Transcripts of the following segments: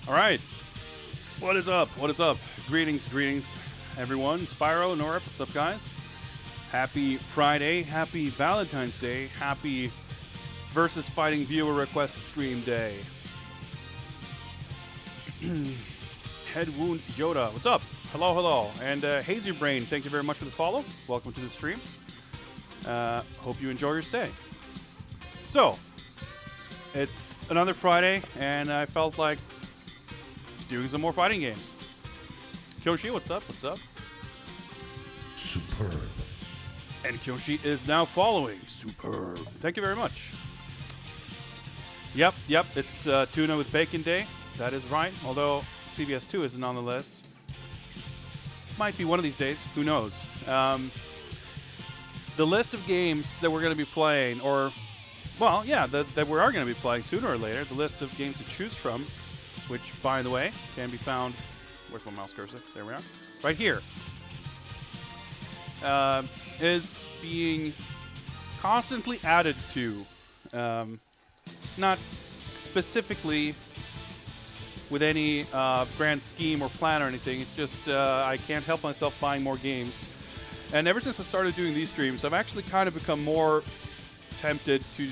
All right. What is up? What is up? Greetings, everyone. Spyro, Norip, what's up, guys? Happy Friday. Happy Valentine's Day. Happy Versus Fighting Viewer Request Stream Day. Head Wound Yoda, what's up? Hello, hello. And Hazy Brain, thank you very much for the follow. Welcome to the stream. Hope you enjoy your stay. So, it's another Friday, and I felt like doing some more fighting games. Kyoshi, what's up? What's up? Superb. And Kyoshi is now following. Superb. Thank you very much. Yep, it's Tuna with Bacon Day. That is right. Although CVS 2 isn't on the list. Might be one of these days. Who knows? The list of games that we're going to be playing, or, well, yeah, that we are going to be playing sooner or later, the list of games to choose from, which, by the way, can be found, where's my mouse cursor? There we are. Right here. Is being constantly added to. Not specifically with any grand scheme or plan or anything. It's just I can't help myself buying more games. And ever since I started doing these streams, I've actually kind of become more tempted to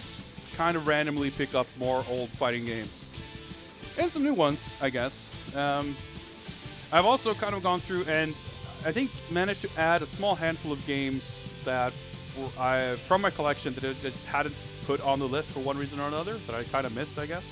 kind of randomly pick up more old fighting games. And some new ones, I guess. I've also kind of gone through and I think managed to add a small handful of games that were from my collection that I just hadn't put on the list for one reason or another, that I kind of missed, I guess.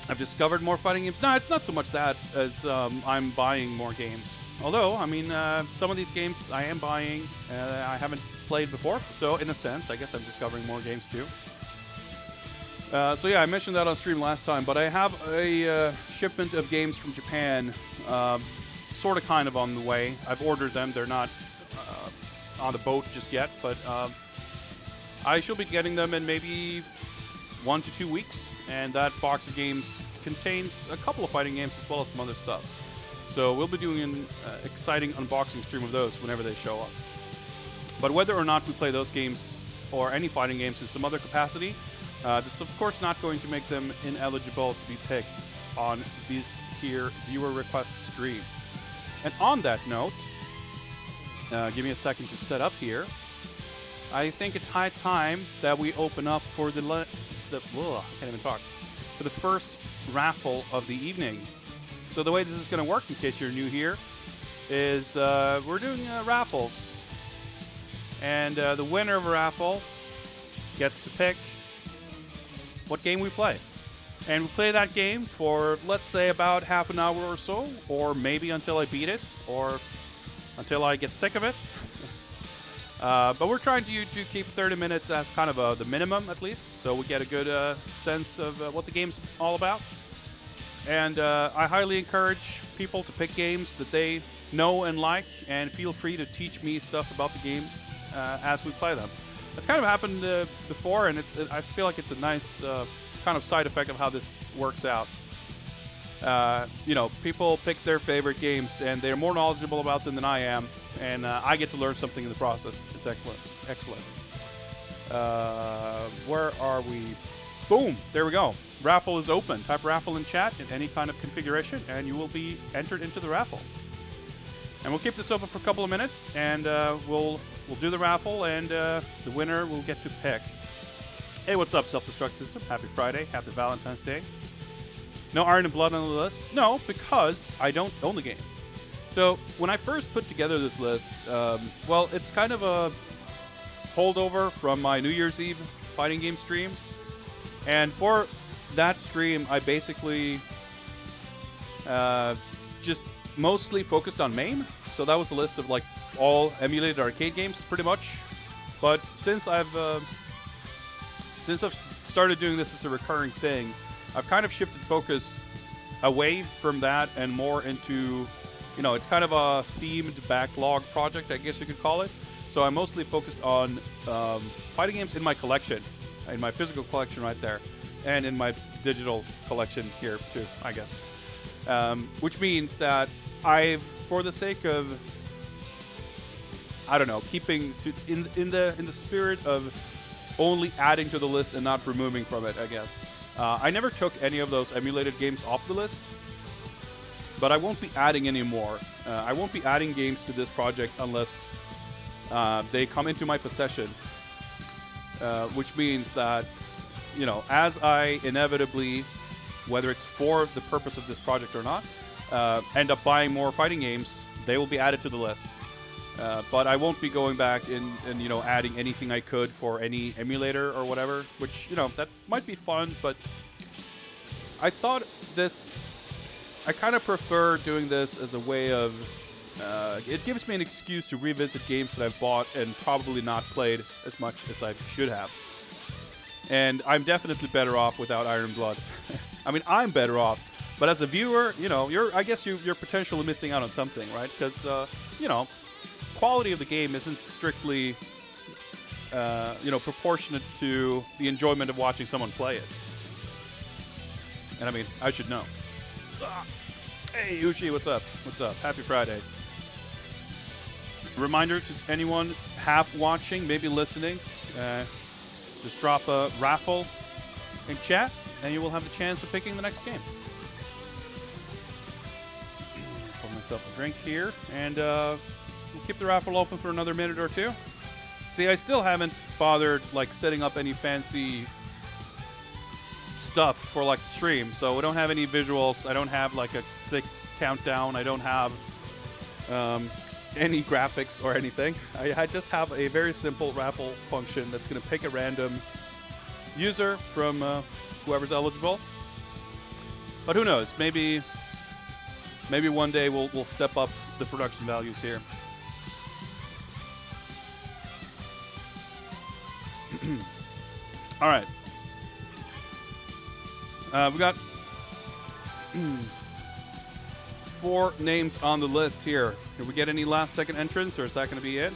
I've discovered more fighting games. No, it's not so much that as I'm buying more games. Although, I mean, some of these games I am buying, I haven't played before. So, in a sense, I guess I'm discovering more games too. So yeah, I mentioned that on stream last time, but I have a shipment of games from Japan, sort of kind of on the way. I've ordered them. They're not on the boat just yet, but I shall be getting them in maybe 1 to 2 weeks, and that box of games contains a couple of fighting games as well as some other stuff. So we'll be doing an exciting unboxing stream of those whenever they show up. But whether or not we play those games or any fighting games in some other capacity, that's of course not going to make them ineligible to be picked on this here viewer request stream. And on that note, give me a second to set up here. I think it's high time that we open up for I can't even talk. For the first raffle of the evening. So the way this is going to work, in case you're new here, is we're doing raffles. And the winner of a raffle gets to pick what game we play. And we play that game for, let's say, about half an hour or so, or maybe until I beat it, or until I get sick of it. But we're trying to keep 30 minutes as kind of the minimum, at least, so we get a good sense of what the game's all about. And I highly encourage people to pick games that they know and like, and feel free to teach me stuff about the game as we play them. It's kind of happened before, and I feel like it's a nice kind of side effect of how this works out. You know, people pick their favorite games, and they're more knowledgeable about them than I am, and I get to learn something in the process. It's excellent. Excellent. Where are we? Boom! There we go. Raffle is open. Type raffle in chat in any kind of configuration, and you will be entered into the raffle. And we'll keep this open for a couple of minutes, and we'll do the raffle, and the winner will get to pick. Hey, what's up, Self-Destruct System? Happy Friday. Happy Valentine's Day. No Iron and Blood on the list? No, because I don't own the game. So when I first put together this list, well, it's kind of a holdover from my New Year's Eve fighting game stream. And for that stream, I basically just mostly focused on MAME. So that was a list of like all emulated arcade games, pretty much. But since I've started doing this as a recurring thing, I've kind of shifted focus away from that and more into, you know, it's kind of a themed backlog project, I guess you could call it. So I'm mostly focused on fighting games in my collection, in my physical collection right there, and in my digital collection here too, I guess. Which means that for the sake of, I don't know, keeping in the spirit of only adding to the list and not removing from it, I guess. I never took any of those emulated games off the list, but I won't be adding any more. I won't be adding games to this project unless they come into my possession, which means that, you know, as I inevitably, whether it's for the purpose of this project or not, end up buying more fighting games, they will be added to the list. But I won't be going back and you know, adding anything I could for any emulator or whatever, which, you know, that might be fun, but I thought this, I kind of prefer doing this as a way of, it gives me an excuse to revisit games that I've bought and probably not played as much as I should have. And I'm definitely better off without Iron Blood. I mean, I'm better off, but as a viewer, you know, I guess you're potentially missing out on something, right? Because, you know, quality of the game isn't strictly, you know, proportionate to the enjoyment of watching someone play it. And I mean, I should know. Hey, Ushi, what's up? What's up? Happy Friday. Reminder to anyone half watching, maybe listening, just drop a raffle in chat, and you will have the chance of picking the next game. Pour myself a drink here, and we'll keep the raffle open for another minute or two. See, I still haven't bothered like setting up any fancy stuff for like the stream, so we don't have any visuals. I don't have like a sick countdown. I don't have any graphics or anything. I just have a very simple raffle function that's going to pick a random user from whoever's eligible. But who knows? Maybe one day we'll step up the production values here. All right. We got 4 names on the list here. Did we get any last-second entrants, or is that going to be it?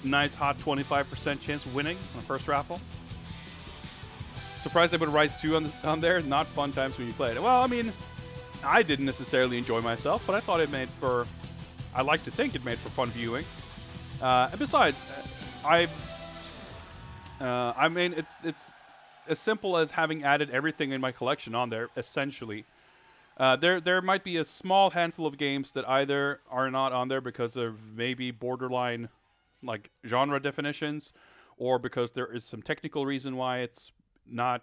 Nice hot 25% chance of winning on the first raffle. Surprised they put Rise 2 on there. Not fun times when you play it. Well, I mean, I didn't necessarily enjoy myself, but I thought it made for... I like to think it made for fun viewing. And besides, I mean, it's as simple as having added everything in my collection on there, essentially. There might be a small handful of games that either are not on there because of maybe borderline like genre definitions, or because there is some technical reason why it's not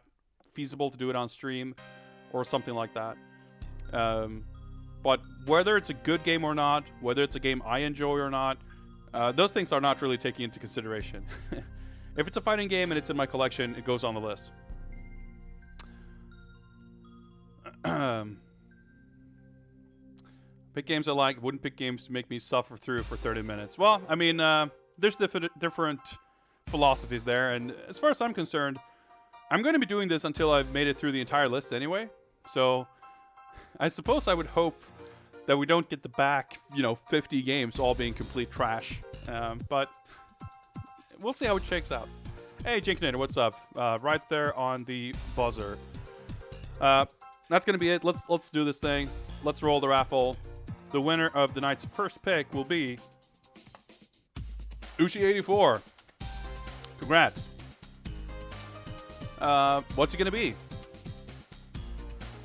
feasible to do it on stream, or something like that. But whether it's a good game or not, whether it's a game I enjoy or not, those things are not really taken into consideration. If it's a fighting game and it's in my collection, it goes on the list. Pick games I like, wouldn't pick games to make me suffer through for 30 minutes. Well, I mean, there's different philosophies there, and as far as I'm concerned, I'm going to be doing this until I've made it through the entire list anyway. So I suppose I would hope that we don't get the back, 50 games all being complete trash. But we'll see how it shakes out. Hey, Jinkinator, what's up? Right there on the buzzer. That's going to be it. Let's do this thing. Let's roll the raffle. The winner of the night's first pick will be Ushi84. Congrats. What's it going to be?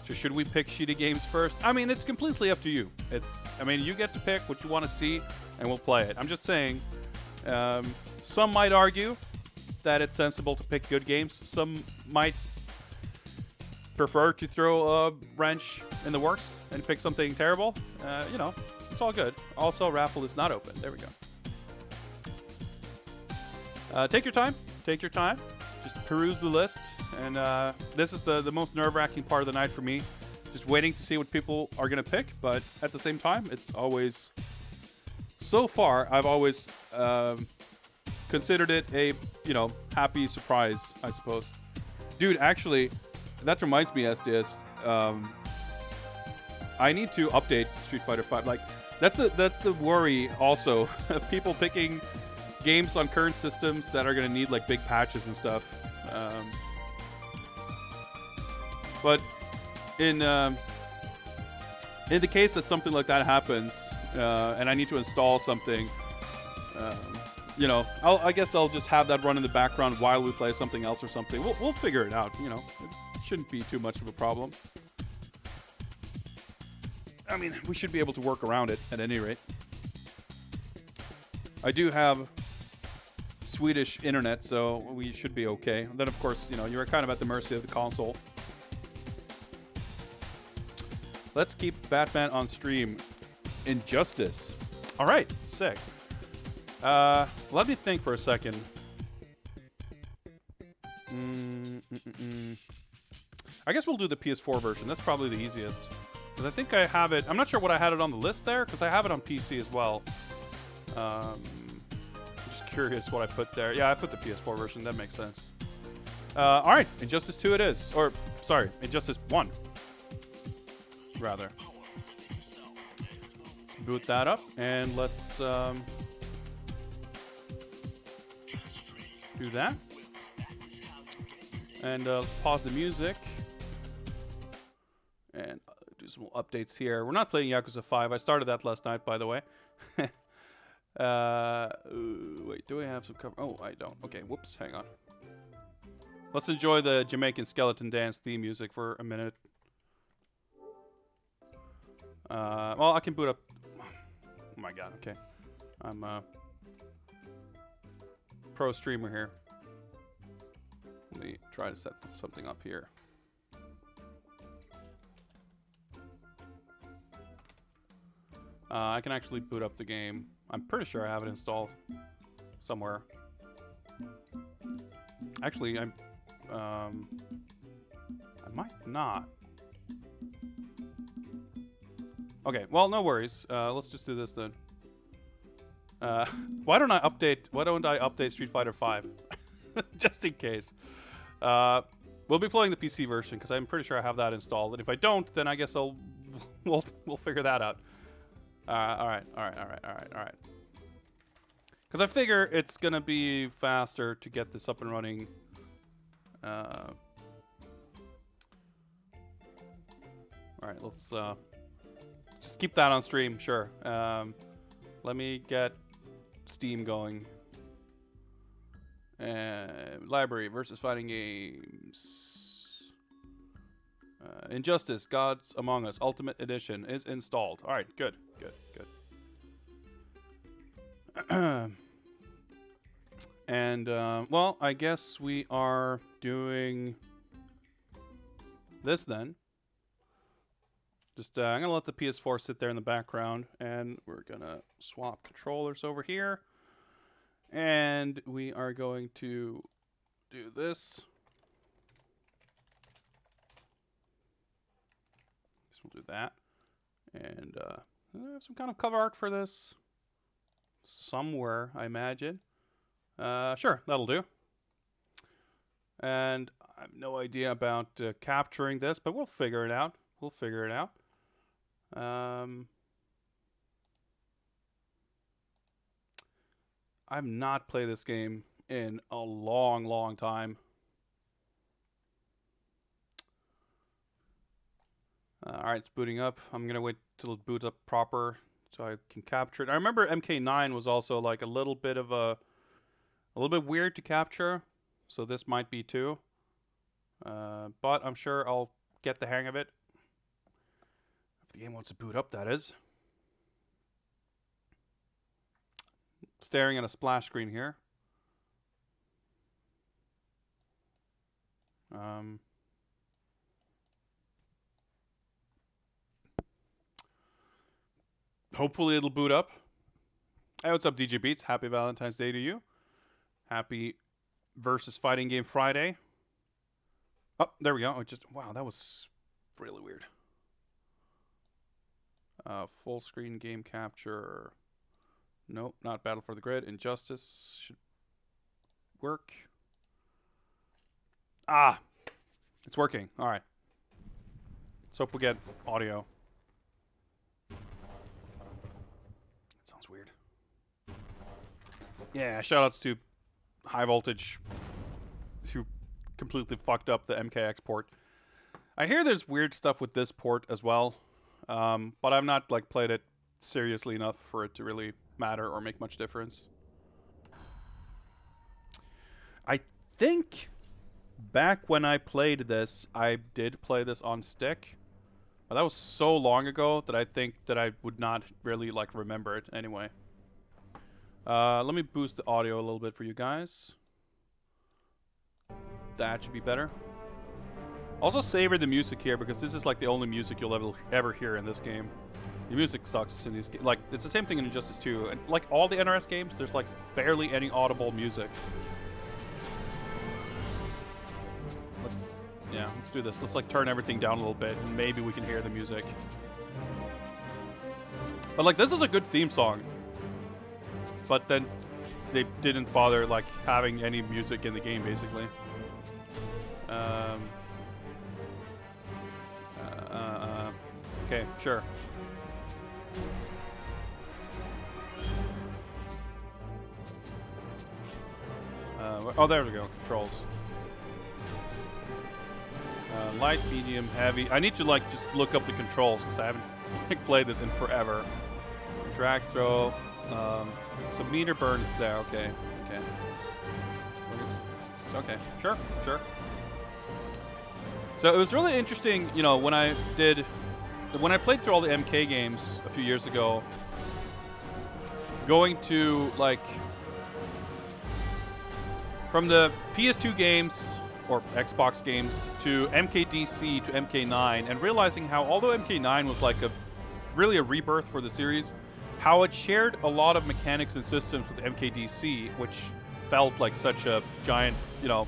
So should we pick shitty games first? I mean, it's completely up to you. You get to pick what you want to see, and we'll play it. I'm just saying, some might argue that it's sensible to pick good games. Some might prefer to throw a wrench in the works and pick something terrible. It's all good. Also, raffle is not open. There we go. Take your time. Take your time. Just peruse the list. And this is the most nerve-wracking part of the night for me. Just waiting to see what people are going to pick. But at the same time, it's always... So far, I've always considered it a, happy surprise, I suppose. Dude, actually, that reminds me, SDS. I need to update Street Fighter V. Like, that's the worry also of people picking games on current systems that are going to need like big patches and stuff. But in the case that something like that happens, and I need to install something, I guess I'll just have that run in the background while we play something else or something. We'll figure it out. It shouldn't be too much of a problem. I mean, we should be able to work around it at any rate. I do have Swedish internet, so we should be okay. And then, of course, you know, you're kind of at the mercy of the console. Let's keep Batman on stream. Injustice. All right, sick. Let me think for a second. I guess we'll do the PS4 version. That's probably the easiest. Because I think I have it. I'm not sure what I had it on the list there, because I have it on PC as well. I'm just curious what I put there. Yeah, I put the PS4 version. That makes sense. All right, Injustice 2 it is. Or, sorry, Injustice 1. Rather. Let's boot that up, and let's do that. And let's pause the music. And do some updates here. We're not playing Yakuza 5. I started that last night, by the way. Wait, do I have some cover? Oh, I don't. Okay, whoops, hang on. Let's enjoy the Jamaican skeleton dance theme music for a minute. Well, I can boot up. Oh my god, okay. I'm a pro streamer here. Let me try to set something up here. I can actually boot up the game. I'm pretty sure I have it installed somewhere. Actually, I might not. Okay, well, no worries. Let's just do this then. Why don't I update Street Fighter 5? Just in case. We'll be playing the PC version because I'm pretty sure I have that installed. And if I don't, then I guess we'll figure that out. All right. Because I figure it's gonna be faster to get this up and running. All right, let's just keep that on stream. Sure. Let me get Steam going. Library versus fighting games. Injustice: Gods Among Us Ultimate Edition is installed. All right, good. And well, I guess we are doing this then. Just I'm gonna let the PS4 sit there in the background, and we're gonna swap controllers over here, and we are going to do this. We'll do that, and I have some kind of cover art for this somewhere, I imagine. Sure, that'll do. And I have no idea about capturing this, but we'll figure it out. I've not played this game in a long time. All right, it's booting up. I'm gonna wait till it boots up proper so I can capture it. I remember MK9 was also like a little bit weird to capture, so this might be too. But I'm sure I'll get the hang of it. If the game wants to boot up, that is. Staring at a splash screen here. Hopefully it'll boot up. Hey, what's up, DJ Beats? Happy Valentine's Day to you. Happy versus fighting game Friday. Oh, there we go. Wow, that was really weird. Full screen game capture. Nope, not Battle for the Grid. Injustice should work. Ah, it's working. All right. Let's hope we get audio. That sounds weird. Yeah, shoutouts to High Voltage who completely fucked up the MKX port. I hear there's weird stuff with this port as well, but I've not like played it seriously enough for it to really matter or make much difference. I think Back when I played this, I did play this on stick. But that was so long ago that I think that I would not really like remember it anyway. Let me boost the audio a little bit for you guys. That should be better. Also savor the music here because this is like the only music you'll ever hear in this game. The music sucks in these games. Like, it's the same thing in Injustice 2. And like all the NRS games, there's like barely any audible music. Let's do this. Let's like turn everything down a little bit and maybe we can hear the music. But like, this is a good theme song. But then they didn't bother like having any music in the game basically. Okay, sure. Oh, there we go. Controls. Light, medium, heavy. I need to like just look up the controls because I haven't played this in forever. Drag, throw. So meter burn is there. Okay. Okay. Okay. Sure. Sure. So it was really interesting, you know, when I played through all the MK games a few years ago, going to like from the PS2 games or Xbox games to MKDC to MK9 and realizing how although MK9 was like really a rebirth for the series, how it shared a lot of mechanics and systems with MKDC, which felt like such a giant, you know,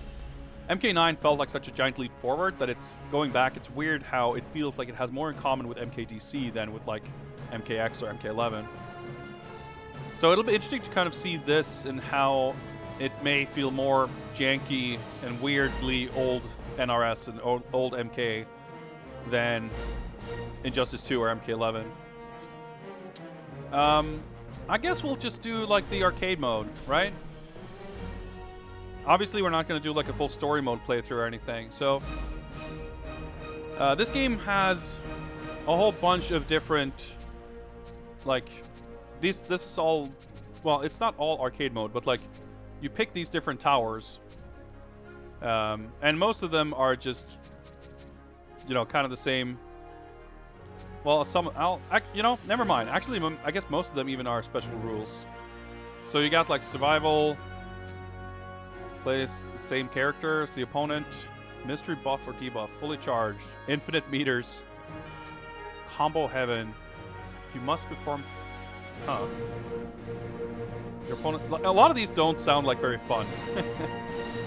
MK9 felt like such a giant leap forward that it's going back. It's weird how it feels like it has more in common with MKDC than with like MKX or MK11. So it'll be interesting to kind of see this and how it may feel more janky and weirdly old NRS and old MK than Injustice 2 or MK11. I guess we'll just do like the arcade mode, right? Obviously, we're not going to do like a full story mode playthrough or anything. So this game has a whole bunch of different, like, this is all, well, it's not all arcade mode, but like, you pick these different towers, and most of them are just, you know, kind of the same. Well, you know, never mind. Actually, I guess most of them even are special rules. So you got like survival, plays the same character as the opponent, mystery buff or debuff, fully charged, infinite meters, combo heaven. You must perform. Huh. Your opponent. A lot of these don't sound like very fun,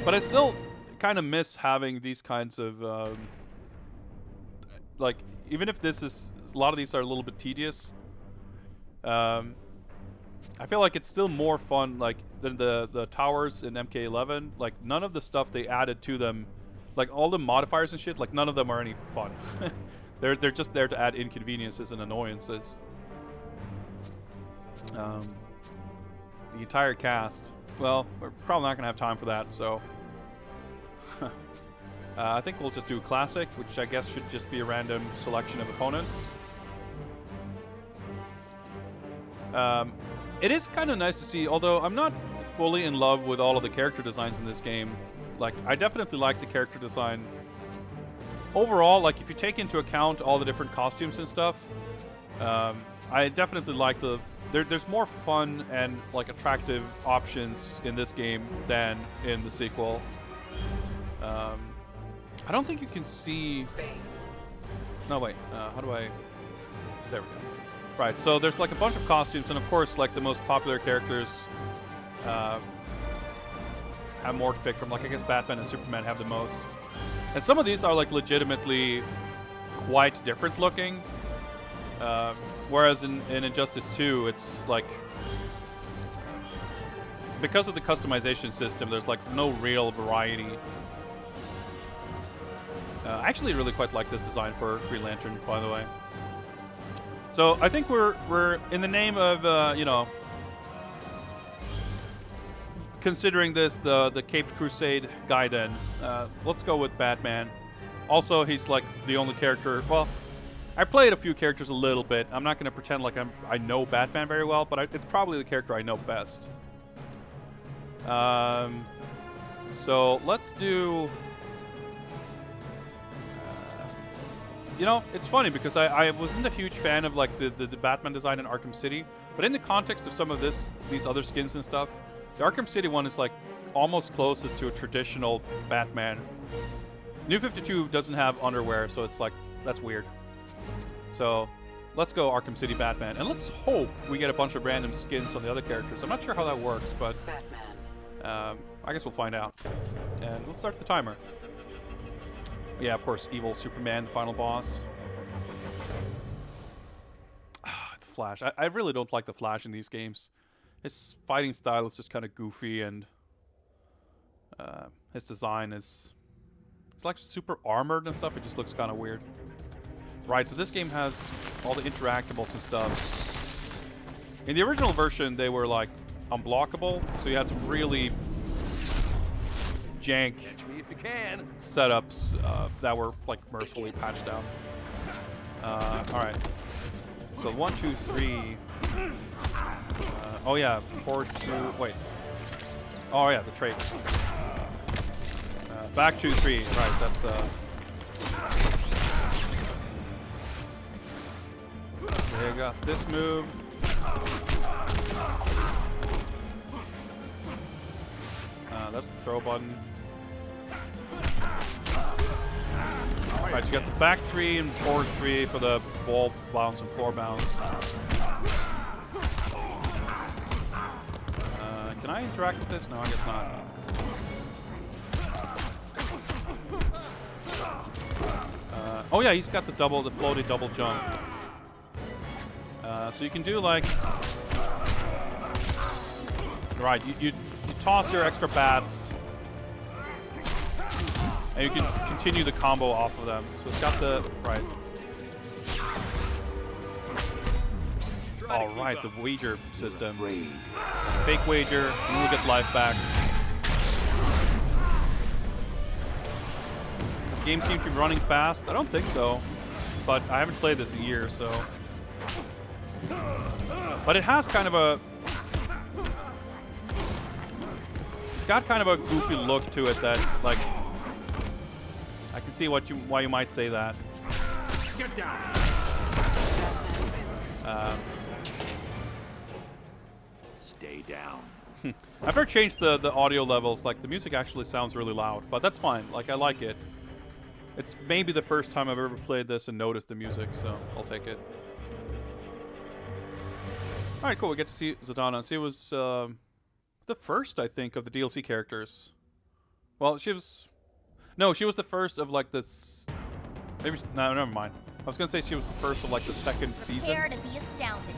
but I still kind of miss having these kinds of like, even if this is, a lot of these are a little bit tedious. I feel like it's still more fun, like, than the towers in MK11. Like, none of the stuff they added to them, like all the modifiers and shit, like none of them are any fun. They're just there to add inconveniences and annoyances. The entire cast. Well, we're probably not gonna have time for that, so I think we'll just do classic, which I guess should just be a random selection of opponents. It is kind of nice to see, although I'm not fully in love with all of the character designs in this game. Like, I definitely like the character design. Overall, like, if you take into account all the different costumes and stuff, I definitely like there's more fun and, like, attractive options in this game than in the sequel. I don't think you can see... No, wait. How do I... There we go. Right, so there's like a bunch of costumes, and of course, like the most popular characters have more to pick from. Like, I guess Batman and Superman have the most. And some of these are like legitimately quite different looking. Whereas in Injustice 2, it's like, because of the customization system, there's like no real variety. I actually really quite like this design for Green Lantern, by the way. So I think we're in the name of you know, considering this the Caped Crusade Gaiden, let's go with Batman. Also, he's like the only character. Well, I played a few characters a little bit. I'm not going to pretend like I know Batman very well, but it's probably the character I know best. So let's do You know, it's funny because I wasn't a huge fan of like the Batman design in Arkham City, but in the context of some of these other skins and stuff, the Arkham City one is like almost closest to a traditional Batman. New 52 doesn't have underwear, so it's like, that's weird. So let's go Arkham City Batman, and let's hope we get a bunch of random skins on the other characters. I'm not sure how that works, but I guess we'll find out. And let's start the timer. Yeah, of course, evil Superman, the final boss. The Flash. I really don't like the Flash in these games. His fighting style is just kind of goofy, and his design is... It's like super armored and stuff. It just looks kind of weird. Right, so this game has all the interactables and stuff. In the original version, they were like unblockable, so you had some really jank setups that were like mercifully patched out. Alright. So 1, 2, 3. Oh yeah, 4 through. Wait. Oh yeah, the trait. Back 2, 3. Right, that's the. There you go. This move. That's the throw button. Alright, you got the back 3 and forward 3 for the wall bounce and floor bounce. Can I interact with this? No, I guess not. Oh yeah, he's got the floaty double jump. So you can do like... Right, you toss your extra bats. And you can continue the combo off of them. So it's got the... Right. Alright, the wager system. Fake wager, and we'll get life back. This game seems to be running fast. I don't think so. But I haven't played this in years, so... But it has kind of a... It's got kind of a goofy look to it that, like... I can see why you might say that. Get down. Stay down. After I changed the audio levels, like the music actually sounds really loud, but that's fine. Like I like it. It's maybe the first time I've ever played this and noticed the music, so I'll take it. All right, cool. We get to see Zatanna. She was the first, I think, of the DLC characters. Well, she was. No, she was the first of like this. Maybe no, never mind. I was gonna say she was the first of like the second season. Prepare to be astounded.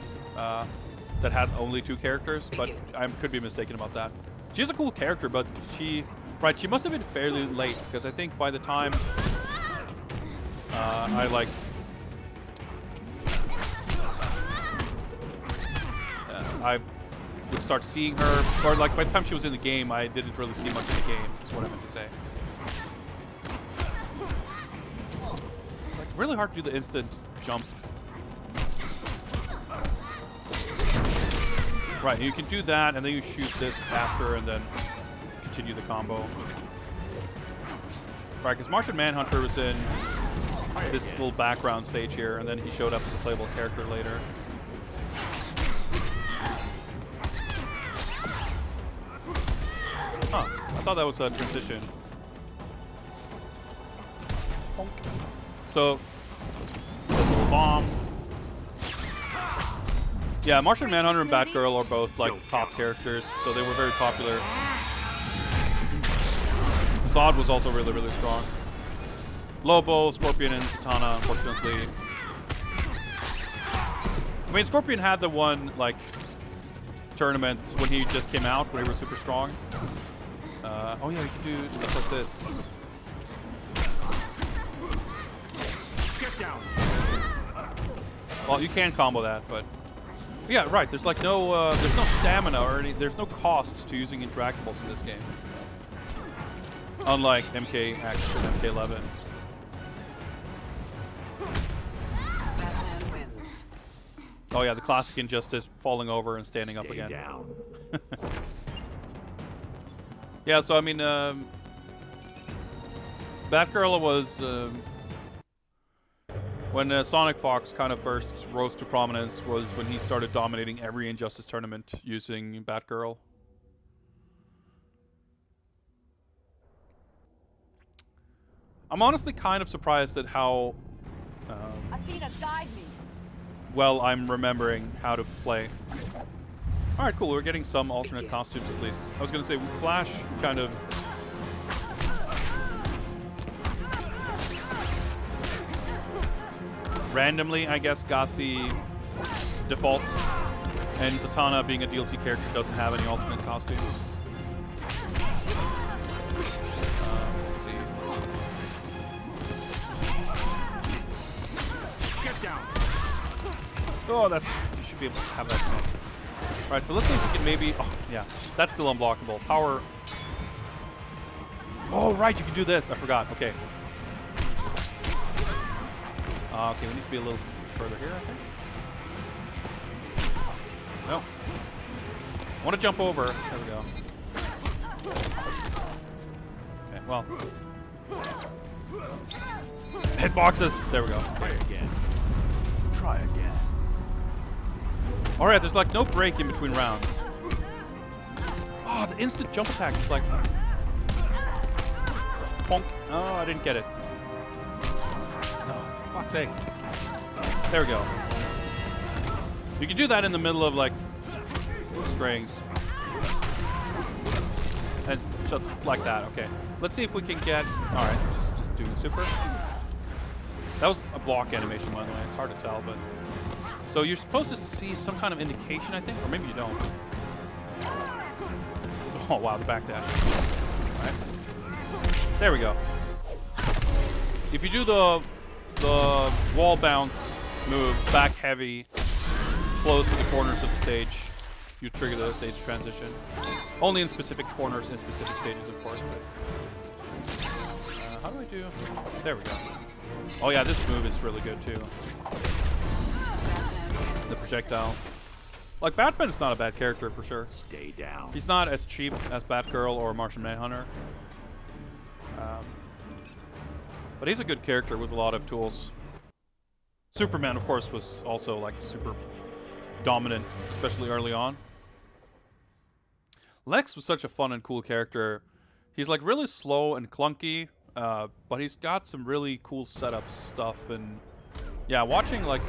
That had only 2 characters, but I could be mistaken about that. She's a cool character, but she must have been fairly late because I think by the time I like I would start seeing her, or like by the time she was in the game, I didn't really see much of the game. Is what I meant to say. It's like really hard to do the instant jump. Right, you can do that, and then you shoot this faster, and then continue the combo. Right, because Martian Manhunter was in this little background stage here, and then he showed up as a playable character later. Huh, I thought that was a transition. So, little bomb. Yeah, Martian Manhunter and Batgirl are both like top characters, so they were very popular. Zod was also really, really strong. Lobo, Scorpion, and Zatanna, unfortunately. I mean, Scorpion had the one like tournament when he just came out, where he was super strong. Oh yeah, you can do stuff like this. Get down. Well, you can combo that, but. Yeah, right. There's like no stamina or there's no cost to using interactables in this game. Unlike MKX and MK11. Oh yeah, the classic injustice, falling over and standing up again. Down. Yeah, so I mean, Batgirl was When Sonic Fox kind of first rose to prominence was when he started dominating every Injustice tournament using Batgirl. I'm honestly kind of surprised at how Athena, guide me. well I'm remembering how to play. Alright, cool. We're getting some alternate costumes at least. I was going to say, Flash kind of... randomly, I guess, got the default. And Zatanna, being a DLC character, doesn't have any alternate costumes. Let's see. Get down. Oh, that's... you should be able to have that connect. Alright, so let's see if we can maybe... oh, yeah. That's still unblockable. Power... oh, right, you can do this. I forgot. Okay. Okay, we need to be a little further here, I think. No. I want to jump over. There we go. Okay, well. Hitboxes. There we go. Try again. Try again. Alright, there's like no break in between rounds. Oh, the instant jump attack is like... bonk. Oh, I didn't get it. Oh, fuck's sake. There we go. You can do that in the middle of like strings. And just like that, okay. Let's see if we can get... alright, just do the super. That was a block animation, by the way. It's hard to tell, but... so you're supposed to see some kind of indication, I think, or maybe you don't. Oh wow, the backdash. Alright. There we go. If you do the wall bounce move back heavy, close to the corners of the stage, you trigger the stage transition. Only in specific corners and specific stages, of course. But, how do I do? There we go. Oh yeah, this move is really good too. The projectile. Like, Batman's not a bad character for sure. Stay down. He's not as cheap as Batgirl or Martian Manhunter. But he's a good character with a lot of tools. Superman, of course, was also like super dominant, especially early on. Lex was such a fun and cool character. He's like really slow and clunky, but he's got some really cool setup stuff. And yeah, watching like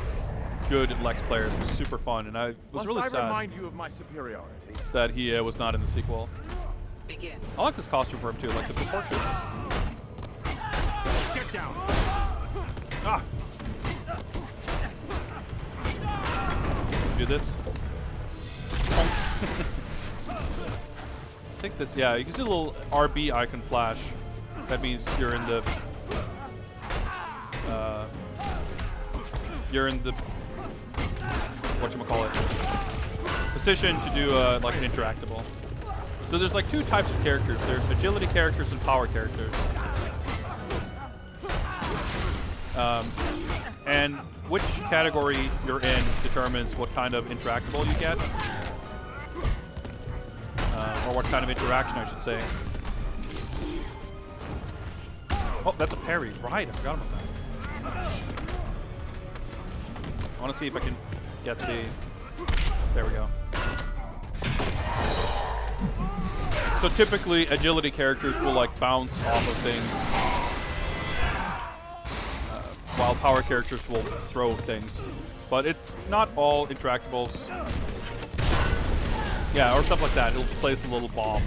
good Lex players was super fun, and I was really sad remind you of my superiority? that he was not in the sequel. Begin. I like this costume for him too, like the proportions. Get down. Ah! Do this. I think this, yeah, you can see a little RB icon flash. That means you're in the whatchamacallit, position to do like an interactable. So there's like two types of characters. There's agility characters and power characters. And which category you're in determines what kind of interactable you get. Or what kind of interaction, I should say. Oh, that's a parry. Right, I forgot about that. I want to see if I can get the... there we go. So typically, agility characters will like bounce off of things, while power characters will throw things. But it's not all interactables. Yeah, or stuff like that. It'll place a little bomb.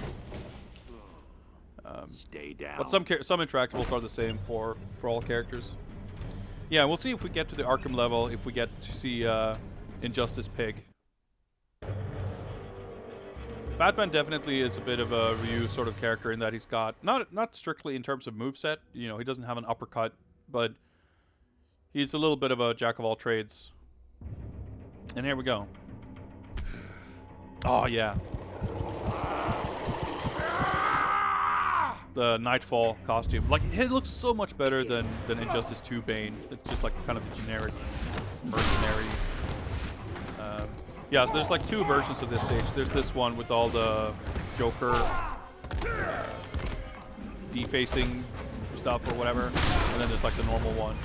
Stay down. But some interactables are the same for all characters. Yeah, we'll see if we get to the Arkham level, if we get to see Injustice Pig. Batman definitely is a bit of a Ryu sort of character in that he's got, not strictly in terms of moveset, you know, he doesn't have an uppercut, but he's a little bit of a jack of all trades. And here we go. Oh, yeah. The Nightfall costume. Like, it looks so much better than Injustice 2 Bane. It's just like kind of the generic mercenary. Yeah, so there's like two versions of this stage. There's this one with all the Joker defacing stuff or whatever. And then there's like the normal one.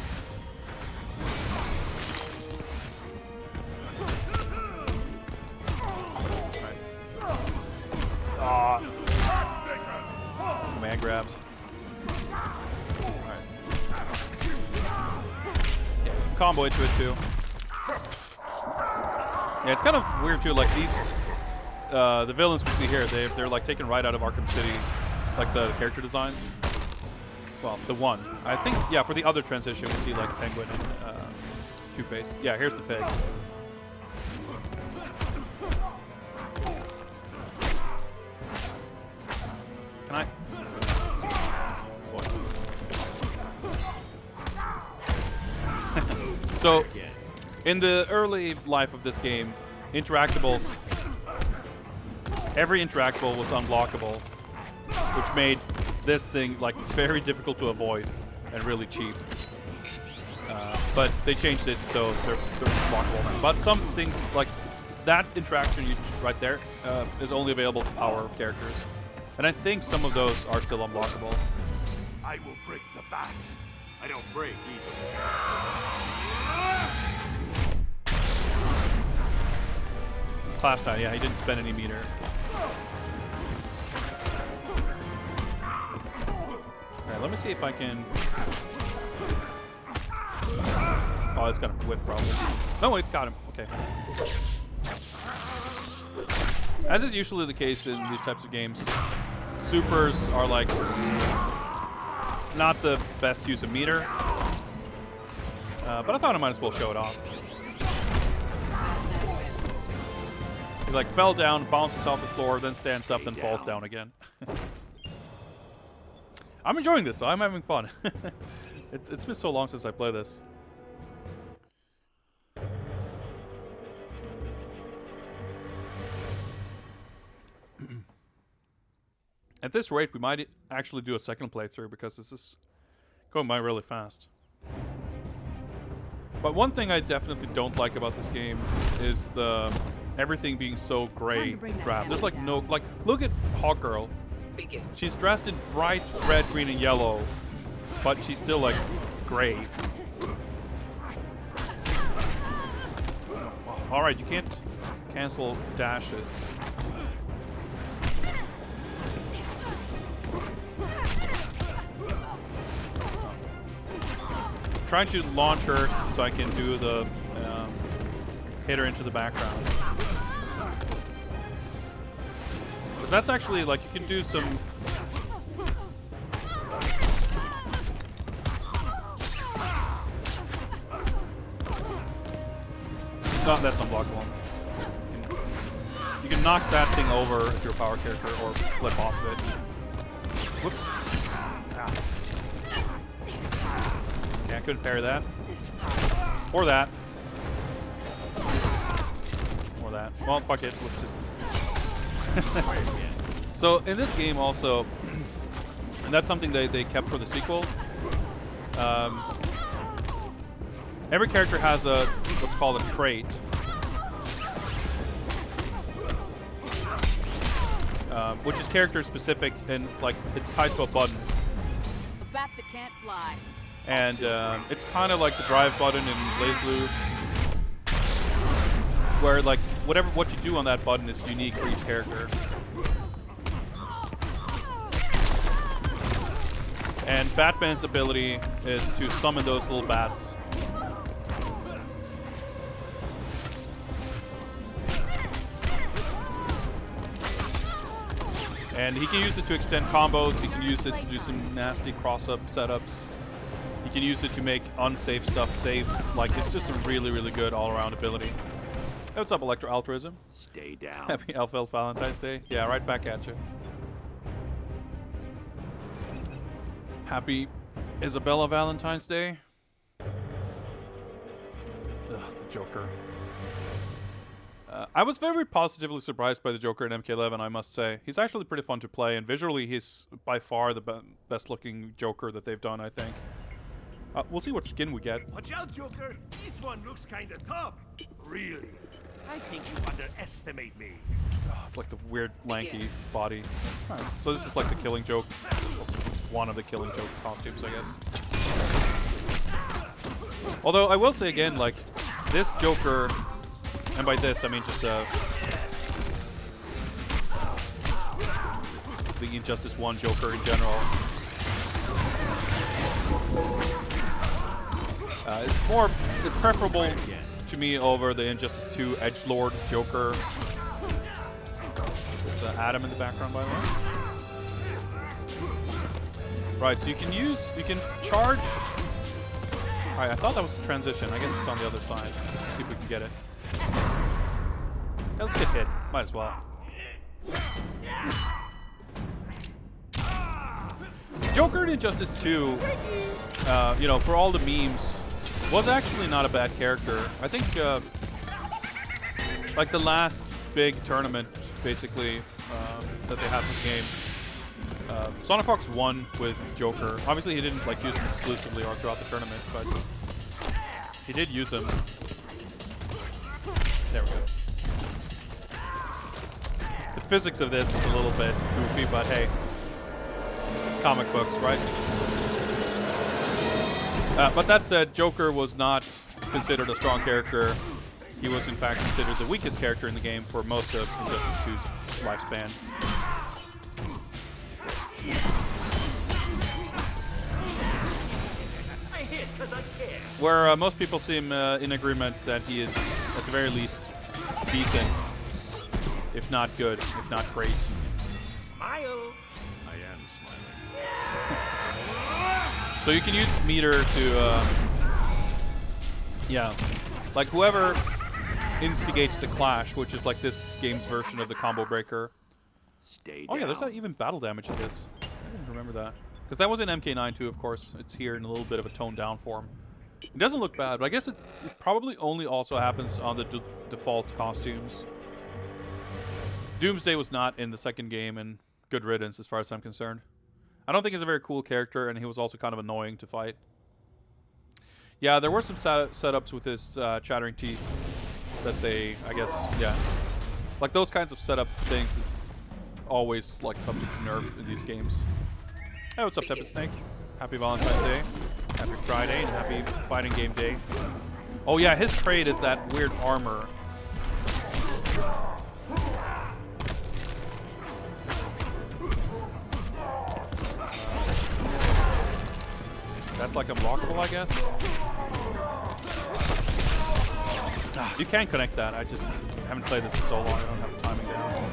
grabs. Alright. Yeah, combo into it too. Yeah, it's kind of weird too. Like these, the villains we see here, they're like taken right out of Arkham City, like the character designs. Well, the one. I think, yeah, for the other transition, we see like Penguin and Two-Face. Yeah, here's the pig. Can I? So, in the early life of this game, interactables, every interactable was unblockable, which made this thing like very difficult to avoid and really cheap. But they changed it so they're blockable now. But some things like that interaction right there is only available to power characters, and I think some of those are still unblockable. I will break the bat. I don't break easily. Clash time, yeah, he didn't spend any meter. Alright, let me see if I can. Oh, it's gonna whiff probably. No, wait, got him. Okay. As is usually the case in these types of games, supers are like not the best use of meter. But I thought I might as well show it off. He like fell down, bounces off the floor, then stands up, then falls down again. I'm enjoying this, though. I'm having fun. It's been so long since I played this. At this rate, we might actually do a second playthrough because this is going by really fast. But one thing I definitely don't like about this game is everything being so gray drab. There's like no, like, look at Hawkgirl. She's dressed in bright red, green, and yellow, but she's still like gray. All right, you can't cancel dashes. I'm trying to launch her so I can do the hit her into the background. Because that's actually like you can do some. No, that's unblockable. You can knock that thing over if you're a power character or flip off of it. Whoops. Ah. Okay, I couldn't parry that. Or that. Or that. Well, fuck it. Let's just... So, in this game also, and that's something they kept for the sequel, every character has a what's called a trait. Which is character specific, and it's tied to a button. A bat that can't fly. And it's kind of like the drive button in BlazBlue, where like what you do on that button is unique for each character. And Batman's ability is to summon those little bats. And he can use it to extend combos, he can use it to do some nasty cross-up setups. He can use it to make unsafe stuff safe. Like, it's just a really, really good all-around ability. Hey, what's up, Electro Altruism? Stay down. Happy Elfeld Valentine's Day. Yeah, right back at you. Happy Isabella Valentine's Day. Ugh, the Joker. I was very positively surprised by the Joker in MK11, I must say. He's actually pretty fun to play, and visually he's by far the best-looking Joker that they've done, I think. We'll see what skin we get. Watch out, Joker! This one looks kinda tough. Really? I think you underestimate me. Oh, it's like the weird, lanky body. Right. So this is like the Killing Joke. One of the Killing Joke costumes, I guess. Although, I will say again, like, this Joker... And by this, I mean just the Injustice 1 Joker in general. It's preferable to me over the Injustice 2 Edgelord Joker. There's Adam in the background, by the way. Right, so you can charge. Alright, I thought that was the transition. I guess it's on the other side. Let's see if we can get it. Yeah, let's get hit. Might as well. Joker in Injustice 2, you know, for all the memes, was actually not a bad character. I think, like the last big tournament, basically, that they had in the game, Sonic Fox won with Joker. Obviously, he didn't like use him exclusively or throughout the tournament, but he did use him. There we go. The physics of this is a little bit goofy, but hey, it's comic books, right? But that said, Joker was not considered a strong character. He was, in fact, considered the weakest character in the game for most of Injustice 2's lifespan. Where most people seem in agreement that he is, at the very least, decent, if not good, if not great. Smile. I am smiling. So you can use meter to, yeah, like whoever instigates the clash, which is like this game's version of the combo breaker. Stay Oh yeah, down. there's not even battle damage in this. I didn't remember that. Because that was in MK9 too, of course. It's here in a little bit of a toned down form. It doesn't look bad, but I guess it probably only also happens on the default costumes. Doomsday was not in the second game, and good riddance as far as I'm concerned. I don't think he's a very cool character, and he was also kind of annoying to fight. Yeah, there were some setups with his chattering teeth that they, I guess, yeah. Like those kinds of setup things is always like subject to nerf in these games. Hey, what's up, Tepid Snake? Happy Valentine's Day, happy Friday, and happy fighting game day. Oh yeah, his trade is that weird armor. That's like unblockable, I guess. You can connect that. I just haven't played this in so long. I don't have the timing down.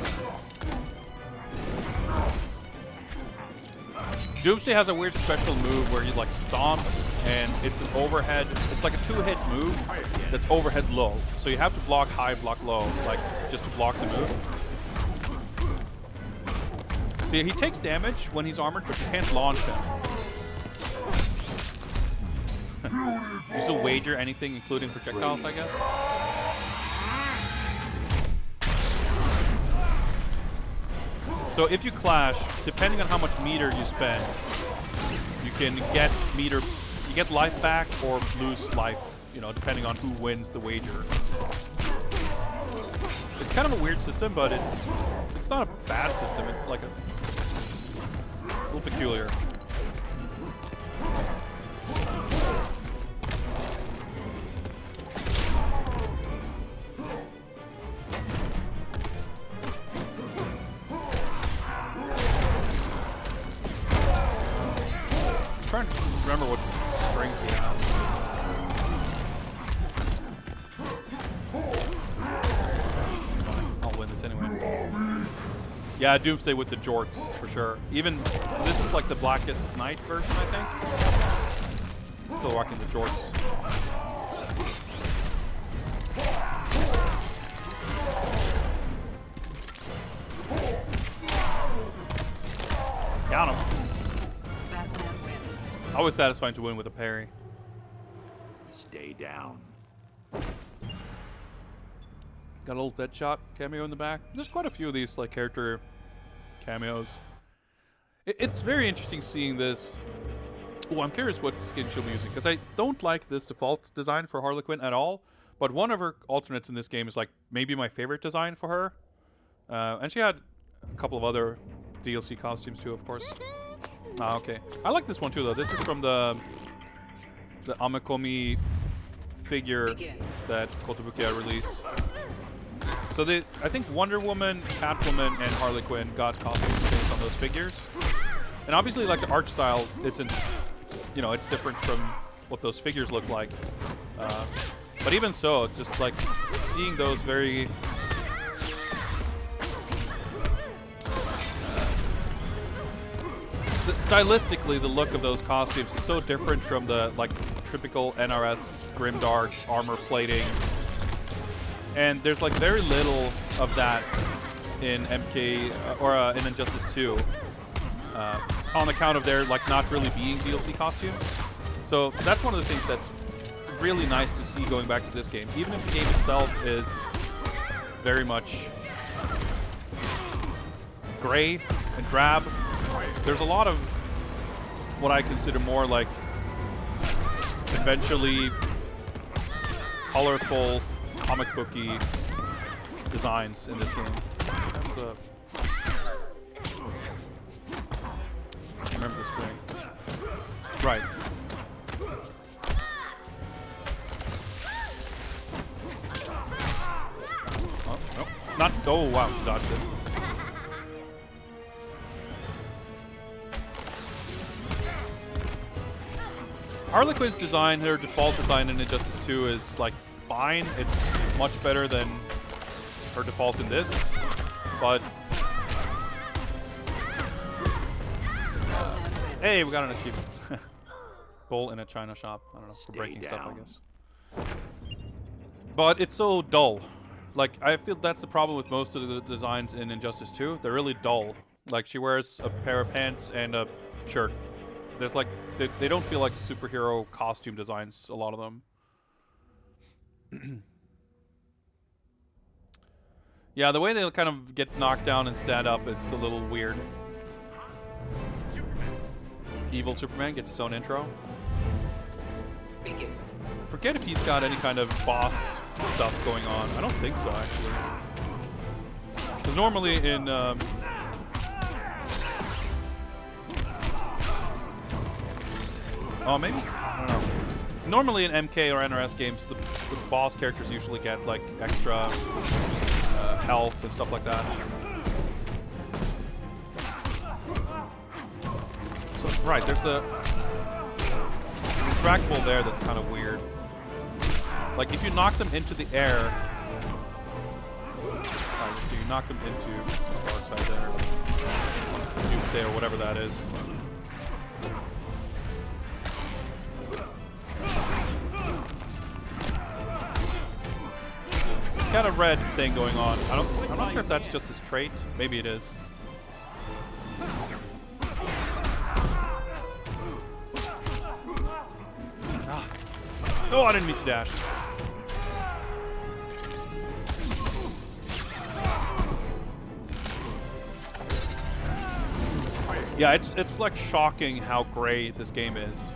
Doomsday has a weird special move where he like stomps and it's an overhead. It's like a two-hit move that's overhead low. So you have to block high, block low, like just to block the move. See, he takes damage when he's armored, but you can't launch him. Use a wager anything, including projectiles, I guess. So if you clash, depending on how much meter you spend, you can get meter, you get life back or lose life, you know, depending on who wins the wager. It's kind of a weird system, but it's not a bad system. It's like a little peculiar. I'm trying to remember what strings he has. I'll win this anyway. Yeah, Doomsday with the jorts for sure. Even so, this is like the Blackest Night version, I think. Still rocking the jorts. Got him. Always satisfying to win with a parry. Stay down. Got a little Deadshot cameo in the back. There's quite a few of these like character cameos. It's very interesting seeing this. Oh, I'm curious what skin she'll be using, because I don't like this default design for Harley Quinn at all. But one of her alternates in this game is like maybe my favorite design for her. And she had a couple of other DLC costumes too, of course. Ah, okay. I like this one too, though. This is from the Amakomi figure that Kotobukiya released. So I think Wonder Woman, Catwoman, and Harley Quinn got costumes from on those figures. And obviously, like, the art style isn't, you know, it's different from what those figures look like. But even so, just like seeing those very stylistically, the look of those costumes is so different from the like typical NRS grimdark armor plating, and there's like very little of that in MK or in Injustice 2, on account of their like not really being DLC costumes. So that's one of the things that's really nice to see going back to this game, even if the game itself is very much gray and drab. There's a lot of what I consider more like conventionally colorful, comic booky designs in this game. That's I remember this ring. Right. Oh, no. Not. Oh, wow. Dodged it. Harley Quinn's design, her default design in Injustice 2 is like fine. It's much better than her default in this, but hey, we got an achievement. Bull in a China shop. I don't know, for breaking stuff, I guess. But it's so dull. Like, I feel that's the problem with most of the designs in Injustice 2. They're really dull. Like, she wears a pair of pants and a shirt. There's like, they don't feel like superhero costume designs, a lot of them. Yeah, the way they kind of get knocked down and stand up is a little weird. Evil Superman gets his own intro. Forget if he's got any kind of boss stuff going on. I don't think so, actually. Because normally in oh, maybe? I don't know. Normally in MK or NRS games, the boss characters usually get like extra health and stuff like that. So, right, there's a retractable there that's kind of weird. Like, if you knock them into the air, if you knock them into the dark side there, Doomsday or whatever that is. It's got a red thing going on. I'm not sure if that's just his trait. Maybe it is. Oh, I didn't mean to dash. Yeah, it's like shocking how gray this game is.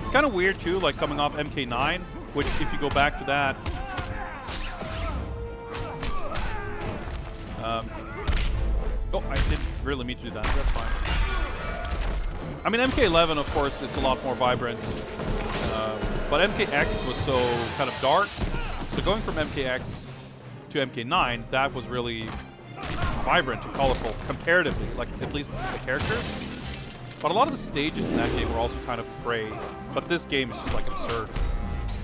It's kind of weird too, like coming off MK9, which if you go back to that, oh, I didn't really mean to do that. That's fine. I mean, MK11, of course, is a lot more vibrant, but MKX was so kind of dark. So going from MKX to MK9, that was really vibrant and colorful comparatively, like at least the characters. But a lot of the stages in that game were also kind of gray. But this game is just like absurd.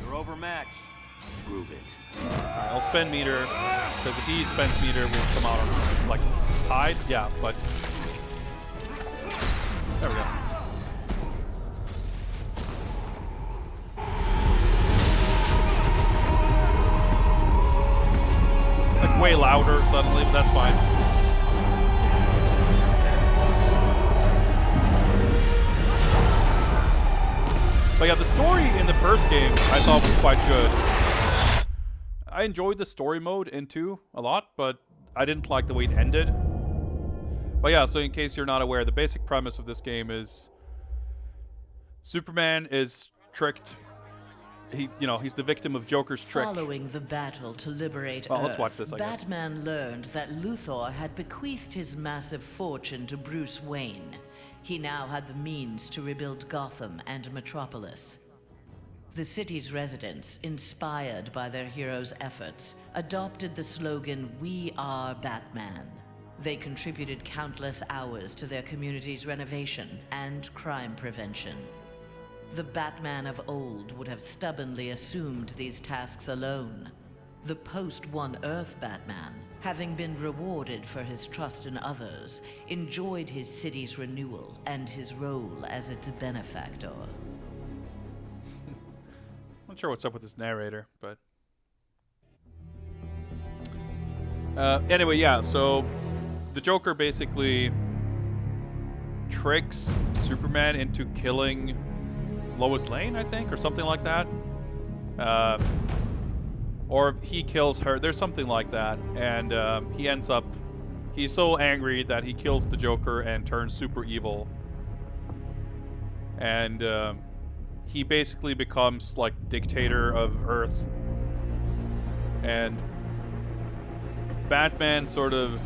You're overmatched. Prove it. Alright, I'll spend meter, because if he spends meter, we'll come out on like tied. Yeah, but there we go. Like way louder suddenly, but that's fine. But yeah, the story in the first game I thought was quite good. I enjoyed the story mode in 2 a lot, but I didn't like the way it ended. But yeah, so in case you're not aware, the basic premise of this game is Superman is tricked. He's the victim of Joker's trick. Following the battle to liberate Well, Earth, let's watch this, I guess. Batman learned that Luthor had bequeathed his massive fortune to Bruce Wayne. He now had the means to rebuild Gotham and Metropolis. The city's residents, inspired by their hero's efforts, adopted the slogan, "We are Batman." They contributed countless hours to their community's renovation and crime prevention. The Batman of old would have stubbornly assumed these tasks alone. The post-One Earth Batman, having been rewarded for his trust in others, enjoyed his city's renewal and his role as its benefactor. Not sure what's up with this narrator, but anyway, yeah. So the Joker basically tricks Superman into killing Lois Lane, I think, or something like that. Or he kills her. There's something like that, and he ends up. He's so angry that he kills the Joker and turns super evil. And he basically becomes like dictator of Earth. And Batman sort of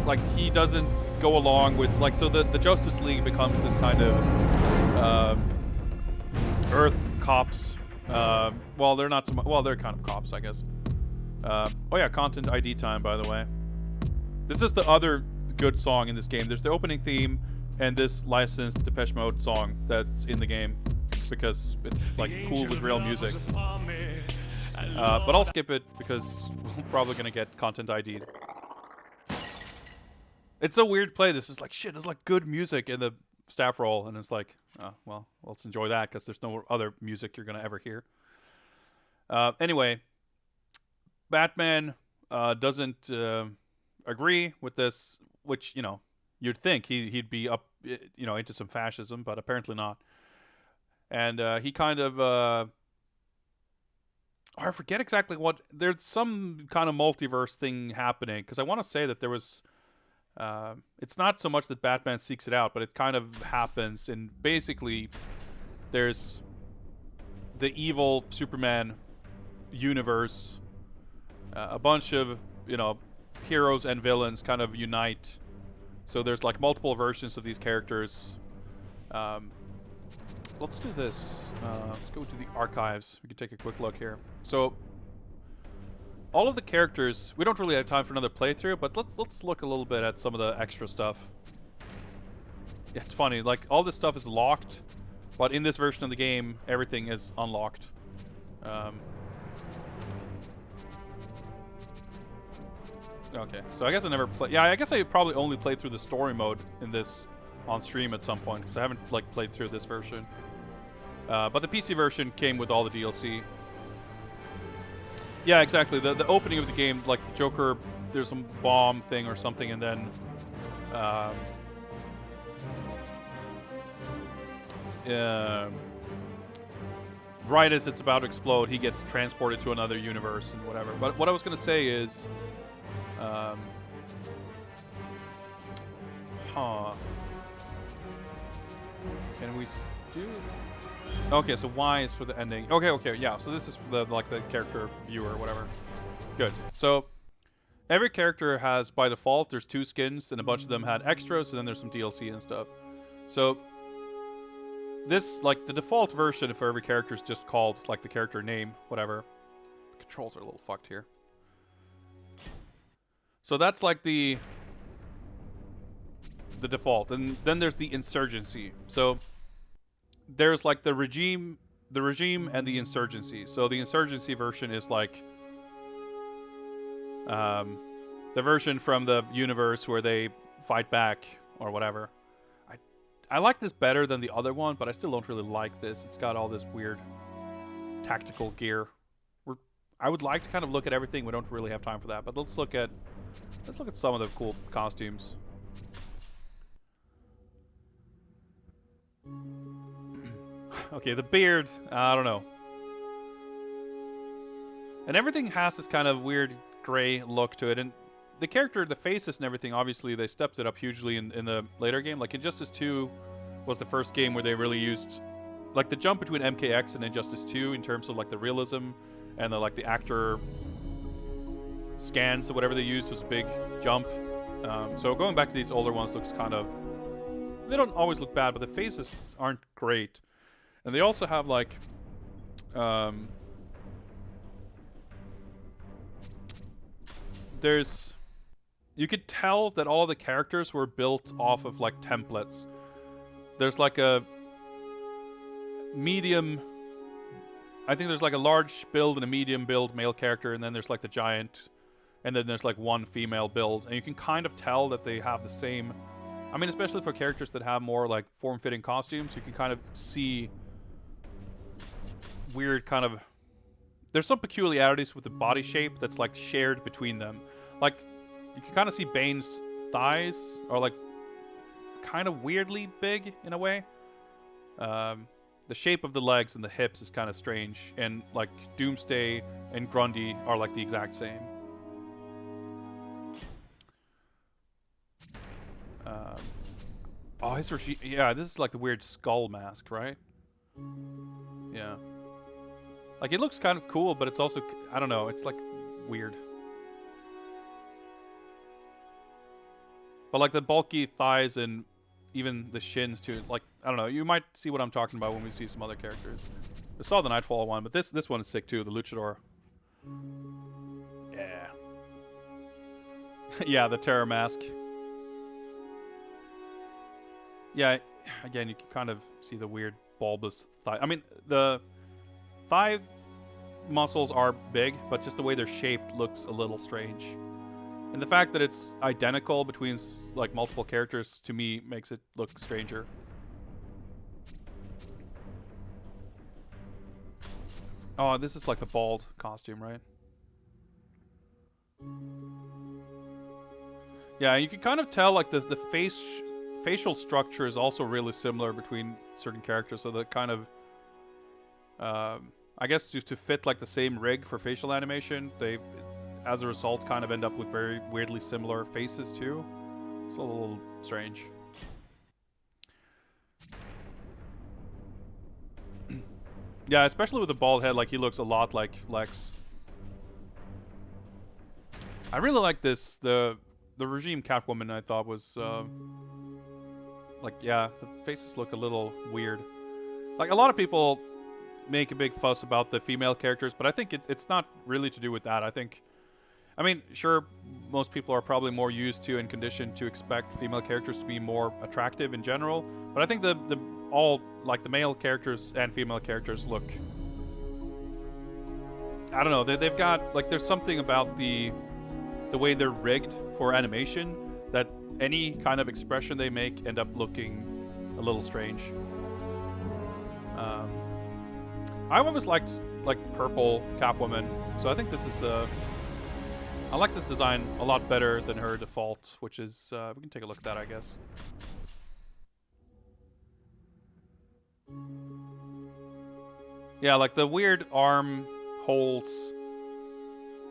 like he doesn't go along with like, so the Justice League becomes this kind of Earth cops. Well, they're not so much, well, they're kind of cops, I guess. Oh yeah, content ID time, by the way. This is the other good song in this game. There's the opening theme and this licensed Depeche Mode song that's in the game because it's like cool with real music. But I'll skip it because we're probably gonna get content ID'd. It's a weird play. This is like, shit, it's like good music in the staff roll, and it's like, oh, well, let's enjoy that because there's no other music you're gonna ever hear. Anyway, Batman doesn't agree with this, which, you know, you'd think he'd be up, you know, into some fascism, but apparently not. And he kind of I forget exactly what, there's some kind of multiverse thing happening, because I want to say that there was it's not so much that Batman seeks it out, but it kind of happens, and basically there's the evil Superman universe, a bunch of, you know, heroes and villains kind of unite. So there's like multiple versions of these characters. Let's do this. Let's go to the archives. We can take a quick look here. So all of the characters, we don't really have time for another playthrough, but let's look a little bit at some of the extra stuff. Yeah, it's funny, like all this stuff is locked, but in this version of the game, everything is unlocked. Okay, so I guess I never played. Yeah, I guess I probably only played through the story mode in this on stream at some point, because I haven't like played through this version. But the PC version came with all the DLC. Yeah, exactly. The opening of the game, like the Joker, there's some bomb thing or something, and then right as it's about to explode, he gets transported to another universe and whatever. But what I was gonna say is, can we do? Okay, so Y is for the ending. Okay, yeah. So this is for the like the character viewer or whatever. Good. So every character has, by default, there's 2 skins, and a bunch of them had extras, and then there's some DLC and stuff. So this, like the default version for every character is just called like the character name, whatever. The controls are a little fucked here. So that's like the default, and then there's the insurgency. So there's like the regime and the insurgency. So the insurgency version is like the version from the universe where they fight back or whatever. I like this better than the other one, but I still don't really like this. It's got all this weird tactical gear. I would like to kind of look at everything. We don't really have time for that, but let's look at some of the cool costumes. Okay, the beard, I don't know. And everything has this kind of weird gray look to it. And the character, the faces and everything, obviously they stepped it up hugely in the later game. Like Injustice 2 was the first game where they really used, like the jump between MKX and Injustice 2 in terms of like the realism and the like the actor scans or whatever they used was a big jump. So going back to these older ones looks kind of, they don't always look bad, but the faces aren't great. And they also have like you could tell that all the characters were built off of like templates. There's like a medium, I think there's like a large build and a medium build male character, and then there's like the giant, and then there's like one female build, and you can kind of tell that they have the same, I mean, especially for characters that have more like form-fitting costumes, you can kind of see weird kind of, there's some peculiarities with the body shape that's like shared between them. Like, you can kind of see Bane's thighs are like kind of weirdly big in a way. The shape of the legs and the hips is kind of strange, and like Doomsday and Grundy are like the exact same. Oh, his regime, yeah, this is like the weird skull mask, right? Yeah. Like, it looks kind of cool, but it's also, I don't know, it's like weird. But like the bulky thighs and even the shins too, like, I don't know, you might see what I'm talking about when we see some other characters. I saw the Nightfall one, but this one is sick too, the Luchador. Yeah. Yeah, the Terror Mask. Yeah, again, you can kind of see the weird bulbous thigh. I mean, the thigh muscles are big, but just the way they're shaped looks a little strange. And the fact that it's identical between like multiple characters, to me, makes it look stranger. Oh, this is like the bald costume, right? Yeah, you can kind of tell like the facial structure is also really similar between certain characters, so that kind of I guess to fit like the same rig for facial animation, they, as a result, kind of end up with very weirdly similar faces too. It's a little strange. Yeah, especially with the bald head, like he looks a lot like Lex. I really like this. The Regime Catwoman, I thought was like, yeah, the faces look a little weird. Like, a lot of people make a big fuss about the female characters, but I think it's not really to do with that. I mean, sure, most people are probably more used to and conditioned to expect female characters to be more attractive in general, but I think the male characters and female characters look, I don't know, they've got, like, there's something about the way they're rigged for animation that any kind of expression they make end up looking a little strange. I've always liked like purple Catwoman, so I think this is I like this design a lot better than her default, which is we can take a look at that, I guess. Yeah, like the weird arm holes,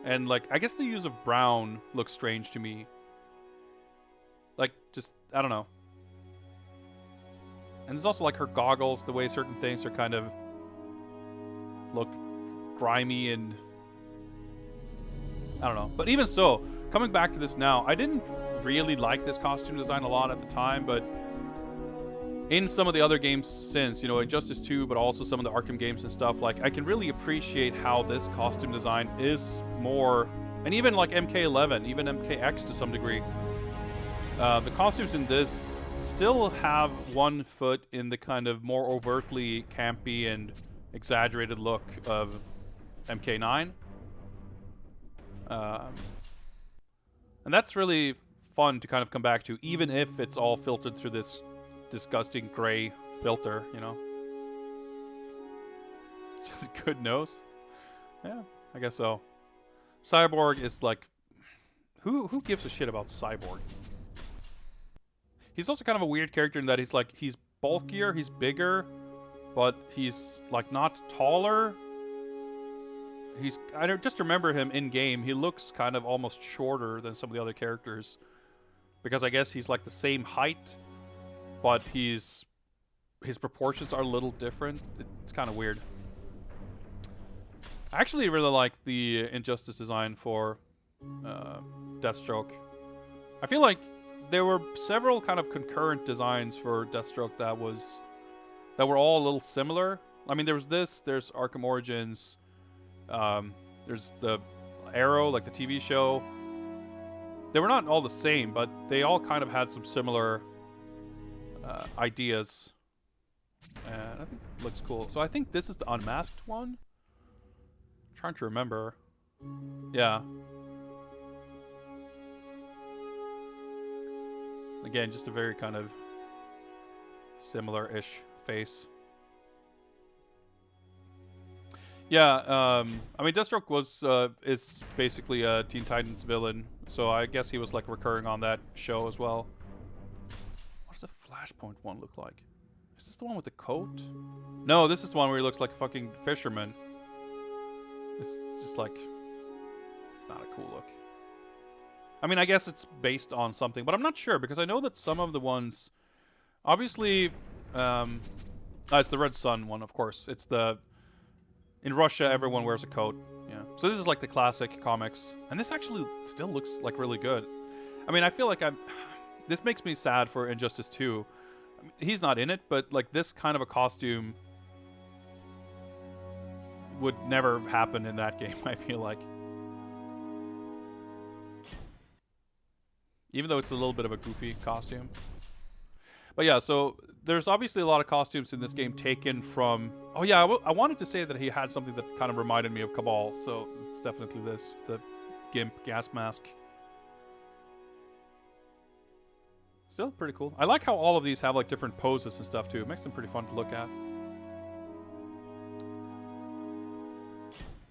and like I guess the use of brown looks strange to me. Like, just, I don't know. And there's also like her goggles, the way certain things are kind of look grimy and I don't know. But even so, coming back to this now, I didn't really like this costume design a lot at the time, but in some of the other games since, you know, Injustice 2, but also some of the Arkham games and stuff, like, I can really appreciate how this costume design is more, and even like MK11, even MKX to some degree, the costumes in this still have one foot in the kind of more overtly campy and exaggerated look of MK9. And that's really fun to kind of come back to, even if it's all filtered through this disgusting gray filter, you know? Just good nose? Yeah, I guess so. Cyborg is like... Who gives a shit about Cyborg? He's also kind of a weird character in that he's like, he's bulkier, he's bigger, but he's like not taller. I just remember him in game, he looks kind of almost shorter than some of the other characters, because I guess he's like the same height, but his proportions are a little different. It's kind of weird. I actually really like the Injustice design for Deathstroke. I feel like there were several kind of concurrent designs for Deathstroke that were all a little similar, I mean, there's this. There's Arkham Origins. There's the Arrow, like the TV show. They were not all the same, but they all kind of had some similar ideas. And I think it looks cool. So I think this is the unmasked one. I'm trying to remember. Yeah. Again, just a very kind of similar-ish face. Yeah, I mean, Deathstroke is basically a Teen Titans villain, so I guess he was like recurring on that show as well. What does the Flashpoint one look like? Is this the one with the coat? No, this is the one where he looks like a fucking fisherman. It's just like, it's not a cool look. I mean, I guess it's based on something, but I'm not sure because I know that some of the ones, obviously, it's the Red Sun one, of course. It's the, in Russia, everyone wears a coat. Yeah. So this is like the classic comics, and this actually still looks like really good. I mean, I feel like this makes me sad for Injustice 2. I mean, he's not in it, but like this kind of a costume would never happen in that game, I feel like. Even though it's a little bit of a goofy costume. But yeah, so there's obviously a lot of costumes in this game taken from... Oh yeah, I wanted to say that he had something that kind of reminded me of Cabal, so it's definitely this. The Gimp gas mask. Still pretty cool. I like how all of these have like different poses and stuff too. It makes them pretty fun to look at.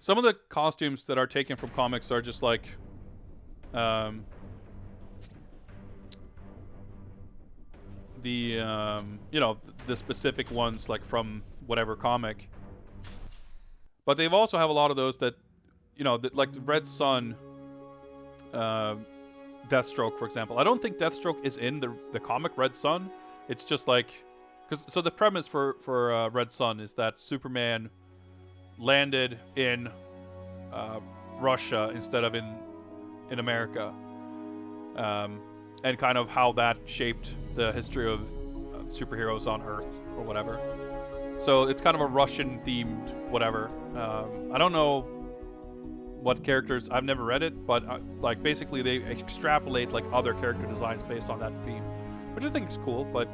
Some of the costumes that are taken from comics are just like... you know, the specific ones like from whatever comic, but they've also have a lot of those that, you know, like the Red Sun, Deathstroke, for example. I don't think Deathstroke is in the comic Red Sun. It's just like, so the premise for Red Sun is that Superman landed in Russia instead of in America, and kind of how that shaped the history of superheroes on Earth or whatever. So it's kind of a Russian-themed whatever. I don't know what characters. I've never read it, but like basically they extrapolate like other character designs based on that theme, which I think is cool. But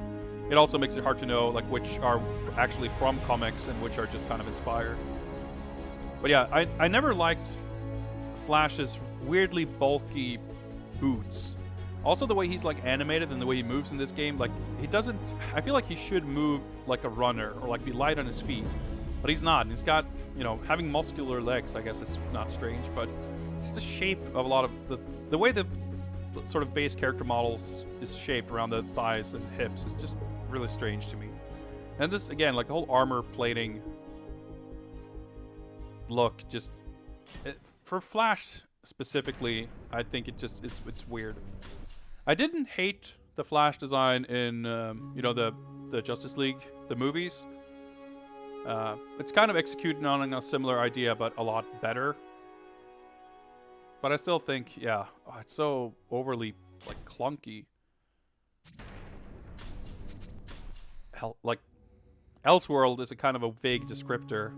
it also makes it hard to know like which are actually from comics and which are just kind of inspired. But yeah, I never liked Flash's weirdly bulky boots. Also, the way he's like animated and the way he moves in this game, like he doesn't. I feel like he should move like a runner or like be light on his feet, but he's not. And he's got, you know, having muscular legs. I guess it's not strange, but just the shape of a lot of the way the sort of base character models is shaped around the thighs and hips is just really strange to me. And this again, like the whole armor plating look, just for Flash specifically, I think it just it's weird. I didn't hate the Flash design in, you know, the Justice League, the movies. It's kind of executed on a similar idea, but a lot better. But I still think, yeah, it's so overly, like, clunky. Like, Elseworld is a kind of a vague descriptor.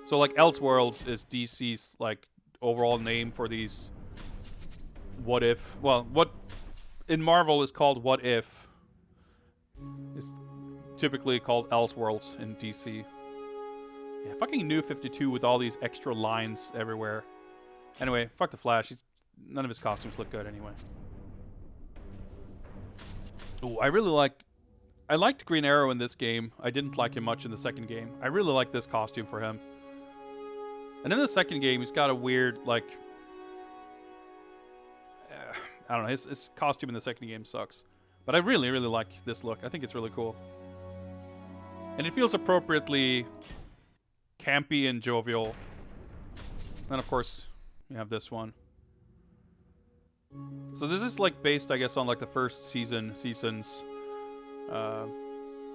So, like, Elseworlds is DC's, like, overall name for these... What if? Well, what in Marvel is called What If is typically called Elseworlds in DC. Yeah, fucking New 52 with all these extra lines everywhere. Anyway, fuck the Flash. None of his costumes look good anyway. Ooh, I liked Green Arrow in this game. I didn't like him much in the second game. I really like this costume for him. And in the second game, he's got a weird, like... I don't know, his costume in the second game sucks. But I really, really like this look. I think it's really cool. And it feels appropriately campy and jovial. And of course, you have this one. So this is like based, I guess, on like the first seasons. He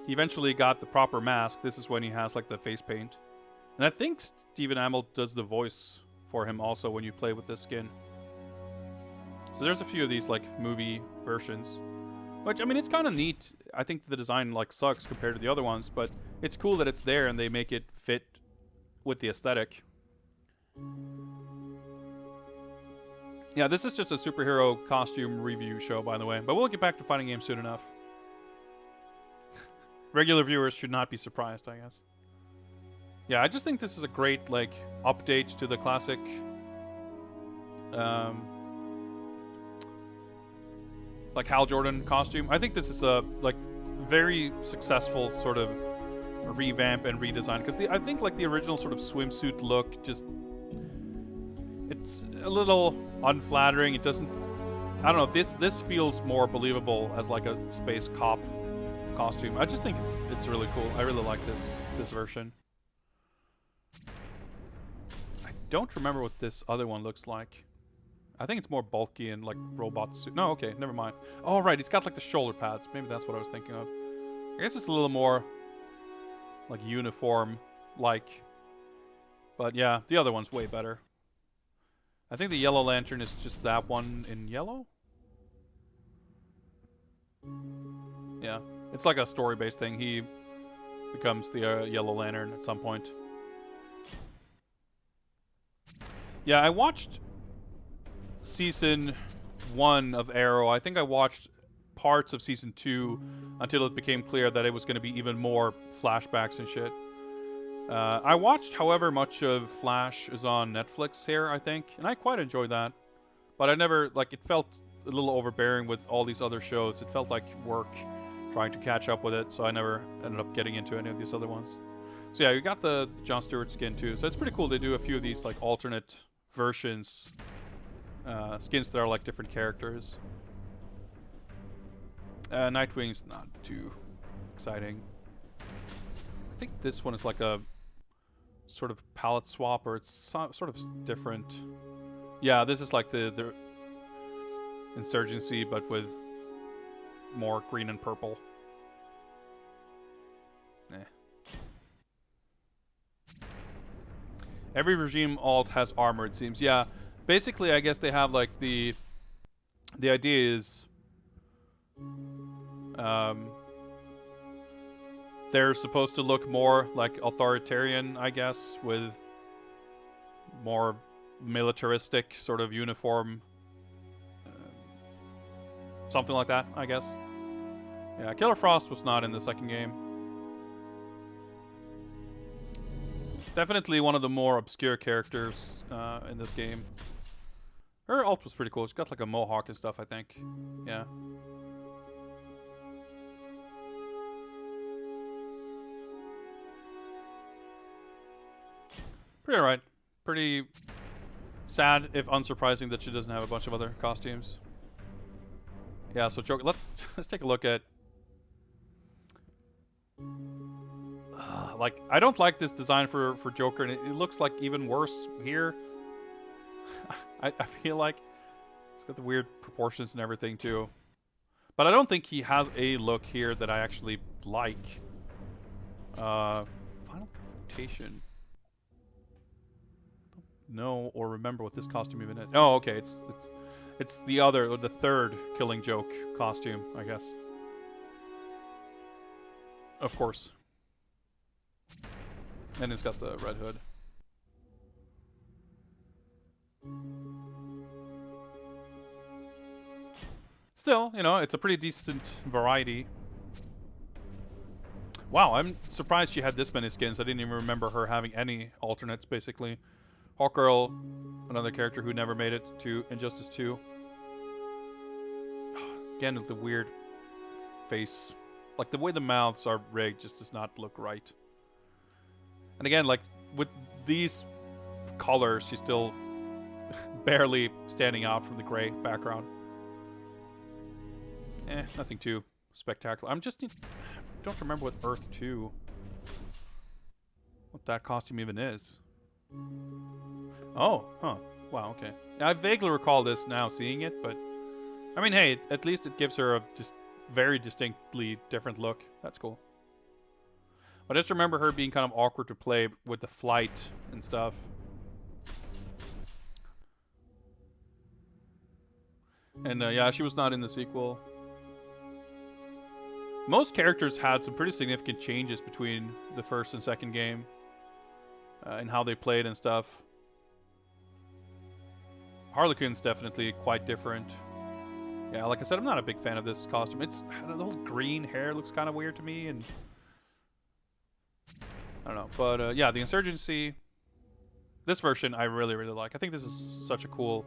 eventually got the proper mask. This is when he has like the face paint. And I think Stephen Amell does the voice for him also when you play with this skin. So there's a few of these like movie versions. Which, I mean, it's kind of neat. I think the design, like, sucks compared to the other ones, but it's cool that it's there and they make it fit with the aesthetic. Yeah, this is just a superhero costume review show, by the way. But we'll get back to fighting games soon enough. Regular viewers should not be surprised, I guess. Yeah, I just think this is a great, like, update to the classic... like Hal Jordan costume. I think this is a like very successful sort of revamp and redesign, because I think like the original sort of swimsuit look just it's a little unflattering. It doesn't, I don't know, this feels more believable as like a space cop costume. I just think it's really cool. I really like this version. I don't remember what this other one looks like. I think it's more bulky and like robot suit. No, okay, never mind. Oh, right, it's got like the shoulder pads. Maybe that's what I was thinking of. I guess it's a little more like uniform-like. But yeah, the other one's way better. I think the Yellow Lantern is just that one in yellow? Yeah, it's like a story-based thing. He becomes the Yellow Lantern at some point. Yeah, I watched Season 1 of Arrow. I think I watched parts of Season 2 until it became clear that it was going to be even more flashbacks and shit. I watched however much of Flash is on Netflix here, I think, and I quite enjoyed that. But I never, like, it felt a little overbearing with all these other shows. It felt like work trying to catch up with it, so I never ended up getting into any of these other ones. So yeah, you got the Jon Stewart skin too, so it's pretty cool to do a few of these, like, alternate versions. Skins that are like different characters. Nightwing's not too exciting. I think this one is like a sort of palette swap, or it's sort of different. Yeah, this is like the Insurgency, but with more green and purple. Every regime alt has armor, it seems. Yeah. Basically, I guess they have like the idea is they're supposed to look more like authoritarian, I guess, with more militaristic sort of uniform, something like that, I guess. Yeah, Killer Frost was not in the second game. Definitely one of the more obscure characters in this game. Her ult was pretty cool. She's got like a mohawk and stuff, I think. Yeah. Pretty alright. Pretty sad, if unsurprising, that she doesn't have a bunch of other costumes. Yeah, so Joker, let's take a look at... like, I don't like this design for Joker, and it looks like even worse here. I feel like it's got the weird proportions and everything too. But I don't think he has a look here that I actually like. Final Confrontation. Don't know or remember what this costume even is. Oh, okay, it's the other, or the third Killing Joke costume, I guess. Of course. And it's got the red hood. Still, you know, it's a pretty decent variety. Wow, I'm surprised she had this many skins. I didn't even remember her having any alternates, basically. Hawkgirl, another character who never made it to Injustice 2. Again, with the weird face. Like, the way the mouths are rigged just does not look right. And again, like, with these colors, she's still barely standing out from the gray background. Nothing too spectacular. Don't remember what Earth 2, what that costume even is. Oh, huh. Wow, okay. I vaguely recall this now, seeing it, but I mean, hey, at least it gives her a very distinctly different look. That's cool. I just remember her being kind of awkward to play with the flight and stuff. And yeah, she was not in the sequel. most characters had some pretty significant changes between the first and second game, and how they played and stuff. Harley Quinn's definitely quite different. Yeah, like I said, I'm not a big fan of this costume. It's the whole green hair looks kind of weird to me, and I don't know. But yeah, the Insurgency, this version I really, really like. I think this is such a cool.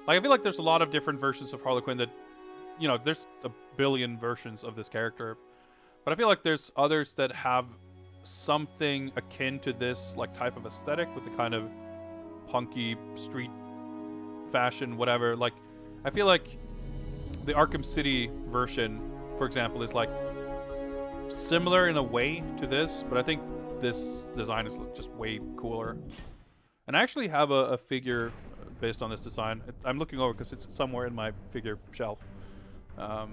Like, I feel like there's a lot of different versions of Harley Quinn that, you know, there's a billion versions of this character, but I feel like there's others that have something akin to this like type of aesthetic with the kind of punky street fashion, whatever. Like, I feel like the Arkham City version, for example, is like similar in a way to this, but I think this design is just way cooler. And I actually have a figure based on this design. I'm looking over because it's somewhere in my figure shelf. I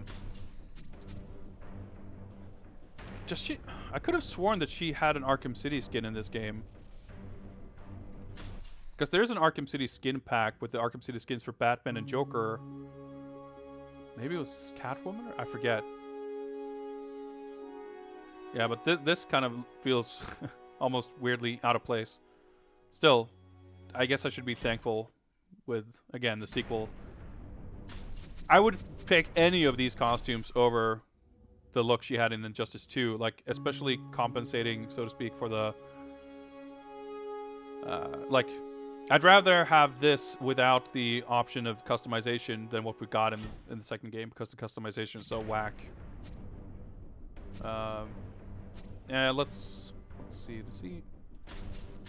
could have sworn that she had an Arkham City skin in this game. Because there's an Arkham City skin pack with the Arkham City skins for Batman and Joker. Maybe it was Catwoman? I forget. Yeah, but this kind of feels almost weirdly out of place. Still, I guess I should be thankful with, again, the sequel. I would pick any of these costumes over the look she had in Injustice 2, like, especially compensating, so to speak, for the... like, I'd rather have this without the option of customization than what we got in the second game, because the customization is so whack. Yeah, let's see.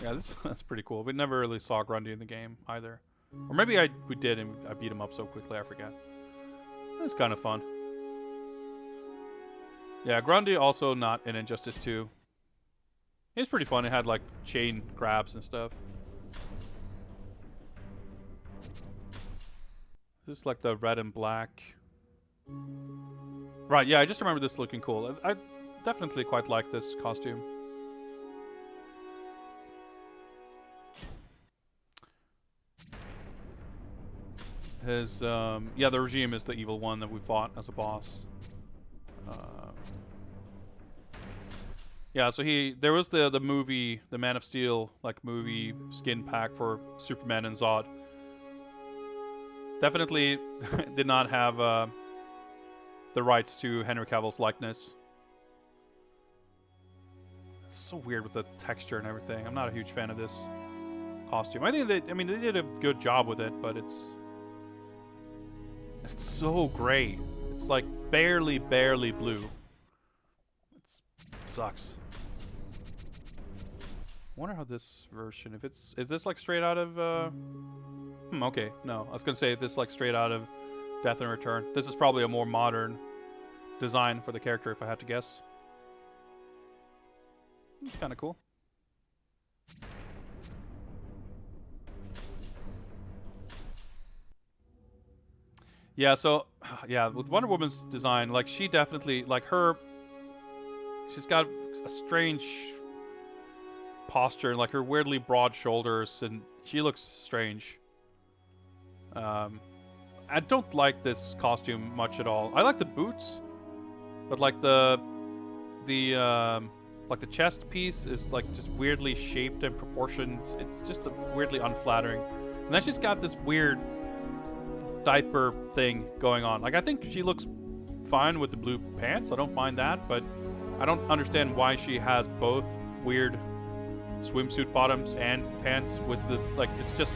Yeah, that's pretty cool. We never really saw Grundy in the game either. Or maybe we did and I beat him up so quickly I forget. It's kind of fun. Yeah, Grundy also not in Injustice 2. It's pretty fun. It had like chain grabs and stuff. This is like the red and black. Right, yeah, I just remember this looking cool. I definitely quite like this costume. His, yeah, the Regime is the evil one that we fought as a boss. Yeah, so there was the movie, the Man of Steel, like, movie skin pack for Superman and Zod. Definitely did not have the rights to Henry Cavill's likeness. It's so weird with the texture and everything. I'm not a huge fan of this costume. I think they did a good job with it, but it's so gray. It's like barely blue. It sucks. I wonder how this version, is this like straight out of okay, no. I was gonna say if this like straight out of Death and Return. This is probably a more modern design for the character if I had to guess. It's kind of cool. Yeah, so, yeah, with Wonder Woman's design, like, she definitely, like, she's got a strange posture, like, her weirdly broad shoulders, and she looks strange. I don't like this costume much at all. I like the boots, but, like, the chest piece is, like, just weirdly shaped and proportioned. It's just weirdly unflattering. And then she's got this weird diaper thing going on. Like, I think she looks fine with the blue pants. I don't mind that, but I don't understand why she has both weird swimsuit bottoms and pants with the, like, it's just,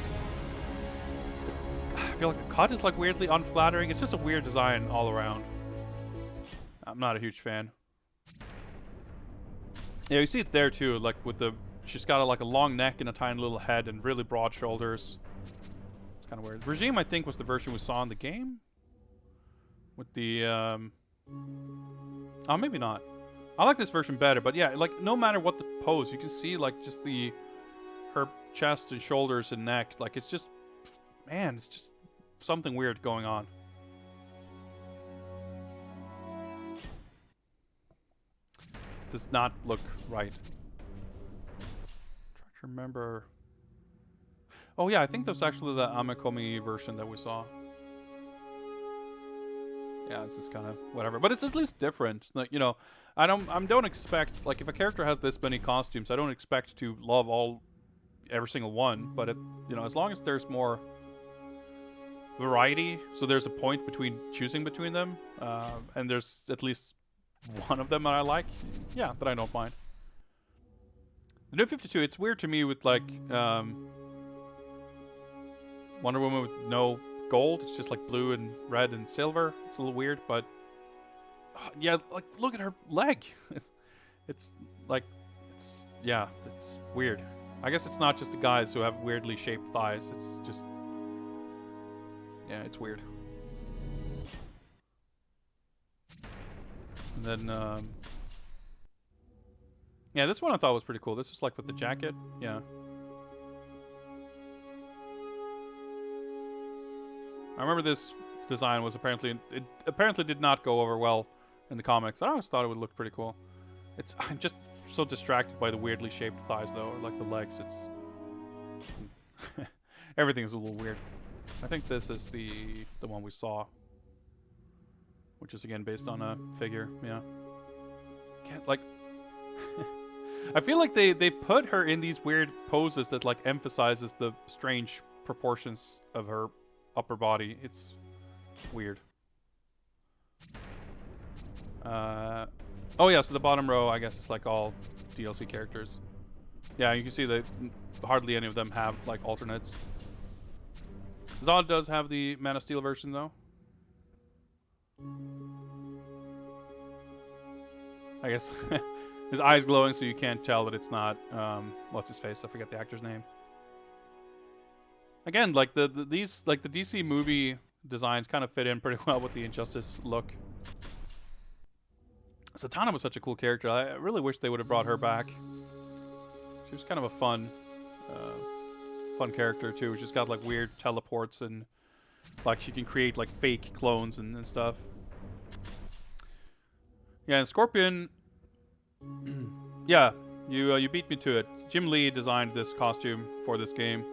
I feel like the cut is, like, weirdly unflattering. It's just a weird design all around. I'm not a huge fan. Yeah, you see it there too, like with she's got like a long neck and a tiny little head and really broad shoulders. It's kind of weird. Regime, I think, was the version we saw in the game. With the, oh, maybe not. I like this version better, but yeah, like, no matter what the pose, you can see, like, just her chest and shoulders and neck. Like, it's just, man, it's just something weird going on. Does not look right. Try to remember. Oh yeah, I think that's actually the Amakomi version that we saw. yeah, it's just kind of whatever. But it's at least different. Like, you know, I don't expect, like, if a character has this many costumes, I don't expect to love every single one. But you know, as long as there's more variety, so there's a point between choosing between them, and there's at least one of them that I like, yeah, that I don't mind. The new 52, it's weird to me with like Wonder Woman with no gold. It's just like blue and red and silver. It's a little weird, but yeah, like look at her leg. It's like, yeah, it's weird. I guess it's not just the guys who have weirdly shaped thighs. It's just, yeah, it's weird. And then, yeah, this one I thought was pretty cool. This is like with the jacket. Yeah. I remember this design was apparently, it apparently did not go over well in the comics. I always thought it would look pretty cool. I'm just so distracted by the weirdly shaped thighs though, or like the legs. It's everything's a little weird. I think this is the one we saw, which is again based on a figure. Yeah. Can't like. I feel like they put her in these weird poses that like emphasizes the strange proportions of her upper body. It's weird. Oh yeah, so the bottom row, I guess, is like all DLC characters. Yeah, you can see that hardly any of them have like alternates. Zod does have the Man of Steel version though. I guess his eyes glowing, so you can't tell that it's not what's his face? I forget the actor's name. Again, like these like the DC movie designs kind of fit in pretty well with the Injustice look. Zatanna was such a cool character. I really wish they would have brought her back. She was kind of a fun character too. She's got like weird teleports and like she can create like fake clones and stuff. Yeah, and Scorpion. Yeah, you beat me to it. Jim Lee designed this costume for this game.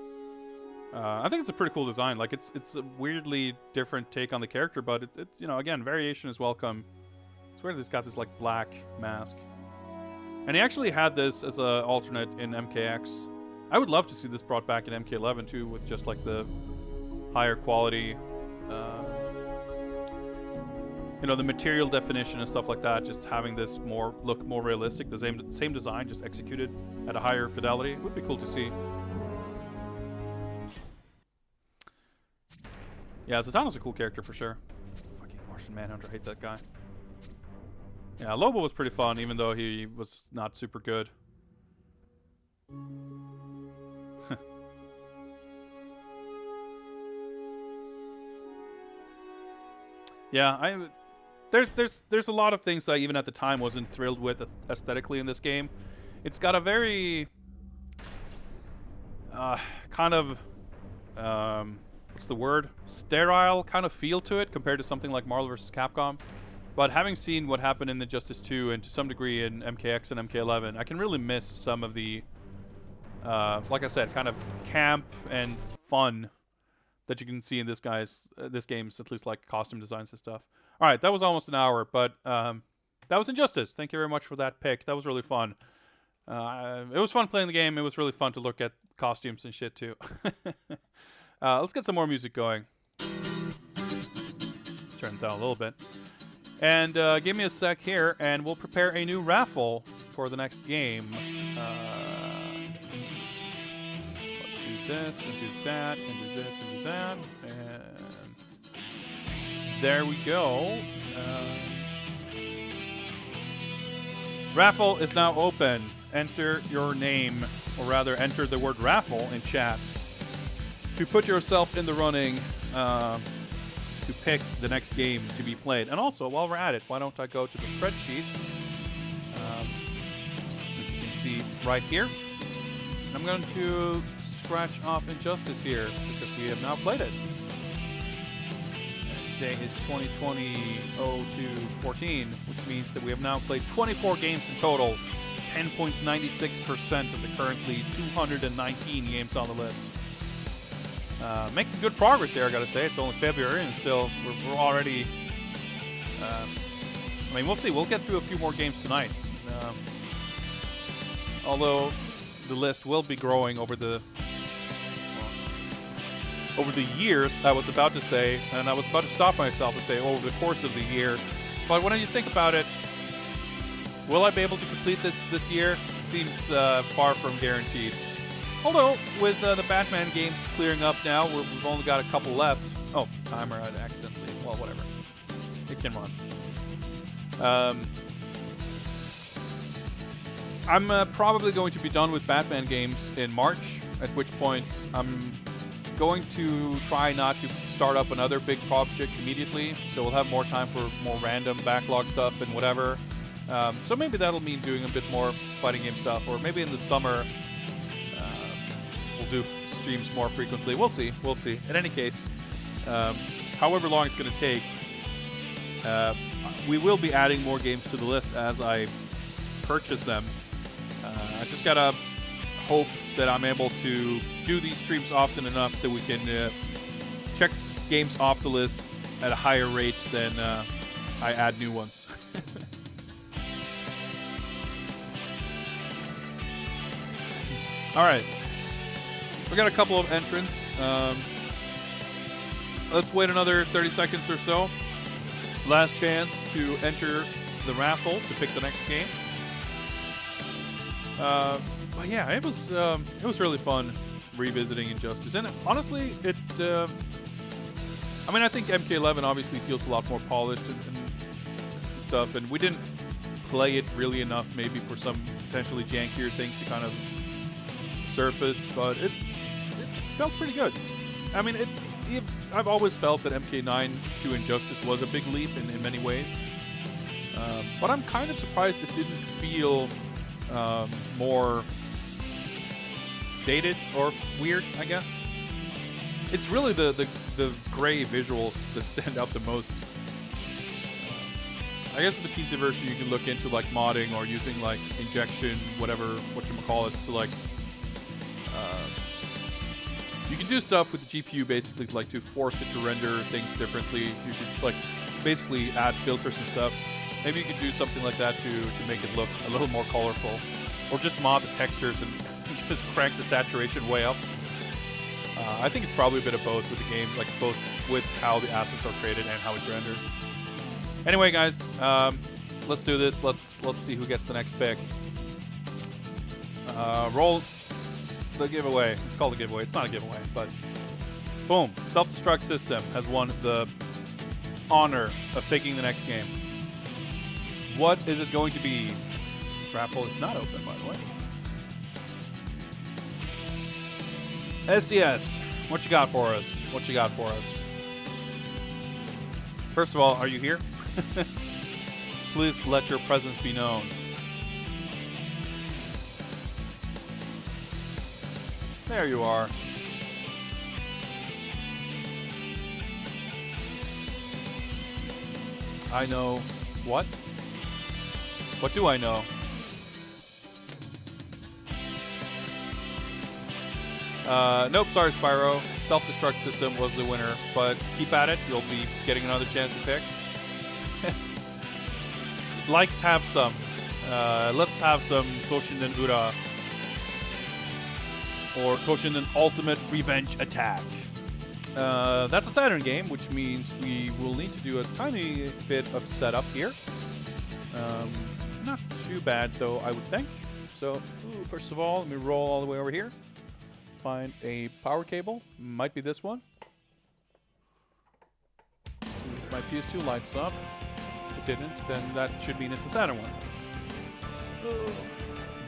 I think it's a pretty cool design. Like it's a weirdly different take on the character, but it's you know, again, variation is welcome. It's weird that he's got this like black mask, and he actually had this as an alternate in MKX. I would love to see this brought back in MK11 too, with just like the higher quality, you know, the material definition and stuff like that. Just having this look more realistic. The same design, just executed at a higher fidelity. It would be cool to see. Yeah, Zatanna's a cool character for sure. Fucking Martian Manhunter, I hate that guy. Yeah, Lobo was pretty fun, even though he was not super good. Yeah, there's a lot of things that I even at the time wasn't thrilled with aesthetically in this game. It's got a very kind of what's the word? Sterile kind of feel to it compared to something like Marvel vs. Capcom. But having seen what happened in Injustice 2 and to some degree in MKX and MK11, I can really miss some of the, like I said, kind of camp and fun that you can see in this game's, at least like costume designs and stuff. All right, that was almost an hour, but that was Injustice. Thank you very much for that pick. That was really fun. It was fun playing the game. It was really fun to look at costumes and shit too. Let's get some more music going. Turn it down a little bit. And give me a sec here, and we'll prepare a new raffle for the next game. Let's do this, and do that, and do this, and do that. And there we go. Raffle is now open. Enter your name, or rather enter the word raffle in chat to put yourself in the running to pick the next game to be played. And also, while we're at it, why don't I go to the spreadsheet? You can see right here. I'm going to scratch off Injustice here because we have now played it. Today is 2020-02-14, which means that we have now played 24 games in total, 10.96% of the currently 219 games on the list. Making good progress here, I gotta say. It's only February, and still we're already I mean, we'll see. We'll get through a few more games tonight. Although the list will be growing over the years, I was about to say, and I was about to stop myself and say over the course of the year. But when you think about it, will I be able to complete this year? Seems far from guaranteed. Although, with the Batman games clearing up now, we've only got a couple left. Oh, timer accidentally. Well, whatever. It can run. I'm probably going to be done with Batman games in March, at which point I'm going to try not to start up another big project immediately, so we'll have more time for more random backlog stuff and whatever. So maybe that'll mean doing a bit more fighting game stuff, or maybe in the summer we'll do streams more frequently. We'll see. We'll see. In any case, however long it's going to take, we will be adding more games to the list as I purchase them. I just gotta hope that I'm able to do these streams often enough that we can check games off the list at a higher rate than I add new ones. All right, we got a couple of entrants. Let's wait another 30 seconds or so. Last chance to enter the raffle to pick the next game. But yeah, it was really fun revisiting Injustice, and honestly, I mean, I think MK11 obviously feels a lot more polished and stuff, and we didn't play it really enough, maybe for some potentially jankier things to kind of surface, but it felt pretty good. I mean, I've always felt that MK9 to Injustice was a big leap in many ways, but I'm kind of surprised it didn't feel more dated or weird, I guess. It's really the gray visuals that stand out the most. I guess with the PC version you can look into like modding or using like injection, whatever, whatchamacallit, to like you can do stuff with the GPU basically like to force it to render things differently. You could like basically add filters and stuff. Maybe you could do something like that to make it look a little more colorful, or just mod the textures and just crank the saturation way up. I think it's probably a bit of both with the game, like both with how the assets are created and how it's rendered. Anyway, guys, let's do this. Let's see who gets the next pick. Roll the giveaway. It's called a giveaway. It's not a giveaway, but boom. Self-destruct system has won the honor of picking the next game. What is it going to be? This raffle is not open, by the way. SDS, what you got for us? What you got for us? First of all, are you here? Please let your presence be known. There you are. I know what? What do I know? Nope, sorry, Spyro. Self-destruct system was the winner, but keep at it. You'll be getting another chance to pick. Likes have some. Let's have some Toshinden Ura. Or Toshinden Ultimate Revenge Attack. That's a Saturn game, which means we will need to do a tiny bit of setup here. Not too bad, though, I would think. So, first of all, let me roll all the way over here. Find a power cable. Might be this one. See if my PS2 lights up. If it didn't, then that should mean it's the Saturn one.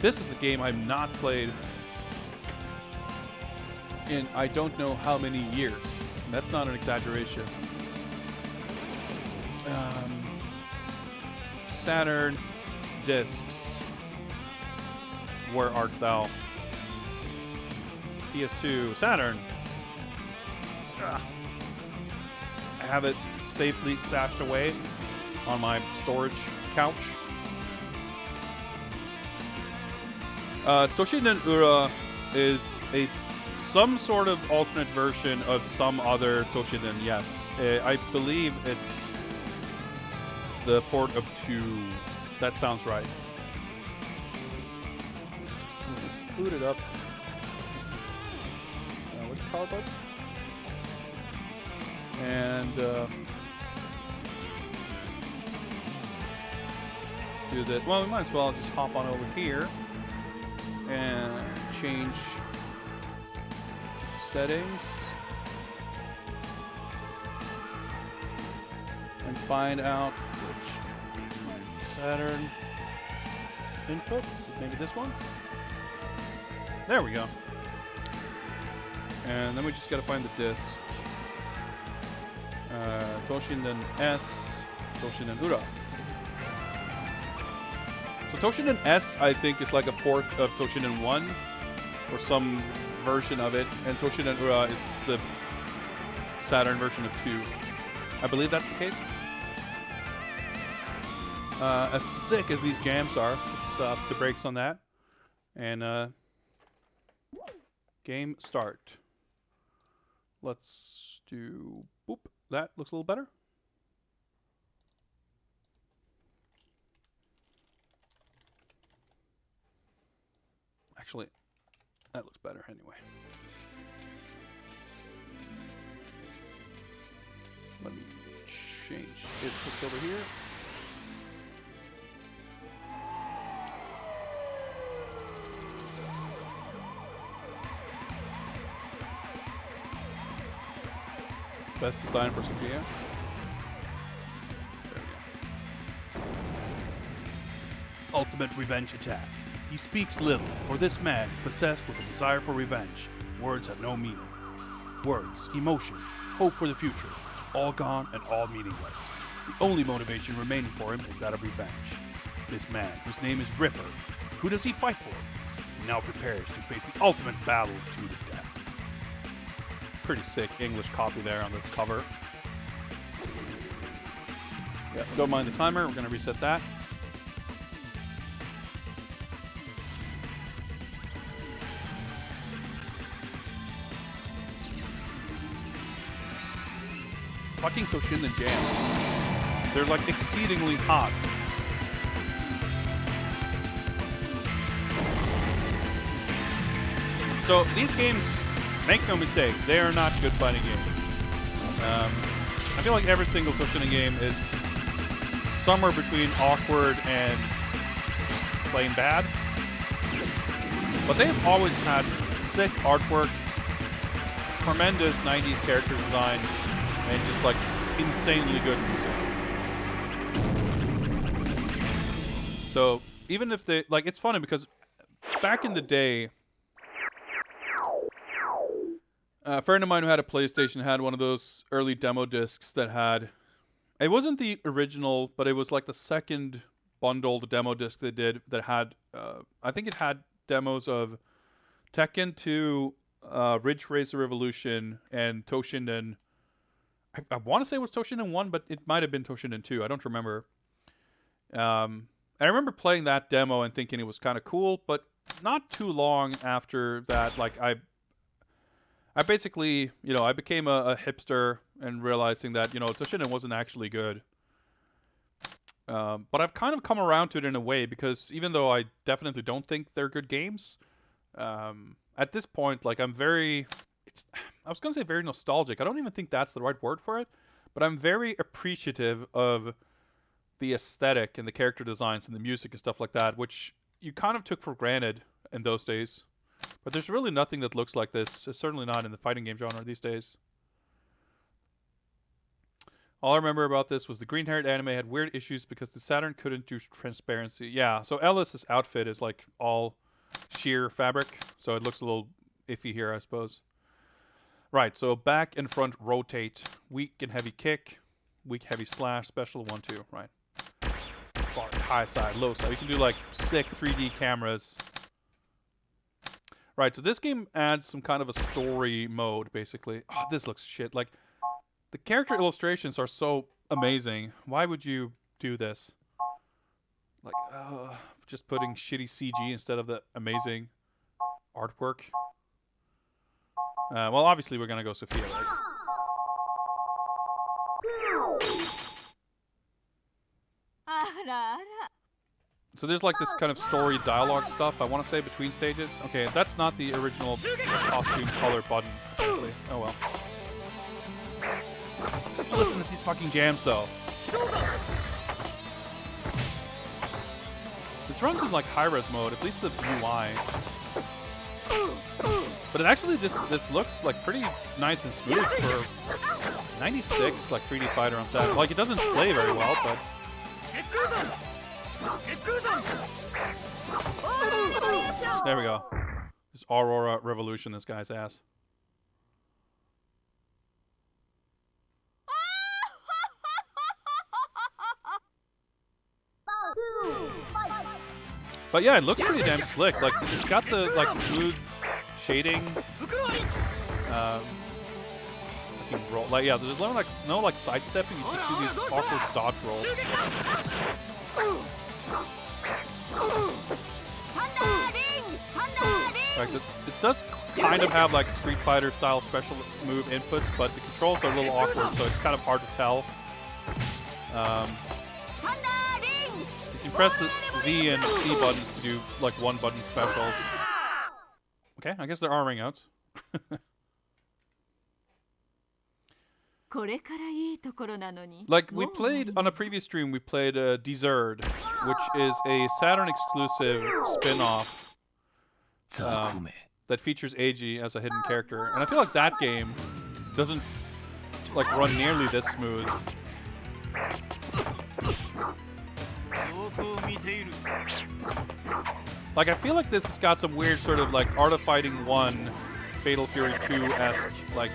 This is a game I've not played in I don't know how many years. And that's not an exaggeration. Saturn discs. Where art thou? PS2, Saturn. I have it safely stashed away on my storage couch. Toshinden Ura is some sort of alternate version of some other Toshinden, yes. I believe it's the port of 2. That sounds right. Let's boot it up. Where's the power button? And do that. Well, we might as well just hop on over here and change settings and find out which is my Saturn input. So maybe this one. There we go. And then we just gotta find the disc. Toshinden S, Toshinden Ura. So Toshinden S, I think, is like a port of Toshinden 1, or some version of it, and Toshinden Ura is the Saturn version of 2. I believe that's the case. As sick as these jams are, let's stop the brakes on that. And game start. Let's do boop. That looks a little better. Actually, that looks better anyway. Let me change it. Looks over here. Best design for Sophia. There we go. Ultimate revenge attack. He speaks little, for this man, possessed with a desire for revenge, words have no meaning. Words, emotion, hope for the future, all gone and all meaningless. The only motivation remaining for him is that of revenge. This man, whose name is Ripper, who does he fight for? He now prepares to face the ultimate battle to the death. Pretty sick English copy there on the cover. Yeah, don't mind the timer, we're going to reset that. Fucking Toshinden jams. They're like exceedingly hot. So these games, make no mistake, they are not good fighting games. I feel like every single Toshinden game is somewhere between awkward and plain bad. But they've always had sick artwork, tremendous 90s character designs, and just like insanely good music. So even if they, like, it's funny because back in the day, a friend of mine who had a PlayStation had one of those early demo discs that had, it wasn't the original, but it was like the second bundled demo disc they did that had, I think it had demos of Tekken 2, Ridge Racer Revolution, and Toshinden. I want to say it was Toshinden 1, but it might have been Toshinden 2. I don't remember. And I remember playing that demo and thinking it was kind of cool, but not too long after that, like, I basically, you know, I became a hipster and realizing that, you know, Toshinden wasn't actually good. But I've kind of come around to it in a way, because even though I definitely don't think they're good games, at this point, like, I'm very... I was going to say very nostalgic. I don't even think that's the right word for it, but I'm very appreciative of the aesthetic and the character designs and the music and stuff like that, which you kind of took for granted in those days. But there's really nothing that looks like this. It's certainly not in the fighting game genre these days. All I remember about this was the green-haired anime had weird issues because the Saturn couldn't do transparency. Yeah, so Ellis's outfit is like all sheer fabric, so it looks a little iffy here, I suppose. Right, so back and front rotate, weak and heavy kick, weak heavy slash, special 1, 2, right. Far, high side, low side. You can do like sick 3D cameras. Right, so this game adds some kind of a story mode, basically. Oh, this looks shit. Like, the character illustrations are so amazing. Why would you do this? Like, just putting shitty CG instead of the amazing artwork. Well, obviously we're gonna go Sophia, right? So there's like this kind of story dialogue stuff, I want to say, between stages. Okay, that's not the original costume color button, apparently. Oh well. Just listen to these fucking jams, though. This runs in like high-res mode, at least the UI. But it actually, this looks like pretty nice and smooth for 96, like 3D Fighter on Saturn. Like, it doesn't play very well, but... There we go. This Aurora Revolution, this guy's ass. But yeah, it looks pretty damn slick. Like, it's got the like smooth shading. Roll. Like, yeah, there's no like sidestepping. You just do these awkward dodge rolls. Like, it does kind of have like Street Fighter style special move inputs, but the controls are a little awkward, so it's kind of hard to tell. You can press the Z and C buttons to do like one button specials. Okay, I guess there are ring outs. Like, we played on a previous stream, we played Desert, which is a Saturn exclusive spin-off that features Eiji as a hidden character, and I feel like that game doesn't like run nearly this smooth. Like, I feel like this has got some weird sort of like Art of Fighting 1, Fatal Fury 2-esque, like,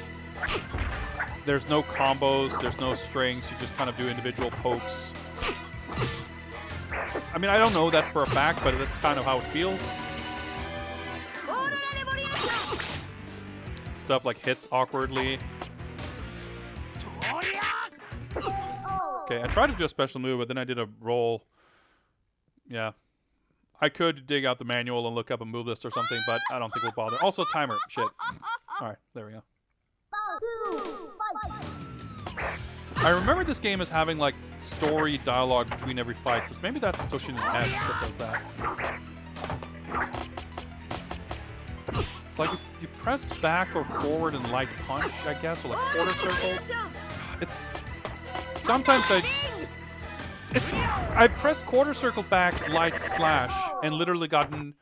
there's no combos, there's no strings, you just kind of do individual pokes. I mean, I don't know that for a fact, but that's kind of how it feels. Stuff like hits awkwardly. Okay, I tried to do a special move, but then I did a roll. Yeah. I could dig out the manual and look up a move list or something, but I don't think we'll bother. Also, timer. Shit. Alright, there we go. I remember this game as having, like, story dialogue between every fight, but maybe that's Toshin S that does that. It's like you press back or forward and light punch, I guess, or like quarter circle. Sometimes I've pressed quarter circle back, light slash, and literally gotten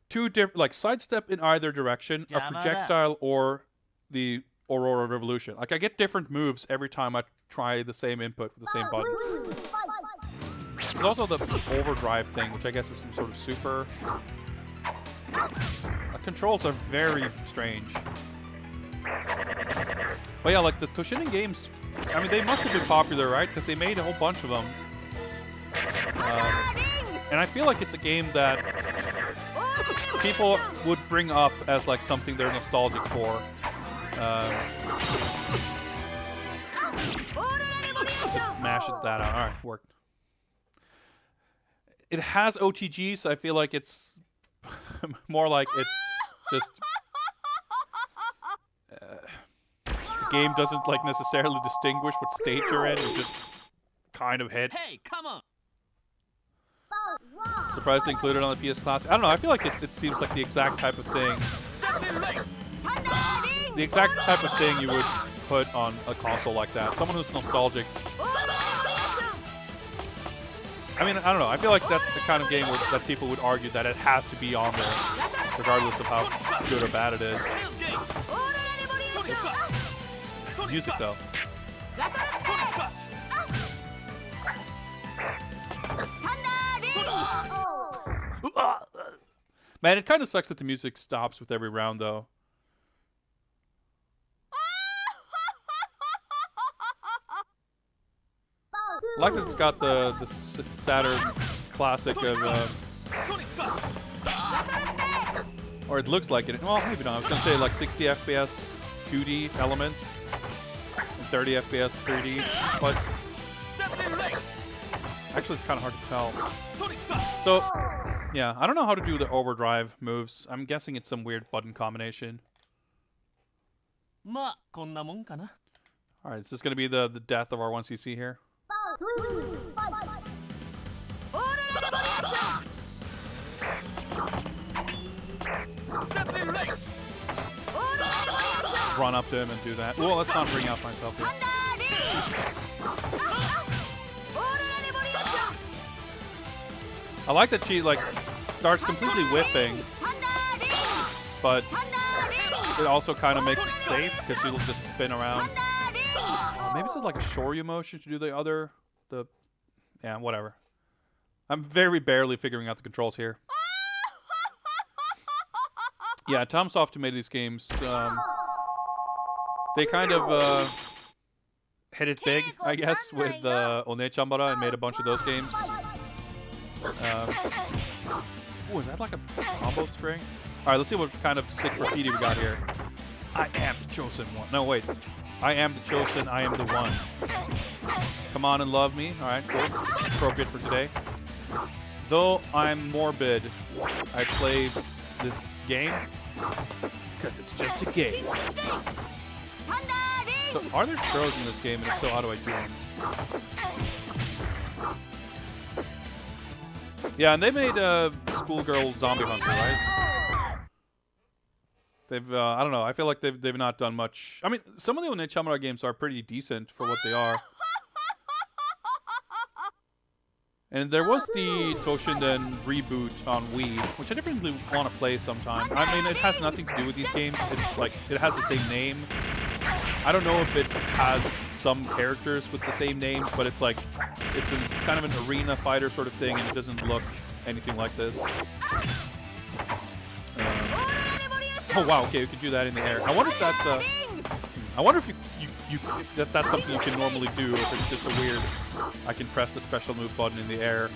two different, like, sidestep in either direction, a projectile or the Aurora Revolution. Like, I get different moves every time I try the same input with the same button. There's also the overdrive thing, which I guess is some sort of super. The controls are very strange. But yeah, like the Toshinden games, I mean, they must have been popular, right? Because they made a whole bunch of them. And I feel like it's a game that people would bring up as like something they're nostalgic for. Just mash that out. Alright, worked. It has OTG, so I feel like it's more like it's just... the game doesn't like necessarily distinguish what stage you're in, it just kind of hits. Hey, come on. Surprised they included on the PS Classic. I don't know, I feel like it seems like the exact type of thing. The exact type of thing you would put on a console like that. Someone who's nostalgic. I mean, I don't know. I feel like that's the kind of game that people would argue that it has to be on there, regardless of how good or bad it is. Music, though. Man, it kind of sucks that the music stops with every round, though. I like that it's got the Saturn classic of, or it looks like it. Well, maybe not. I was gonna say like 60 FPS 2D elements and 30 FPS 3D, but actually it's kind of hard to tell. So, yeah, I don't know how to do the overdrive moves. I'm guessing it's some weird button combination. Alright, is this gonna be the death of our 1cc here? run up to him and do that. Well, let's not bring out myself here. I like that she like starts completely whipping, but it also kind of makes it safe because she'll just spin around. Maybe it's like a Shoryu motion to do yeah, whatever. I'm very barely figuring out the controls here. Yeah, Tomsoft, who made these games, they kind of hit it big, I guess, with One-chanbara and made a bunch of those games. Oh, is that like a combo string? All right, let's see what kind of sick graffiti we got here. I am the chosen one. No, wait. I am the chosen. I am the one. Come on and love me. All right, cool. It's appropriate for today. Though I'm morbid, I play this game because it's just a game. So, are there throws in this game? And if so, how do I do them? Yeah, and they made Schoolgirl Zombie Hunter, right? They've, I don't know, I feel like they've not done much. I mean, some of the One-chanbara games are pretty decent for what they are. And there was the Toshinden reboot on Wii, which I definitely want to play sometime. I mean, it has nothing to do with these games. It's like, it has the same name. I don't know if it has some characters with the same names, but it's like, it's kind of an arena fighter sort of thing, and it doesn't look anything like this. Oh wow, okay, we can do that in the air. I wonder if that's I wonder if if that's something you can normally do, or if it's just a weird, I can press the special move button in the air.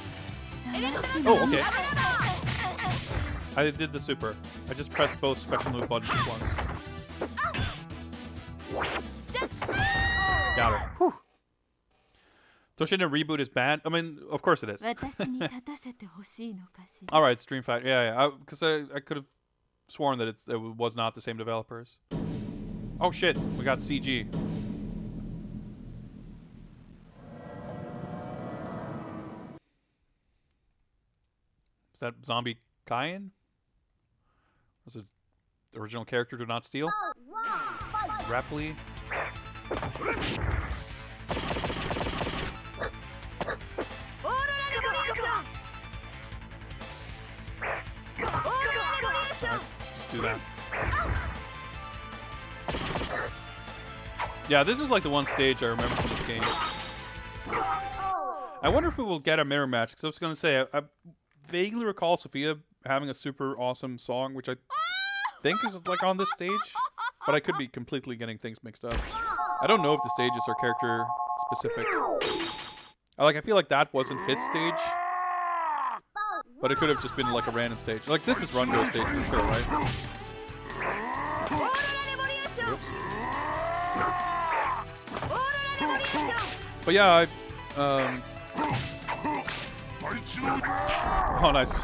Oh, okay. I did the super. I just pressed both special move buttons at once. Got it. Whew. Toshinden reboot is bad? I mean, of course it is. Alright, Stream Fighter. Yeah. Because I could have sworn that it was not the same developers. Oh shit, we got CG. Is that Zombie Kaien? Was it the original character Do Not Steal? Rapley. Let's do that. Yeah, this is like the one stage I remember from this game. I wonder if we will get a mirror match, because I was going to say, I vaguely recall Sophia having a super awesome song, which I think is like on this stage, but I could be completely getting things mixed up. I don't know if the stages are character specific. I feel like that wasn't his stage, but it could have just been like a random stage. Like this is Rungo's stage for sure, right? Oops. But yeah, oh nice.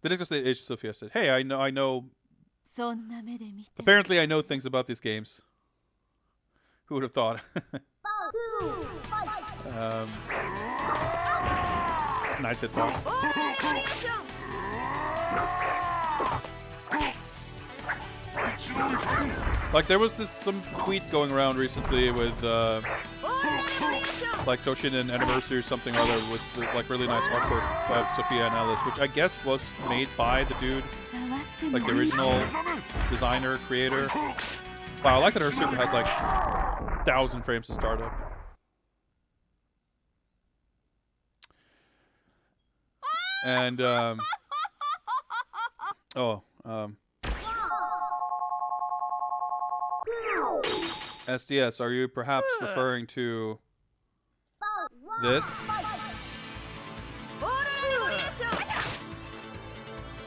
The Disco Stage Sophia said, "Hey, I know. Apparently, I know things about these games. Who would have thought?" Nice hitbox. Like there was some tweet going around recently with like Toshinden Anniversary or something or other with like really nice artwork of Sophia and Alice, which I guess was made by the dude, like the original designer, creator. Wow, I like that her super has like 1,000 frames to start up. And SDS, are you perhaps referring to this?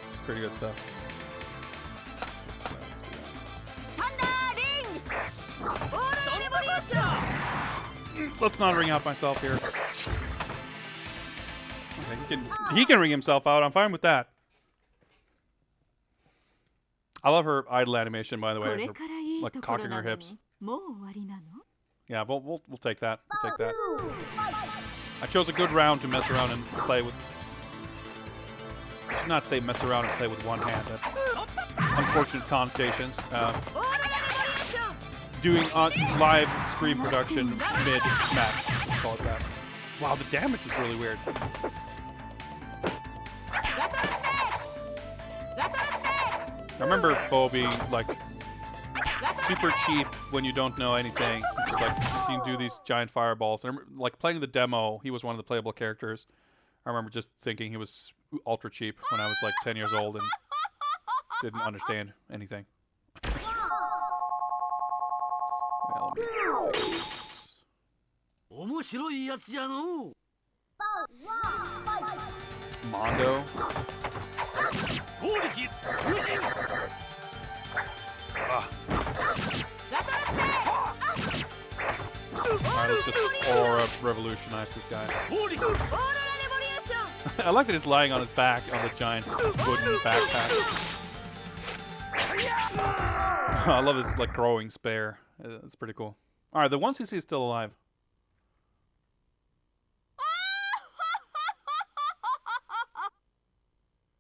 It's pretty good stuff. Let's not ring out myself here. Okay, he can ring himself out. I'm fine with that. I love her idle animation, by the way. Her, like cocking her hips. Yeah, we'll take that. We'll take that. I chose a good round to mess around and play with. I should not say mess around and play with one hand. That's unfortunate connotations. Doing live stream production mid-match, let's call it that. Wow, the damage is really weird. I remember Foe being like super cheap when you don't know anything. Just like you can do these giant fireballs. And I remember, like playing the demo, he was one of the playable characters. I remember just thinking he was ultra cheap when I was like 10 years old and didn't understand anything. Well, let me fix this. Mondo. Alright, let's just aura revolutionize this guy. I like that he's lying on his back on the giant wooden backpack. I love this like growing spear. It's pretty cool. Alright, the 1cc is still alive.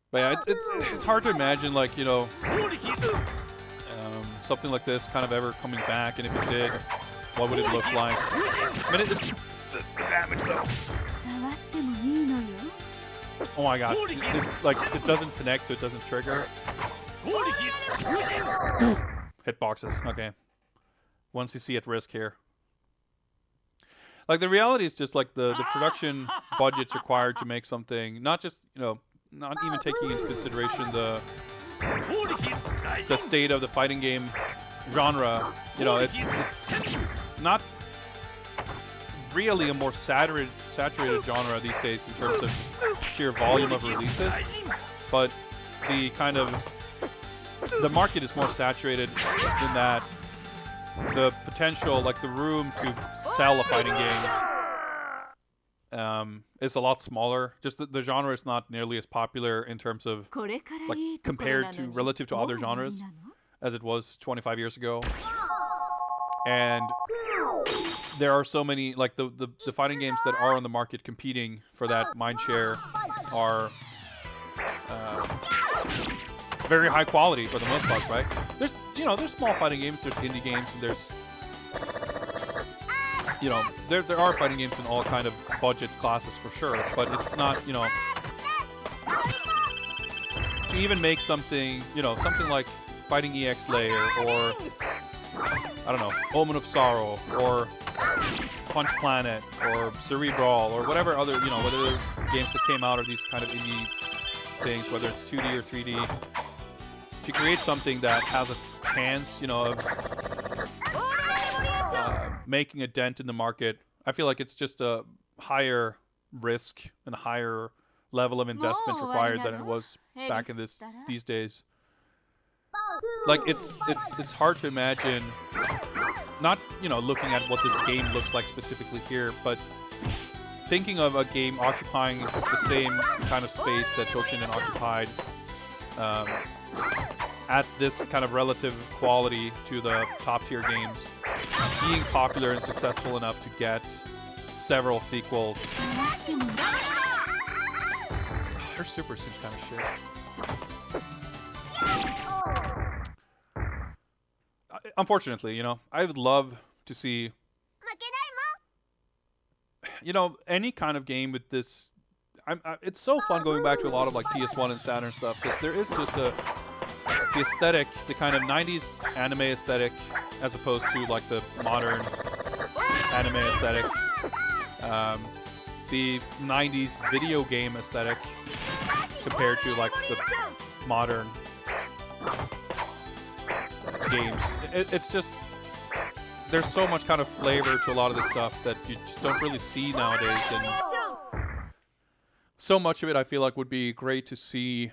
But yeah, it's hard to imagine, like, you know, something like this kind of ever coming back, and if it did, what would it look like? I mean, it's the damage though. Oh my god, like, it doesn't connect, so it doesn't trigger. Hitboxes, okay. 1cc at risk here. Like, the reality is just, like, the production budgets required to make something, not just, you know, not even taking into consideration the state of the fighting game genre. You know, it's not really a more saturated genre these days in terms of just sheer volume of releases, but the kind of the market is more saturated in that the potential, like the room to sell a fighting game is a lot smaller. Just the genre is not nearly as popular in terms of, like, compared to relative to other genres as it was 25 years ago. And there are so many, like, the fighting games that are on the market competing for that mind share are very high quality for the most part, right? There's, you know, there's small fighting games, there's indie games, and there's, you know, there are fighting games in all kind of budget classes for sure, but it's not, you know, to even make something, you know, something like Fighting EX Layer, or I don't know, Omen of Sorrow, or Punch Planet, or Cerebral, or whatever other, you know, whatever games that came out of these kind of indie things, whether it's 2D or 3D, to create something that has a chance, you know, of making a dent in the market. I feel like it's just a higher risk and a higher level of investment required than it was back in these days. Like, it's hard to imagine, not, you know, looking at what this game looks like specifically here, but thinking of a game occupying the same kind of space that Toshinden occupied, at this kind of relative quality to the top tier games, being popular and successful enough to get several sequels. Her super seems kind of shit. Unfortunately, you know, I would love to see, you know, any kind of game with this. It's so fun going back to a lot of like PS1 and Saturn stuff, because there is just the aesthetic, the kind of 90s anime aesthetic, as opposed to like the modern anime aesthetic. The 90s video game aesthetic compared to like the modern games. It's just, there's so much kind of flavor to a lot of this stuff that you just don't really see nowadays, and so much of it I feel like would be great to see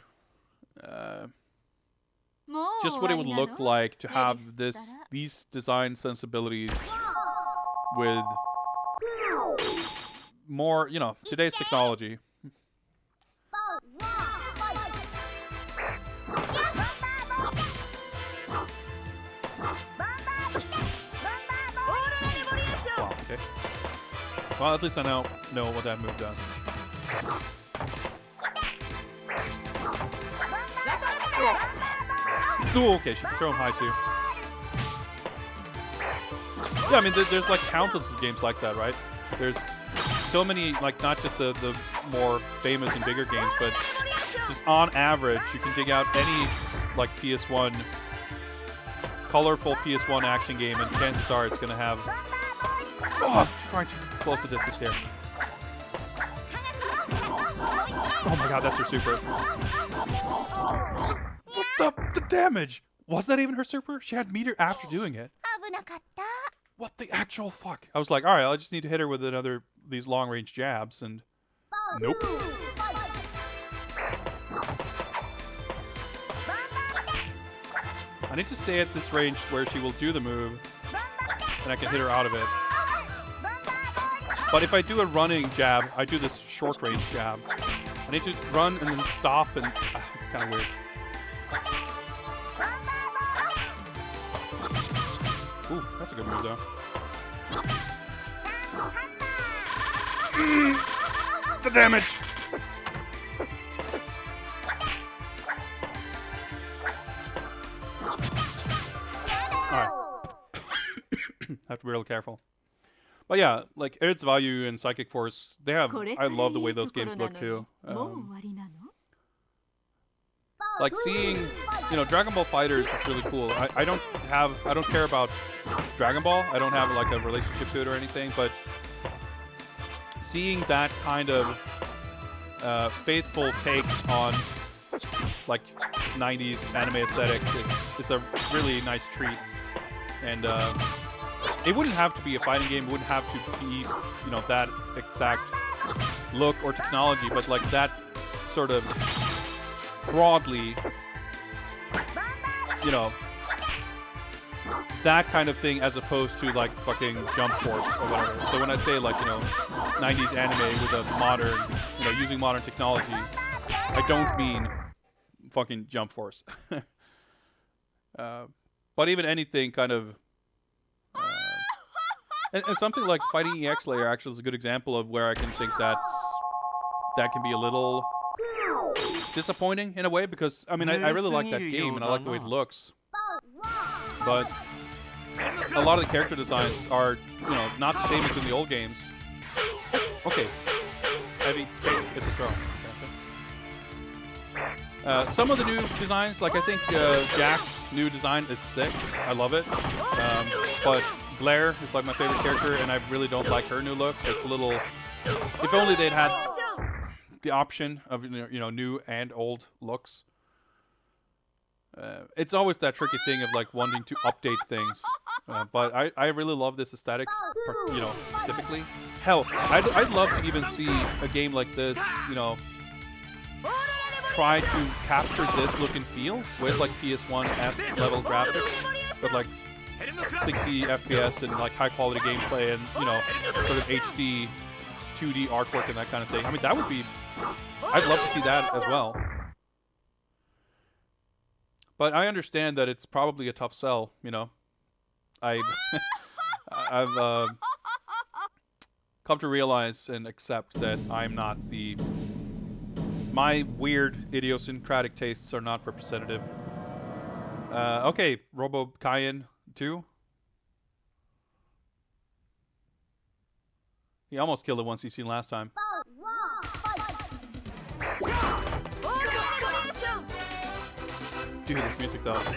just what it would look like to have these design sensibilities with more, you know, today's technology. Wow, okay. Well, at least I now know what that move does. Ooh, okay, she can throw him high too. Yeah, I mean, there's like countless of games like that, right? There's so many, like not just the more famous and bigger games, but just on average, you can dig out any like PS1, colorful PS1 action game, and chances are it's going to have. Oh, trying to close the distance here. Oh my god, that's her super. What the damage? Was that even her super? She had meter after doing it. What the actual fuck? I was like, alright, I just need to hit her with another these long range jabs, and nope. I need to stay at this range where she will do the move, and I can hit her out of it. But if I do a running jab, I do this short range jab. I need to run and then stop, and it's kind of weird. Ooh, that's a good move though. The damage! Alright. Have to be real careful. But yeah, like Earth's Value and Psychic Force, they have. I love the way those games look too. Like seeing, you know, Dragon Ball Fighters is really cool. I don't care about Dragon Ball. I don't have like a relationship to it or anything, but seeing that kind of faithful take on like 90s anime aesthetic is a really nice treat. And it wouldn't have to be a fighting game. It wouldn't have to be, you know, that exact look or technology, but like that sort of broadly, you know, that kind of thing, as opposed to like fucking Jump Force or whatever. So when I say like, you know, 90s anime with a modern, you know, using modern technology, I don't mean fucking Jump Force. But even anything kind of and something like Fighting EX Layer actually is a good example of where I can think that can be a little disappointing in a way, because I mean I really like that game and I like the way it looks, but a lot of the character designs are, you know, not the same as in the old games. Okay, heavy, it's a throw. Some of the new designs, like I think Jack's new design is sick. I love it, but Blair is like my favorite character, and I really don't like her new look. So it's a little. If only they'd had the option of, you know, new and old looks. It's always that tricky thing of like wanting to update things, but I really love this aesthetic, you know, specifically. Hell, I'd love to even see a game like this, you know, try to capture this look and feel with like PS1-esque level graphics, but like 60 FPS and like high quality gameplay and, you know, sort of HD 2D artwork and that kind of thing. I mean, that would be, I'd love to see that as well. But I understand that it's probably a tough sell, you know. I've come to realize and accept that I'm not my weird idiosyncratic tastes are not representative. Okay, Robo Cayenne 2. He almost killed it once he's seen last time. Dude, this music though. Let's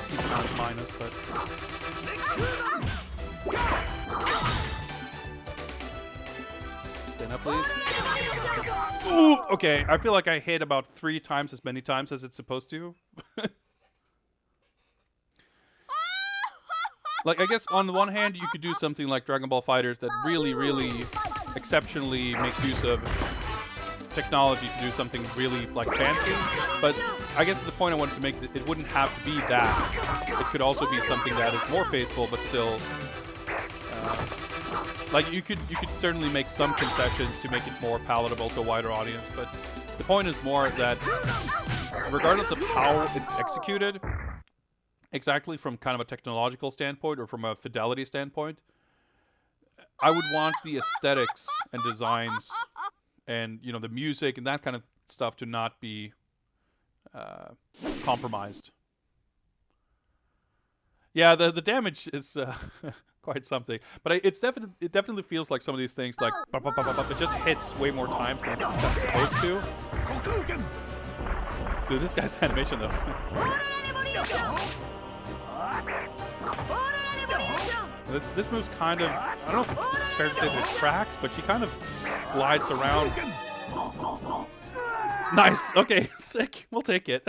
see if not minus, but. Stand up, please. Ooh, okay, I feel like I hit about 3 times as many times as it's supposed to. Like, I guess on the one hand, you could do something like Dragon Ball Fighters that really, really exceptionally makes use of technology to do something really, like, fancy. But I guess the point I wanted to make is it wouldn't have to be that. It could also be something that is more faithful, but still... like, you could certainly make some concessions to make it more palatable to a wider audience, but the point is more that regardless of how it's executed, exactly from kind of a technological standpoint or from a fidelity standpoint, I would want the aesthetics and designs and you know the music and that kind of stuff to not be compromised. Yeah, the damage is quite something, but it definitely feels like some of these things like it just hits way more times than it's supposed to. Dude, this guy's animation though. This move's kind of, I don't know if it's fair to say that it tracks, but she kind of glides around. Nice. Okay, sick. We'll take it.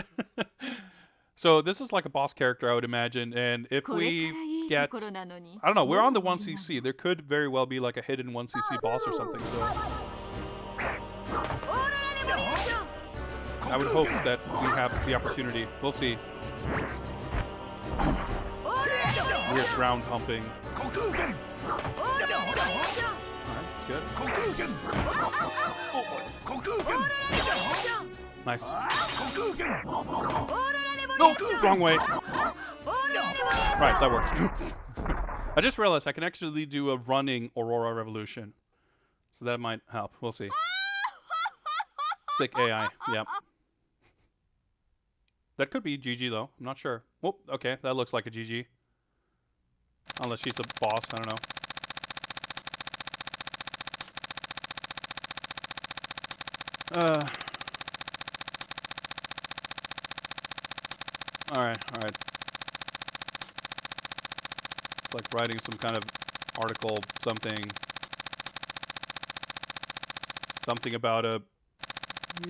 So this is like a boss character, I would imagine, and if we get, I don't know, we're on the 1cc. There could very well be like a hidden 1cc boss or something, so I would hope that we have the opportunity. We'll see. Weird ground humping. Alright, that's good. Nice. No, wrong way. Right, that worked. I just realized I can actually do a running Aurora Revolution. So that might help. We'll see. Sick AI. Yep. That could be GG though. I'm not sure. Oh, okay. That looks like a GG. Unless she's a boss. I don't know. Alright. It's like writing some kind of article, something about a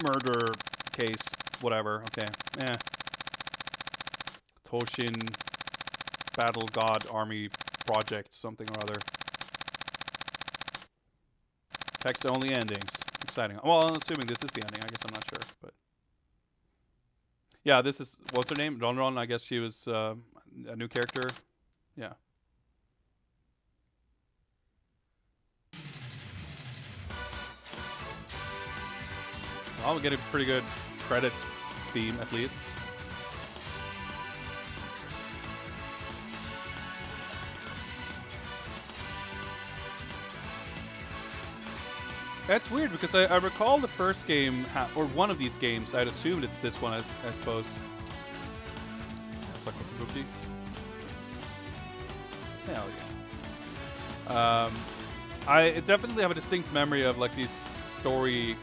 murder case, whatever. Okay, yeah. Toshin Battle God Army Project, something or other. Text only endings. Exciting. Well, I'm assuming this is the ending. I guess I'm not sure, but yeah, this is, what's her name? Ronron. I guess she was a new character. Yeah. Well, we'll get a pretty good credits theme at least. That's weird because I recall the first game, or one of these games, I'd assumed it's this one, I suppose. It's like a BUGI. Hell yeah. I definitely have a distinct memory of like these story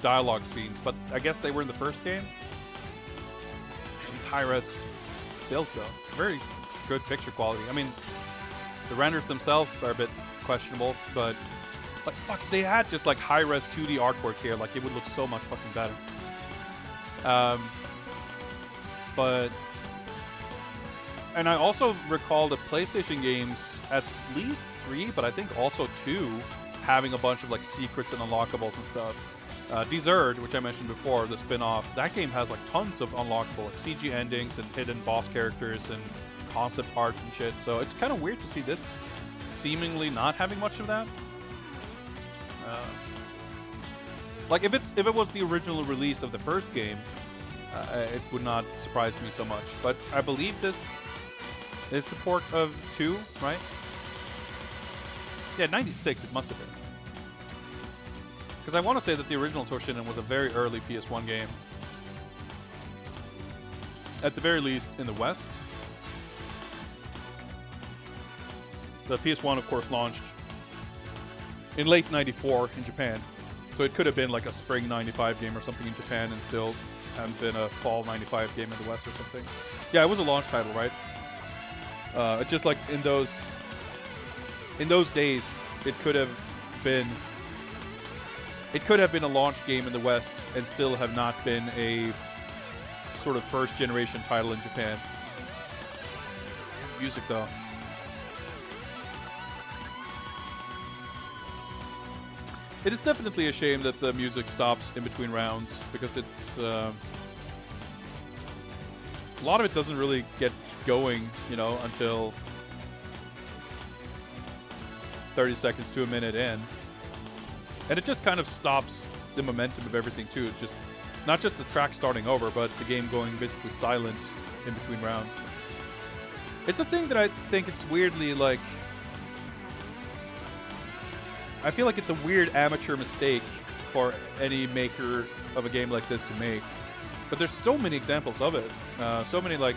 dialogue scenes, but I guess they were in the first game. These high-res stills though. Very good picture quality. I mean, the renders themselves are a bit questionable, but like, fuck, if they had just like high-res 2D artwork here, like it would look so much fucking better. And I also recall the PlayStation games, at least 3, but I think also 2, having a bunch of like secrets and unlockables and stuff. Desert, which I mentioned before, the spin-off, that game has like tons of unlockable, like CG endings and hidden boss characters and concept art and shit. So it's kind of weird to see this seemingly not having much of that. Like if it was the original release of the first game, it would not surprise me so much. But I believe this is the port of 2, right? Yeah, 96 it must have been. Because I want to say that the original Toshinden was a very early PS1 game. At the very least, in the West. The PS1, of course, launched in late 94 in Japan. So it could have been like a spring 95 game or something in Japan and still hadn't been a fall 95 game in the West or something. Yeah, it was a launch title, right? It's just like in those days, it could have been a launch game in the West and still have not been a sort of first generation title in Japan. Music though. It is definitely a shame that the music stops in between rounds because it's a lot of it doesn't really get going, you know, until 30 seconds to a minute in. And it just kind of stops the momentum of everything too. It just, not just the track starting over, but the game going basically silent in between rounds. It's a thing that I think it's weirdly like, I feel like it's a weird amateur mistake for any maker of a game like this to make. But there's so many examples of it. So many like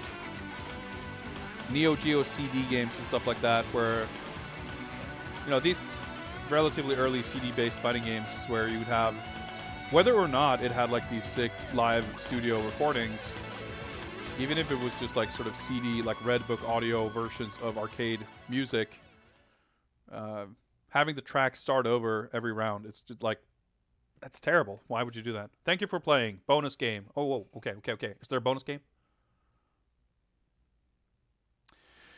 Neo Geo CD games and stuff like that, where these relatively early CD-based fighting games where you would have, whether or not it had like these sick live studio recordings, even if it was just like sort of CD, like Red Book audio versions of arcade music, having the track start over every round, it's just like, that's terrible. Why would you do that? Thank you for playing. Bonus game. Oh, whoa. Okay. Is there a bonus game?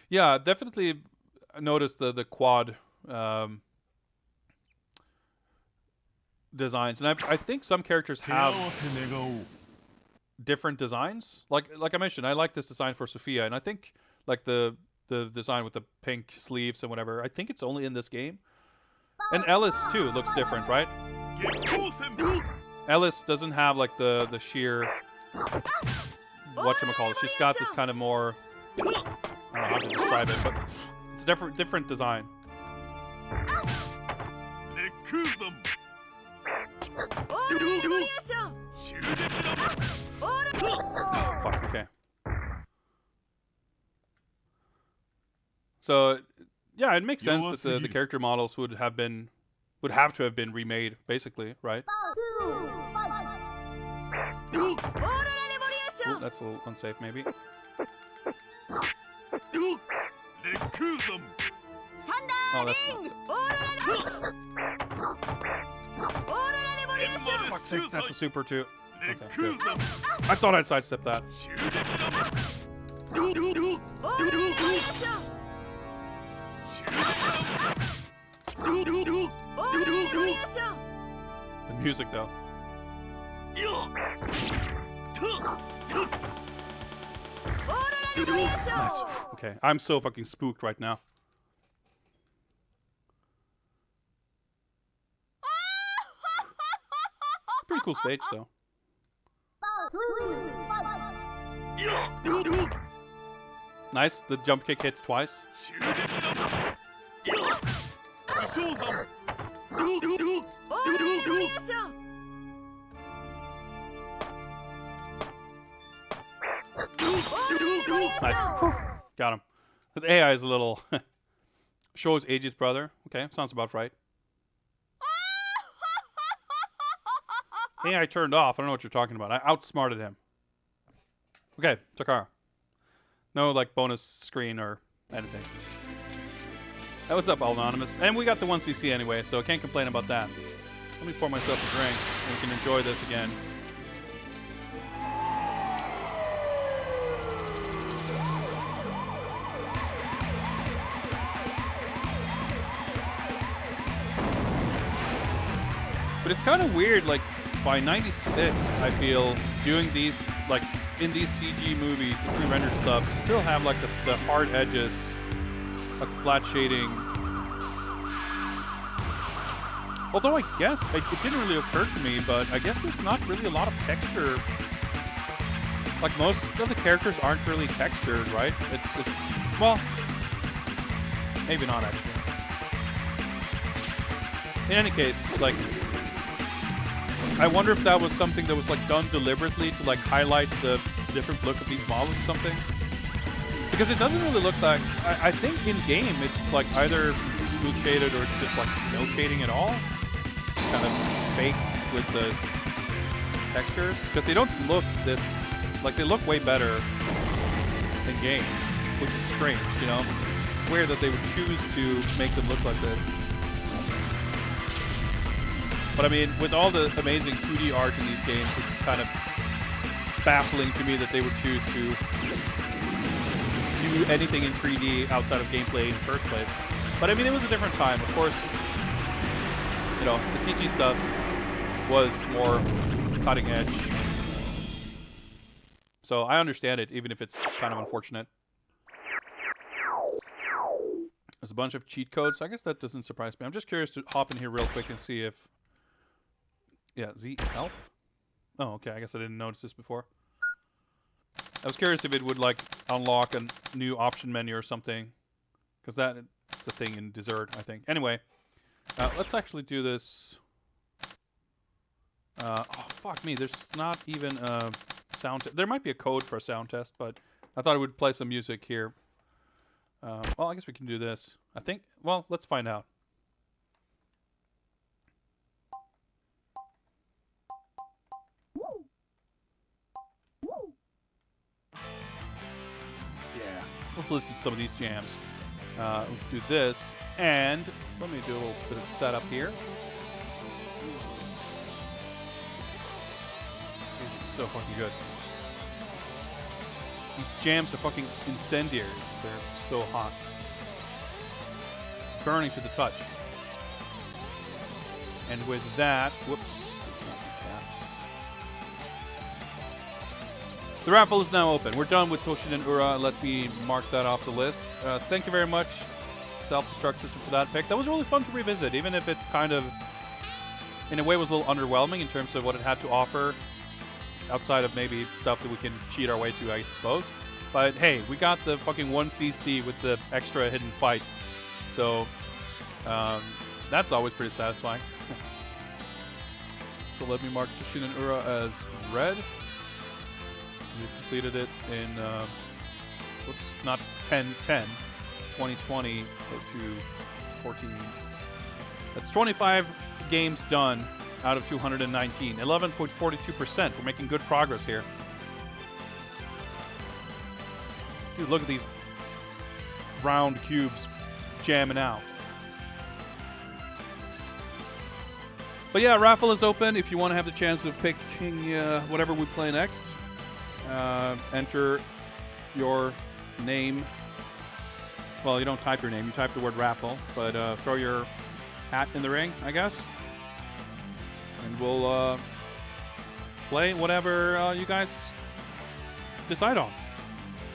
Yeah, definitely noticed the quad designs, and I think some characters have different designs. Like I mentioned, I like this design for Sophia, and I think like the design with the pink sleeves and whatever, I think it's only in this game. And Ellis too looks different, right? Ellis doesn't have like the sheer whatchamacallit. She's got this kind of more, I don't know how to describe it, but it's different design. Fuck, okay. So yeah, it makes sense that the character models would have to have been remade, basically, right? Ooh, that's a little unsafe, maybe. Oh, that's not good. Fuck's sake, that's a super too. Okay, good. I thought I'd sidestep that. The music, though. Nice. Okay, I'm so fucking spooked right now. Pretty cool stage, though. Nice, the jump kick hit twice. Nice. Got him. The AI is a little... Shows Eiji's brother. Okay, sounds about right. AI turned off. I don't know what you're talking about. I outsmarted him. Okay, Takara. No, like, bonus screen or anything. Hey, what's up, Anonymous? And we got the 1cc anyway, so I can't complain about that. Let me pour myself a drink, and we can enjoy this again. But it's kind of weird, like, by 96, I feel, doing these, like, in these CG movies, the pre-rendered stuff, to still have, like, the hard edges, like, the flat shading. Although I guess, it didn't really occur to me, but I guess there's not really a lot of texture. Like, most of the characters aren't really textured, right? It's well, maybe not, actually. In any case, like, I wonder if that was something that was like done deliberately to like highlight the different look of these models or something. Because it doesn't really look like, I think in game it's like either smooth shaded or it's just like no shading at all. It's kind of fake with the textures. Because they don't look this, like they look way better in game, which is strange, you know? It's weird that they would choose to make them look like this. But I mean, with all the amazing 2D art in these games, it's kind of baffling to me that they would choose to do anything in 3D outside of gameplay in the first place. But I mean, it was a different time. Of course, you know, the CG stuff was more cutting edge. So I understand it, even if it's kind of unfortunate. There's a bunch of cheat codes. I guess that doesn't surprise me. I'm just curious to hop in here real quick and see if... Yeah, Z help? Oh, okay. I guess I didn't notice this before. I was curious if it would, like, unlock a new option menu or something. Because that's a thing in Dessert, I think. Anyway, Let's actually do this. Oh, fuck me. There's not even a sound... There might be a code for a sound test, but I thought I would play some music here. Well, I guess we can do this. I think... Well, let's find out. Yeah. Let's listen to some of these jams. Let's do this. And let me do a little bit of setup here. This music's so fucking good. These jams are fucking incendiary. They're so hot. Burning to the touch. And with that, whoops. That's not the caps. The raffle is now open. We're done with Toshin Ura. Let me mark that off the list. Thank you very much, Self-Destruct System, for that pick. That was really fun to revisit, even if it kind of, in a way, was a little underwhelming in terms of what it had to offer, outside of maybe stuff that we can cheat our way to, I suppose. But hey, we got the fucking 1cc with the extra hidden fight. So, that's always pretty satisfying. So let me mark Toshin Ura as red. We completed it in, whoops, not 10-10, 2020 to 14. That's 25 games done out of 219. 11.42%. We're making good progress here. Dude, look at these round cubes jamming out. But yeah, raffle is open if you want to have the chance of picking whatever we play next. Enter your name. Well, you don't type your name, you type the word raffle, but throw your hat in the ring, I guess. And we'll play whatever you guys decide on.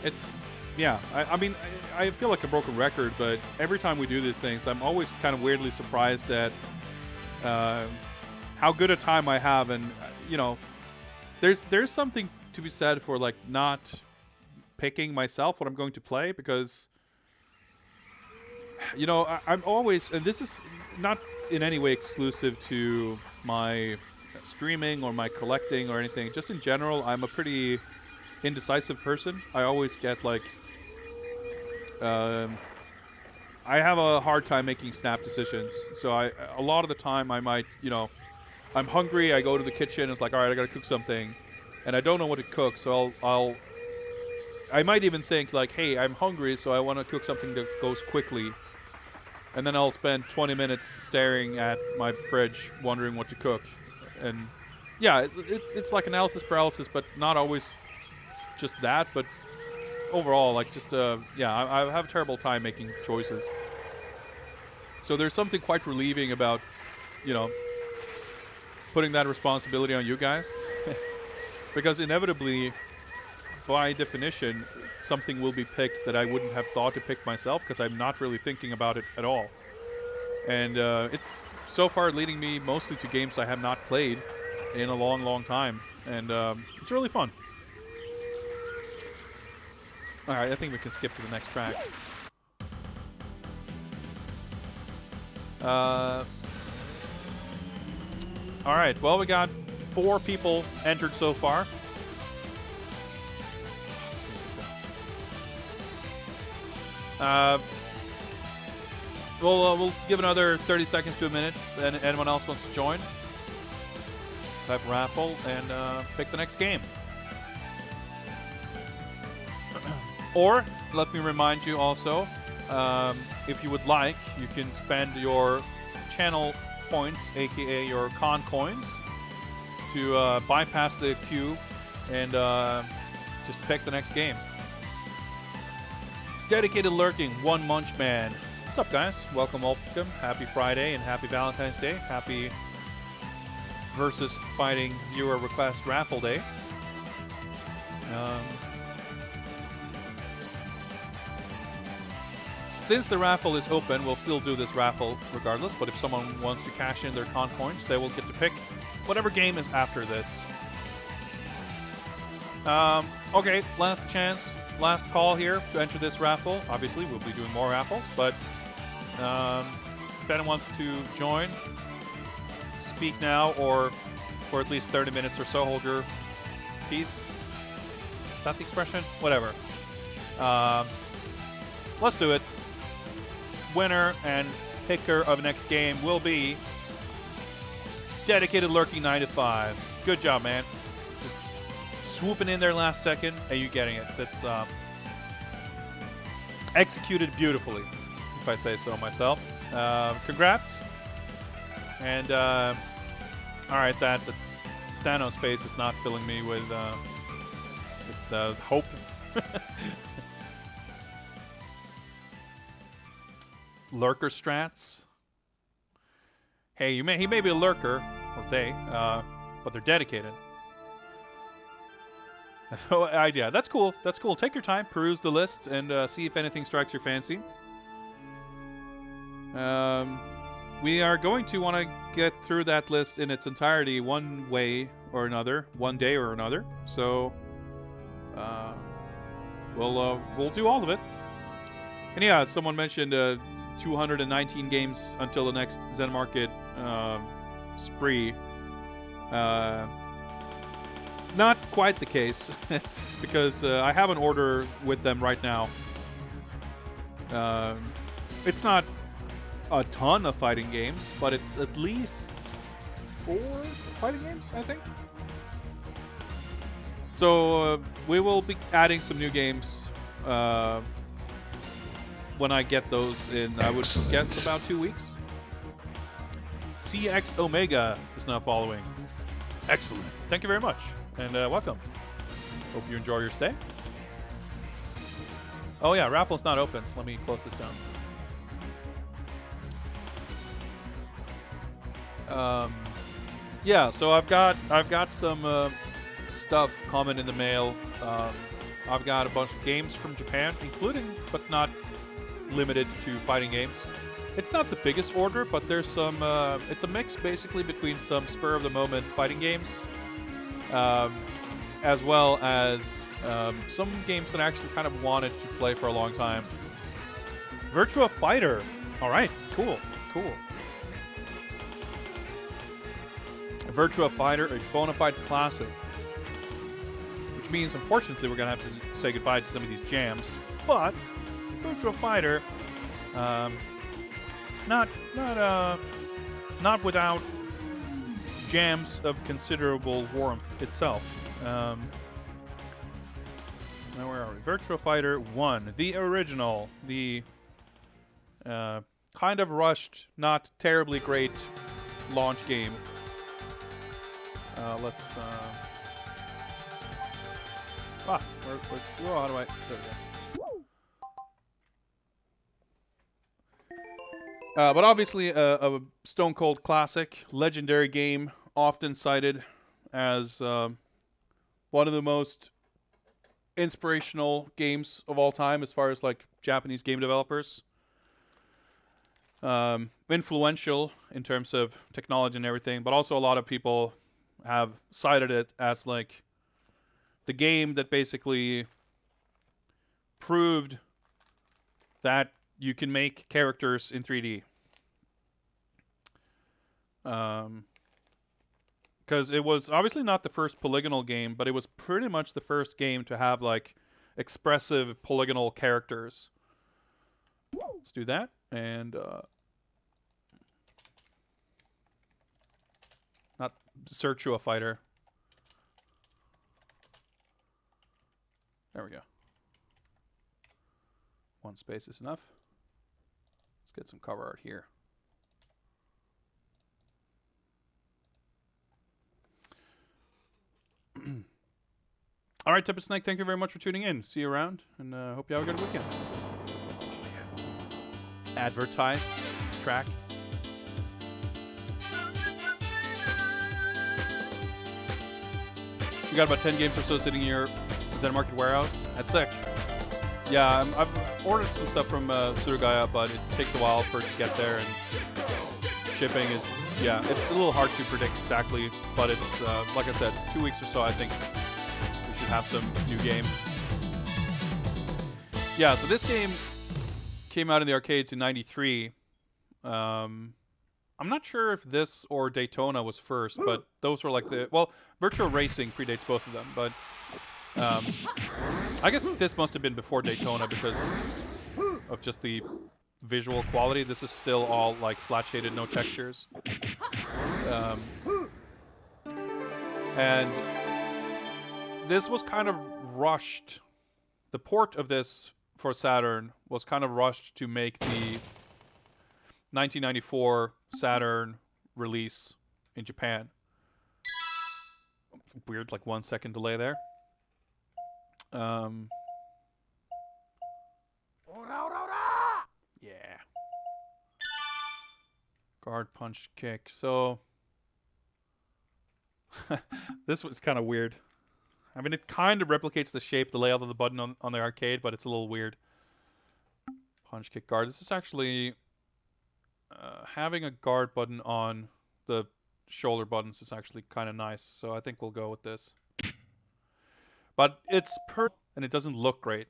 It's, yeah, I mean, I feel like a broken record, but every time we do these things, I'm always kind of weirdly surprised at how good a time I have. And, you know, there's something to be said for, like, not picking myself what I'm going to play, because, you know, I'm always, and this is not in any way exclusive to my streaming or my collecting or anything, just in general, I'm a pretty indecisive person. I always get, like, I have a hard time making snap decisions. So a lot of the time I might, you know, I'm hungry, I go to the kitchen, it's like, all right, I gotta cook something, and I don't know what to cook, so I might even think, like, hey, I'm hungry, so I want to cook something that goes quickly. And then I'll spend 20 minutes staring at my fridge, wondering what to cook. And yeah, it's like analysis paralysis, but not always just that, but overall, like, just, yeah, I have a terrible time making choices. So there's something quite relieving about, you know, putting that responsibility on you guys. Because inevitably, by definition, something will be picked that I wouldn't have thought to pick myself, because I'm not really thinking about it at all. And it's so far leading me mostly to games I have not played in a long, long time. And it's really fun. All right, I think we can skip to the next track. All right, well, we got 4 people entered so far. We'll give another 30 seconds to a minute, and anyone else wants to join, type raffle and pick the next game. Or let me remind you also, if you would like, you can spend your channel points, aka your con coins, to bypass the queue and just pick the next game. Dedicated Lurking, One Munch Man. What's up, guys? Welcome. Happy Friday and happy Valentine's Day. Happy Versus Fighting Viewer Request Raffle Day. Since the raffle is open, we'll still do this raffle regardless, but if someone wants to cash in their con coins, they will get to pick whatever game is after this. Okay, last chance, last call here to enter this raffle. Obviously, we'll be doing more raffles, but Ben wants to join, speak now or for at least 30 minutes or so, hold your peace. Is that the expression? Whatever. Let's do it. Winner and picker of next game will be Dedicated Lurking 9 to 5. Good job, man. Just swooping in there last second and you getting it. That's executed beautifully, if I say so myself. Congrats. And all right, the Thanos face is not filling me with hope. Lurker strats. Hey, he may be a lurker, or they, but they're dedicated. No idea. That's cool. That's cool. Take your time, peruse the list, and see if anything strikes your fancy. We are going to want to get through that list in its entirety one way or another, one day or another. So we'll do all of it. And yeah, someone mentioned 219 games until the next Zen Market spree. Not quite the case, because I have an order with them right now. It's not a ton of fighting games, but it's at least 4 fighting games, I think. So we will be adding some new games when I get those in, I would guess, about 2 weeks. CX Omega is now following. Excellent. Thank you very much, and welcome. Hope you enjoy your stay. Oh yeah, raffle's not open. Let me close this down. Yeah, so I've got some stuff coming in the mail. I've got a bunch of games from Japan, including but not limited to fighting games. It's not the biggest order, but there's some. It's a mix basically between some spur of the moment fighting games, as well as some games that I actually kind of wanted to play for a long time. Virtua Fighter. All right, cool. Virtua Fighter, a bona fide classic. Which means, unfortunately, we're going to have to say goodbye to some of these jams. But Virtua Fighter, not without jams of considerable warmth itself. Now where are we? Virtua Fighter 1, the original, the kind of rushed, not terribly great launch game. Let's. How do I? There we go. But obviously, a stone cold classic, legendary game, often cited as one of the most inspirational games of all time, as far as like Japanese game developers. Influential in terms of technology and everything, but also a lot of people have cited it as like the game that basically proved that you can make characters in 3D. Because it was obviously not the first polygonal game, but it was pretty much the first game to have like expressive polygonal characters. Let's do that, and not Virtua Fighter. There we go. One space is enough. Let's get some cover art here. All right, Tippet Snake, thank you very much for tuning in. See you around, and hope you have a good weekend. Advertise this track. We got about 10 games or so sitting in your Zen Market warehouse. That's sick. Yeah, I've ordered some stuff from Surugaya, but it takes a while for it to get there, and shipping is, yeah, it's a little hard to predict exactly, but it's, like I said, 2 weeks or so, I think we should have some new games. Yeah, so this game came out in the arcades in '93. I'm not sure if this or Daytona was first, but those were like the... Well, Virtua Racing predates both of them, but... I guess this must have been before Daytona because of just the visual quality. This is still all like flat shaded, no textures. And this was kind of rushed. The port of this for Saturn was kind of rushed to make the 1994 Saturn release in Japan. Weird, like 1 second delay there. Yeah. Guard, punch, kick. So this was kind of weird. I mean, it kind of replicates the shape, the layout of the button on the arcade, but it's a little weird. Punch, kick, guard. This is actually having a guard button on the shoulder buttons is actually kind of nice. So I think we'll go with this. But it's and it doesn't look great.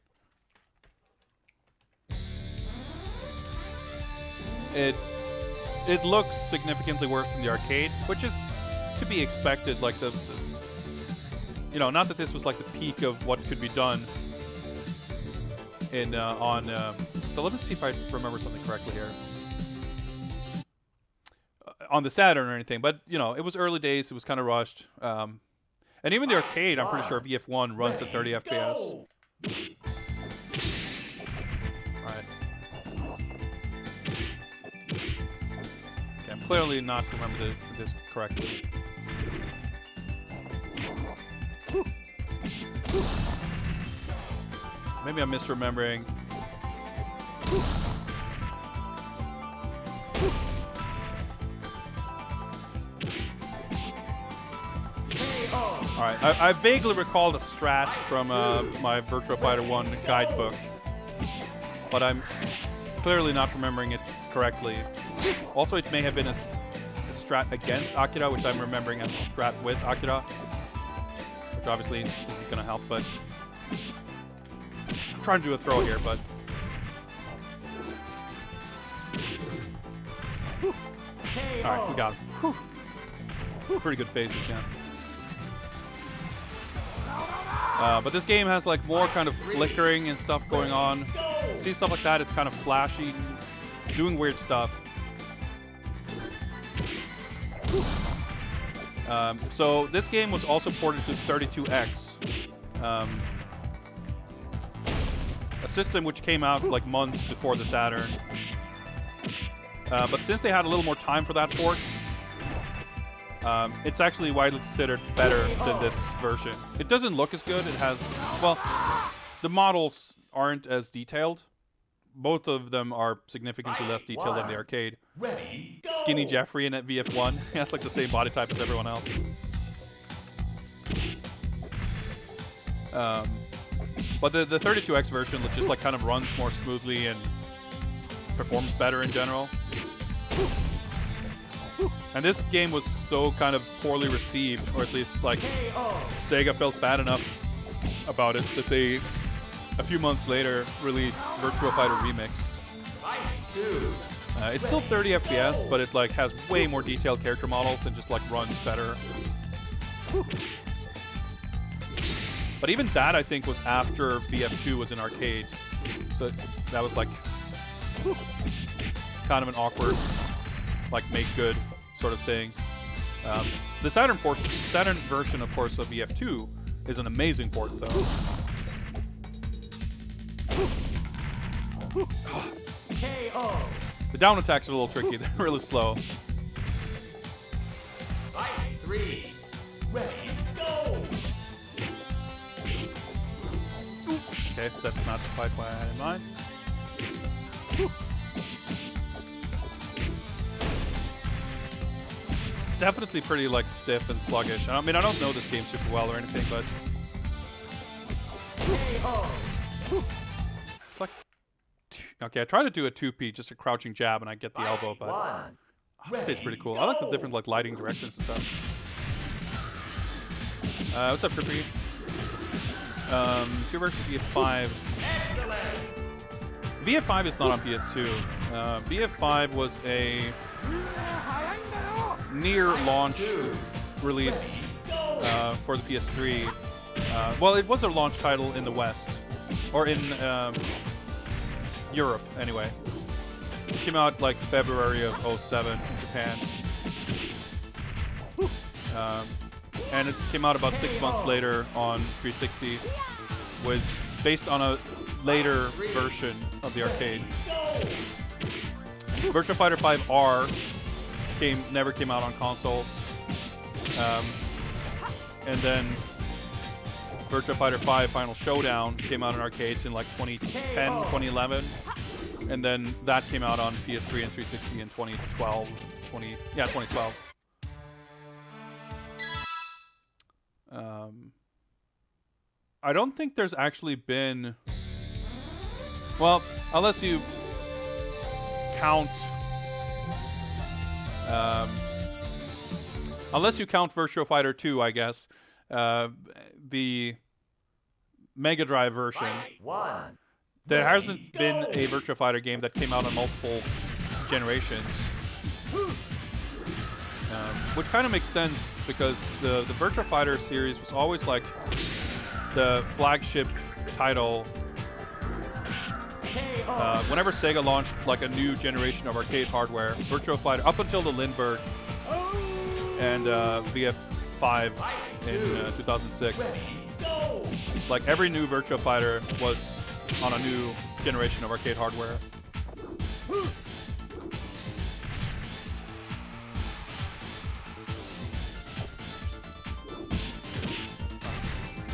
It looks significantly worse than the arcade, which is to be expected. Like the you know, not that this was like the peak of what could be done in so let me see if I remember something correctly here. On the Saturn or anything, but you know, it was early days. It was kind of rushed. And even the arcade, I'm pretty sure VF1 runs at 30 FPS. Right. Okay, I'm clearly not remembering this correctly. Maybe I'm misremembering. Alright, I vaguely recalled a strat from my Virtua Fighter 1 guidebook, but I'm clearly not remembering it correctly. Also, it may have been a strat against Akira, which I'm remembering as a strat with Akira, which obviously isn't going to help, but I'm trying to do a throw here, but... Alright, we got him. Whew. Pretty good phases, yeah. But this game has like more kind of flickering and stuff going on. See stuff like that, it's kind of flashy, doing weird stuff. So this game was also ported to 32X. A system which came out like months before the Saturn. But since they had a little more time for that port, it's actually widely considered better than this version. It doesn't look as good. It has, well, the models aren't as detailed. Both of them are significantly less detailed than the arcade. Skinny Jeffrey in at VF1. He has like the same body type as everyone else. But the 32X version just like kind of runs more smoothly and performs better in general. And this game was so kind of poorly received, or at least like Sega felt bad enough about it that they, a few months later, released Virtua Fighter Remix. It's still 30 FPS, but it like has way more detailed character models and just like runs better. But even that, I think, was after VF2 was in arcades, so that was like kind of an awkward, like make good sort of thing. The Saturn version, of course, of VF2 is an amazing port, though. The down attacks are a little tricky. They're really slow. Fight 3. Ready, go! Okay, that's not the fight I had in mind. It's definitely pretty like stiff and sluggish. I mean, I don't know this game super well or anything, but it's like, okay, I try to do a 2P, just a crouching jab, and I get the elbow, but this stays pretty cool. I like the different like lighting directions and stuff. What's up, Trippy? 2 versus VF5. VF5 is not on PS2. VF5 was a near launch release for the PS3. Well, it was a launch title in the West, or in Europe anyway. It came out like February of 07 in Japan. And it came out about 6 months later on 360, based on a later version of the arcade. Virtua Fighter 5R never came out on consoles. And then Virtua Fighter 5 Final Showdown came out in arcades in like 2010, 2011. And then that came out on PS3 and 360 in 2012. 2012. I don't think there's actually been... Well, unless you count... unless you count Virtua Fighter 2, I guess. The Mega Drive version. There hasn't been a Virtua Fighter game that came out on multiple generations. Which kind of makes sense because the Virtua Fighter series was always like the flagship title. Whenever Sega launched like a new generation of arcade hardware, Virtua Fighter, up until the Lindbergh and VF5 in 2006, like every new Virtua Fighter was on a new generation of arcade hardware.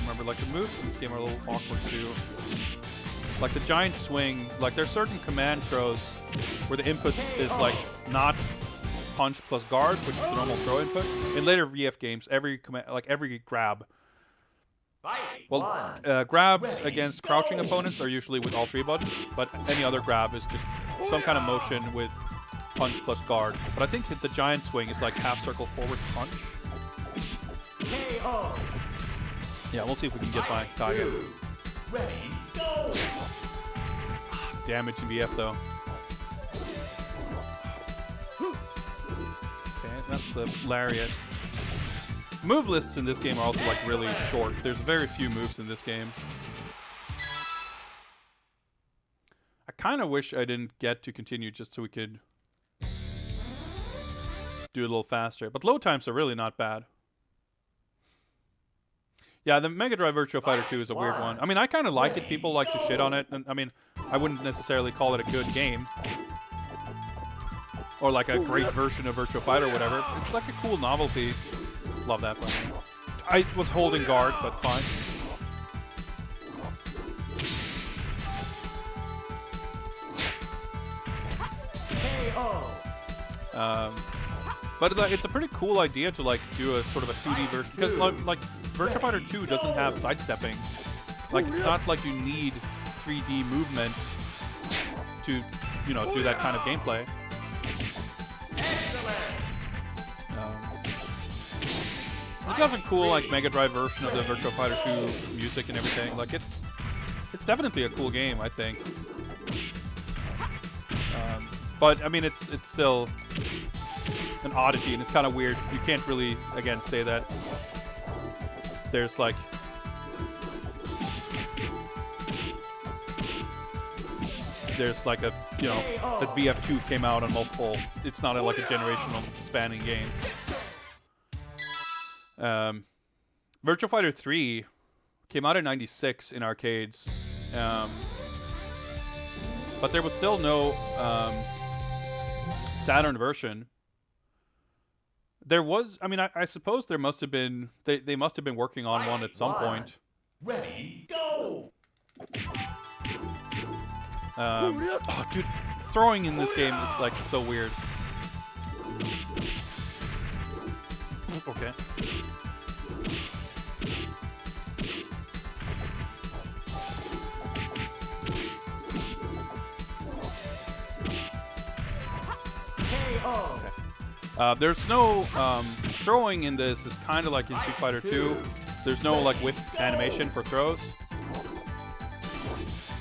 Remember, like the moves in this game are a little awkward too. Like the giant swing, like there's certain command throws where the inputs is like not punch plus guard, which is the normal throw input. In later VF games, every command, like every grab. Well, grabs against crouching opponents are usually with all three buttons, but any other grab is just some kind of motion with punch plus guard. But I think the giant swing is like half circle forward punch. Yeah, we'll see if we can get by Tiger. Damage in VF though. Okay, that's the lariat. Move lists in this game are also like really short. There's very few moves in this game. I kind of wish I didn't get to continue just so we could do it a little faster. But load times are really not bad. Yeah, the Mega Drive Virtua Fighter 2 is a weird one. I mean, I kind of like it. People like to shit on it. And I mean, I wouldn't necessarily call it a good game. Or like a great version of Virtua Fighter or whatever. It's like a cool novelty. Love that one. I was holding guard, but fine. But it's a pretty cool idea to like do a sort of a 2D version, because like Virtua Fighter 2 doesn't have sidestepping. Like it's not like you need 3D movement to, you know, do that kind of gameplay. It has a cool like Mega Drive version of the Virtua Fighter 2 music and everything. Like it's definitely a cool game, I think. But I mean, it's still an oddity, and it's kind of weird. You can't really, again, say that there's like a, you know, that VF2 came out on multiple. It's not like a generational spanning game. Virtua Fighter 3 came out in '96 in arcades, but there was still no Saturn version. There was, I mean, I suppose there must have been, they must have been working on one at some point. Ready, go! Oh, dude, throwing in this game is like so weird. Okay. Okay. There's no throwing in this. Is kind of like in Street Fighter 2. There's no like whip animation for throws.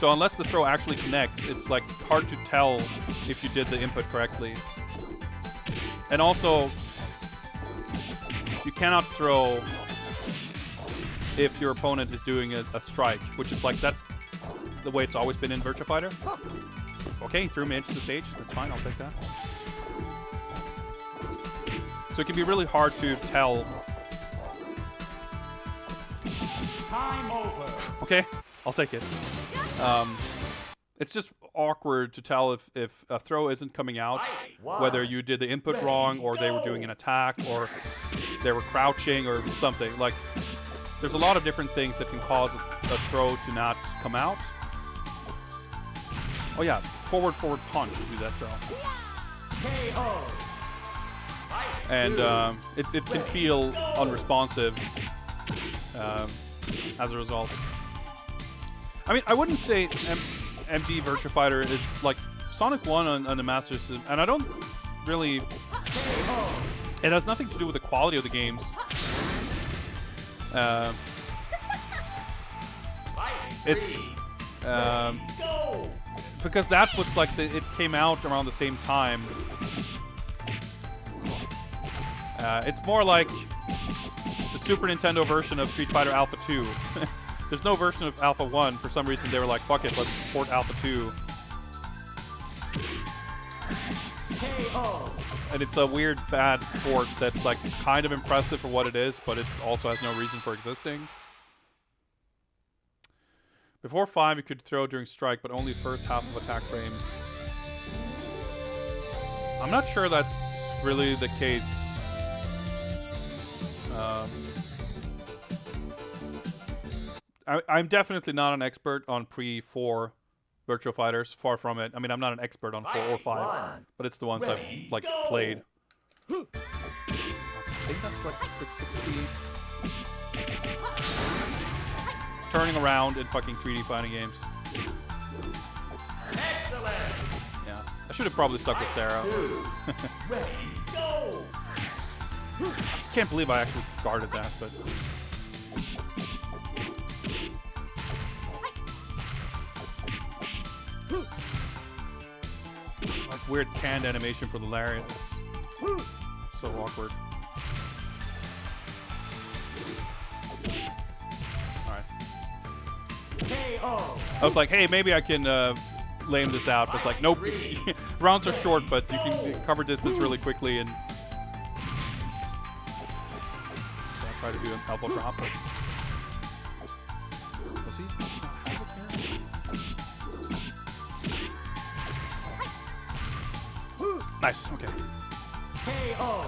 So unless the throw actually connects, it's like hard to tell if you did the input correctly. And also, you cannot throw if your opponent is doing a strike, which is like, that's the way it's always been in Virtua Fighter. Okay, he threw me into the stage. That's fine, I'll take that. So it can be really hard to tell. Time over. Okay, I'll take it. It's just awkward to tell if a throw isn't coming out, whether you did the input wrong, or they were doing an attack, or they were crouching, or something. Like, there's a lot of different things that can cause a throw to not come out. Oh yeah, forward punch to do that throw. And it can feel unresponsive as a result. I mean, I wouldn't say MD Virtua Fighter is like Sonic 1 on the Master System, and I don't really... It has nothing to do with the quality of the games. It's... because that was like, it came out around the same time. It's more like the Super Nintendo version of Street Fighter Alpha 2. There's no version of Alpha 1. For some reason, they were like, fuck it, let's port Alpha 2. And it's a weird, bad port that's like kind of impressive for what it is, but it also has no reason for existing. Before 5, you could throw during strike, but only the first half of attack frames. I'm not sure that's really the case. I'm definitely not an expert on pre-4 Virtua Fighters. Far from it. I mean, I'm not an expert on 4 or 5, but it's the ones I've like played. I think that's like 660. Turning around in fucking 3D fighting games. Excellent. Yeah, I should have probably stuck with Sarah. Ready, go. I can't believe I actually guarded that, but... Like weird canned animation for the lariat. It's so awkward. Alright. I was like, hey, maybe I can lame this out. But it's like, nope. Rounds are short, but you can cover distance really quickly and... I'll try to do an elbow drop, but... Does he not have it here? Nice, okay. KO.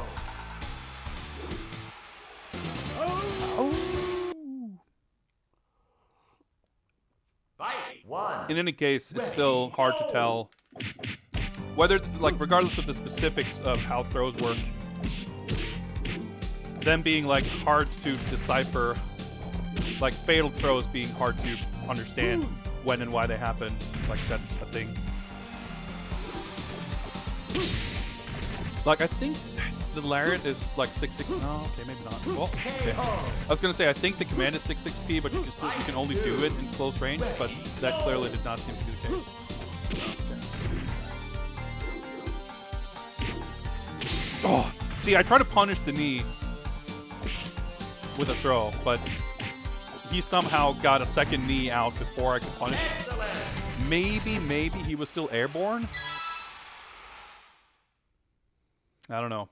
Fight. 1. In any case, it's still hard to tell whether, like, regardless of the specifics of how throws work, them being, like, hard to decipher, like, fatal throws being hard to understand when and why they happen, like, that's a thing. Like, I think the lariat is like 660. Oh, okay, maybe not. Well, okay. I was gonna say I think the command is 66p, but you can only do it in close range. But that clearly did not seem to be the case. Okay. Oh, see, I try to punish the knee with a throw, but he somehow got a second knee out before I could punish him. Maybe he was still airborne. I don't know.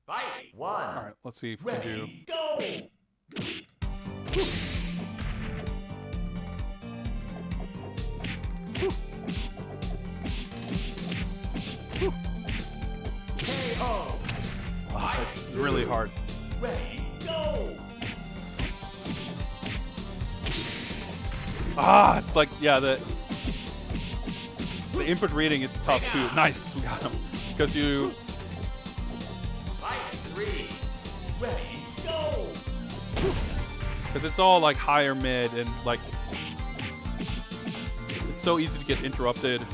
Fight. 1. All right, let's see if we can do. Go. KO. Oh, it's really hard. Ready, go. Ah, it's like, yeah, the input reading is tough too. Nice, we got him. Because you... Fight 3. Ready, go. Because it's all like higher mid and like... It's so easy to get interrupted.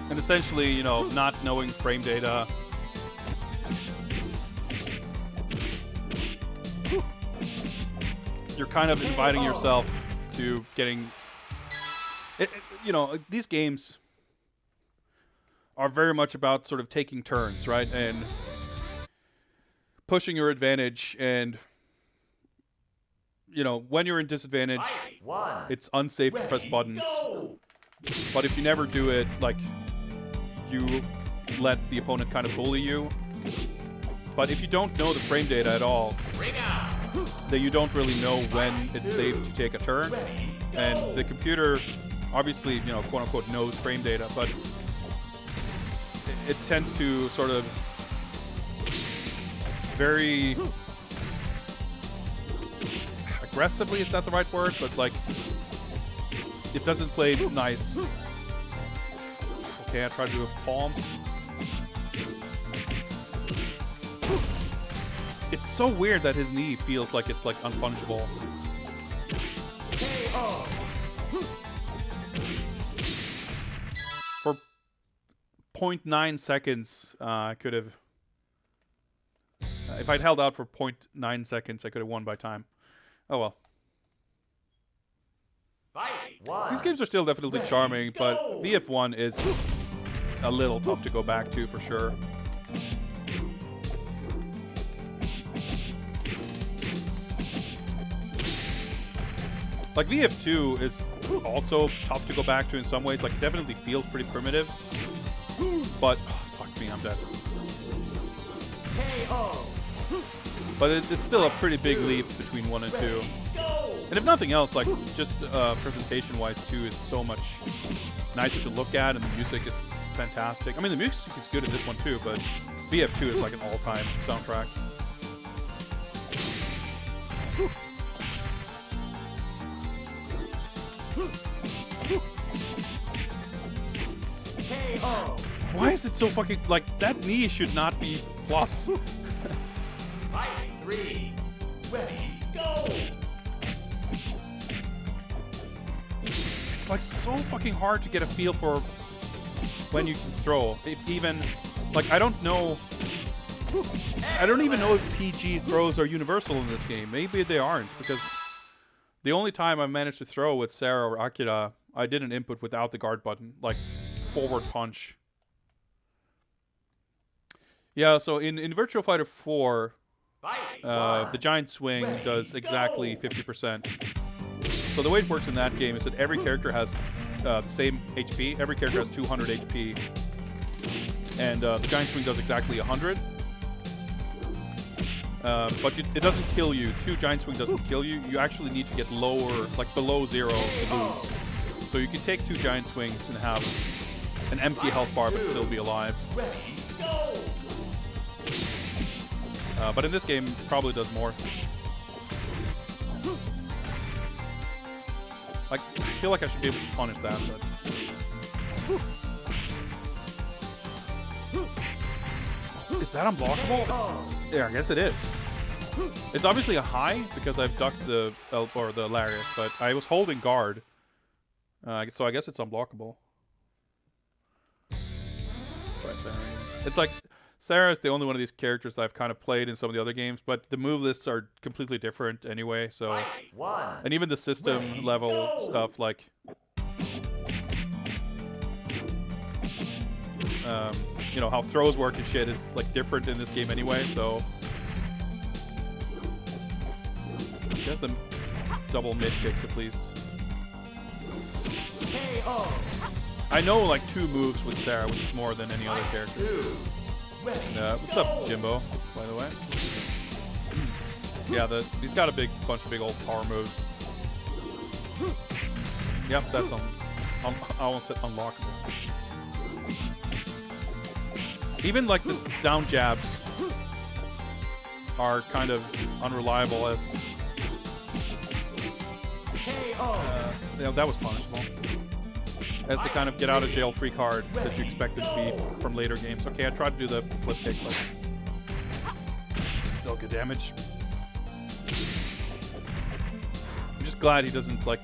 And And essentially, you know, not knowing frame data. You're kind of inviting yourself to getting... you know, these games are very much about sort of taking turns, right? And pushing your advantage. And, you know, when you're in disadvantage, it's unsafe to press buttons. But if you never do it, like, you let the opponent kind of bully you. But if you don't know the frame data at all, then you don't really know when it's safe to take a turn. And the computer, obviously, you know, quote-unquote, knows frame data, but it tends to sort of very aggressively, is that the right word? But, like, it doesn't play nice. Okay, I tried to do a palm. It's so weird that his knee feels like it's, like, unpunchable. For 0.9 seconds, I could have... if I'd held out for 0.9 seconds, I could have won by time. Oh well. These games are still definitely charming, but VF1 is a little tough to go back to for sure. Like, VF2 is also tough to go back to in some ways. Like, definitely feels pretty primitive. But, oh, fuck me, I'm dead. But it's still a pretty big leap between 1 and 2. And if nothing else, like, just presentation-wise, 2 is so much nicer to look at, and the music is fantastic. I mean, the music is good in this one too, but VF2 is like an all-time soundtrack. Why is it so fucking... like, that knee should not be plus. Fight 3. Ready, go! It's like so fucking hard to get a feel for when you can throw. If even... like, I don't know... I don't even know if PG throws are universal in this game. Maybe they aren't, because the only time I managed to throw with Sarah or Akira, I did an input without the guard button. Like, forward punch. Yeah, so in Virtua Fighter 4, the giant swing does exactly 50%. So the way it works in that game is that every character has the same HP. Every character has 200 HP. And the giant swing does exactly 100. But it doesn't kill you. 2 giant swing doesn't kill you. You actually need to get lower, like below 0 to lose. So you can take 2 giant swings and have an empty health bar but still be alive. But in this game, it probably does more. Like, I feel like I should be able to punish that, but... Is that unblockable? Yeah, I guess it is. It's obviously a high because I've ducked the or the lariat, but I was holding guard, so I guess it's unblockable. It's like Sarah is the only one of these characters that I've kind of played in some of the other games, but the move lists are completely different anyway. So, and even the system level stuff, like. You know, how throws work and shit is like different in this game anyway, so I guess the double mid kicks at least. I know like 2 moves with Sarah, which is more than any other character. What's up, Jimbo, by the way? Yeah, he's got a bunch of big old power moves. Yep, that's I almost said unlockable. Even like the down jabs are kind of unreliable as... you know, that was punishable. As the kind of get out of jail free card that you expected to be from later games. Okay, I tried to do the flip kick, but still good damage. I'm just glad he doesn't like...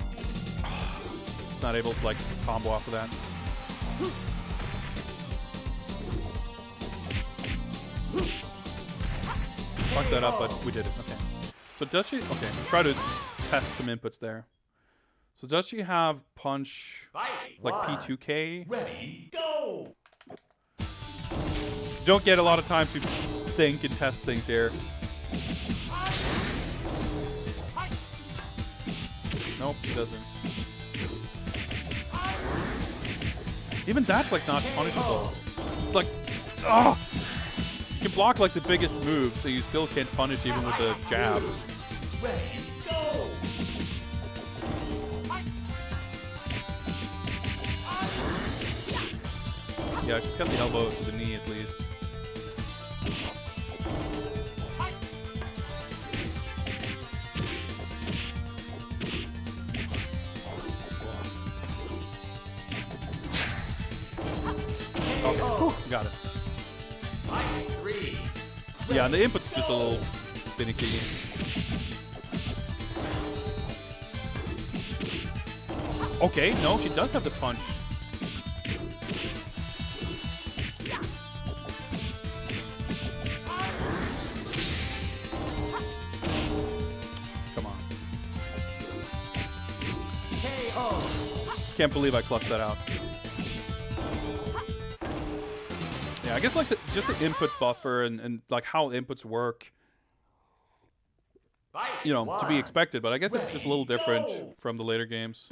he's not able to like combo off of that. Fucked that up, but we did it. Okay. So does she? Okay. Try to test some inputs there. So does she have punch like P2K? Ready, go! Don't get a lot of time to think and test things here. Nope, he doesn't. Even that's like not punishable. It's like, oh! You can block like the biggest move, so you still can't punish even with the jab. Ready, go! Yeah, she's got the elbow to the knee at least. Okay, whew, got it. Yeah, and the input's just a little finicky. Okay, no, she does have the punch. Come on. Can't believe I clutched that out. Yeah, I guess like just the input buffer and like how inputs work, you know, to be expected, but I guess it's just a little different from the later games.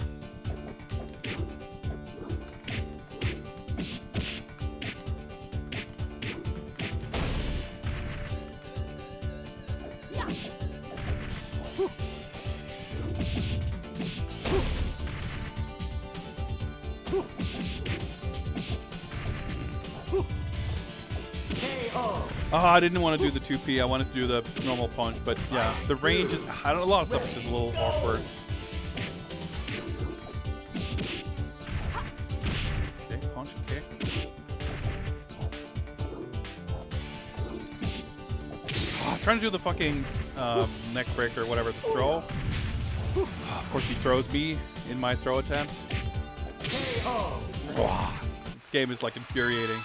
Oh, I didn't want to do the 2P. I wanted to do the normal punch, but yeah, the range is. I don't know, a lot of stuff is just a little awkward. Okay, punch, kick. Oh, I'm trying to do the fucking neck breaker, whatever, the throw. Of course, he throws me in my throw attempt. Oh, this game is like infuriating.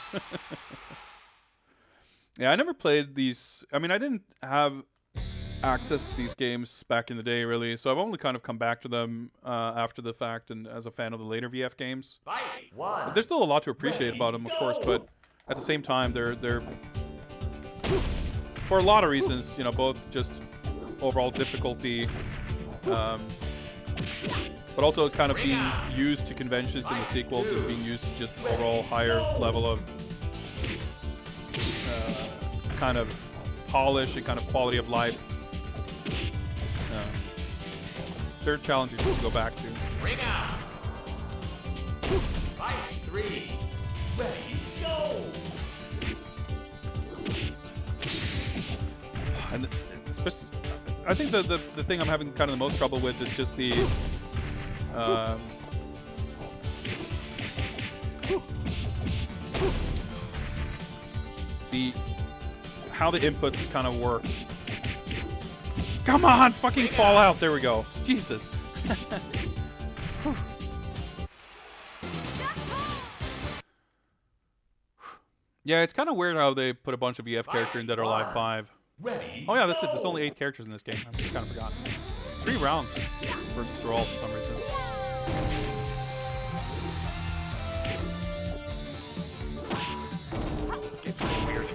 Yeah, I never played these. I mean, I didn't have access to these games back in the day, really. So I've only kind of come back to them after the fact and as a fan of the later VF games. But there's still a lot to appreciate about them, of course. But at the same time, they're for a lot of reasons, you know, both just overall difficulty, but also kind of being used to conventions in the sequels and being used to just overall higher level of kind of polish and kind of quality of life. They're challenging to go back to. Ring out. Fight 3. Ready, go. And I think the thing I'm having kind of the most trouble with is just the how the inputs kind of work. Come on, fucking fall out. There we go. Jesus. Yeah, it's kind of weird how they put a bunch of EF characters in Dead or Alive 5. Oh yeah, that's it. There's only 8 characters in this game. I kind of forgot. 3 rounds versus Brawl for some reason. This game's really weird.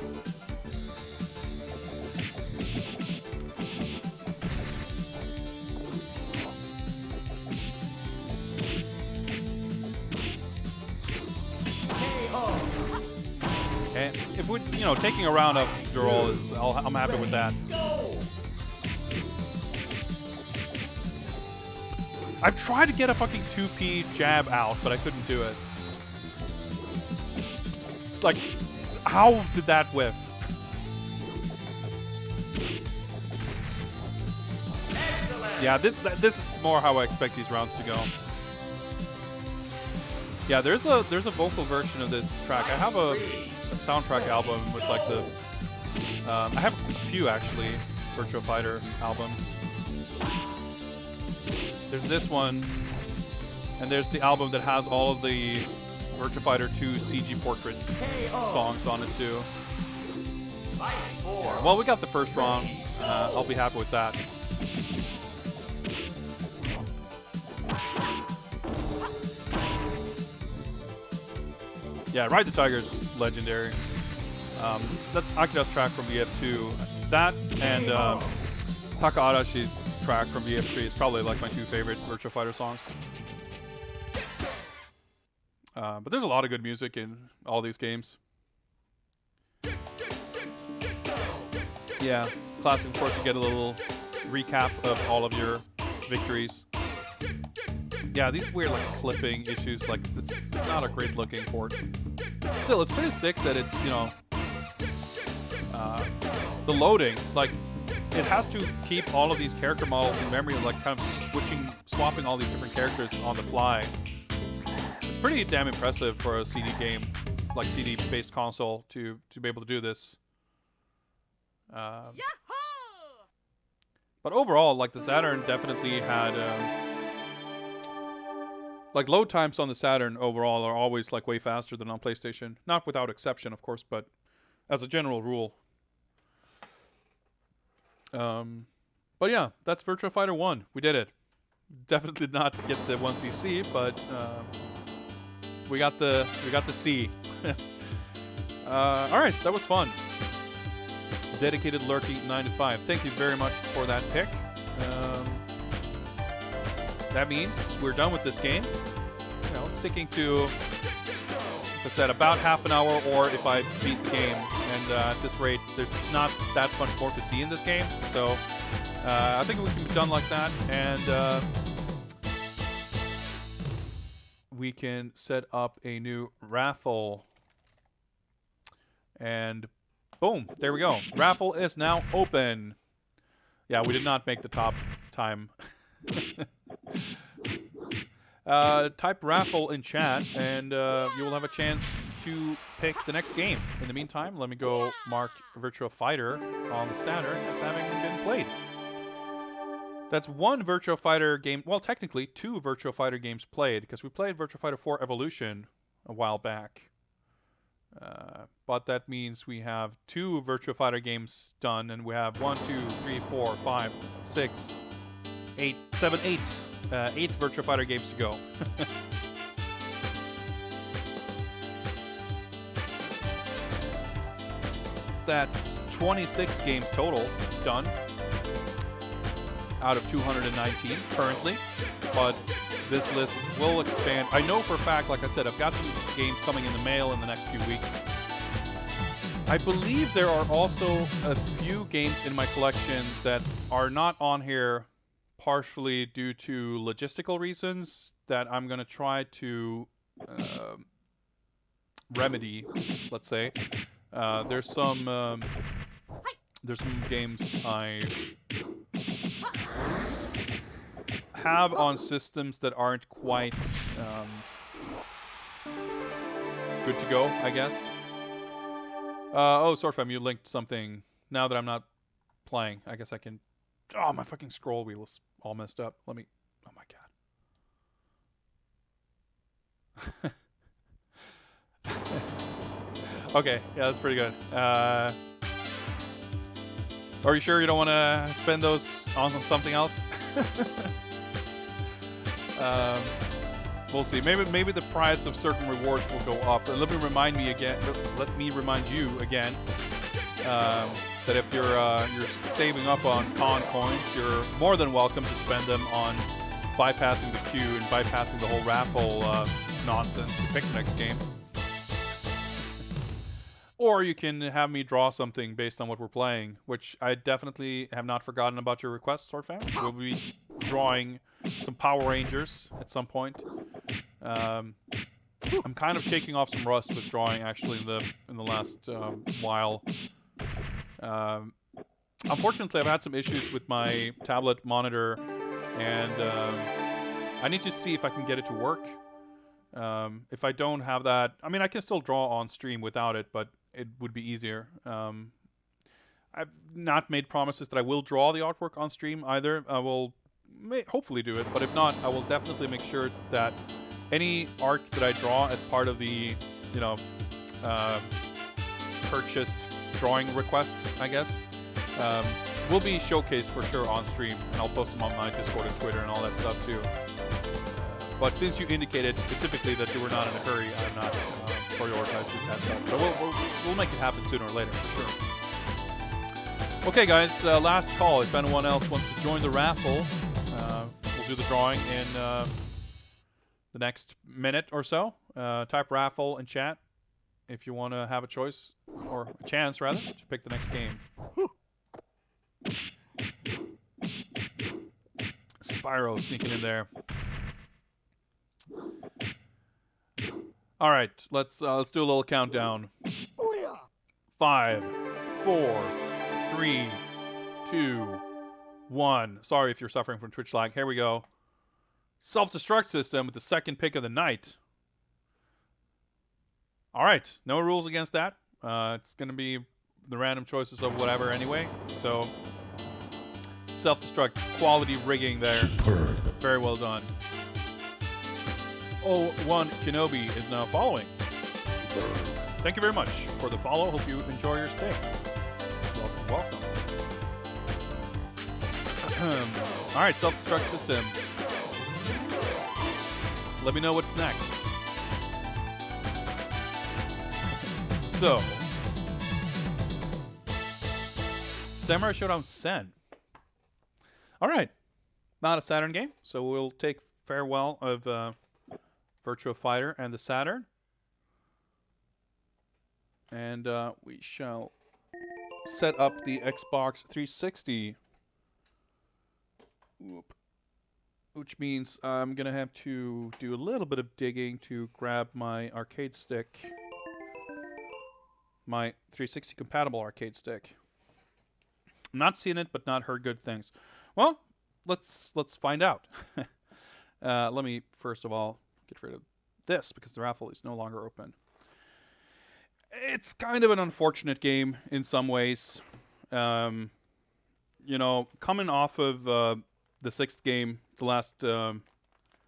And if we, you know, taking a round of Dural is, I'm happy with that. I've tried to get a fucking 2P jab out, but I couldn't do it. Like, how did that whiff? Yeah, this is more how I expect these rounds to go. Yeah, there's a vocal version of this track. I have a soundtrack album with like the I have a few actually Virtua Fighter albums. There's this one, and there's the album that has all of the Virtua Fighter 2 CG Portrait songs on it too. Yeah, well, we got the first round. I'll be happy with that. Yeah, Ride the Tiger is legendary. That's Akira's track from BF2. That and Taka Arashi's track from BF3 is probably like my two favorite Virtua Fighter songs. But there's a lot of good music in all these games. Yeah, classic, of course, you get a little recap of all of your victories. Yeah, these weird like clipping issues, like it's not a great looking port. Still, it's pretty sick that it's, you know, the loading, like it has to keep all of these character models in memory, like kind of swapping all these different characters on the fly. It's pretty damn impressive for a CD game, like CD-based console, to be able to do this. But overall, like the Saturn definitely had, like load times on the Saturn overall are always like way faster than on PlayStation. Not without exception, of course, but as a general rule. But yeah, that's Virtua Fighter 1. We did it. Definitely did not get the 1cc, but we got the C. All right, that was fun. Dedicated Lurky 9 to 5. Thank you very much for that pick. That means we're done with this game. You know, sticking to, as I said, about half an hour, or if I beat the game. And at this rate, there's not that much more to see in this game. So I think we can be done like that. And we can set up a new raffle. And boom, there we go. Raffle is now open. Yeah, we did not make the top time. Type raffle in chat, and you will have a chance to pick the next game. In the meantime, let me go mark Virtua Fighter on the Saturn as having been played. That's one Virtua Fighter game. Well, technically, two Virtua Fighter games played, because we played Virtua Fighter 4 Evolution a while back. But that means we have two Virtua Fighter games done, and we have 1, 2, 3, 4, 5, 6, 8, 7, 8. 8 Virtua Fighter games to go. That's 26 games total done out of 219 currently, but this list will expand. I know for a fact, like I said, I've got some games coming in the mail in the next few weeks. I believe there are also a few games in my collection that are not on here partially due to logistical reasons that I'm going to try to remedy, let's say. There's some games I have on systems that aren't quite good to go, I guess. Oh, Swordfam, you linked something. Now that I'm not playing, I guess I can... Oh, my fucking scroll wheel is all messed up. Let me... Oh, my God. Okay, yeah, that's pretty good. Are you sure you don't want to spend those on something else? We'll see. Maybe the price of certain rewards will go up. Let me remind you again that if you're saving up on con coins, you're more than welcome to spend them on bypassing the queue and bypassing the whole raffle nonsense to pick the next game. Or you can have me draw something based on what we're playing, which I definitely have not forgotten about your request, Swordfam. We'll be drawing some Power Rangers at some point. I'm kind of shaking off some rust with drawing, actually, in the last while. Unfortunately, I've had some issues with my tablet monitor, and I need to see if I can get it to work. If I don't have that, I mean, I can still draw on stream without it, but it would be easier. I've not made promises that I will draw the artwork on stream either. I will hopefully do it, but if not, I will definitely make sure that any art that I draw as part of the, purchased drawing requests, I guess, will be showcased for sure on stream, and I'll post them on my Discord and Twitter and all that stuff too. But since you indicated specifically that you were not in a hurry, I'm not prioritizing that stuff. But we'll make it happen sooner or later, for sure. Okay, guys, last call. If anyone else wants to join the raffle, we'll do the drawing in the next minute or so. Type raffle in chat if you want to have a choice, or a chance rather, to pick the next game. Spyro sneaking in there. All right, let's do a little countdown. 5, 4, 3, 2, 1. Sorry if you're suffering from Twitch lag. Here we go. Self-destruct system with the second pick of the night. All right, no rules against that. It's going to be the random choices of whatever anyway. So, self-destruct quality rigging there. Very well done. 01 Kenobi is now following. Thank you very much for the follow. Hope you enjoy your stay. Welcome. All right, self-destruct system. Let me know what's next. So, Samurai Shodown Sen. All right, not a Saturn game, so we'll take farewell of Virtua Fighter and the Saturn, and we shall set up the Xbox 360. Whoop. Which means I'm gonna have to do a little bit of digging to grab my arcade stick. My 360 compatible arcade stick. Not seen it, but not heard good things. Well, let's find out. Let me first of all get rid of this because the raffle is no longer open. It's kind of an unfortunate game in some ways. You know, coming off of the sixth game, the last, well,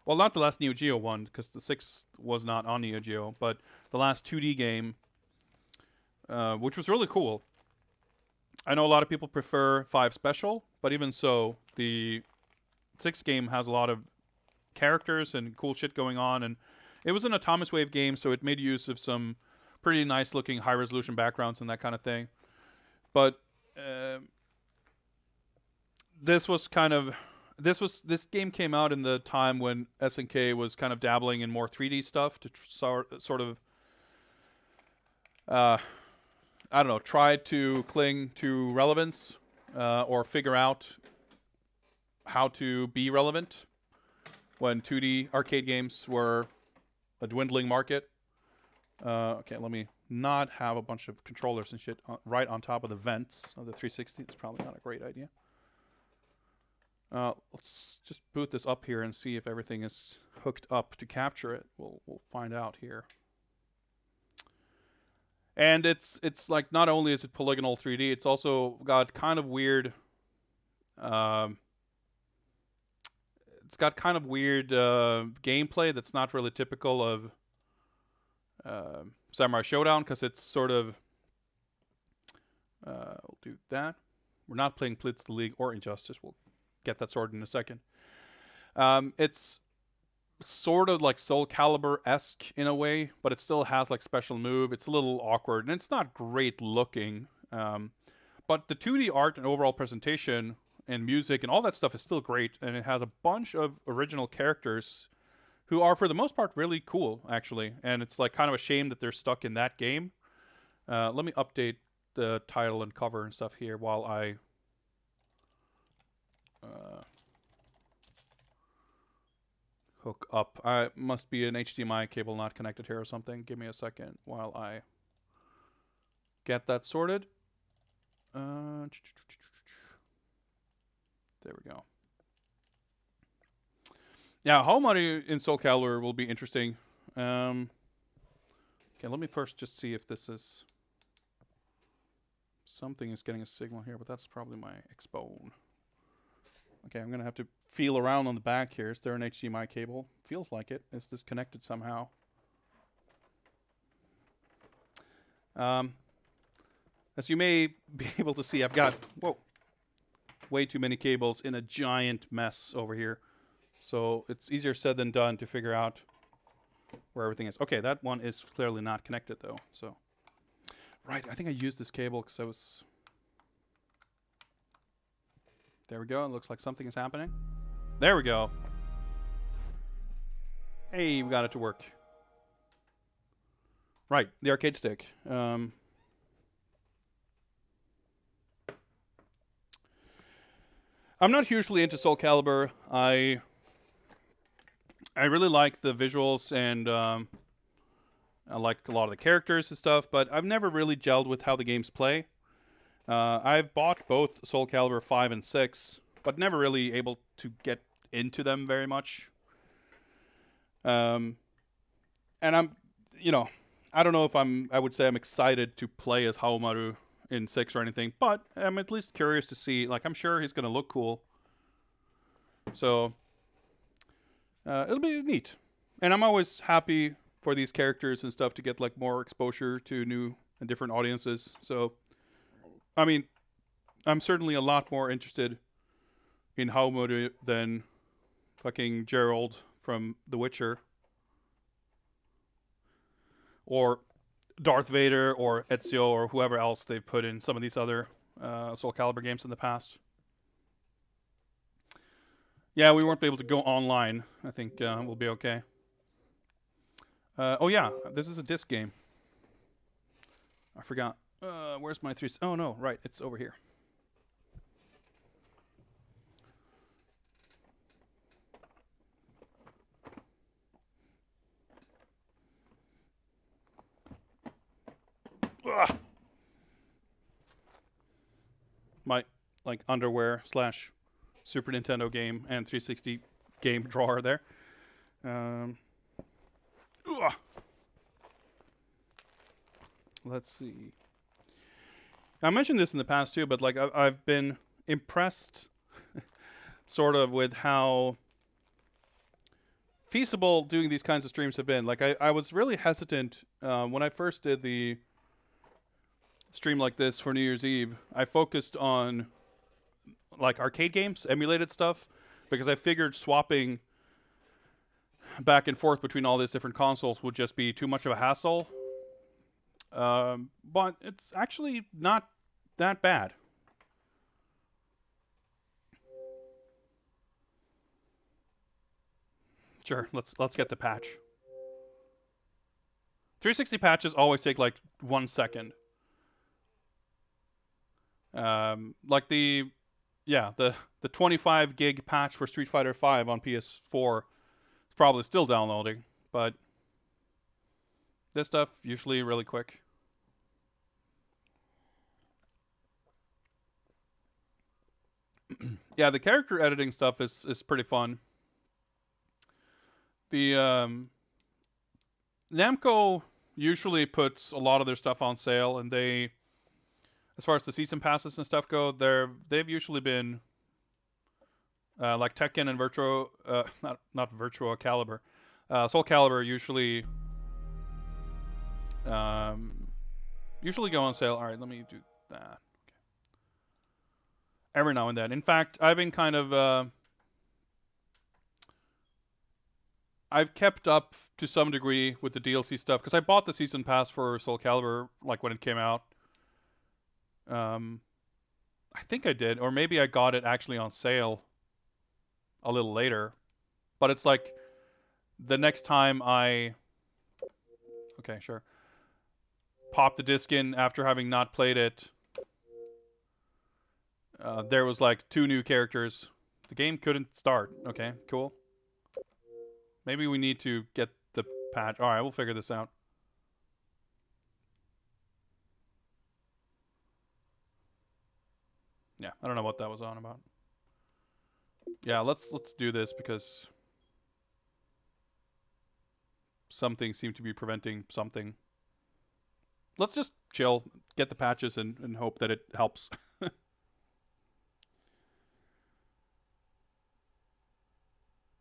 not the last Neo Geo one because the sixth was not on Neo Geo, but the last 2D game. Which was really cool. I know a lot of people prefer 5 Special, but even so, the 6th game has a lot of characters and cool shit going on, and it was an Atomic Wave game, so it made use of some pretty nice-looking high-resolution backgrounds and that kind of thing. But this game came out in the time when SNK was kind of dabbling in more 3D stuff to sort of I don't know, tried to cling to relevance or figure out how to be relevant when 2D arcade games were a dwindling market. Okay, let me not have a bunch of controllers and shit right on top of the vents of the 360. It's probably not a great idea. Let's just boot this up here and see if everything is hooked up to capture it. We'll find out here. And it's like, not only is it polygonal 3D, it's also got kind of weird gameplay that's not really typical of Samurai Shodown, because it's sort of we'll do that. We're not playing Blitz the League or Injustice. We'll get that sorted in a second. It's sort of like Soul Calibur-esque in a way, but it still has like special move. It's a little awkward, and it's not great looking. But the 2D art and overall presentation and music and all that stuff is still great, and it has a bunch of original characters who are, for the most part, really cool, actually. And it's like kind of a shame that they're stuck in that game. Let me update the title and cover and stuff here while I hook up. Must be an HDMI cable not connected here or something. Give me a second while I get that sorted. There we go. Yeah, Haumari in Soul Calibur will be interesting. Okay, let me first just see if this is... Something is getting a signal here, but that's probably my Xbone. Okay, I'm going to have to feel around on the back here. Is there an HDMI cable? Feels like it. Is this connected somehow? As you may be able to see, I've got way too many cables in a giant mess over here. So it's easier said than done to figure out where everything is. Okay, that one is clearly not connected though. So, right, I think I used this cable because I was... There we go. It looks like something is happening. There we go. Hey, we got it to work. Right, the arcade stick. I'm not hugely into Soul Calibur. I really like the visuals and I like a lot of the characters and stuff, but I've never really gelled with how the games play. I've bought both Soul Calibur 5 and 6, but never really able to get into them very much. And I'm, I don't know if I would say I'm excited to play as Haomaru in 6 or anything, but I'm at least curious to see, like, I'm sure he's going to look cool. So, it'll be neat. And I'm always happy for these characters and stuff to get, like, more exposure to new and different audiences. So, I mean, I'm certainly a lot more interested in Haomaru than fucking Gerald from The Witcher. Or Darth Vader or Ezio or whoever else they've put in some of these other Soul Calibur games in the past. Yeah, we won't be able to go online. I think we'll be okay. Oh yeah, this is a disc game. I forgot. Where's my 3? Oh no, right, it's over here. Ugh. My underwear / Super Nintendo game and 360 game drawer there. Let's see. I mentioned this in the past too, but like I've been impressed sort of with how feasible doing these kinds of streams have been. Like I was really hesitant when I first did the stream like this for New Year's Eve. I focused on like arcade games, emulated stuff, because I figured swapping back and forth between all these different consoles would just be too much of a hassle. But it's actually not that bad. Sure, let's get the patch. 360 patches always take like 1 second. Like the 25 gig patch for Street Fighter 5 on PS4 is probably still downloading, but this stuff usually really quick. Yeah, the character editing stuff is pretty fun. The Namco usually puts a lot of their stuff on sale, and they, as far as the season passes and stuff go, they've usually been like Tekken and Virtua, not Virtua Caliber, Soul Calibur usually usually go on sale. All right, let me do that. Okay. Every now and then. In fact, I've been kind of I've kept up to some degree with the DLC stuff because I bought the season pass for Soul Calibur like when it came out. I think I did, or maybe I got it actually on sale a little later. But it's like the next time I popped the disc in after having not played it, there was like 2 new characters. The game couldn't start. Okay, cool. Maybe we need to get the patch. All right, we'll figure this out. Yeah, I don't know what that was on about. Yeah, let's do this because something seemed to be preventing something. Let's just chill, get the patches, and hope that it helps.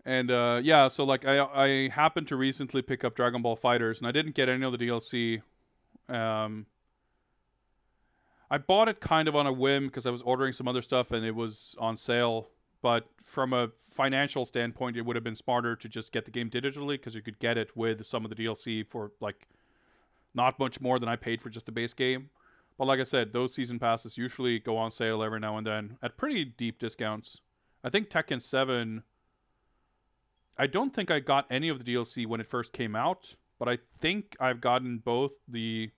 And yeah, so like I happened to recently pick up Dragon Ball Fighters, and I didn't get any of the DLC. I I bought it kind of on a whim because I was ordering some other stuff and it was on sale. But from a financial standpoint, it would have been smarter to just get the game digitally because you could get it with some of the DLC for like not much more than I paid for just the base game. But like I said, those season passes usually go on sale every now and then at pretty deep discounts. I think Tekken 7, I don't think I got any of the DLC when it first came out, but I think I've gotten both the...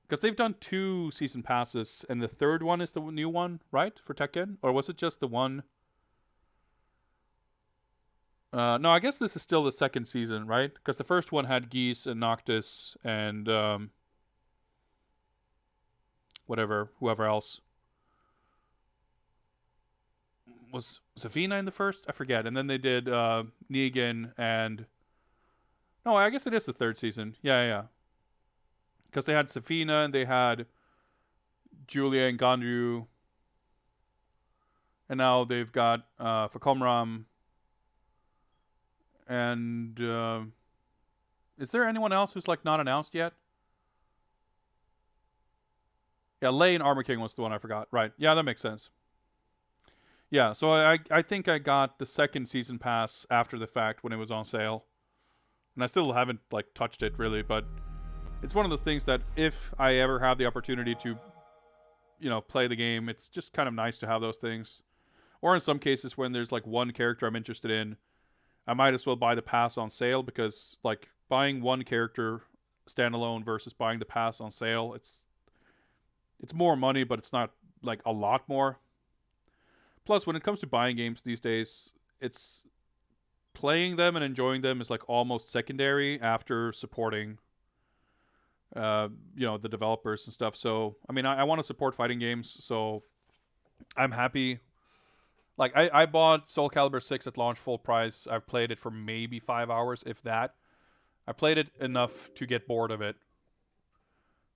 Because they've done 2 season passes, and the third one is the new one, right? For Tekken? Or was it just the one? No, I guess this is still the second season, right? Because the first one had Geese and Noctis and whoever else. Was Zafina in the first? I forget. And then they did Negan and... No, I guess it is the third season. Yeah. Because they had Zafina and they had Julia and Ganryu. And now they've got Fakomram. And is there anyone else who's like not announced yet? Yeah, Lei and Armor King was the one I forgot. Right. Yeah, that makes sense. Yeah, so I think I got the second season pass after the fact when it was on sale. And I still haven't like touched it really, but it's one of the things that if I ever have the opportunity to, play the game, it's just kind of nice to have those things. Or in some cases when there's like one character I'm interested in, I might as well buy the pass on sale because like buying one character standalone versus buying the pass on sale, it's more money, but it's not like a lot more. Plus, when it comes to buying games these days, it's playing them and enjoying them is like almost secondary after supporting, the developers and stuff. So, I mean, I want to support fighting games, so I'm happy. Like, I bought Soul Calibur 6 at launch full price. I've played it for maybe 5 hours, if that. I played it enough to get bored of it.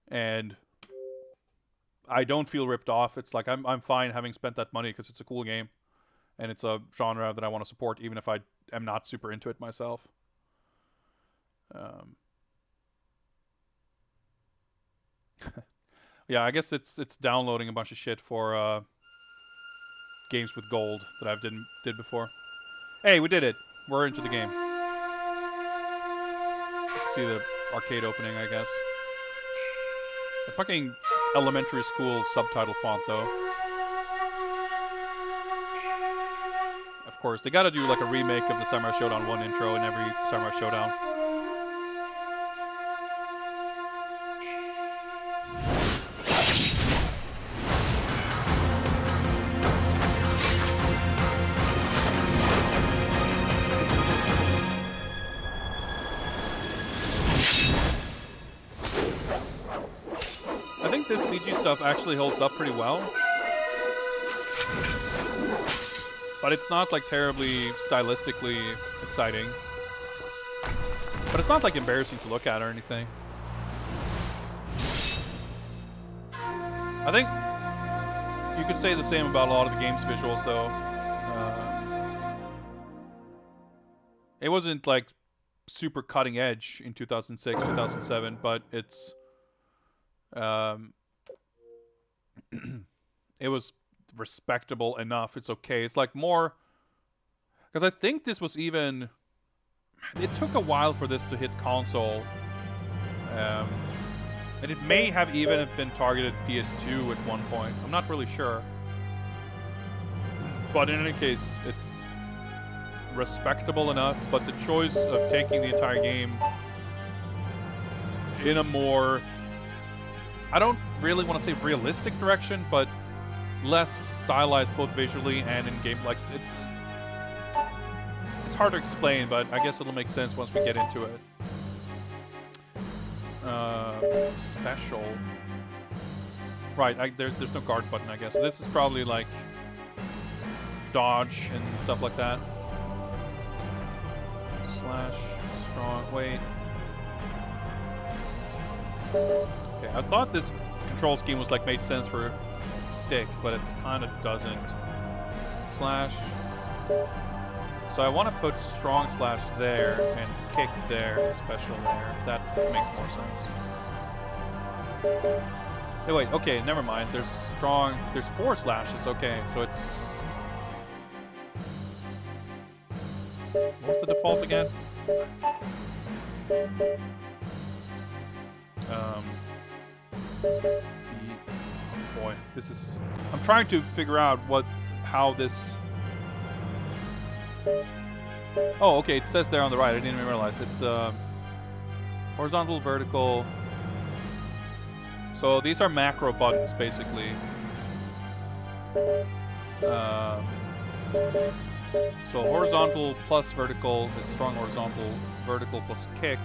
And I don't feel ripped off. It's like I'm fine having spent that money because it's a cool game. And it's a genre that I want to support even if I am not super into it myself. Yeah, I guess it's downloading a bunch of shit for games with gold that I did before. Hey, we did it. We're into the game. Let's see the arcade opening, I guess. The fucking elementary school subtitle font, though. Of course, they gotta do like a remake of the Samurai Shodown 1 intro in every Samurai Shodown. I think this CG stuff actually holds up pretty well. But it's not like terribly stylistically exciting. But it's not like embarrassing to look at or anything. I think you could say the same about a lot of the game's visuals though. It wasn't like super cutting edge in 2006, 2007, but it's it was respectable enough. It's okay. It's like more, because I think this was even, it took a while for this to hit console, and it may have even been targeted PS2 at one point. I'm not really sure, but in any case, it's respectable enough. But the choice of taking the entire game in a more, I don't really want to say realistic direction, but less stylized both visually and in game. Like, it's hard to explain, but I guess it'll make sense once we get into it. Special. Right, there's no guard button, I guess. So this is probably like dodge and stuff like that. Slash, strong, wait. Okay, I thought this control scheme was like made sense for stick, but it kind of doesn't. Slash. So I want to put strong slash there and kick there and special there. That makes more sense. Hey, wait, okay, never mind. There's strong. There's 4 slashes. Okay, so it's. What's the default again? Boy, this is. I'm trying to figure out how this. Oh, okay, it says there on the right. I didn't even realize it's horizontal, vertical. So these are macro buttons, basically. So horizontal plus vertical is strong horizontal, vertical plus kick.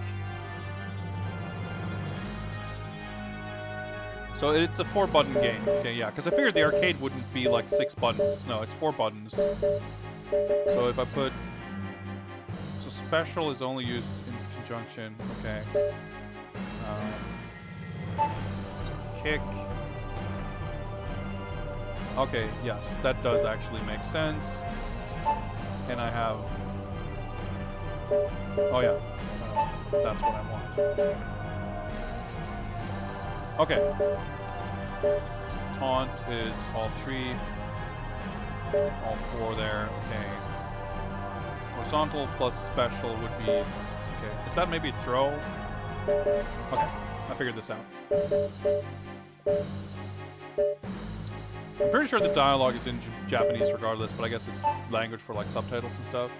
So it's a 4-button game. Okay, yeah, because I figured the arcade wouldn't be like 6 buttons. No, it's 4 buttons. So if I put... So special is only used in conjunction. Okay. Kick. Okay, yes, that does actually make sense. And I have... Oh yeah, that's what I want. Okay. Taunt is all 3. All 4 there, okay. Horizontal plus special would be... Okay, is that maybe throw? Okay, I figured this out. I'm pretty sure the dialogue is in Japanese regardless, but I guess it's language for like subtitles and stuff.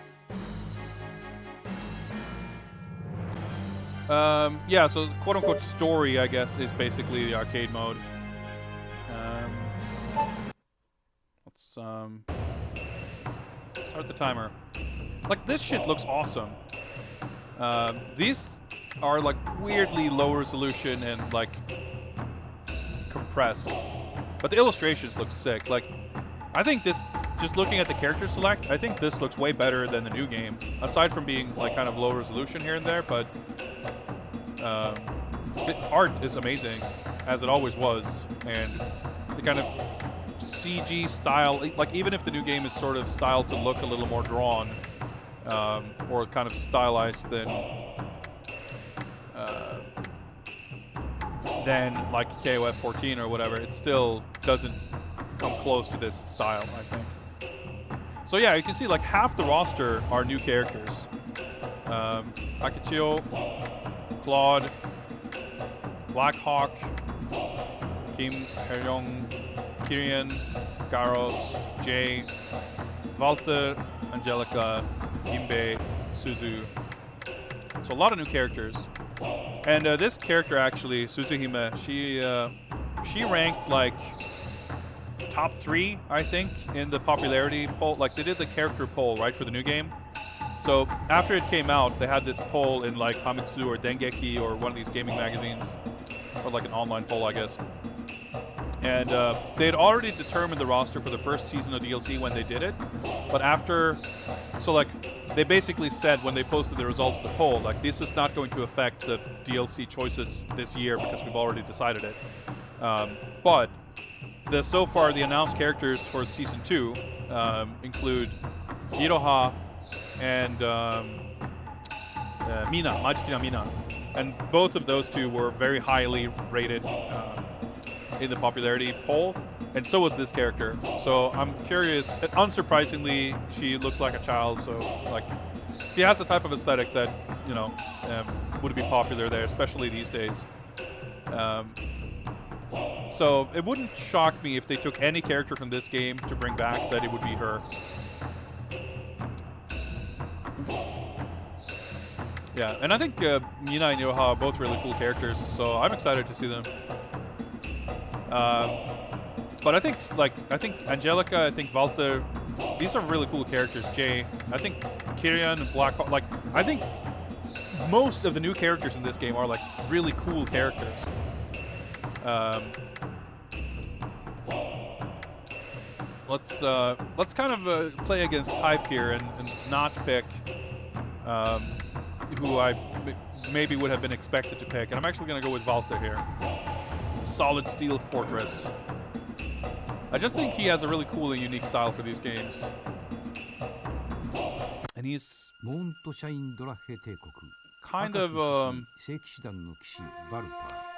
Yeah, so the quote-unquote story, I guess, is basically the arcade mode. Let's start the timer. Like, this shit looks awesome. These are like weirdly low resolution and like compressed. But the illustrations look sick. Like, I think this, just looking at the character select, I think this looks way better than the new game. Aside from being like kind of low resolution here and there, but the art is amazing, as it always was. And the kind of CG style, like even if the new game is sort of styled to look a little more drawn, or kind of stylized than like KOF 14 or whatever, it still doesn't come close to this style, I think. So yeah, you can see like half the roster are new characters. Akachio, Claude, Blackhawk, Kim Hae-young, Kirian, Garros, Jay, Walter, Angelica, Jinbei, Suzu. So a lot of new characters. And this character actually, Suzuhime, she ranked like top 3, I think, in the popularity poll. Like they did the character poll, right, for the new game. So after it came out, they had this poll in like Famitsu or Dengeki or one of these gaming magazines, or like an online poll, I guess. And they had already determined the roster for the first season of DLC when they did it. But after, so like, they basically said when they posted the results of the poll, like, this is not going to affect the DLC choices this year because we've already decided it. But so far, the announced characters for Season 2 include Iroha and Mina, Majikina Mina. And both of those two were very highly rated in the popularity poll, and so was this character. So I'm curious. Unsurprisingly, she looks like a child, so like she has the type of aesthetic that, you know, would be popular there, especially these days. So it wouldn't shock me if they took any character from this game to bring back, that it would be her. Yeah, and I think Mina and Yoha are both really cool characters, so I'm excited to see them. But I think Angelica, I think Walter, these are really cool characters. Jay, I think Kirian and Blackhawk, like, I think most of the new characters in this game are like really cool characters. Let's kind of play against type here and not pick who I maybe would have been expected to pick. And I'm actually going to go with Walter here. Solid Steel Fortress. I just think he has a really cool and unique style for these games. And he's kind of, I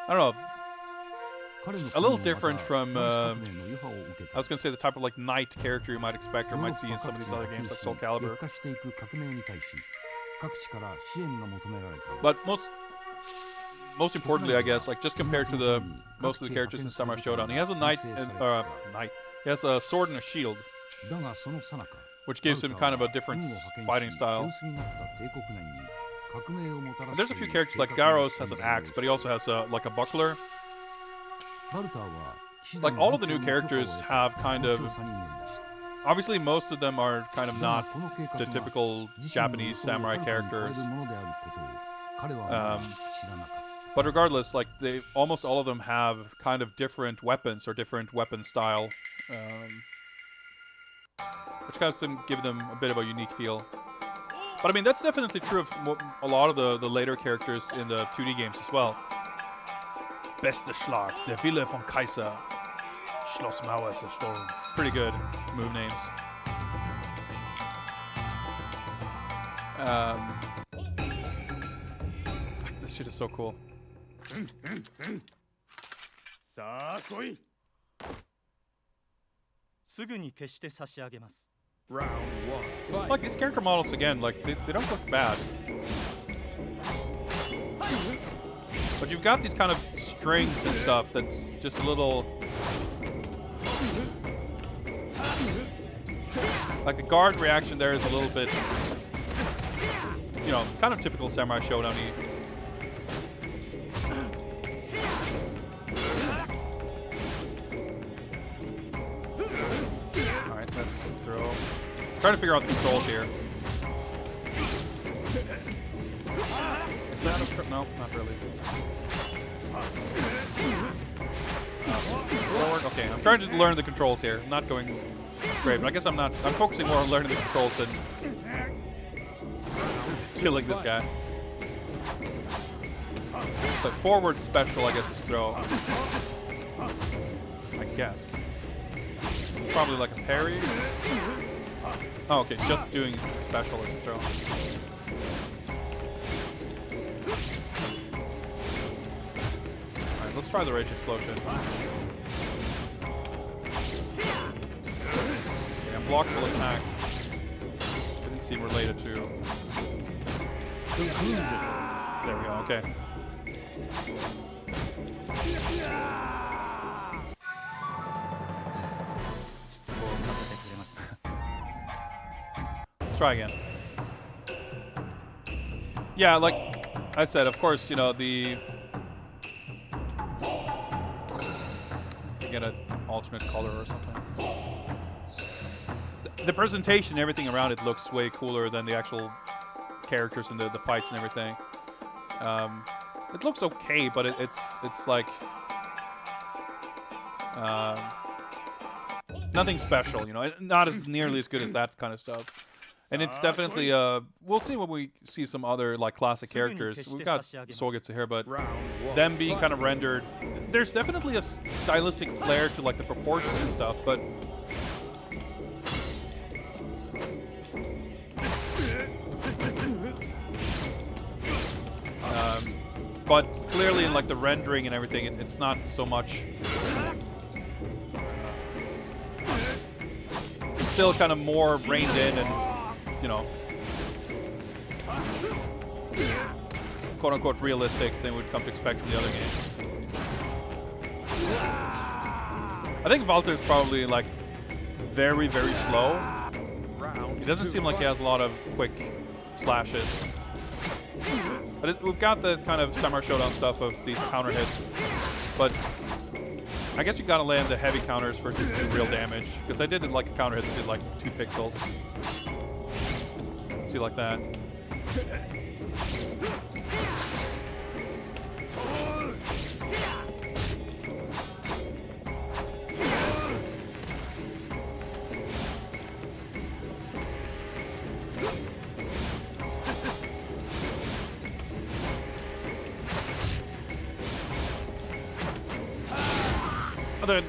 don't know, A little different from, I was going to say, the type of like knight character you might expect or might see in some of these other games like Soul Calibur. But most importantly, I guess, like just compared to the most of the characters in Samurai Shodown, he has a knight and he has a sword and a shield, which gives him kind of a different fighting style. And there's a few characters like Garros has an axe, but he also has like a buckler. Like all of the new characters have kind of, obviously most of them are kind of not the typical Japanese samurai characters. But regardless, like almost all of them have kind of different weapons or different weapon style, which kind of give them a bit of a unique feel. But I mean, that's definitely true of a lot of the later characters in the 2D games as well. Beste Schlag, der Wille von Kaiser, Schlossmauer zerstorben. Pretty good move names. This shit is so cool. Like these character models again, like they don't look bad. But you've got these kind of strings and stuff that's just a little, like the guard reaction there is a little bit, you know, kind of typical Samurai Shodown-y. Alright, let's throw. Trying to figure out the controls here. Is that a script? No, not really. Forward. Okay, I'm trying to learn the controls here. I'm not going great, but I guess I'm not. I'm focusing more on learning the controls than killing this guy. So forward special, I guess, is throw. I guess. Probably like a parry. Oh, okay, just doing special is a throw. Alright, let's try the Rage Explosion. Yeah, blockable attack. Didn't seem related to. There we go, okay. Let's try again. Yeah, like I said, of course, you know, get an alternate color or something. The presentation, everything around it looks way cooler than the actual characters and the fights and everything. It looks okay, but it's like nothing special, you know. Not as nearly as good as that kind of stuff. And it's definitely we'll see when we see some other like classic characters. We've got Sogetsu here, but them being kind of rendered, there's definitely a stylistic flair to like the proportions and stuff, but clearly in like the rendering and everything, it's not so much. It's still kind of more reined in and, you know, quote-unquote realistic than we'd come to expect from the other games. I think Valter is probably like very, very slow. He doesn't seem like he has a lot of quick slashes. But we've got the kind of Samurai Shodown stuff of these counter hits, but I guess you gotta land the heavy counters for it to do real damage. Because I did like a counter hit that did like 2 pixels. See, like that.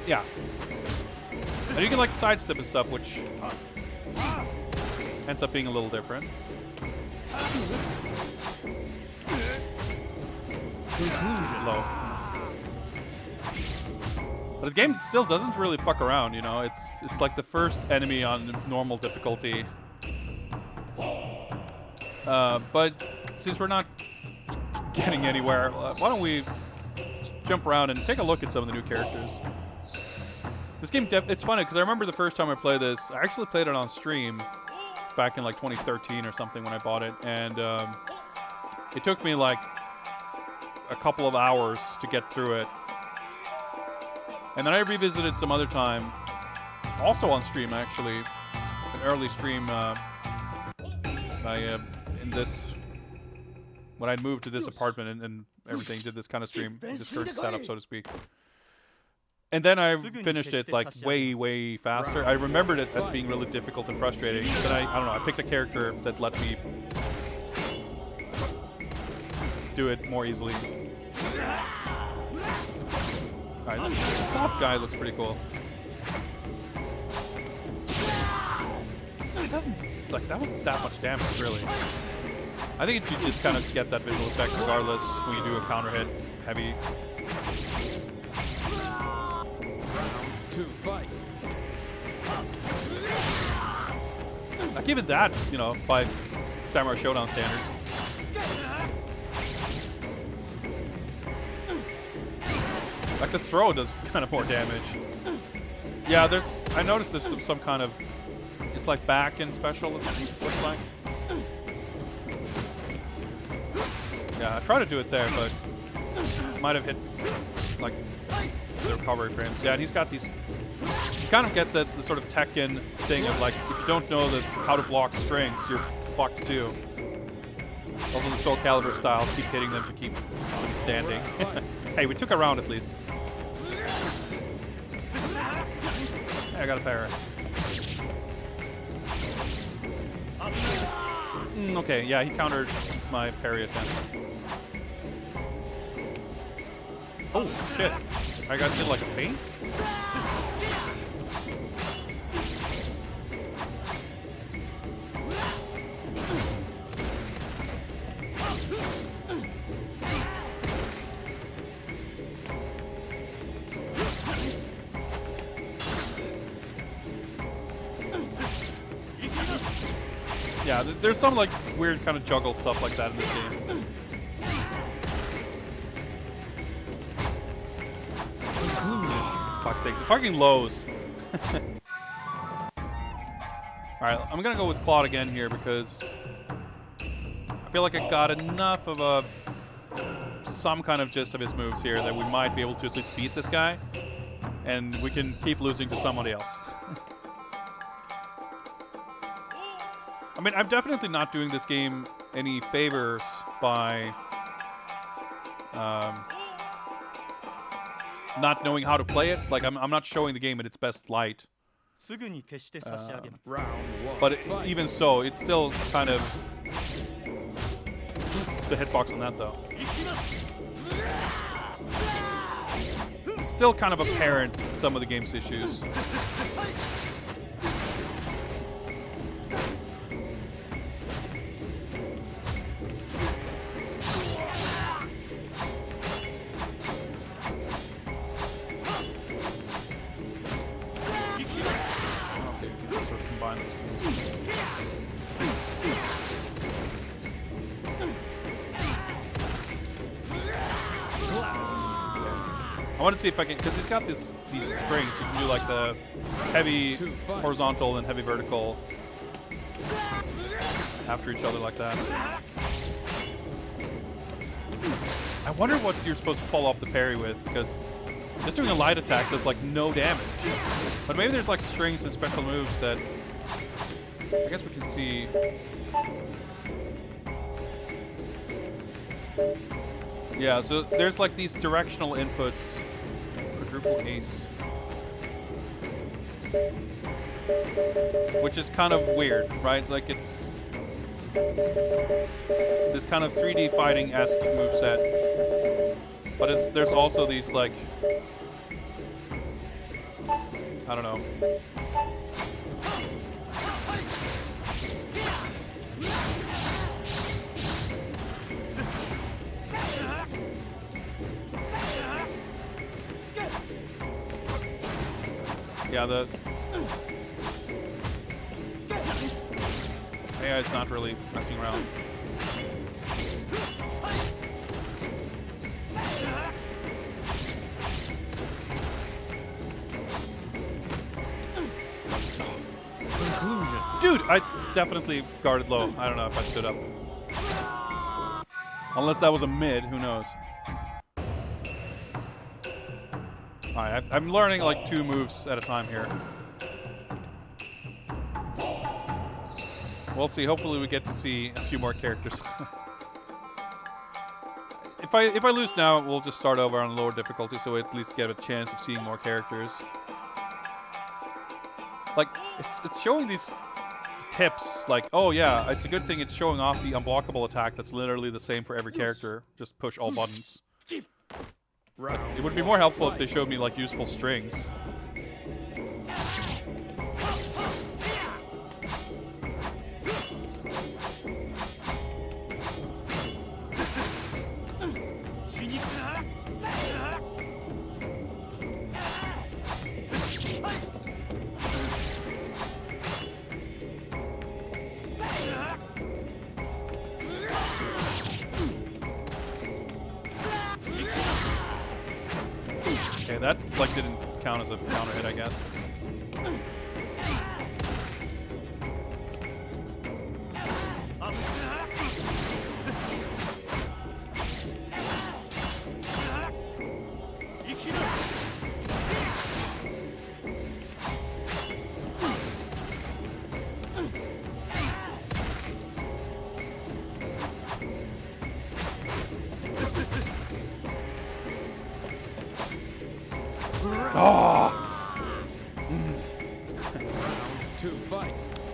Yeah. And you can like sidestep and stuff, which ends up being a little different. Low. But the game still doesn't really fuck around, you know. It's like the first enemy on normal difficulty. But since we're not getting anywhere, why don't we jump around and take a look at some of the new characters. This game, it's funny because I remember the first time I played this, I actually played it on stream back in like 2013 or something when I bought it, and it took me like a couple of hours to get through it. And then I revisited some other time, also on stream actually, an early stream in this, when I'd moved to this apartment and everything, did this kind of stream, this first setup, so to speak. And then I finished it like way faster. I remembered it as being really difficult and frustrating. Then I don't know, I picked a character that let me do it more easily. Alright, this top guy looks pretty cool. It doesn't, like, that wasn't that much damage, really. I think you just kind of get that visual effect regardless when you do a counter hit heavy. Like even that, you know, by Samurai Shodown standards. Like the throw does kind of more damage. Yeah, I noticed there's some kind of, it's like back in special, it looks like. Yeah, I tried to do it there, but might have hit like the recovery frames. Yeah, and he's got these. You kind of get the sort of Tekken thing of like, if you don't know how to block strings, you're fucked too. Also the Soul Calibur style, keep hitting them to keep them standing. Hey, we took a round at least. Hey, I got a parry. Okay, yeah, he countered my parry attempt. Oh, shit. I got hit like a feint? Yeah, there's some like weird kind of juggle stuff like that in this game. Fuck's sake, the fucking lows. Alright, I'm gonna go with Claude again here because I feel like I got enough of some kind of gist of his moves here that we might be able to at least beat this guy, and we can keep losing to somebody else. I mean, I'm definitely not doing this game any favors by not knowing how to play it. Like, I'm not showing the game in its best light. But even so, it's still kind of the hitbox on that, though. It's still kind of apparent some of the game's issues. I want to see if I can, because he's got these strings. You can do like the heavy horizontal and heavy vertical after each other like that. I wonder what you're supposed to fall off the parry with, because just doing a light attack does like no damage. But maybe there's like strings and special moves that I guess we can see. Yeah, so there's like these directional inputs. Quadruple ace. Which is kind of weird, right? Like it's this kind of 3D fighting-esque moveset. But there's also these like, I don't know. Yeah, the AI is not really messing around. Conclusion. Dude, I definitely guarded low. I don't know if I stood up. Unless that was a mid, who knows? Alright, I'm learning like 2 moves at a time here. We'll see. Hopefully we get to see a few more characters. If I lose now, we'll just start over on lower difficulty so we at least get a chance of seeing more characters. Like, it's showing these tips, like, oh yeah, it's a good thing it's showing off the unblockable attack that's literally the same for every character. Just push all buttons. Like, it would be more helpful if they showed me, like, useful strings. Okay, that like didn't count as a counter hit, I guess.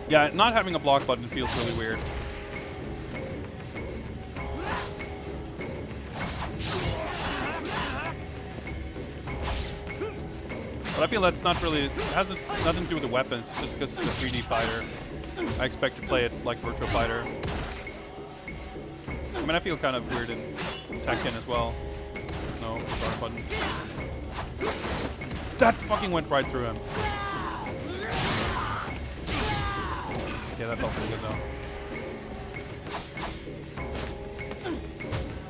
Yeah, not having a block button feels really weird. But I feel that's not really, it has nothing to do with the weapons, it's just because it's a 3D fighter. I expect to play it like Virtua Fighter. I mean, I feel kind of weird in Tekken as well. No, block button. That fucking went right through him. Yeah, that felt pretty good though.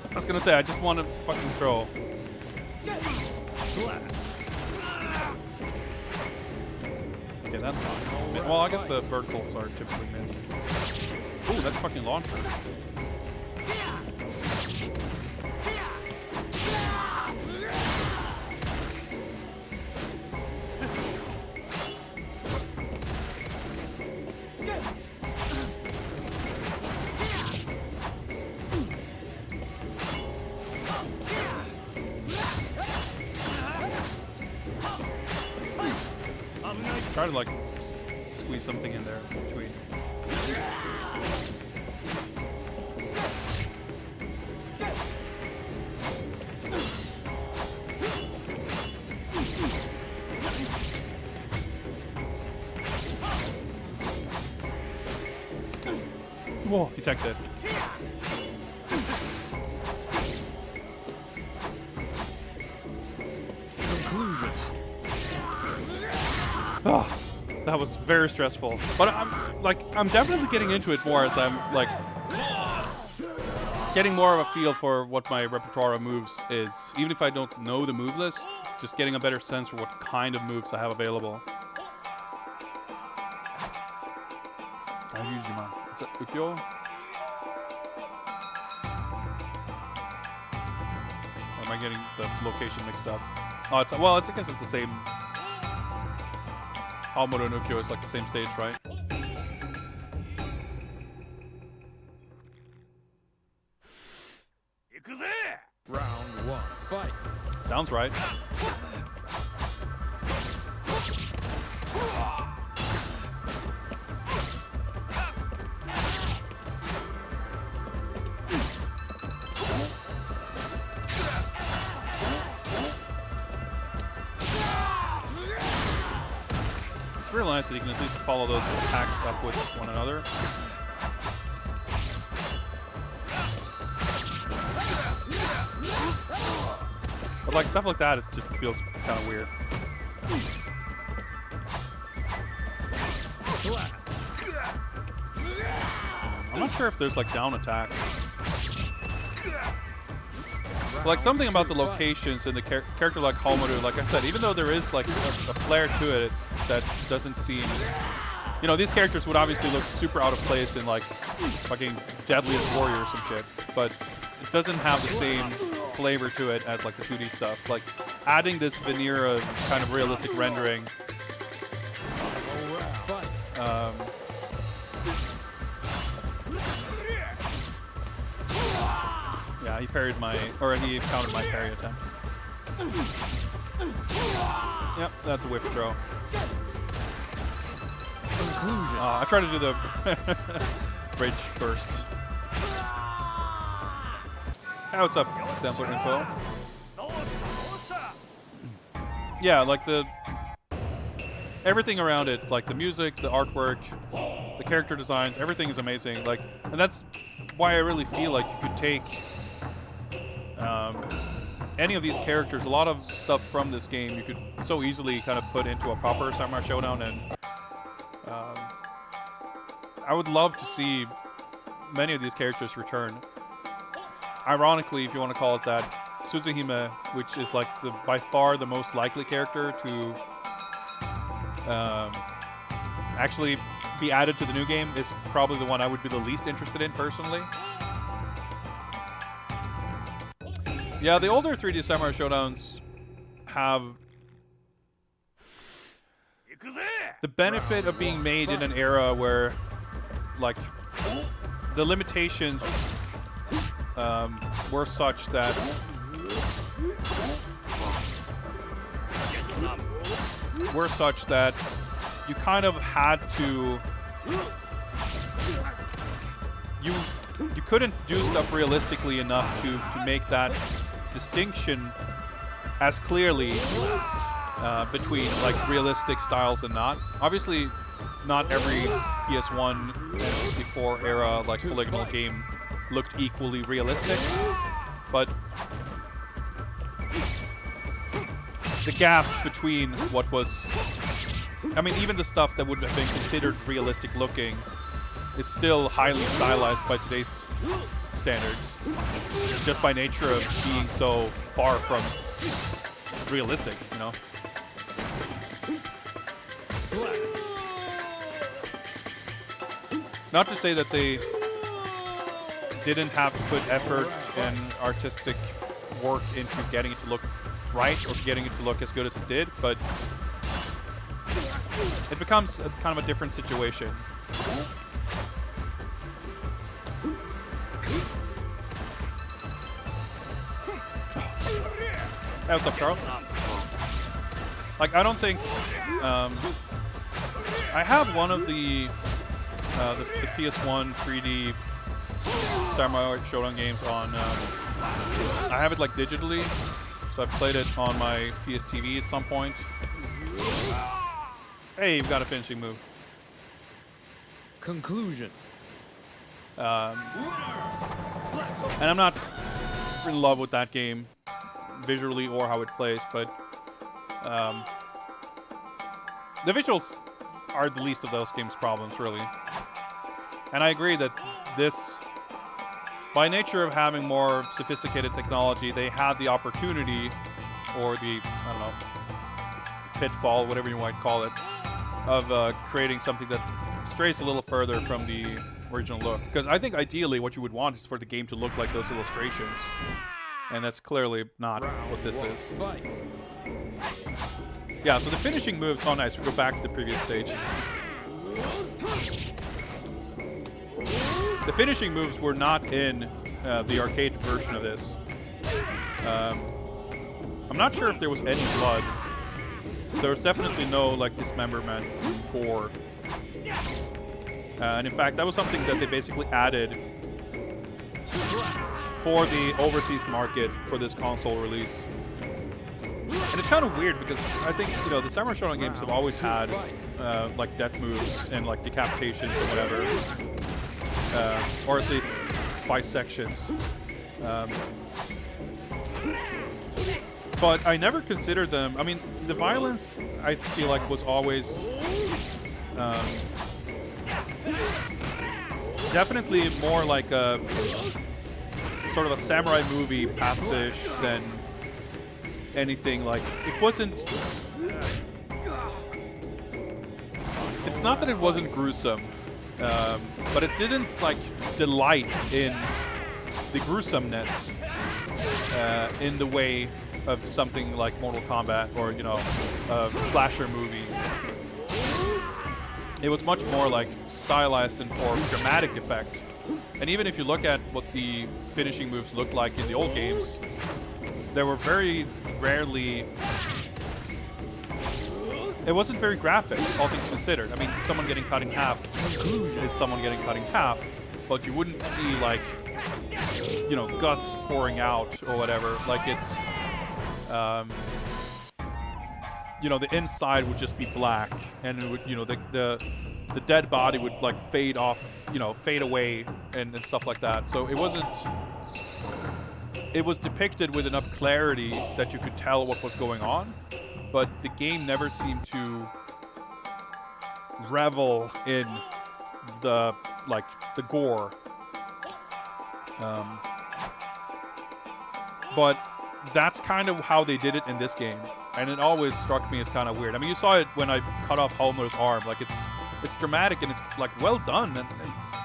I was gonna say, I just want to fucking throw. Okay, that's fine. Well, I guess the verticals are typically mid. Ooh, that's fucking launcher. Try to like squeeze something in there in between. Whoa, he teched it. Oh, that was very stressful. But I'm definitely getting into it more as I'm like getting more of a feel for what my repertoire of moves is. Even if I don't know the move list, just getting a better sense for what kind of moves I have available. It's a Ukyo. Or am I getting the location mixed up? Oh, it's well, it's because it's the same. Aomoro and Ukyo is like the same stage, right? Round 1, fight. Sounds right. It's real nice that you can at least follow those attacks up with one another. But like stuff like that, it just feels kind of weird. I'm not sure if there's like down attacks. Like something about the locations and the character like Halmaru, like I said, even though there is like a flair to it that doesn't seem, you know, these characters would obviously look super out of place in like fucking Deadliest Warrior or some shit, but it doesn't have the same flavor to it as like the 2D stuff. Like adding this veneer of kind of realistic rendering. Yeah, he parried my, or he countered my parry attempt. Yep, that's a whip throw. I tried to do the rage burst. Hey, what's up, Sampler Info? Yeah, like everything around it, like the music, the artwork, the character designs, everything is amazing. Like, and that's why I really feel like you could take any of these characters, a lot of stuff from this game, you could so easily kind of put into a proper Samurai Shodown, and I would love to see many of these characters return. Ironically, if you want to call it that, Suzuhime, which is like by far the most likely character to actually be added to the new game, is probably the one I would be the least interested in personally. Yeah, the older 3D Samurai Showdowns have the benefit of being made in an era where, like, the limitations were such that you kind of had to, you couldn't do stuff realistically enough to make that distinction as clearly between like realistic styles and not. Obviously, not every PS1 and 64 era like polygonal game looked equally realistic, but the gap between what was, I mean, even the stuff that would have been considered realistic looking is still highly stylized by today's standards, just by nature of being so far from realistic, you know? Not to say that they didn't have to put effort and artistic work into getting it to look right or getting it to look as good as it did, but it becomes kind of a different situation. Hey, what's up, Carl? Like, I don't think I have one of the PS1 3D Samurai Shodown games on. I have it like digitally, so I've played it on my PS TV at some point. Hey, you've got a finishing move. Conclusion. And I'm not in love with that game, visually or how it plays, but the visuals are the least of those game's problems, really. And I agree that this, by nature of having more sophisticated technology, they had the opportunity, or the, I don't know, pitfall, whatever you might call it, of creating something that strays a little further from the original look. Because I think ideally what you would want is for the game to look like those illustrations. And that's clearly not what this is. Yeah, so the finishing moves, oh nice, we go back to the previous stage. The finishing moves were not in the arcade version of this. I'm not sure if there was any blood. There was definitely no like dismemberment or and in fact that was something that they basically added for the overseas market for this console release. And it's kind of weird because I think, you know, the Samurai Shodown games have always had like death moves and like decapitations or whatever, or at least bisections. But I never considered them. I mean, the violence I feel like was always definitely more like a sort of a samurai movie pastiche than anything. Like, it wasn't. It's not that it wasn't gruesome, but it didn't like delight in the gruesomeness in the way of something like Mortal Kombat or, you know, a slasher movie. It was much more like stylized and for dramatic effect. And even if you look at what the finishing moves looked like in the old games, there were very rarely. It wasn't very graphic, all things considered. I mean, someone getting cut in half is someone getting cut in half, but you wouldn't see, like, you know, guts pouring out or whatever. Like, it's, you know, the inside would just be black, and it would, you know, the dead body would like fade off, you know, fade away and stuff like that. So it wasn't. It was depicted with enough clarity that you could tell what was going on, but the game never seemed to revel in the gore. But that's kind of how they did it in this game, and it always struck me as kind of weird. I mean, you saw it when I cut off Homer's arm. Like, it's dramatic and it's like well done, and it's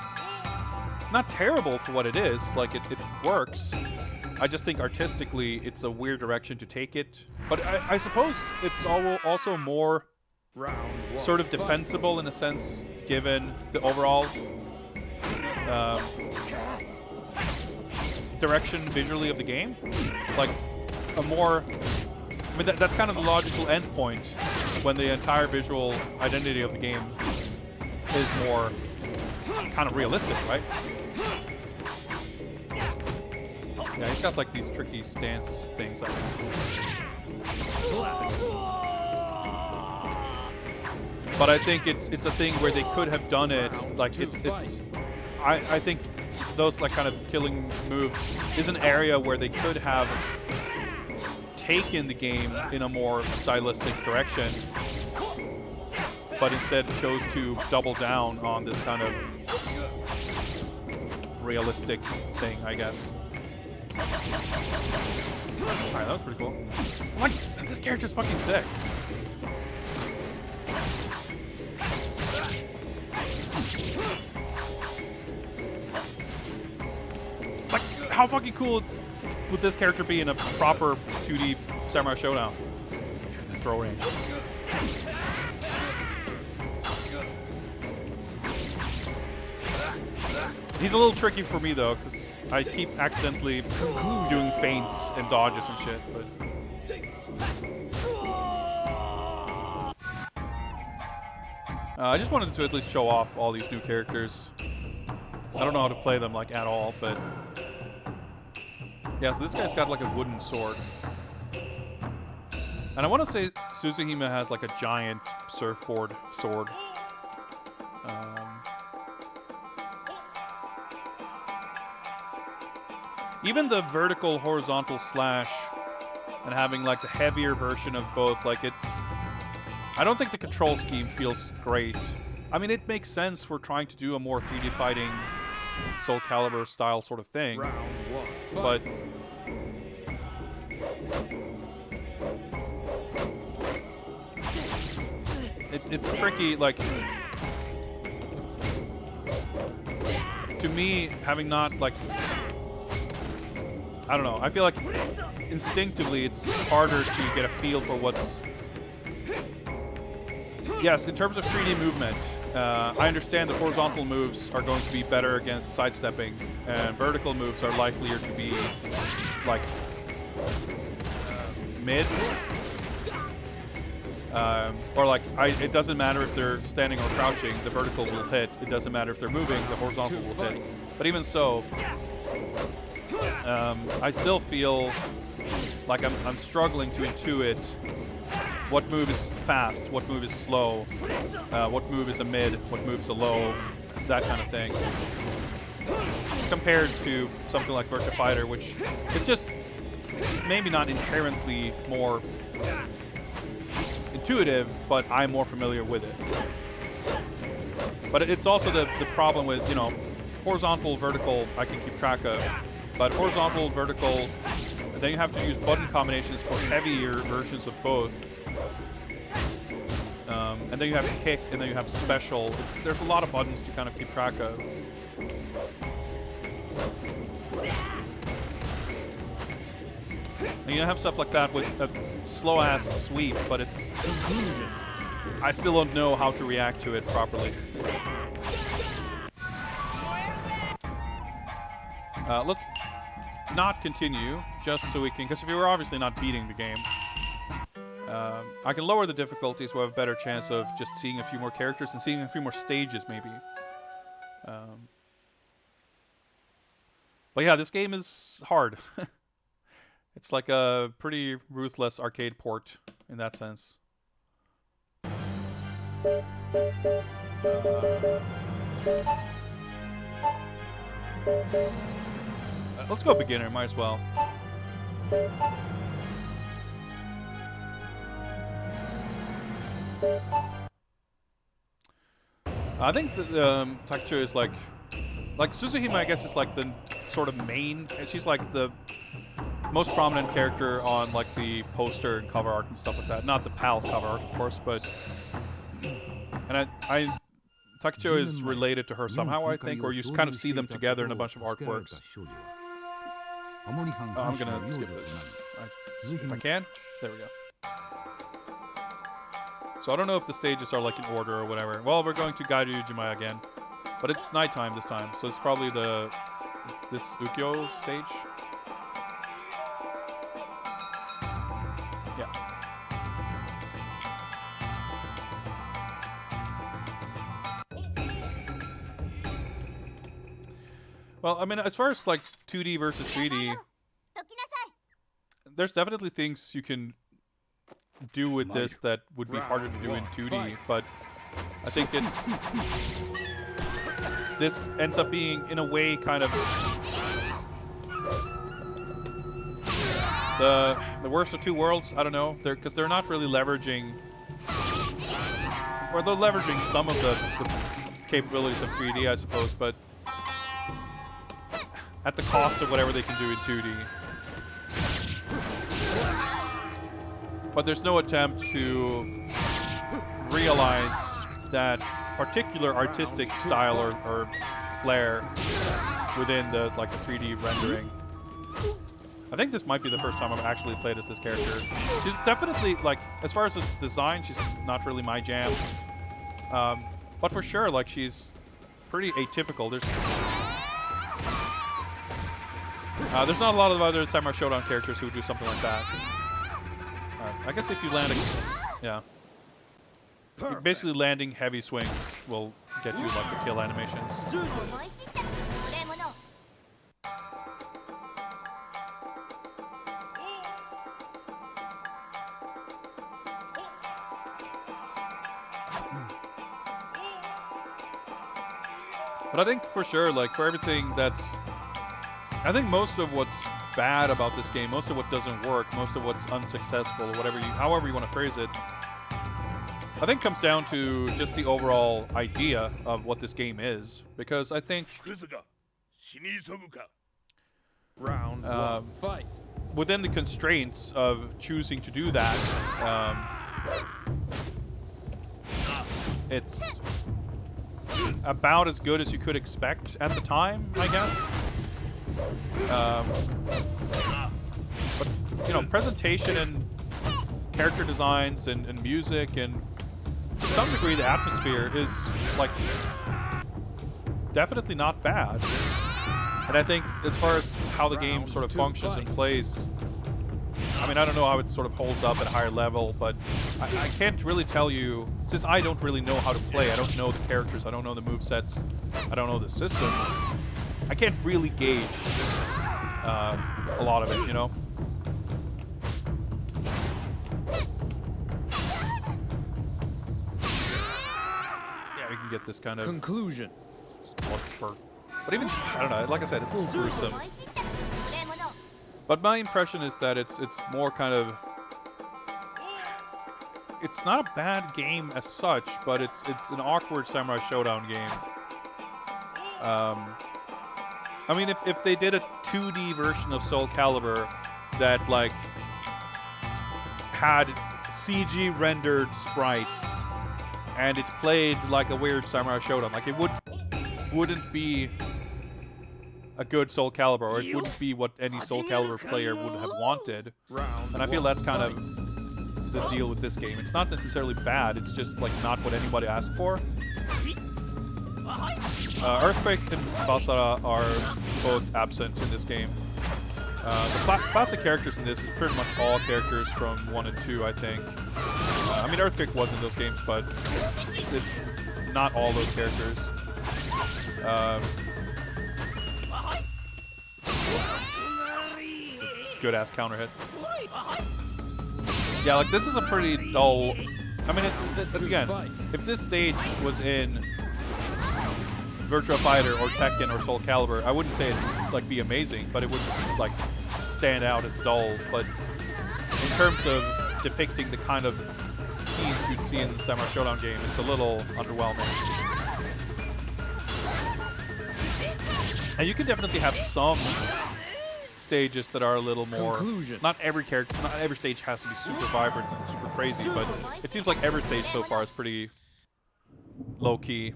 not terrible for what it is. Like, it works. I just think artistically it's a weird direction to take it. But I suppose it's also more sort of defensible in a sense, given the overall direction visually of the game. Like, a more... I mean, that's kind of the logical end point when the entire visual identity of the game is more kind of realistic, right? Yeah, he's got like these tricky stance things, I guess. But I think it's a thing where they could have done it. Like, I think those like kind of killing moves is an area where they could have taken the game in a more stylistic direction, but instead chose to double down on this kind of realistic thing, I guess. Alright, that was pretty cool. Like, this character's fucking sick. Like, how fucking cool would this character be in a proper 2D Samurai Shodown? The throw range. He's a little tricky for me though, because I keep accidentally doing feints and dodges and shit, but... I just wanted to at least show off all these new characters. I don't know how to play them, like, at all, but... Yeah, so this guy's got, like, a wooden sword. And I want to say Suzuhime has, like, a giant surfboard sword. Even the vertical horizontal slash and having like the heavier version of both, like, it's... I don't think the control scheme feels great. I mean, it makes sense for trying to do a more 3D fighting Soul Calibur style sort of thing. But it's tricky, like, to me, having not, like, I don't know, I feel like instinctively it's harder to get a feel for what's... Yes, in terms of 3D movement, I understand that horizontal moves are going to be better against sidestepping, and vertical moves are likelier to be, like, mid. Or, like, it doesn't matter if they're standing or crouching, the vertical will hit. It doesn't matter if they're moving, the horizontal will hit. But even so... I still feel like I'm struggling to intuit what move is fast, what move is slow, what move is a mid, what move is a low, that kind of thing. Compared to something like Virtua Fighter, which is just maybe not inherently more intuitive, but I'm more familiar with it. But it's also the problem with, you know, horizontal, vertical, I can keep track of. But horizontal, vertical, and then you have to use button combinations for heavier versions of both. And then you have kick, and then you have special. There's a lot of buttons to kind of keep track of. And you have stuff like that with a slow-ass sweep, but it's... I still don't know how to react to it properly. Let's not continue, just so we can... Because if you were obviously not beating the game, I can lower the difficulty so I have a better chance of just seeing a few more characters and seeing a few more stages, maybe. But yeah, this game is hard. It's like a pretty ruthless arcade port in that sense. Let's go beginner, might as well. I think the Takucho is like Suzuhime, I guess, is like the sort of main. She's like the most prominent character on like the poster and cover art and stuff like that. Not the PAL cover art, of course, but and Takucho is related to her somehow, I think, or you kind of see them together in a bunch of artworks. Oh, I'm gonna skip this if I can. There we go. So I don't know if the stages are like in order or whatever. Well, we're going to Gairu Jima again, but it's nighttime this time, so it's probably this Ukyo stage. Yeah. Well, I mean, as far as like 2D versus 3D, there's definitely things you can do with this that would be harder to do in 2D, but I think this ends up being, in a way, kind of the worst of two worlds. I don't know, because they're not really leveraging, or they're leveraging some of the capabilities of 3D, I suppose, but at the cost of whatever they can do in 2D. But there's no attempt to realize that particular artistic style or flair within the 3D rendering. I think this might be the first time I've actually played as this character. She's definitely, like, as far as the design, she's not really my jam. But for sure, like, she's pretty atypical. There's not a lot of other Samurai Shodown characters who would do something like that. I guess if you land yeah. Basically landing heavy swings will get you like the kill animations. But I think for sure, like, for everything that's... I think most of what's bad about this game, most of what doesn't work, most of what's unsuccessful, whatever however you want to phrase it, I think comes down to just the overall idea of what this game is. Because I think Fight. within the constraints of choosing to do that, it's about as good as you could expect at the time, I guess. But, you know, presentation and character designs and music and to some degree the atmosphere is, like, definitely not bad. And I think as far as how the game sort of functions and plays, I mean, I don't know how it sort of holds up at a higher level, but I can't really tell you, since I don't really know how to play, I don't know the characters, I don't know the movesets, I don't know the systems, I can't really gauge a lot of it, you know? Yeah, we can get this kind of... Conclusion. But even, I don't know, like I said, it's a little gruesome. But my impression is that it's more kind of... It's not a bad game as such, but it's an awkward Samurai Shodown game. I mean, if they did a 2D version of Soul Calibur that like had CG rendered sprites and it played like a weird Samurai Shodown, like it wouldn't be a good Soul Calibur, or it wouldn't be what any Soul Calibur player would have wanted. And I feel that's kind of the deal with this game. It's not necessarily bad, it's just like not what anybody asked for. Earthquake and Basara are both absent in this game. The classic characters in this is pretty much all characters from 1 and 2, I think. I mean, Earthquake was in those games, but it's not all those characters. Good-ass counter hit. Yeah, like, this is a pretty dull... I mean, it's again, if this stage was in Virtua Fighter or Tekken or Soul Calibur, I wouldn't say it'd like be amazing, but it wouldn't like stand out as dull. But in terms of depicting the kind of scenes you'd see in the Samurai Shodown game, it's a little underwhelming. And you can definitely have some stages that are a little more... Not every stage has to be super vibrant and super crazy, but it seems like every stage so far is pretty low-key.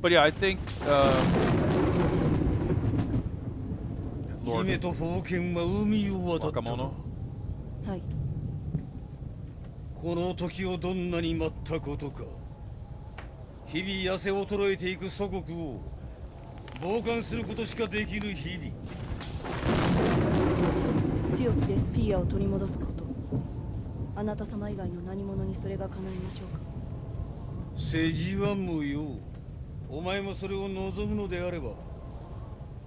But yeah, I think... Lord Wakamono. はい。この時をどんなに待ったことか。日々痩せ衰えていく祖国を傍観することしかできぬ日々。強きレスフィアを取り戻すこと。あなた様以外の何者にそれが叶いましょうか。世辞は無用。お前もそれを望むのであれば、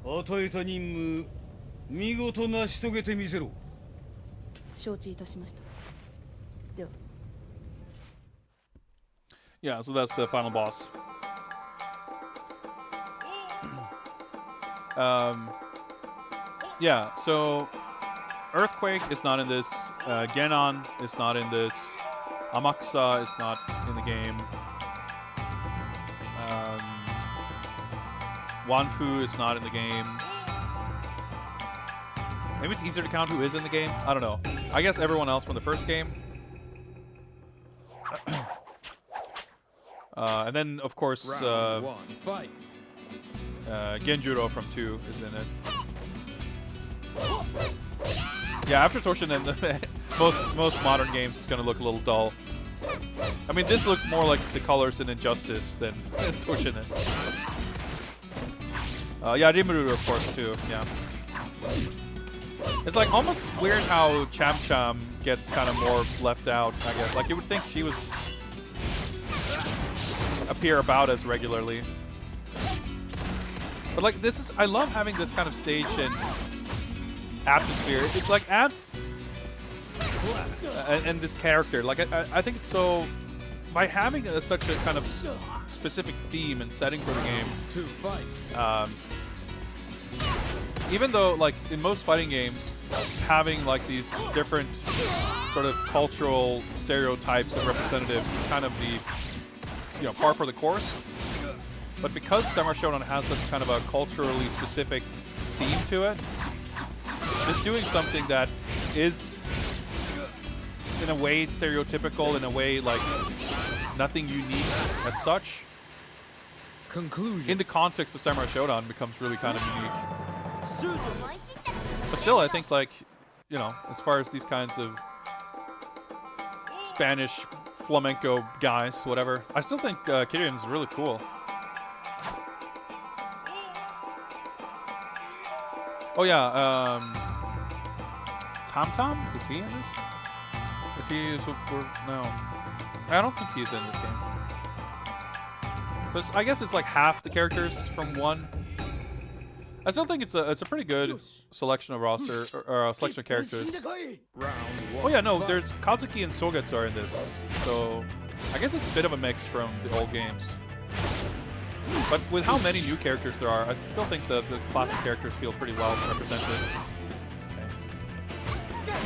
与えた任務見事成し遂げてみせろ。承知いたしました。では。Yeah, so that's the final boss. Yeah, so Earthquake is not in this. Genon is not in this. Amakusa is not in the game. Wanfu is not in the game. Maybe it's easier to count who is in the game. I don't know. I guess everyone else from the first game. And then, of course, Genjuro from 2 is in it. Yeah, after Toshinen, most modern games is going to look a little dull. I mean, this looks more like the colors in Injustice than Toshinen. Yeah, Rimuru, of course, too. Yeah. It's like almost weird how Cham Cham gets kind of more left out, I guess. Like, you would think she was appear about as regularly. But like, this is, I love having this kind of stage and atmosphere. It's like adds and this character. Like, I think it's so, by having such a kind of specific theme and setting for the game, even though like in most fighting games, having like these different sort of cultural stereotypes and representatives is kind of the, you know, par for the course. But because Samurai Shodown has such kind of a culturally specific theme to it, just doing something that is in a way stereotypical, in a way like nothing unique as such, in the context of Samurai Shodown becomes really kind of unique. But still, I think, like, you know, as far as these kinds of Spanish flamenco guys, whatever, I still think Kiryu is really cool. Oh yeah, Tom Tom? Is he in this? Is he? No, I don't think he's in this game. So I guess it's like half the characters from 1. I still think it's a pretty good selection of roster or selection of characters. Oh yeah, no, there's Kazuki and Sogetsu are in this, so I guess it's a bit of a mix from the old games. But with how many new characters there are, I still think the classic characters feel pretty well represented. Okay.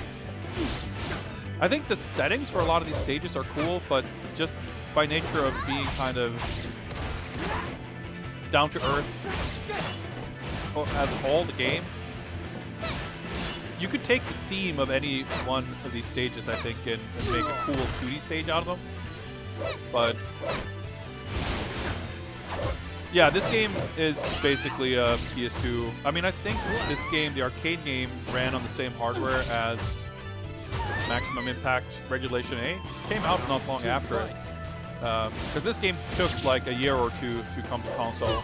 I think the settings for a lot of these stages are cool, but just by nature of being kind of down to earth as a whole, the game. You could take the theme of any one of these stages, I think, and make a cool 2D stage out of them. But yeah, this game is basically a PS2. I mean, I think this game, the arcade game, ran on the same hardware as Maximum Impact Regulation A. It came out not long after it. Because this game took like a year or two to come to console.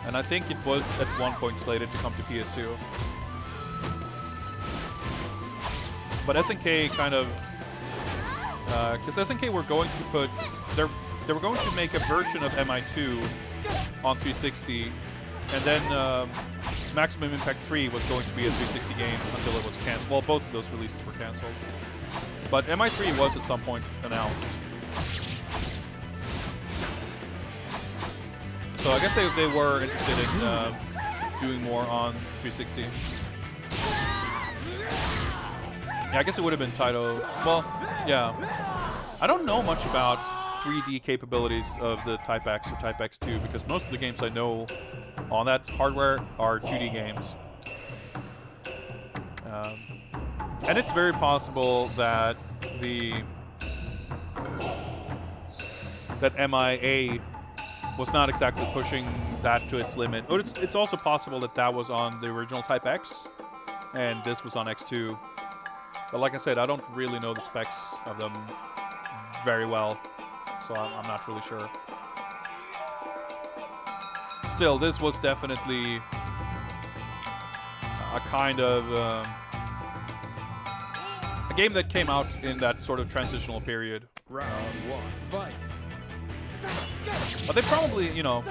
And I think it was at one point slated to come to PS2. But SNK kind of, because SNK were going to put, they were going to make a version of MI2 on 360, and then Maximum Impact 3 was going to be a 360 game until it was canceled. Well, both of those releases were canceled. But MI3 was at some point announced. So I guess they were interested in doing more on 360. Yeah, I guess it would have been titled. Well, yeah. I don't know much about 3D capabilities of the Type X or Type X2 because most of the games I know on that hardware are 2D games. And it's very possible that that MIA was not exactly pushing that to its limit. But it's also possible that that was on the original Type X and this was on X2. But like I said, I don't really know the specs of them very well, so I'm not really sure. Still, this was definitely a kind of a game that came out in that sort of transitional period. Round one, fight. But they probably, you know,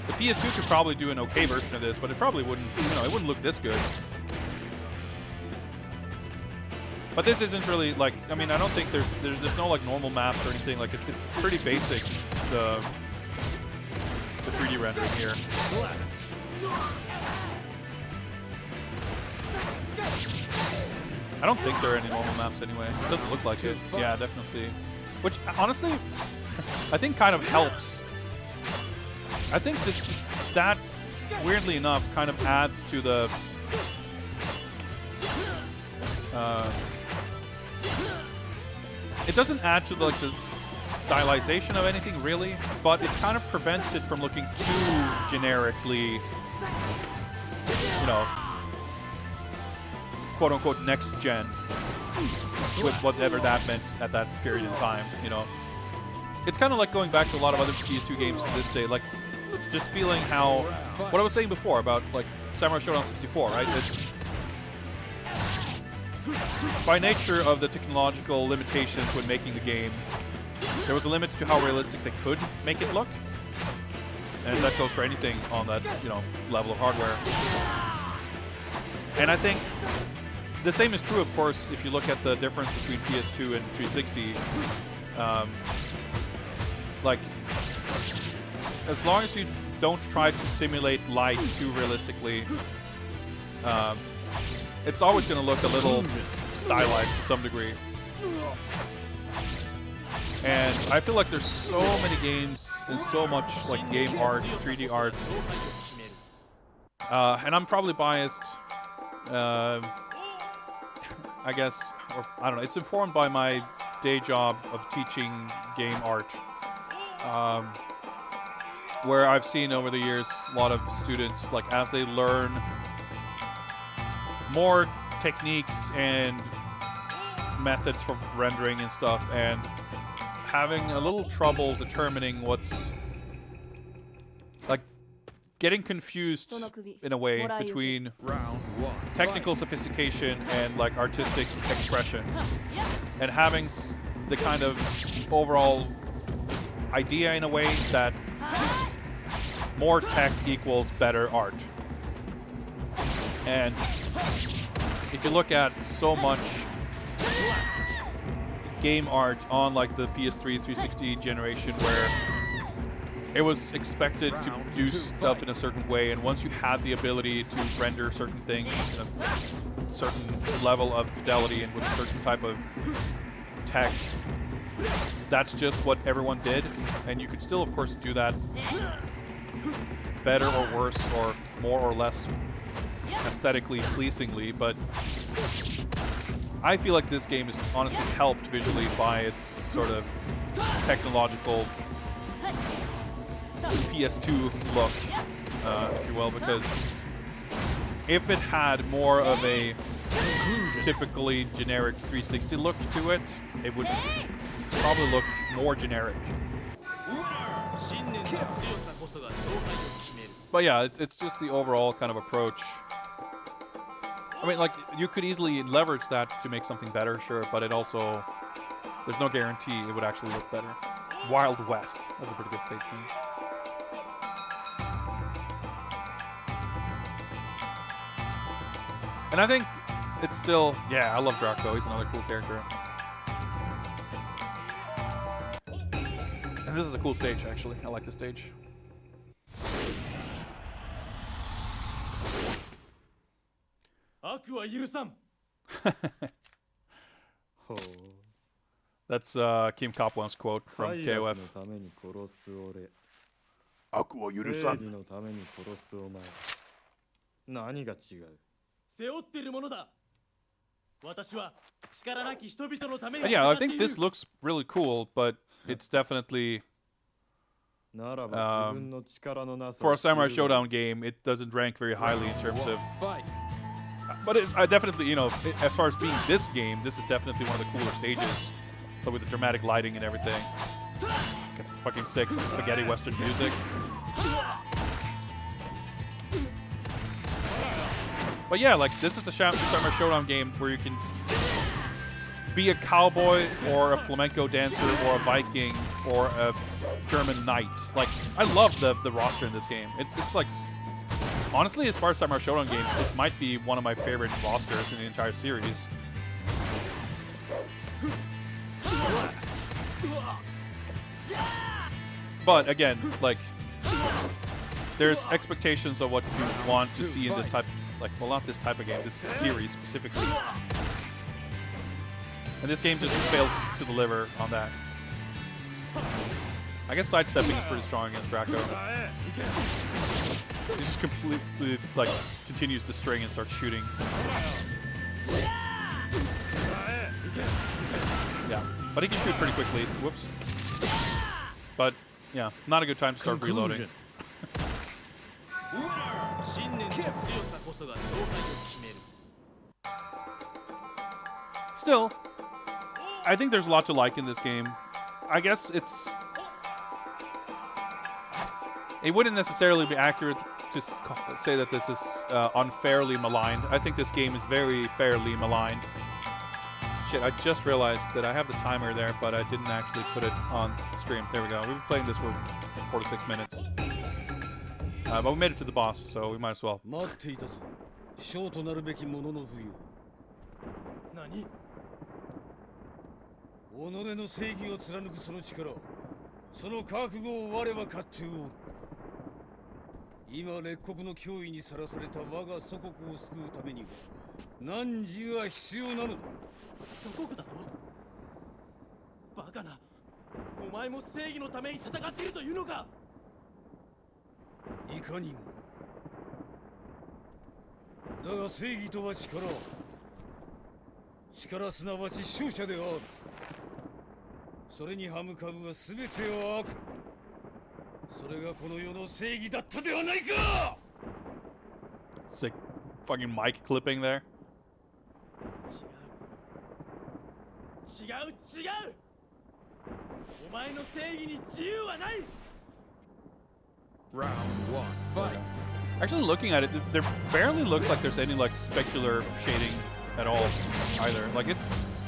the PS2 could probably do an okay version of this, but it probably wouldn't, you know, it wouldn't look this good. But this isn't really like, I mean, I don't think there's no like normal maps or anything. Like it's pretty basic, the 3D rendering here. I don't think there are any normal maps anyway. It doesn't look like it. Yeah, definitely. Which honestly, I think kind of helps. I think that weirdly enough kind of adds to the it doesn't add to like the stylization of anything really, but it kind of prevents it from looking too generically, you know, quote unquote next gen, with whatever that meant at that period in time, you know. It's kind of like going back to a lot of other PS2 games to this day, like just feeling how, what I was saying before about like Samurai Shodown 64, right? It's by nature of the technological limitations when making the game, there was a limit to how realistic they could make it look. And that goes for anything on that, you know, level of hardware. And I think the same is true, of course, if you look at the difference between PS2 and 360. Like, as long as you don't try to simulate light too realistically, it's always going to look a little stylized to some degree. And I feel like there's so many games and so much like game art, 3D art. And I'm probably biased, I guess, or I don't know, it's informed by my day job of teaching game art. Where I've seen over the years a lot of students, like as they learn more techniques and methods for rendering and stuff, and having a little trouble determining what's, like, getting confused in a way between technical sophistication and like artistic expression, and having the kind of overall idea in a way that more tech equals better art. And if you look at so much game art on like the PS3 360 generation where it was expected to do stuff in a certain way, and once you had the ability to render certain things in a certain level of fidelity and with a certain type of tech, that's just what everyone did, and you could still, of course, do that better or worse or more or less aesthetically pleasingly, but I feel like this game is honestly helped visually by its sort of technological PS2 look, if you will, because if it had more of a typically generic 360 look to it, it would probably look more generic. But yeah, it's just the overall kind of approach. I mean, like, you could easily leverage that to make something better, sure, but it also, there's no guarantee it would actually look better. Wild West, that's a pretty good stage name. And I think it's still, yeah, I love Draco, he's another cool character. And this is a cool stage, actually. I like this stage. That's Kim Copland's quote from KOF. And yeah, I think this looks really cool, but it's definitely for a Samurai Shodown game, it doesn't rank very highly in terms of. But it's definitely, you know, as far as being this game, this is definitely one of the cooler stages, but with the dramatic lighting and everything. Got this fucking sick spaghetti western music. But yeah, like, this is the Samurai Shodown game where you can be a cowboy or a flamenco dancer or a Viking or a German knight. Like, I love the roster in this game. It's like, honestly, as far as Samurai Shodown games, it might be one of my favorite rosters in the entire series. But again, like, there's expectations of what you want to see in this type, like, well, not this type of game, this series specifically. And this game just fails to deliver on that. I guess sidestepping is pretty strong against Draco. He just completely, like, continues the string and starts shooting. Yeah, but he can shoot pretty quickly. Whoops. But, yeah, not a good time to start reloading. Still, I think there's a lot to like in this game. I guess it wouldn't necessarily be accurate to say that this is unfairly maligned. I think this game is very fairly maligned. Shit, I just realized that I have the timer there, but I didn't actually put it on stream. There we go. We've been playing this for 4 to 6 minutes. But we made it to the boss, so we might as well. Sick fucking mic clipping there. Round 1, fight. Actually, looking at it, there barely looks like there's any, like, specular shading at all either. Like, it's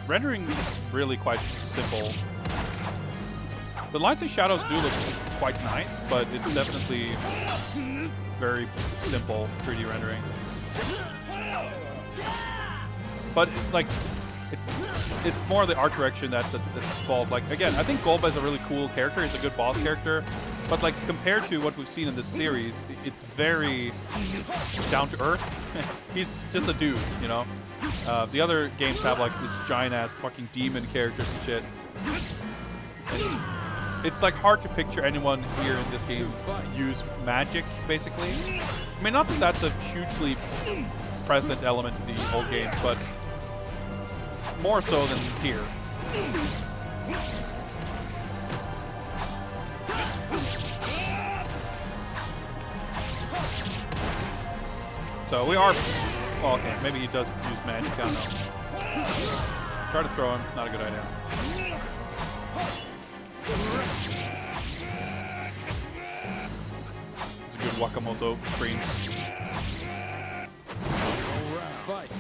rendering is really quite simple. The lights and shadows do look quite nice, but it's definitely very simple 3D rendering. But like, it's more the art direction that's at fault. Like, again, I think Golba is a really cool character. He's a good boss character. But like, compared to what we've seen in this series, it's very down to earth. He's just a dude, you know? The other games have like this giant ass fucking demon characters and shit. It's like hard to picture anyone here in this game use magic, basically. I mean, not that that's a hugely present element in the old games, but more so than here. So we are... Well, okay, maybe he does use magic, I don't know. Try to throw him, not a good idea. It's a good Wakamoto screen. Fight.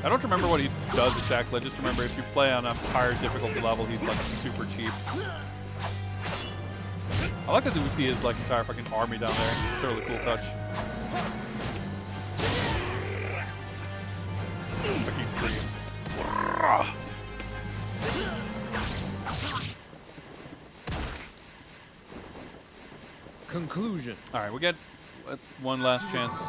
I don't remember what he does exactly. I just remember if you play on a higher difficulty level, he's like super cheap. I like that we see his like entire fucking army down there. It's a really cool touch. Fucking scream. Conclusion. All right, we get one last chance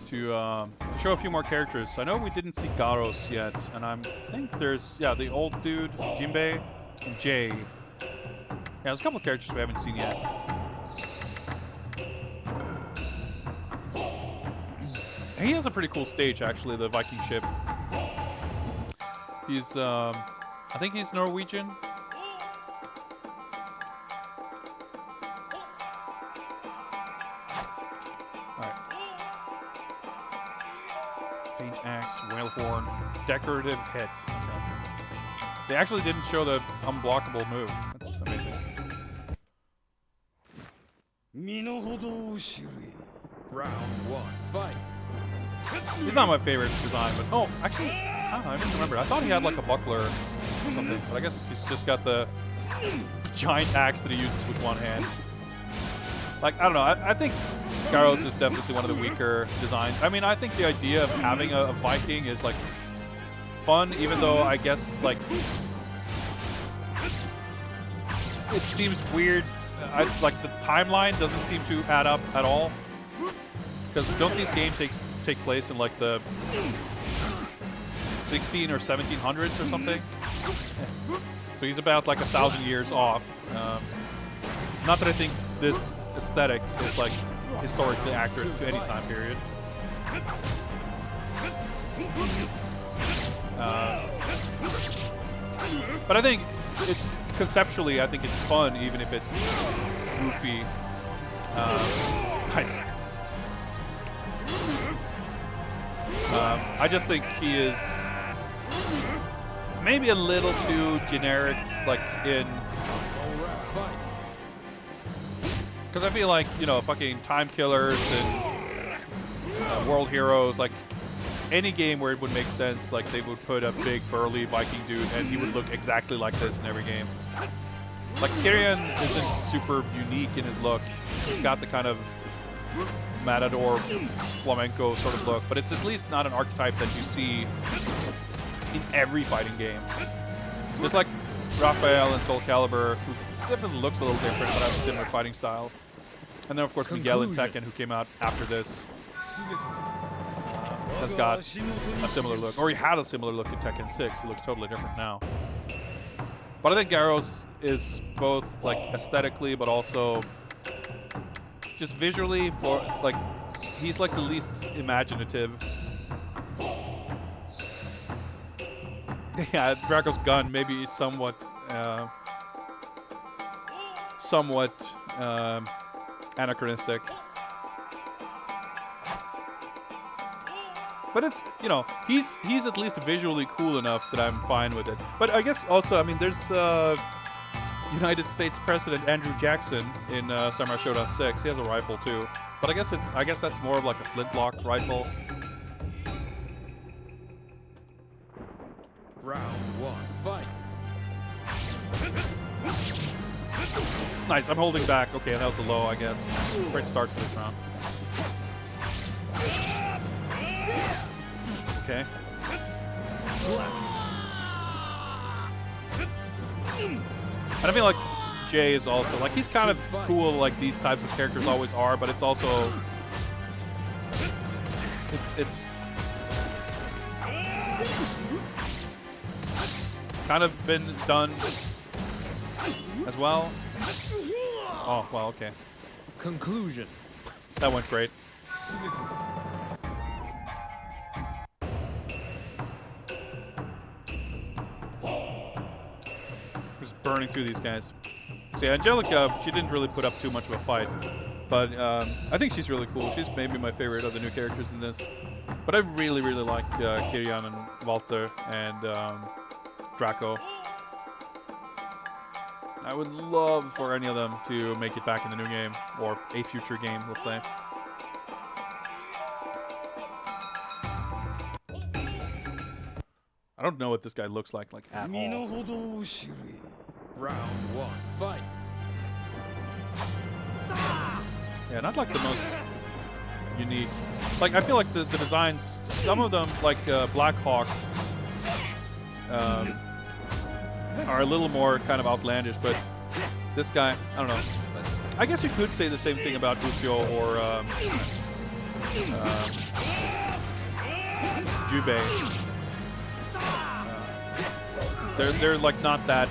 to show a few more characters. I know we didn't see Garos yet, and I think there's the old dude, Jinbei, and Jay. Yeah, there's a couple of characters we haven't seen yet. And he has a pretty cool stage, actually, the Viking ship. He's, I think he's Norwegian. Alright. Faint axe, whale horn, decorative hit. Okay. They actually didn't show the unblockable move. That's amazing. Round 1. Fight. He's not my favorite design, but oh, actually, I don't know, I just remembered. I thought he had like a buckler or something, but I guess he's just got the giant axe that he uses with one hand. Like, I don't know, I think Garos is definitely one of the weaker designs. I mean, I think the idea of having a Viking is like fun, even though I guess like it seems weird. Like the timeline doesn't seem to add up at all. Because don't these games take place in like the 16 or 1700s or something? So he's about like 1,000 years off. Not that I think this aesthetic is like historically accurate to any time period. But I think conceptually, I think it's fun, even if it's goofy. Nice. I just think he is maybe a little too generic, like in... Because I feel like, you know, fucking Time Killers and World Heroes, like any game where it would make sense, like they would put a big burly Viking dude and he would look exactly like this in every game. Like Kyrian isn't super unique in his look. He's got the kind of Matador flamenco sort of look, but it's at least not an archetype that you see in every fighting game. There's like Raphael and Soul Calibur, who definitely looks a little different but has a similar fighting style. And then of course Miguel in Tekken, who came out after this, has got a similar look, or he had a similar look in Tekken 6. He looks totally different now. But I think Garos is both like aesthetically, but also just visually, for like he's like the least imaginative. Yeah, Draco's gun maybe somewhat anachronistic. But it's, you know, he's at least visually cool enough that I'm fine with it. But I guess also, I mean, there's United States President Andrew Jackson in Samurai Shodown 6. He has a rifle too. But I guess that's more of like a flintlock rifle. Round 1. Fight. Nice, I'm holding back. Okay, that was a low, I guess. Great start to this round. Okay. And I feel like Jay is also, like, he's kind of cool, like these types of characters always are, but it's also It's kind of been done as well. Oh, well, okay. Conclusion. That went great. Just burning through these guys. So yeah, Angelica, she didn't really put up too much of a fight. But I think she's really cool. She's maybe my favorite of the new characters in this. But I really, really like Kirian and Walter and Draco. I would love for any of them to make it back in the new game, or a future game, let's say. I don't know what this guy looks like at all. Round 1, fight. Yeah, not like the most unique. Like, I feel like the designs, some of them, like Black Hawk, are a little more kind of outlandish, but this guy, I don't know. I guess you could say the same thing about Ukyo or Jubei. They're like not that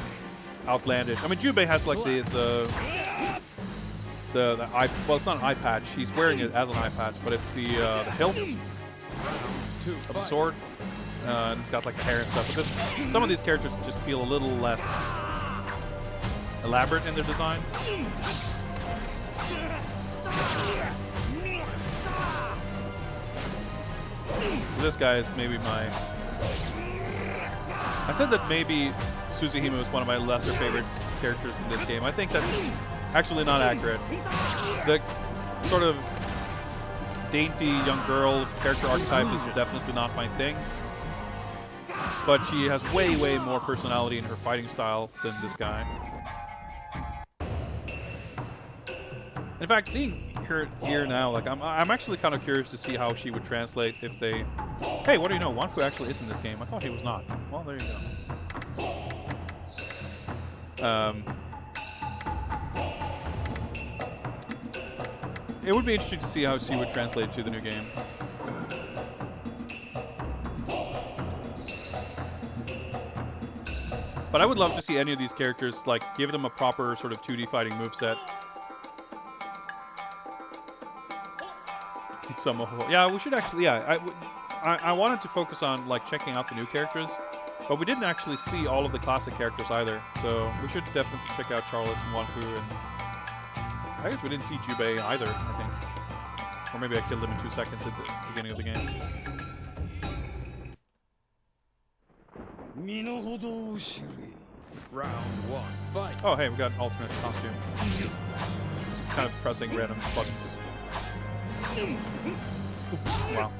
outlandish. I mean, Jubei has like the eye. Well, it's not an eye patch. He's wearing it as an eye patch, but it's the hilt of the sword. And it's got like the hair and stuff. But this, some of these characters just feel a little less elaborate in their design. So this guy is maybe my... I said that maybe Suzuhime was one of my lesser favorite characters in this game. I think that's actually not accurate. The sort of dainty young girl character archetype is definitely not my thing. But she has way, way more personality in her fighting style than this guy. In fact, seeing her here now, like I'm actually kind of curious to see how she would translate if they... Hey, what do you know? Wanfu actually is in this game. I thought he was not. Well, there you go. It would be interesting to see how she would translate to the new game. But I would love to see any of these characters, like, give them a proper sort of 2D fighting moveset. Yeah, we should actually, yeah, I wanted to focus on, like, checking out the new characters, but we didn't actually see all of the classic characters either, so we should definitely check out Charlotte and Wanfu, and I guess we didn't see Jubei either, I think. Or maybe I killed him in 2 seconds at the beginning of the game. Round 1, fight. Oh, hey, we got an alternate costume. Just kind of pressing random buttons. Wow.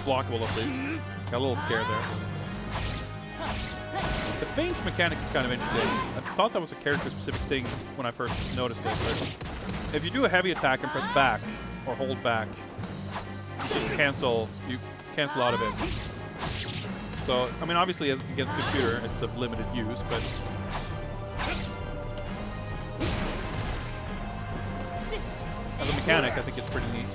Blockable at least. Got a little scared there. The feint mechanic is kind of interesting. I thought that was a character-specific thing when I first noticed it, but if you do a heavy attack and press back, or hold back, you cancel out of it. So, I mean, obviously as against the computer, it's of limited use, but... As a mechanic, I think it's pretty neat.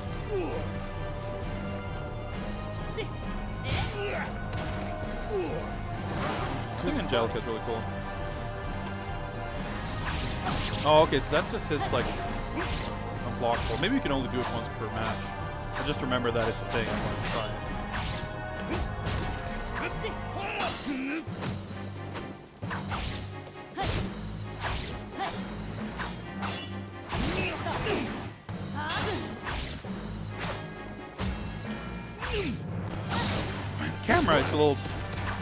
I think Angelica is really cool. Oh, okay, so that's just his, like, unblockable. Maybe you can only do it once per match. I just remember that it's a thing I want to try. The camera, it's a little,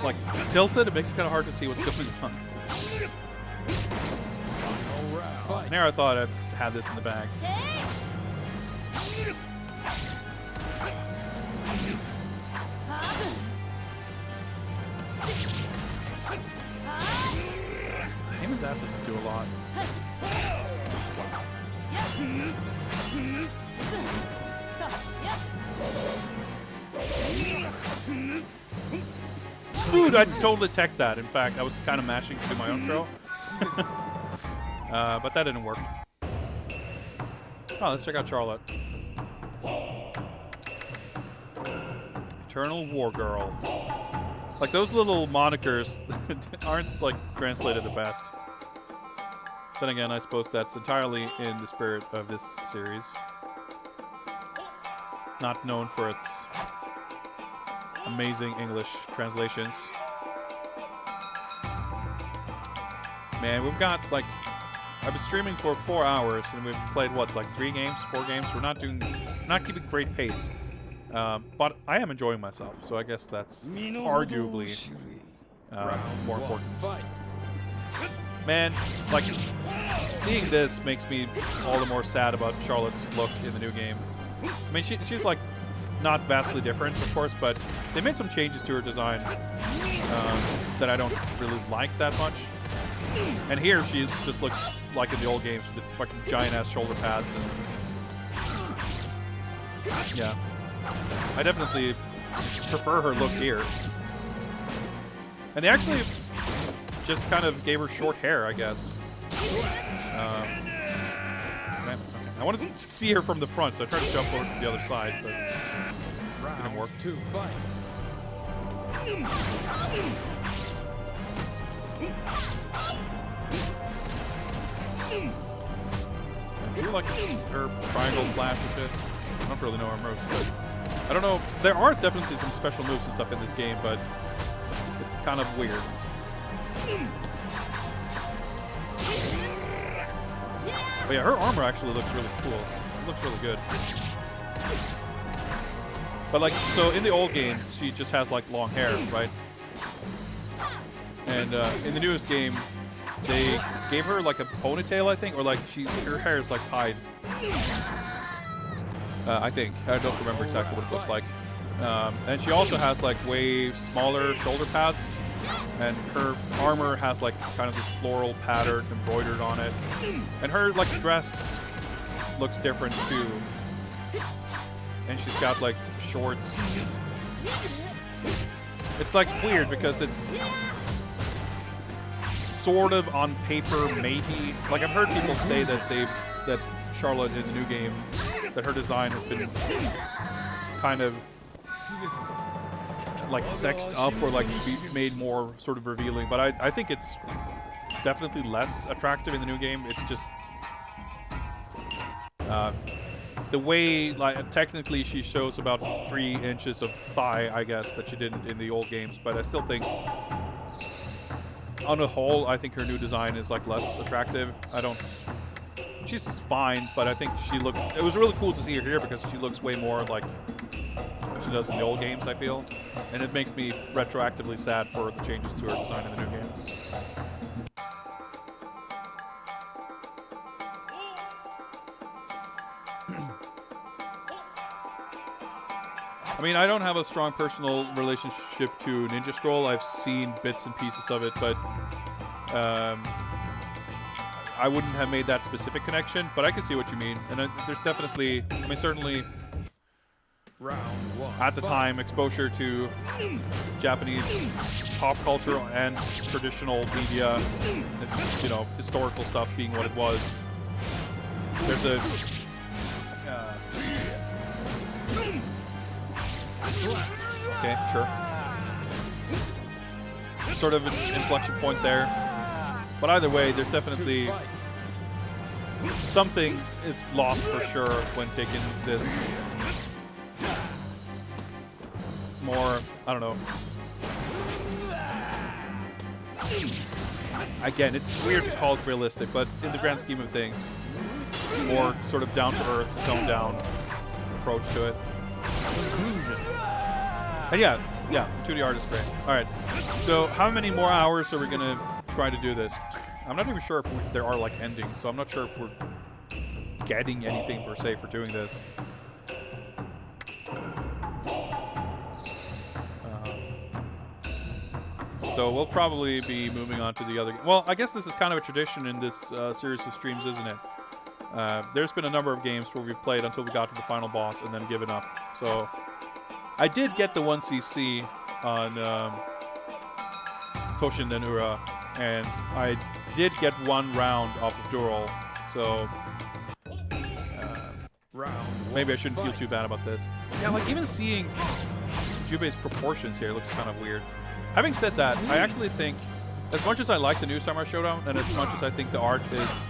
like, tilted. It makes it kind of hard to see what's going on. There, I thought I had this in the bag. Aiming that doesn't do a lot. Dude, I totally teched that. In fact, I was kind of mashing to do my own throw. But that didn't work. Oh, let's check out Charlotte. Eternal War Girl. Like, those little monikers aren't, like, translated the best. Then again, I suppose that's entirely in the spirit of this series. Not known for its amazing English translations. Man, we've got, like, I've been streaming for 4 hours, and we've played, what, like 3 games, 4 games? We're not keeping great pace. But I am enjoying myself, so I guess that's arguably more important. Fight. Man, like, seeing this makes me all the more sad about Charlotte's look in the new game. I mean, she's like, not vastly different, of course, but they made some changes to her design that I don't really like that much. And here, she just looks like in the old games with the fucking giant-ass shoulder pads. And yeah. I definitely prefer her look here. And they actually just kind of gave her short hair, I guess. I wanted to see her from the front, so I tried to jump over to the other side, but it didn't work. 2, fight. I feel like her triangle slash and shit. I don't really know her moves, but I don't know. There are definitely some special moves and stuff in this game, but it's kind of weird. But yeah, her armor actually looks really cool. It looks really good. But like, so in the old games, she just has like long hair, right? And in the newest game, they gave her like a ponytail, I think, or like her hair is like tied. I think. I don't remember exactly what it looks like. And she also has like way smaller shoulder pads, and her armor has like kind of this floral pattern embroidered on it. And her like dress looks different too. And she's got like shorts. It's like weird because it's sort of on paper, maybe. Like I've heard people say that that Charlotte in the new game, that her design has been kind of like sexed up or like made more sort of revealing, but I think it's definitely less attractive in the new game. It's just the way, like, technically she shows about 3 inches of thigh, I guess, that she didn't in the old games, but I still think on the whole, I think her new design is like less attractive. She's fine, but I think it was really cool to see her here because she looks way more like she does in the old games, I feel. And it makes me retroactively sad for the changes to her design in the new game. I mean, I don't have a strong personal relationship to Ninja Scroll. I've seen bits and pieces of it, but I wouldn't have made that specific connection, but I can see what you mean. And there's definitely, I mean, certainly Round 1. at the time, exposure to Japanese pop culture and traditional media, you know, historical stuff being what it was. There's a okay, sure. Sort of an inflection point there. But either way, there's definitely something is lost for sure when taking this more, I don't know. Again, it's weird to call it realistic, but in the grand scheme of things, more sort of down to earth, toned down approach to it. Conclusion. And yeah, 2D art is great. All right, so how many more hours are we gonna try to do this? I'm not even sure if there are like endings, so I'm not sure if we're getting anything per se for doing this. So we'll probably be moving on to the other. Well, I guess this is kind of a tradition in this series of streams, isn't it? There's been a number of games where we've played until we got to the final boss and then given up. So I did get the 1cc on Toshin Denura, and I did get 1 round off of Dural, so maybe I shouldn't feel too bad about this. Yeah, like even seeing Jubei's proportions here looks kind of weird. Having said that, I actually think, as much as I like the new Samurai Shodown, and as much as I think the art is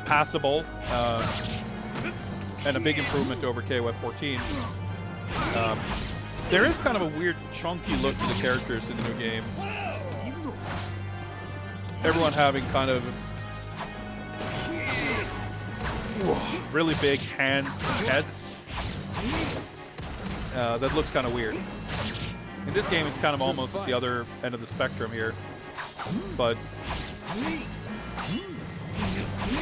passable, and a big improvement over KOF 14, there is kind of a weird chunky look to the characters in the new game. Everyone having kind of really big hands and heads. That looks kind of weird. In this game, it's kind of almost at the other end of the spectrum here. But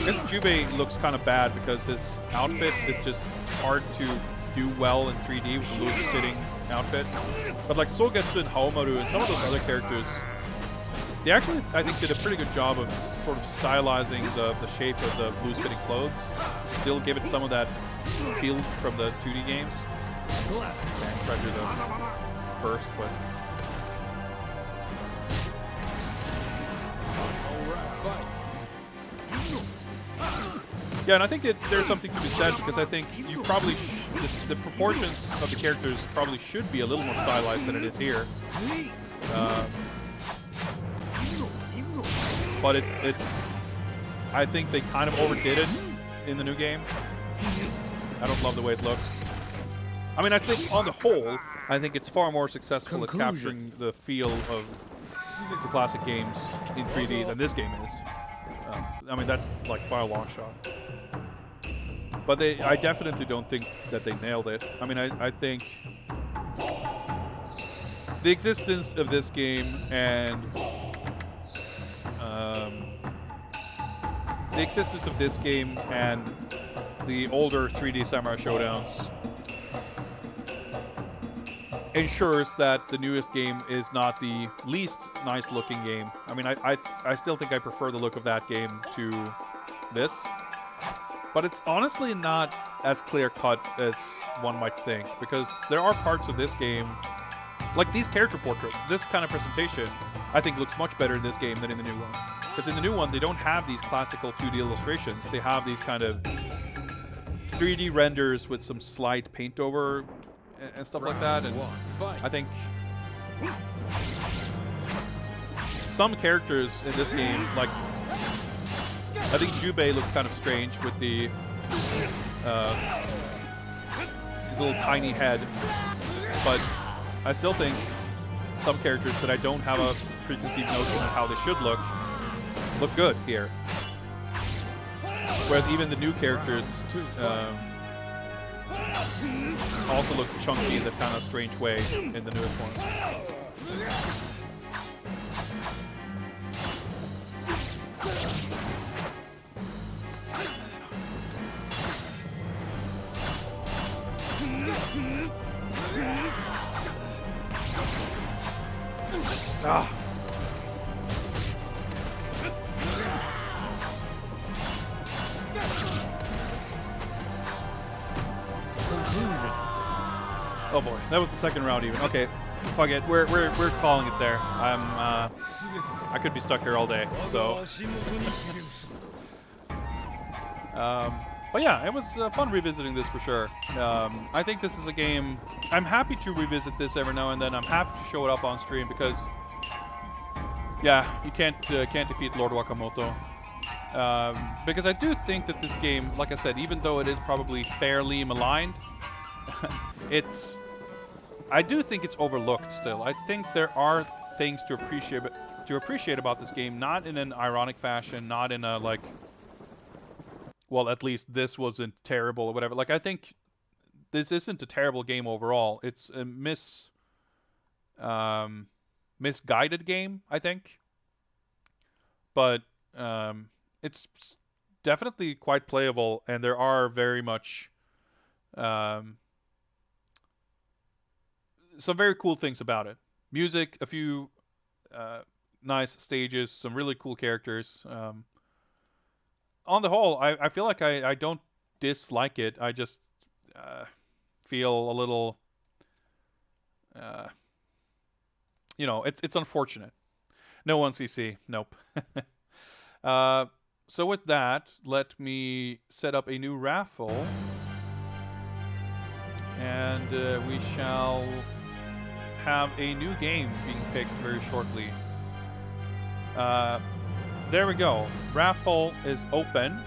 this Jubei looks kind of bad because his outfit is just hard to do well in 3D with a loose-fitting outfit. But like Sogetsu and Haomaru and some of those other characters, they actually, I think, did a pretty good job of sort of stylizing the shape of the loose-fitting clothes. Still give it some of that feel from the 2D games. Okay, try to do the first, but... Yeah, and I think there's something to be said, because I think you probably the proportions of the characters probably should be a little more stylized than it is here. But it's I think they kind of overdid it in the new game. I don't love the way it looks. I mean, I think on the whole, I think it's far more successful at capturing the feel of the classic games in 3D than this game is. I mean, that's like by a long shot. But I definitely don't think that they nailed it. I mean, I think the existence of this game and the older 3D Samurai Showdowns ensures that the newest game is not the least nice looking game. I mean, I still think I prefer the look of that game to this. But it's honestly not as clear-cut as one might think, because there are parts of this game, like these character portraits, this kind of presentation, I think looks much better in this game than in the new one. Because in the new one, they don't have these classical 2D illustrations. They have these kind of 3D renders with some slight paint over and stuff like that. And I think some characters in this game, like, I think Jubei looked kind of strange with the his little tiny head, but I still think some characters that I don't have a preconceived notion of how they should look good here. Whereas even the new characters also look chunky in that kind of strange way in the newest one. Ah. Oh boy, that was the second round even. Okay, fuck it. We're calling it there. I could be stuck here all day. So. But yeah, it was fun revisiting this for sure. I think this is a game. I'm happy to revisit this every now and then. I'm happy to show it up on stream because, yeah, you can't defeat Lord Wakamoto. Because I do think that this game, like I said, even though it is probably fairly maligned, I do think it's overlooked still. I think there are things to appreciate about this game, not in an ironic fashion, not in a like, well, at least this wasn't terrible or whatever. Like, I think this isn't a terrible game overall. It's a misguided game, I think. But it's definitely quite playable, and there are very much some very cool things about it. Music, a few nice stages, some really cool characters. On the whole, I feel like I don't dislike it. I just feel a little you know, it's unfortunate. No one CC. Nope. So with that, let me set up a new raffle. And we shall have a new game being picked very shortly. There we go. Raffle is open.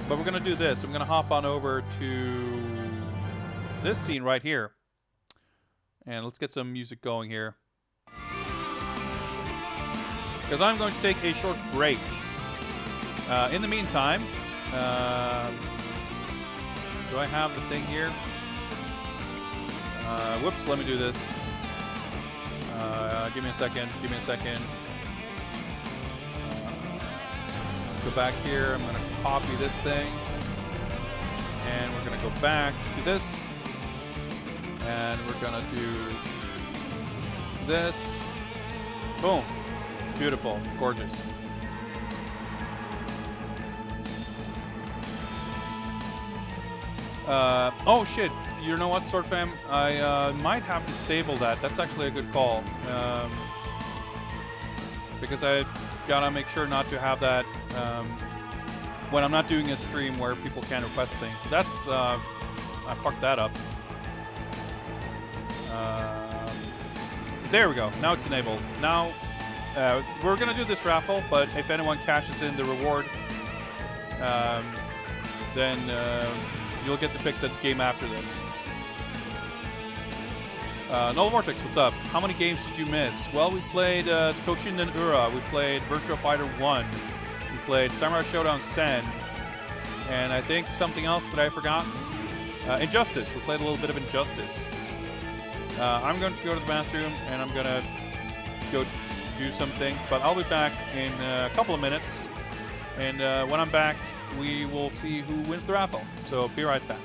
But we're going to do this. I'm going to hop on over to this scene right here. And let's get some music going here. Because I'm going to take a short break. In the meantime, do I have the thing here? Whoops, let me do this. Give me a second. Let's go back here. I'm going to copy this thing. And we're going to go back to this. And we're going to do this. Boom. Beautiful. Gorgeous. Oh shit, you know what, Sword Fam? I might have disabled that. That's actually a good call. Because I gotta make sure not to have that when I'm not doing a stream where people can request things. So that's, I fucked that up. There we go, now it's enabled. Now, we're gonna do this raffle, but if anyone cashes in the reward, then you'll get to pick the game after this. Null Vortex, what's up? How many games did you miss? Well, we played Toshinden Ura, we played Virtua Fighter 1, we played Samurai Shodown Sen, and I think something else that I forgot. Injustice, we played a little bit of Injustice. I'm going to go to the bathroom and I'm going to go do some things, but I'll be back in a couple of minutes, and when I'm back, we will see who wins the raffle. So be right back.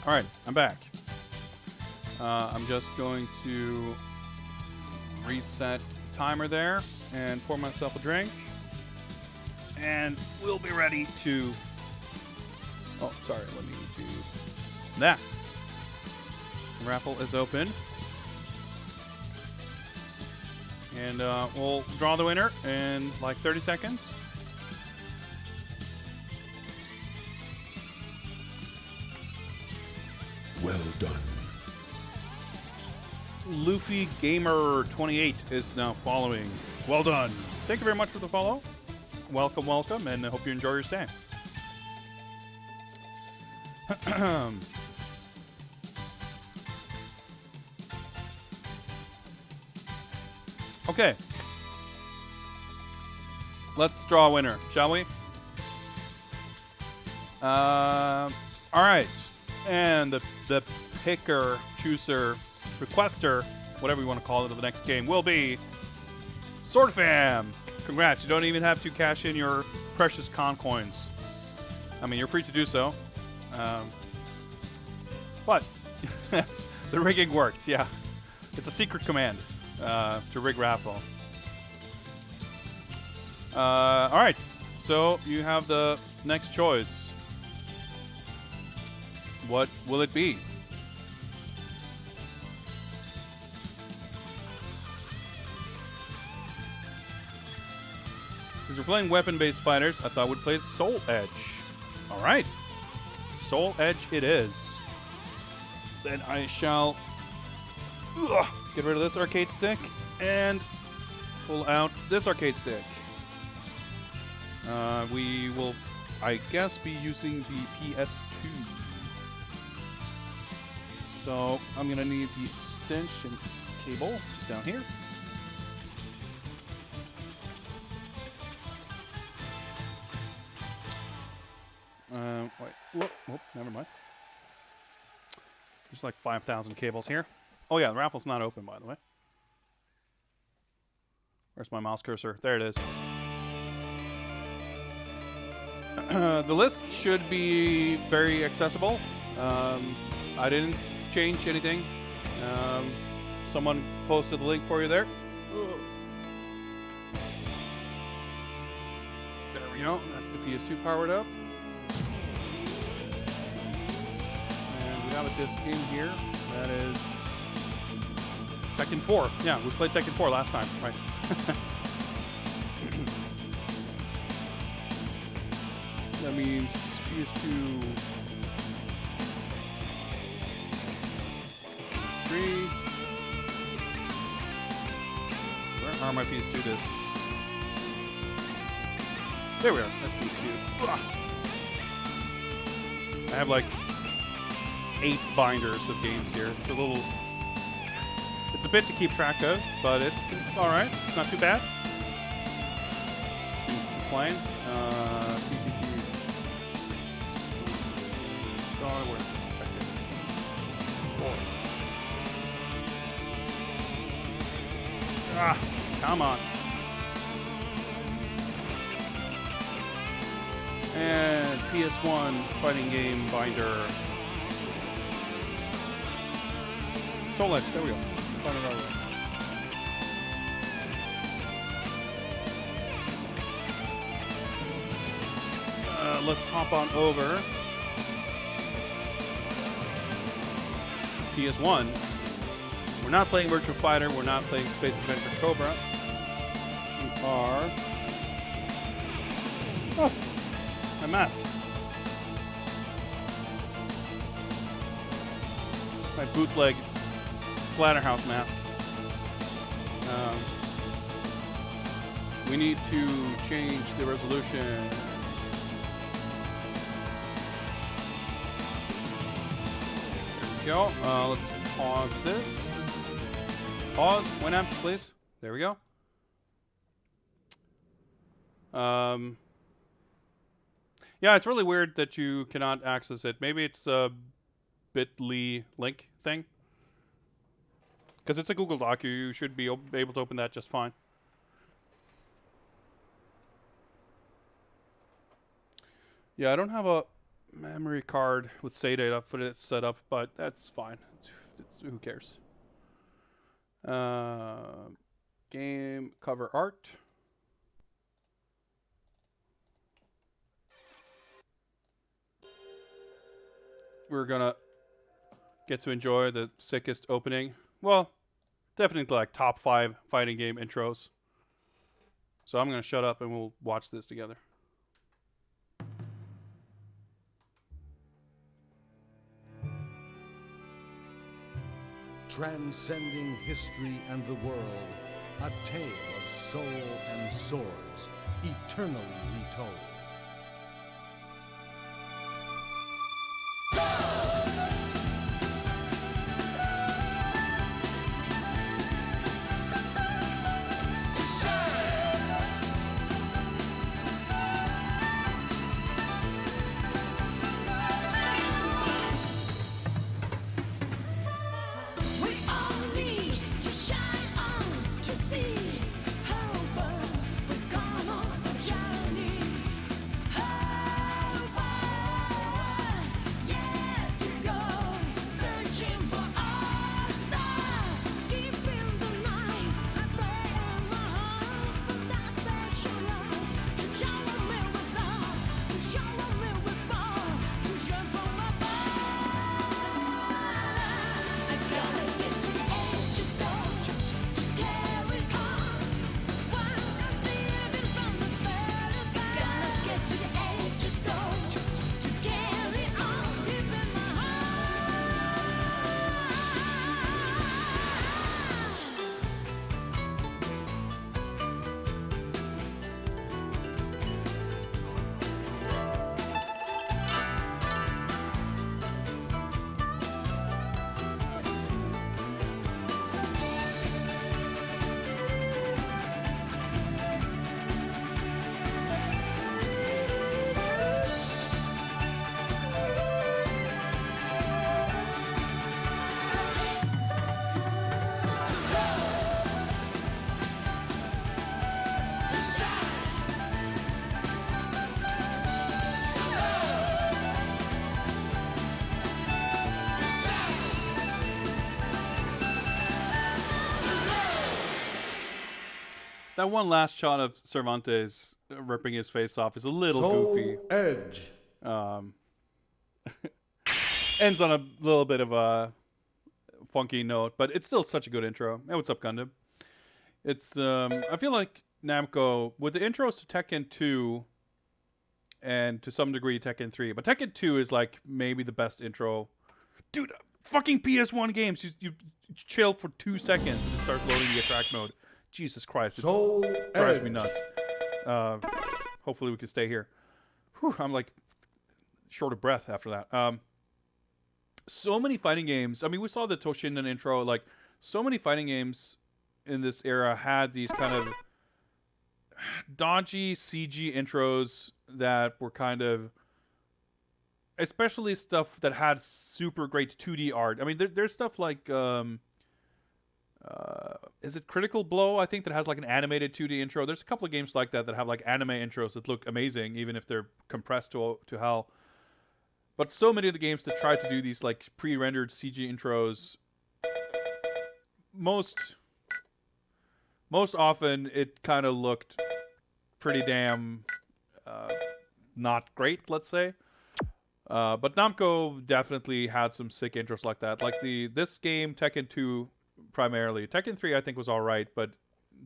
All right, I'm back. I'm just going to reset the timer there and pour myself a drink. and we'll be ready to... Oh, sorry, let me do that. Raffle is open. And we'll draw the winner in like 30 seconds. Well done. Luffy Gamer 28 is now following. Well done. Thank you very much for the follow. Welcome, welcome, and I hope you enjoy your stay. Okay. Let's draw a winner, shall we? All right. And the picker, chooser, requester, whatever you want to call it, of the next game will be Sword Fam. Congrats. You don't even have to cash in your precious con coins. I mean, you're free to do so. But the rigging worked, yeah. It's a secret command to rig raffle. All right. So you have the next choice. What will it be? Since we're playing weapon-based fighters, I thought we'd play Soul Edge. All right. Soul Edge it is. Then I shall get rid of this arcade stick and pull out this arcade stick. We will, I guess, be using the PS2. So I'm going to need the extension cable just down here. Wait, whoop, never mind. There's like 5,000 cables here. Oh yeah, the raffle's not open, by the way. Where's my mouse cursor? There it is. The list should be very accessible. I didn't change anything. Someone posted the link for you there. There we go. That's the PS2 powered up. And we have a disc in here. That is Tekken 4. Yeah, we played Tekken 4 last time, right? That means PS2, PS3. Where are my PS2 discs? There we are. That's PS2. Ugh. I have like 8 binders of games here. It's a little. It's a bit to keep track of, but it's all right. It's not too bad. Seems to be playing. Star Wars. Ah, come on. And PS1 fighting game binder. Soul Edge, there we go. Find it right away. Let's hop on over. PS1. We're not playing Virtua Fighter. We're not playing Space Adventure Cobra. We are... Oh, my mask. My bootleg Splatterhouse mask. We need to change the resolution. There we go. Let's pause this. Pause. Winamp, please. There we go. Yeah, it's really weird that you cannot access it. Maybe it's a bit.ly link thing. Because it's a Google Doc. You should be able to open that just fine. Yeah, I don't have a memory card with SATA for it set up, but that's fine. Who cares? Game cover art. we're gonna get to enjoy the sickest opening. Well, definitely like top 5 fighting game intros. So I'm gonna shut up and we'll watch this together. Transcending history and the world, a tale of soul and swords, eternally retold. That one last shot of Cervantes ripping his face off is a little goofy. Edge. Ends on a little bit of a funky note, but it's still such a good intro. Hey, what's up, Gundam? It's I feel like Namco with the intros to Tekken 2 and to some degree Tekken 3, but Tekken 2 is like maybe the best intro. Dude, fucking PS1 games, you chill for 2 seconds and it starts loading the attract mode. Jesus Christ, it drives me nuts. Hopefully we can stay here. Whew, I'm like short of breath after that. So many fighting games. I mean, we saw the Toshinden intro. Like, so many fighting games in this era had these kind of dodgy CG intros that were kind of, especially stuff that had super great 2D art. I mean, there's stuff like, is it Critical Blow? I think that has like an animated 2D intro. There's a couple of games like that that have like anime intros that look amazing, even if they're compressed to hell. But so many of the games that try to do these like pre-rendered CG intros, most often it kind of looked pretty damn not great, let's say. But Namco definitely had some sick intros like that. Like this game, Tekken 2 primarily. Tekken 3 I think was alright, but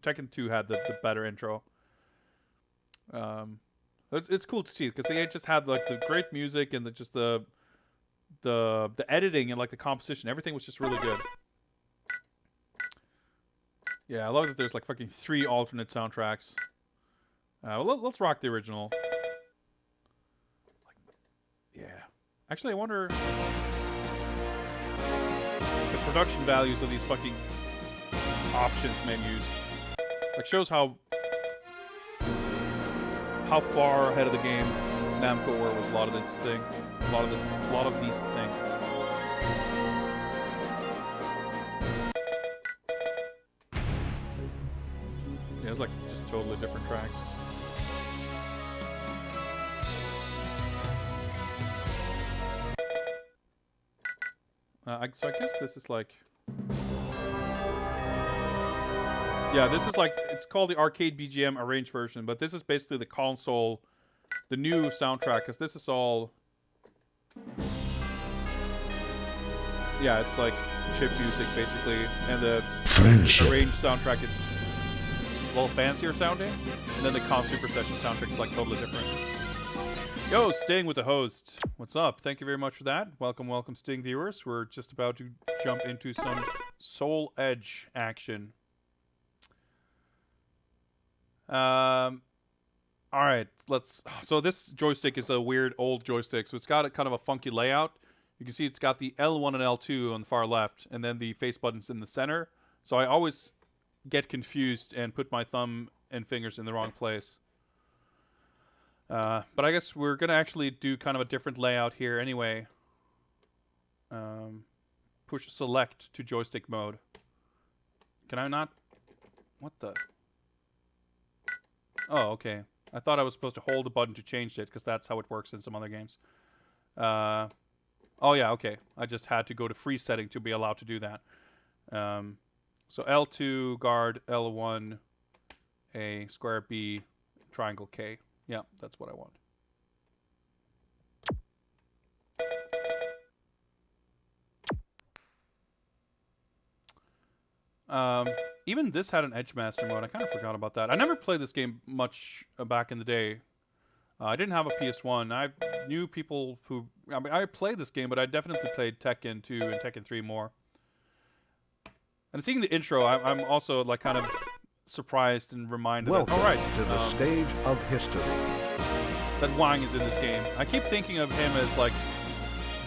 Tekken 2 had the better intro. It's cool to see because they just had like the great music and the editing and like the composition. Everything was just really good. Yeah, I love that there's like fucking 3 alternate soundtracks. Well, let's rock the original. Yeah. Actually, I wonder the production values of these fucking options menus. Like, shows how far ahead of the game Namco were with a lot of these things. Yeah, it's like just totally different tracks. So I guess this is like, yeah, this is like, it's called the Arcade BGM arranged version, but this is basically the console, the new soundtrack, because this is all yeah, it's like chip music basically, and the arranged soundtrack is a little fancier sounding, and then the Comp Super Session soundtrack is like totally different. Yo, Sting with the host. What's up? Thank you very much for that. Welcome, welcome, Sting viewers. We're just about to jump into some Soul Edge action. All right, let's. So this joystick is a weird old joystick, so it's got a kind of a funky layout. You can see it's got the L1 and L2 on the far left, and then the face buttons in the center. So I always get confused and put my thumb and fingers in the wrong place. But I guess we're going to actually do kind of a different layout here anyway. Push select to joystick mode. Can I not? What the? Oh, okay. I thought I was supposed to hold the button to change it, because that's how it works in some other games. Oh, yeah, okay. I just had to go to free setting to be allowed to do that. So L2, guard, L1, A, square B, triangle K. Yeah, that's what I want. Even this had an Edge Master mode. I kind of forgot about that. I never played this game much back in the day. I didn't have a PS1. I knew people who... I mean, I played this game, but I definitely played Tekken 2 and Tekken 3 more. And seeing the intro, I'm also like kind of surprised and reminded Welcome that, all right, to the stage of history. That Wang is in this game. I keep thinking of him as like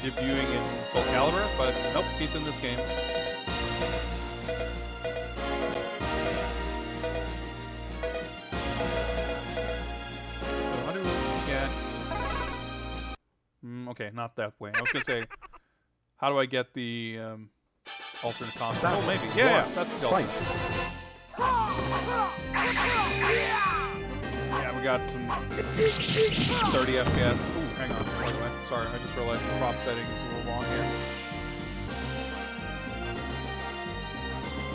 debuting in Soul Calibur, but nope, he's in this game. So how do we get... okay, not that way. I was gonna say, how do I get the alternate console? Oh, maybe. Yeah, that's the alternate. Yeah, we got some 30 FPS. Ooh, hang on. Sorry, I just realized the prop setting is a little wrong here.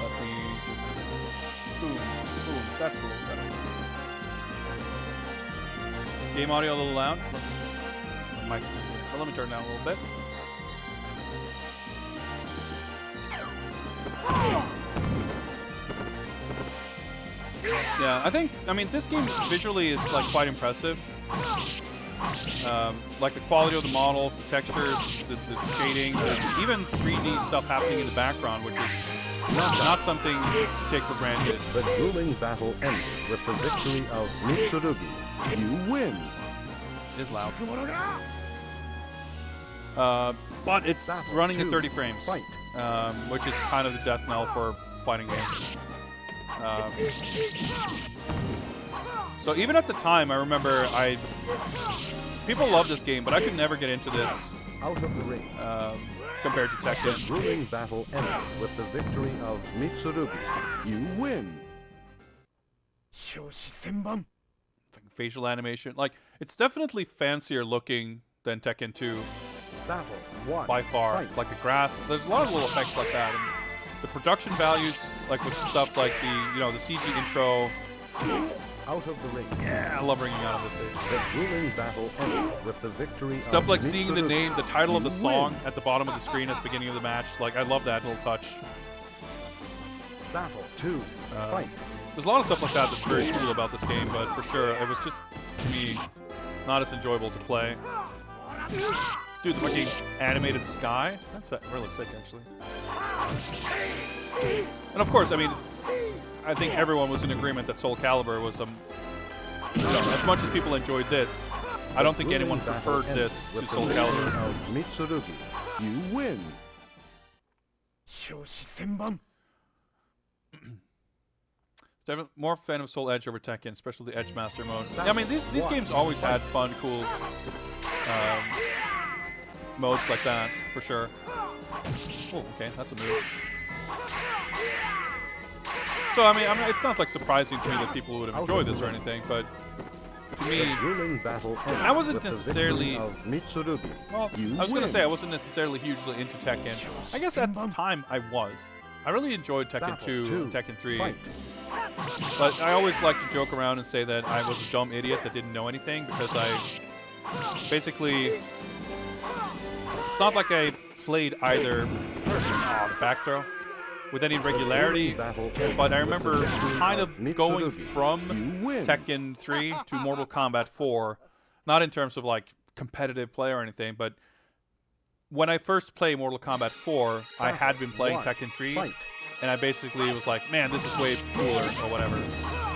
Let me just... Boom, that's a little better. Game audio a little loud. Well, let me turn down a little bit. Yeah, I mean, this game visually is like quite impressive. Like the quality of the models, the textures, the shading, there's even 3D stuff happening in the background, which is not something to take for granted. The grueling battle ended with the victory of Mitsurugi. You win. It is loud. But it's running at 30 frames, which is kind of the death knell for fighting games. So even at the time, I remember people loved this game, but I could never get into this Out of the ring. Compared to Tekken. The grueling battle ended with the victory of Mitsurugi. You win. Facial animation, like it's definitely fancier looking than Tekken 2. Battle 1. By far. Fight. Like the grass, there's a lot of little effects like that. And the production values, like with stuff like the CG intro. Out of the ring. Yeah, I love ringing out on this stage. The grueling battle ended with the victory Stuff of like seeing the name, the title of the You song win. at the bottom of the screen at the beginning of the match. Like, I love that little touch. Battle 2. Fight. There's a lot of stuff like that that's very cool about this game, but for sure, it was just, to me, not as enjoyable to play. Dude, the fucking animated sky? That's really sick, actually. And of course, I mean, I think everyone was in agreement that Soul Calibur was as much as people enjoyed this, I don't think anyone preferred this to Soul Calibur. Mitsurugi. You win. Definitely more fan of Soul Edge over Tekken, especially the Edge Master mode. Yeah, I mean, these games always had fun, cool modes like that, for sure. Oh, okay, that's a move. So, I mean, it's not like surprising to me that people would have enjoyed this or anything, but to me, I wasn't necessarily... Well, I was going to say I wasn't necessarily hugely into Tekken. I guess at the time I was. I really enjoyed Tekken 2 and Tekken 3. But I always like to joke around and say that I was a dumb idiot that didn't know anything, because I basically... It's not like I played either the back throw with any regularity, but I remember kind of going from Tekken 3 to Mortal Kombat 4, not in terms of like competitive play or anything, but when I first played Mortal Kombat 4, I had been playing Tekken 3, and I basically was like, man, this is way cooler, or whatever.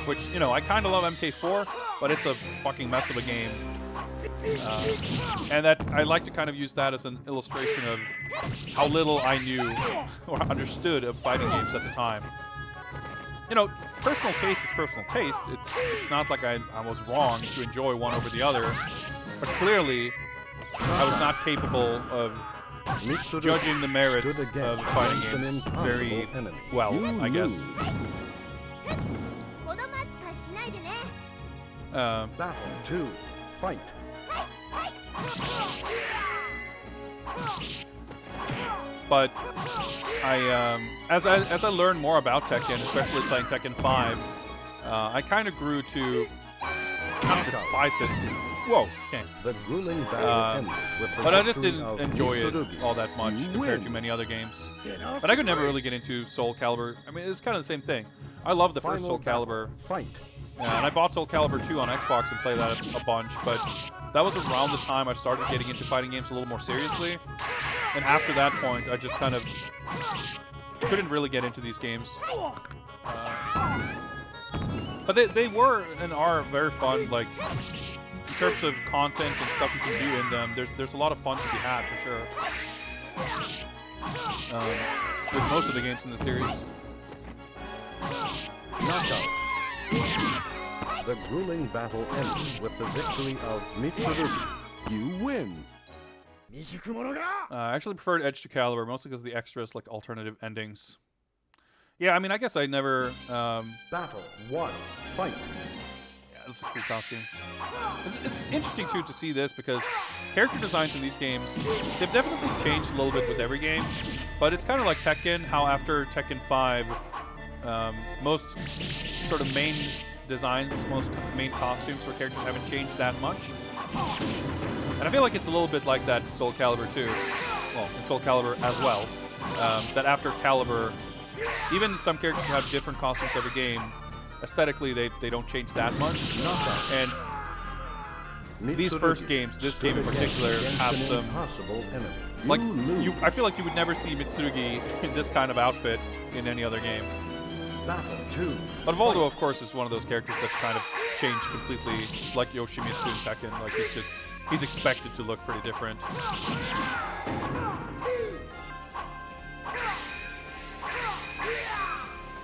Which, you know, I kind of love MK4, but it's a fucking mess of a game. And that I like to kind of use that as an illustration of how little I knew or understood of fighting games at the time. You know, personal taste is personal taste. It's not like I was wrong to enjoy one over the other, but clearly I was not capable of judging the merits of fighting games very well, I guess. Battle 2. Fight. But as I learned more about Tekken, especially playing Tekken 5, I kind of grew to not despise it. Whoa, okay. The grueling battle ends with the but I just victory didn't of enjoy it Mitsurugi. all that much You compared win. to many other games. But I could never really get into Soul Calibur. I mean, it's kind of the same thing. I love the first Final Soul battle. Calibur. Fight. And I bought Soul Calibur 2 on Xbox and played that a bunch, but that was around the time I started getting into fighting games a little more seriously. And after that point, I just kind of couldn't really get into these games. But they were and are very fun, like, in terms of content and stuff you can do in them, there's a lot of fun to be had, for sure. With most of the games in the series. Knockout. The grueling battle ends with the victory of Mitsurugi. You win. I actually preferred Edge to Caliber, mostly because of the extras, like alternative endings. Yeah, I mean, I guess I never... Battle 1. Fight. Yeah, this is a cool costume. It's interesting, too, to see this, because character designs in these games, they've definitely changed a little bit with every game, but it's kind of like Tekken, how after Tekken 5, most sort of main designs, most main costumes for characters haven't changed that much. And I feel like it's a little bit like that in Soul Calibur 2. Well, in Soul Calibur as well. That after Calibur, even some characters have different costumes every game, aesthetically they don't change that much. And these first games, this game in particular, have some... Like, I feel like you would never see Mitsurugi in this kind of outfit in any other game. Battle 2. But Voldo, of course, is one of those characters that kind of changed completely, like Yoshimitsu in Tekken. Like, he's expected to look pretty different.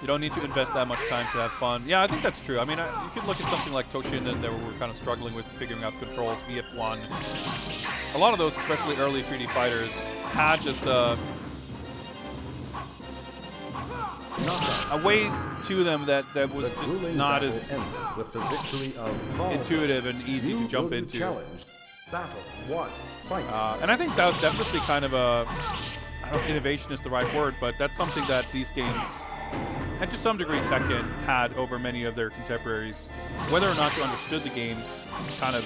You don't need to invest that much time to have fun. Yeah, I think that's true. I mean, you could look at something like Toshin and where we're kind of struggling with figuring out controls, VF1. A lot of those, especially early 3D fighters, had just a way to them that was just not as intuitive and easy to jump into. Battle 1. Fight. And I think that was definitely kind of a, I don't know if innovation is the right word, but that's something that these games, and to some degree Tekken, had over many of their contemporaries. Whether or not you understood the games, kind of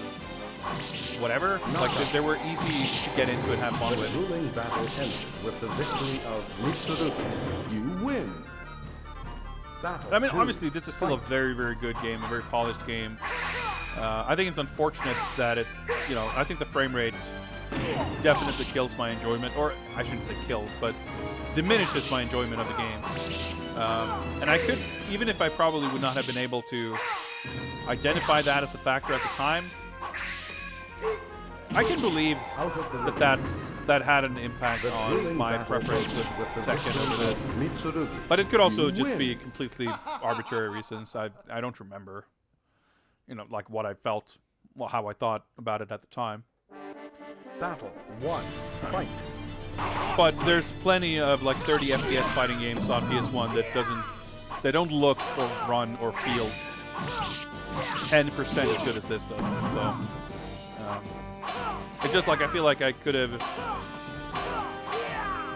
whatever, like they were easy to get into and have fun with. The ruling battle ends with the victory of Mitsurugi. You win. Battle I mean, 2. obviously, this is still a very, very good game, a very polished game. I think it's unfortunate that it's, you know, I think the frame rate definitely kills my enjoyment, or I shouldn't say kills, but diminishes my enjoyment of the game. And I could, even if I probably would not have been able to identify that as a factor at the time, I can believe that had an impact on my preference of Tekken over this. But it could also just be completely arbitrary reasons. I don't remember, you know, like what I felt, well, how I thought about it at the time. Battle 1. Fight. But there's plenty of like 30 FPS fighting games on PS1 that don't look or run or feel 10% as good as this does. So it's just like I feel like I could have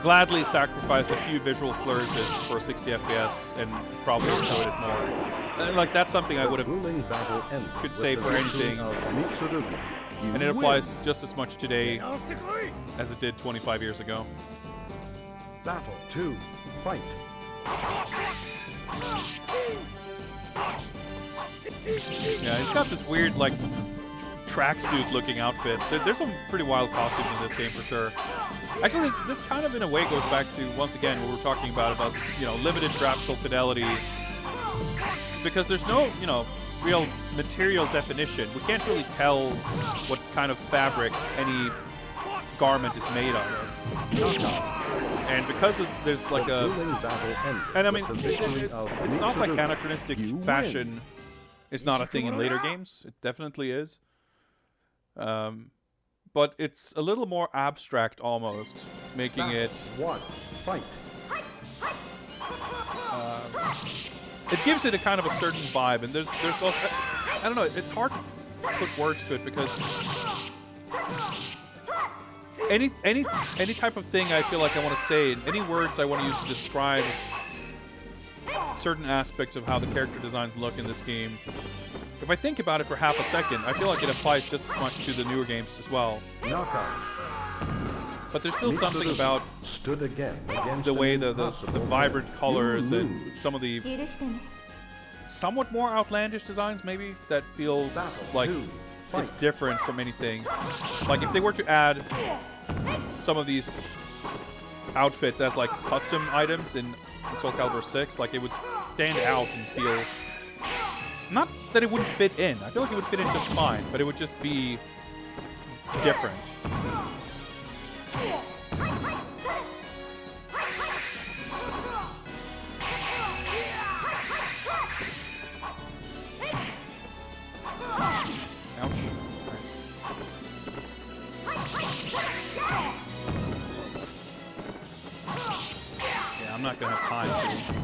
gladly sacrificed a few visual flourishes for 60 FPS and probably enjoyed it more. And like that's something I would have could say for anything. And it applies just as much today as it did 25 years ago. Battle 2. Fight. Yeah, he's got this weird, like, tracksuit looking outfit. There's some pretty wild costumes in this game for sure. Actually, this kind of in a way goes back to, once again, what we're talking about, you know, limited graphical fidelity. Because there's no, you know, real material definition. We can't really tell what kind of fabric any garment is made out of. And because there's like a... And I mean, it's not like anachronistic fashion is not a thing in later games. It definitely is. But it's a little more abstract almost, making it... One. Fight. It gives it a kind of a certain vibe, and there's also... I don't know, it's hard to put words to it because... Any type of thing I feel like I want to say, and any words I want to use to describe certain aspects of how the character designs look in this game, if I think about it for half a second, I feel like it applies just as much to the newer games as well. Knockout. But there's still something about the way the vibrant colors and some of the somewhat more outlandish designs maybe that feels like it's different from anything. Like if they were to add some of these outfits as like custom items in Soul Calibur 6, like it would stand out and feel... Not that it wouldn't fit in. I feel like it would fit in just fine, but it would just be different. Ouch. Yeah, I'm not gonna have time to...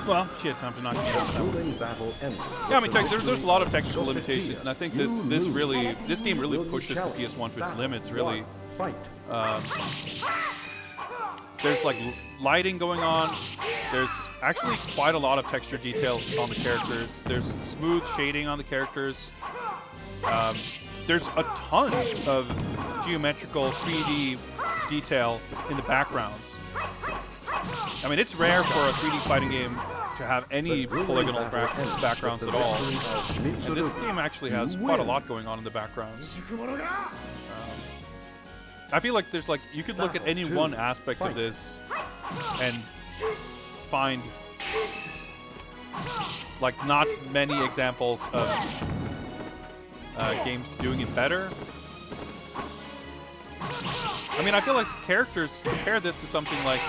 Well, she had time to knock me out. Yeah, I mean, there's a lot of technical limitations, and I think this game really pushes the PS1 to its limits. Really, there's like lighting going on. There's actually quite a lot of texture detail on the characters. There's smooth shading on the characters. There's a ton of geometrical 3D detail in the backgrounds. I mean, it's rare for a 3D fighting game to have any polygonal backgrounds at all. And this game actually has quite a lot going on in the backgrounds. I feel like there's like, you could look at any one aspect of this and find like not many examples of games doing it better. I mean, I feel like characters, compare this to something like,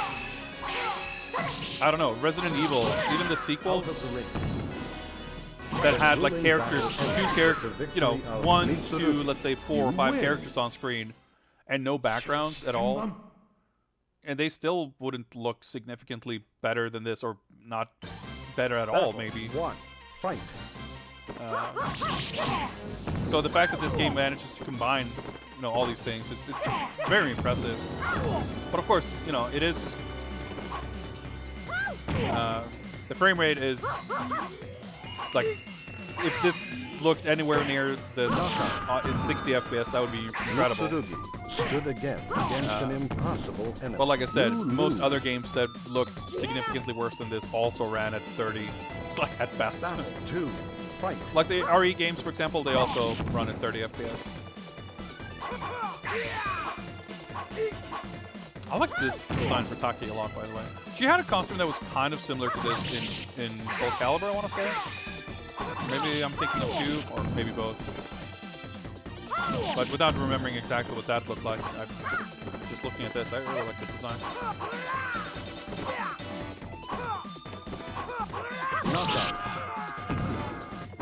I don't know, Resident Evil, even the sequels that had like characters, two characters, you know, 1, 2, let's say 4 or 5 characters on screen and no backgrounds at all. And they still wouldn't look significantly better than this, or not better at all, maybe. Fight. So the fact that this game manages to combine, you know, all these things, it's very impressive. But of course, you know, it is... the frame rate is like, if this looked anywhere near this in 60 FPS, that would be incredible. But like I said, most other games that looked significantly worse than this also ran at 30, like at best. Like the RE games, for example, they also run at 30 FPS. I like this design for Taki a lot, by the way. She had a costume that was kind of similar to this in Soul Calibur, I want to say. Maybe I'm thinking of 2, or maybe both. But without remembering exactly what that looked like, just looking at this, I really like this design.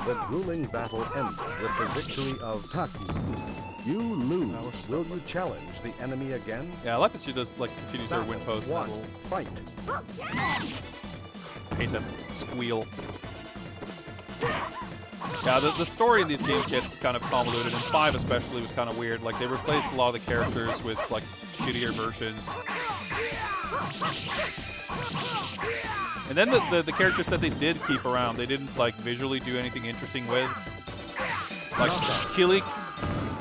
The grueling battle ended with the victory of Taki. You lose. Will you challenge the enemy again? Yeah, I like that she does, like, continues her win post. Fight. I hate that squeal. Yeah, the story in these games gets kind of convoluted, and 5 especially was kind of weird. Like, they replaced a lot of the characters with, like, shittier versions. And then the characters that they did keep around, they didn't, like, visually do anything interesting with. Like, Kilik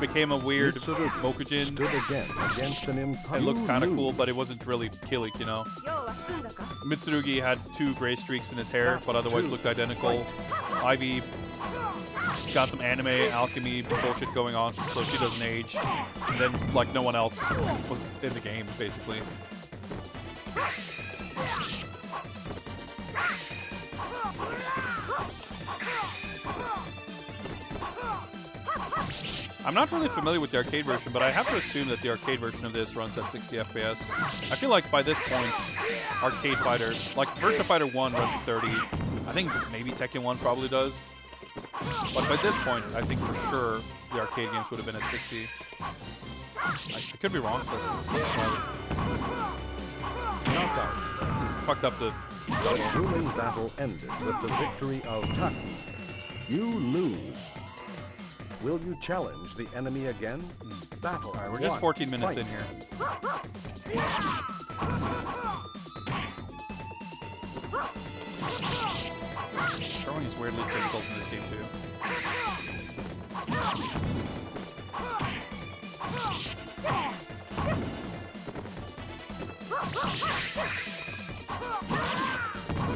became a weird Mitsurugi Mokujin. stood again against an It looked kind of cool, but it wasn't really killing, you know. Mitsurugi had 2 gray streaks in his hair, but otherwise looked identical. Ivy got some anime alchemy bullshit going on, so she doesn't age. And then, like, no one else was in the game, basically. I'm not really familiar with the arcade version, but I have to assume that the arcade version of this runs at 60 FPS. I feel like by this point, arcade fighters, like Virtua Fighter 1 runs at 30. I think maybe Tekken 1 probably does. But by this point, I think for sure the arcade games would have been at 60. I could be wrong, but fucked up the The grueling battle ended with the victory of Taki. You lose. Will you challenge the enemy again? Battle. Alright, we're just 14 minutes in here. Throwing is weirdly difficult in this game too.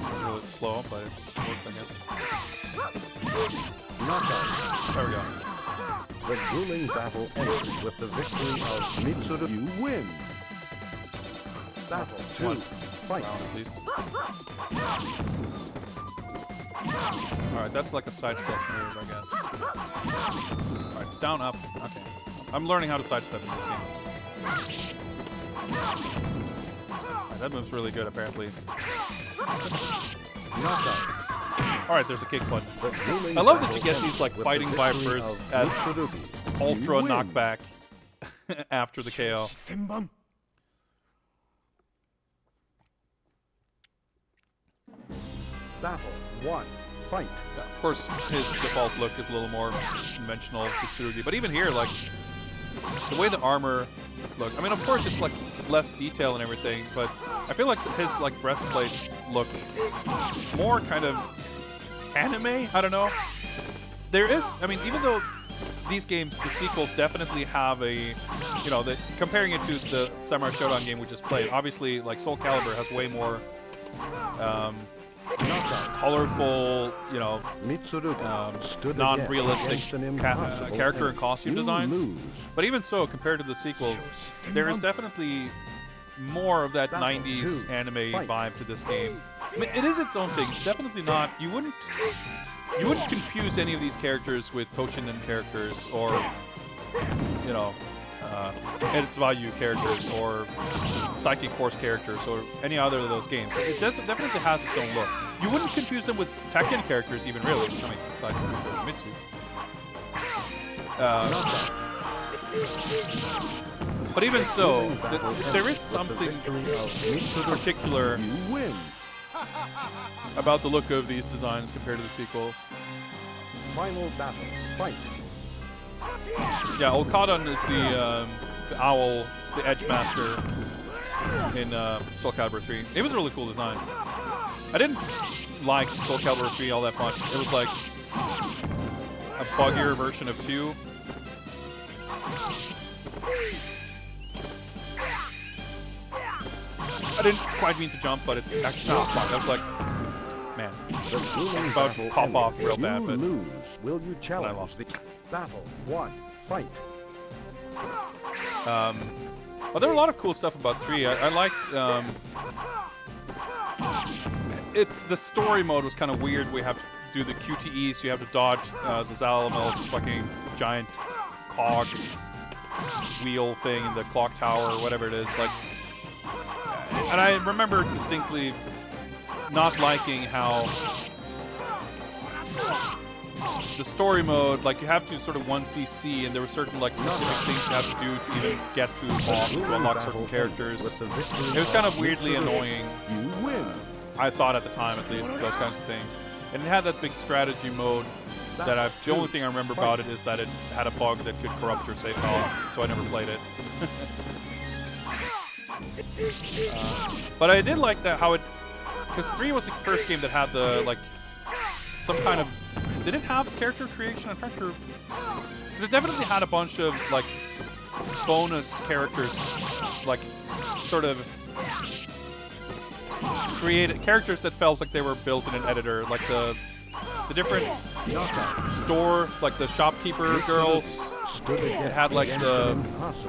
A little slow, but it works, I guess. Knockout. There we go. The grueling battle ended with the victory of Mitsuru. You win. Battle 2. One Fight. round at least. Alright, that's like a sidestep move, I guess. Alright, down, up. Okay. I'm learning how to sidestep in this game. Alright, that move's really good, apparently. Knockout. Alright, there's a kick punch. The grueling I love that you battle get these like ended with fighting the victory vipers of as Mitsurugi. ultra You win. knockback after the KO. Battle 1. Fight. Yeah, of course, his default look is a little more conventional Mitsurugi, but even here, like, the way the armor look, I mean, of course, it's like less detail and everything, but I feel like his like breastplates look more kind of anime. I don't know. There is, I mean, even though these games, the sequels, definitely have a, you know, comparing it to the Samurai Shodown game we just played, obviously, like Soul Calibur has way more colorful, you know, non-realistic character and costume designs. But even so, compared to the sequels, there is definitely more of that 90s anime vibe to this game. I mean, it is its own thing. It's definitely not. You wouldn't confuse any of these characters with Toshinen characters or, you know, Edits Value characters or Psychic Force characters or any other of those games. It definitely has its own look. You wouldn't confuse them with Tekken characters even, really. I mean, aside from Mitsu. But even so, there is something particular about the look of these designs compared to the sequels. Final battle. Fight. Yeah, Okada is the owl, the Edge Master in Soul Calibur 3. It was a really cool design. I didn't like Soul Calibur 3 all that much. It was like a buggier version of 2. I didn't quite mean to jump, but it actually I was like, man, I was about to pop off real bad, but Will you challenge lost. the battle 1? Fight. Well, there were a lot of cool stuff about 3. I liked, it's the story mode was kind of weird. We have to do the QTE, so you have to dodge Zazalamel's fucking giant cog wheel thing in the clock tower or whatever it is. Like, and I remember distinctly not liking how the story mode, like, you have to sort of 1cc, and there were certain like specific things you have to do to even get to the boss to unlock certain characters. It was kind of weirdly annoying. You win. I thought at the time, at least, those kinds of things. And it had that big strategy mode that the only thing I remember about it is that it had a bug that could corrupt your save file, so I never played it. But I did like that how it, because 3 was the first game that had the, like, some kind of, did it have character creation? I'm trying to Because it definitely had a bunch of like bonus characters, like sort of created characters that felt like they were built in an editor, like the different store, like the shopkeeper girls. It had like the.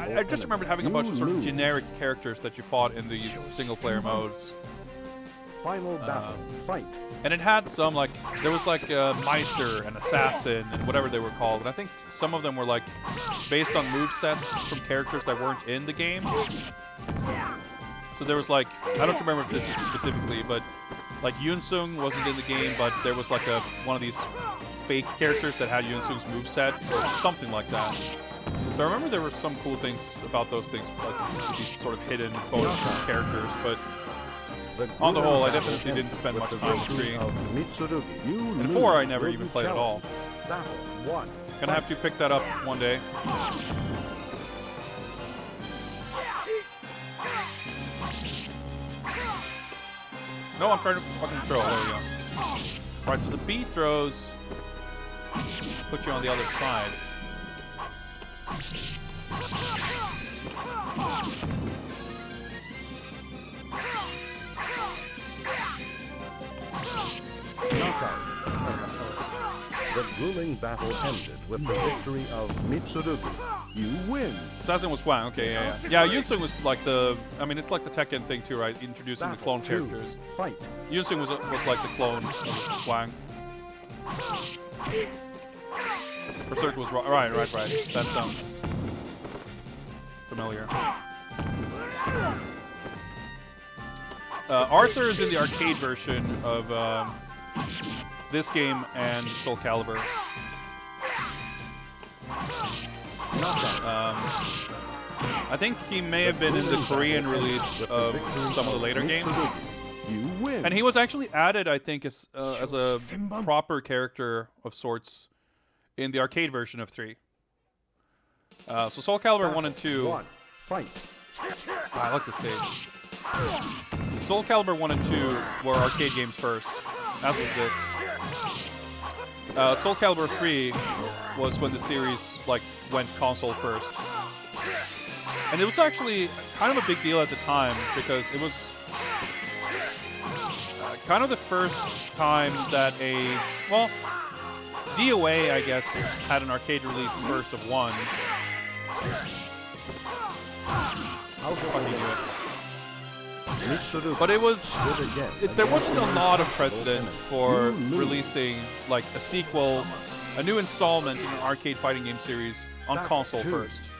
I just remembered having a bunch of sort of generic characters that you fought in these single-player modes. Final battle. Fight. And it had some like there was like Micer and Assassin and whatever they were called. And I think some of them were like based on movesets from characters that weren't in the game. So there was like I don't remember if this is specifically, but like Yunsung wasn't in the game, but there was like one of these fake characters that had Yunsung's moveset or something like that. So I remember there were some cool things about those things, like these sort of hidden bonus characters, but on the whole, I definitely didn't spend much time with 3. And 4 I never even played at all. Gonna have to pick that up one day. No, I'm trying to fucking throw. There we go. Right, so the B throws put you on the other side. The grueling battle ended with the victory of Mitsurugi. You win. Assassin was Wang. Okay, yeah. Yeah, Yunsung was like the. I mean, it's like the Tekken thing too, right? Introducing the clone characters. Fight. Yunsung was like the clone of Wang. Berserk was right. That sounds familiar. Arthur is in the arcade version of this game and Soul Calibur. I think he may have been in the Korean release of some of the later games. And he was actually added, I think, as a proper character of sorts in the arcade version of 3. So Soul Calibur 1 and 2. I like this stage. Soul Calibur 1 and 2 were arcade games first, as was this. Soul Calibur 3 was when the series went console first. And it was actually kind of a big deal at the time because it was kind of the first time that DOA, I guess, had an arcade release first of one. How fucking do it? But it was there wasn't a lot of precedent for releasing like a sequel, a new installment in an arcade fighting game series on console first.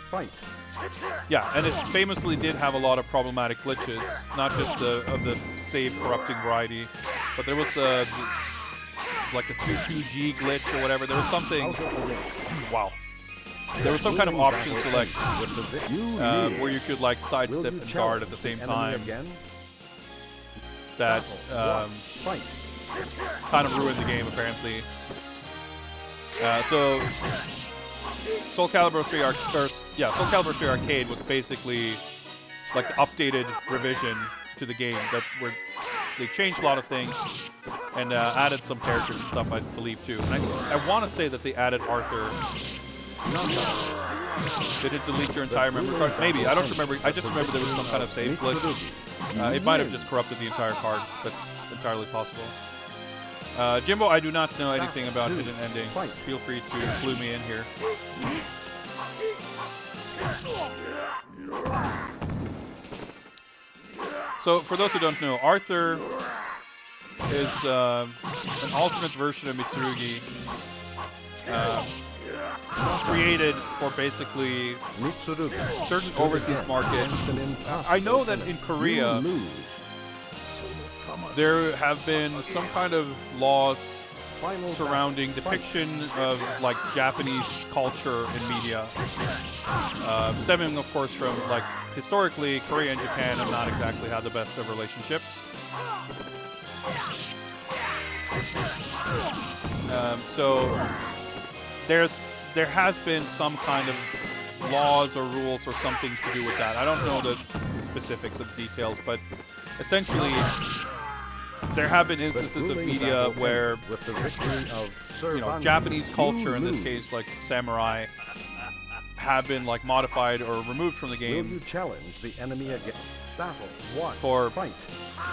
Yeah, and it famously did have a lot of problematic glitches, not just of the save corrupting variety, but there was the 22G glitch or whatever. There was something. Wow. There was some kind of option select where you could sidestep and guard at the same time. That kind of ruined the game apparently. So Soul Calibur 3 Soul Calibur 3 Arcade was basically like the updated revision to the game where they changed a lot of things and added some characters and stuff, I believe too. And I want to say that they added Arthur. Did it delete your entire memory card? Maybe. I don't remember. I just remember there was some kind of save glitch. It might have just corrupted the entire card. That's entirely possible. Jimbo, I do not know anything about hidden endings. Feel free to clue me in here. So, for those who don't know, Arthur is an alternate version of Mitsurugi. Created for basically certain overseas market. I know that in Korea there have been some kind of laws surrounding depiction of Japanese culture in media, stemming of course from historically Korea and Japan have not exactly had the best of relationships. So there has been some kind of laws or rules or something to do with that. I don't know the specifics of the details, but essentially there have been instances of media where, with the victory of Sir you know, Van Japanese you culture, in this lose. case, like samurai, have been like modified or removed from the Will you game challenge the enemy again? Battle 1. for Fight.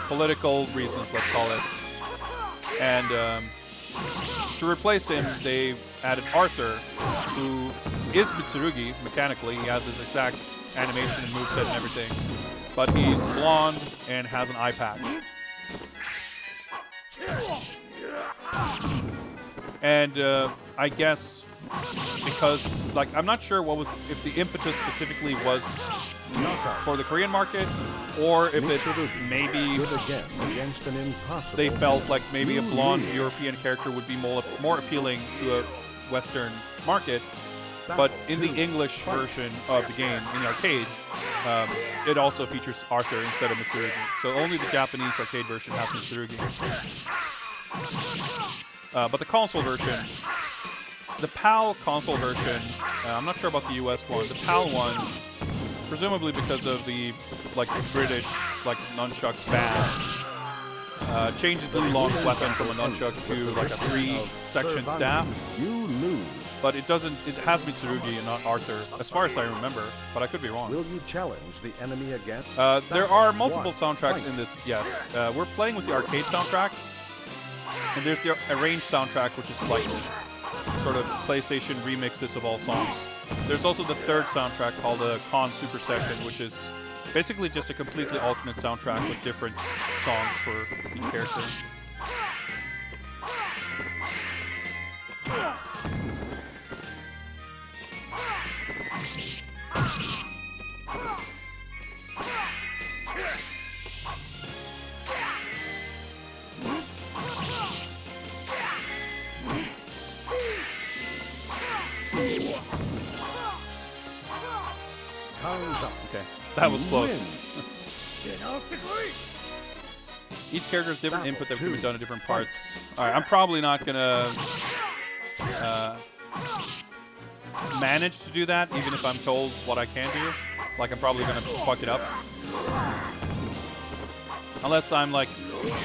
political reasons, let's call it. And to replace him, they added Arthur, who is Mitsurugi mechanically. He has his exact animation and moveset and everything. But he's blonde and has an eye patch. And I guess because, like, I'm not sure what was, if the impetus specifically was for the Korean market, or if it maybe Good again against an impossible they felt like maybe a blonde European character would be more appealing to a Western market. But in the English version of the game, in the arcade, it also features Arthur instead of Mitsurugi. So only the Japanese arcade version has Mitsurugi. But the console version, the PAL console version, I'm not sure about the US one, the PAL one, presumably because of the like British like nunchuck ban, changes Li Long's weapon from a nunchuck to like a 3-section staff. You lose. But it doesn't. It has Mitsurugi and not Arthur, as far as I remember. But I could be wrong. Will you challenge the enemy again? There are multiple soundtracks in this. Yes, we're playing with the arcade soundtrack, and there's the arranged soundtrack, which is like sort of PlayStation remixes of all songs. There's also the third soundtrack called the Con Super Session, which is basically just a completely alternate soundtrack with different songs for each character. Okay, that was close. Each character has different input that can be done in different parts. Alright, I'm probably not gonna manage to do that, even if I'm told what I can do. Like, I'm probably gonna fuck it up. Unless I'm, like,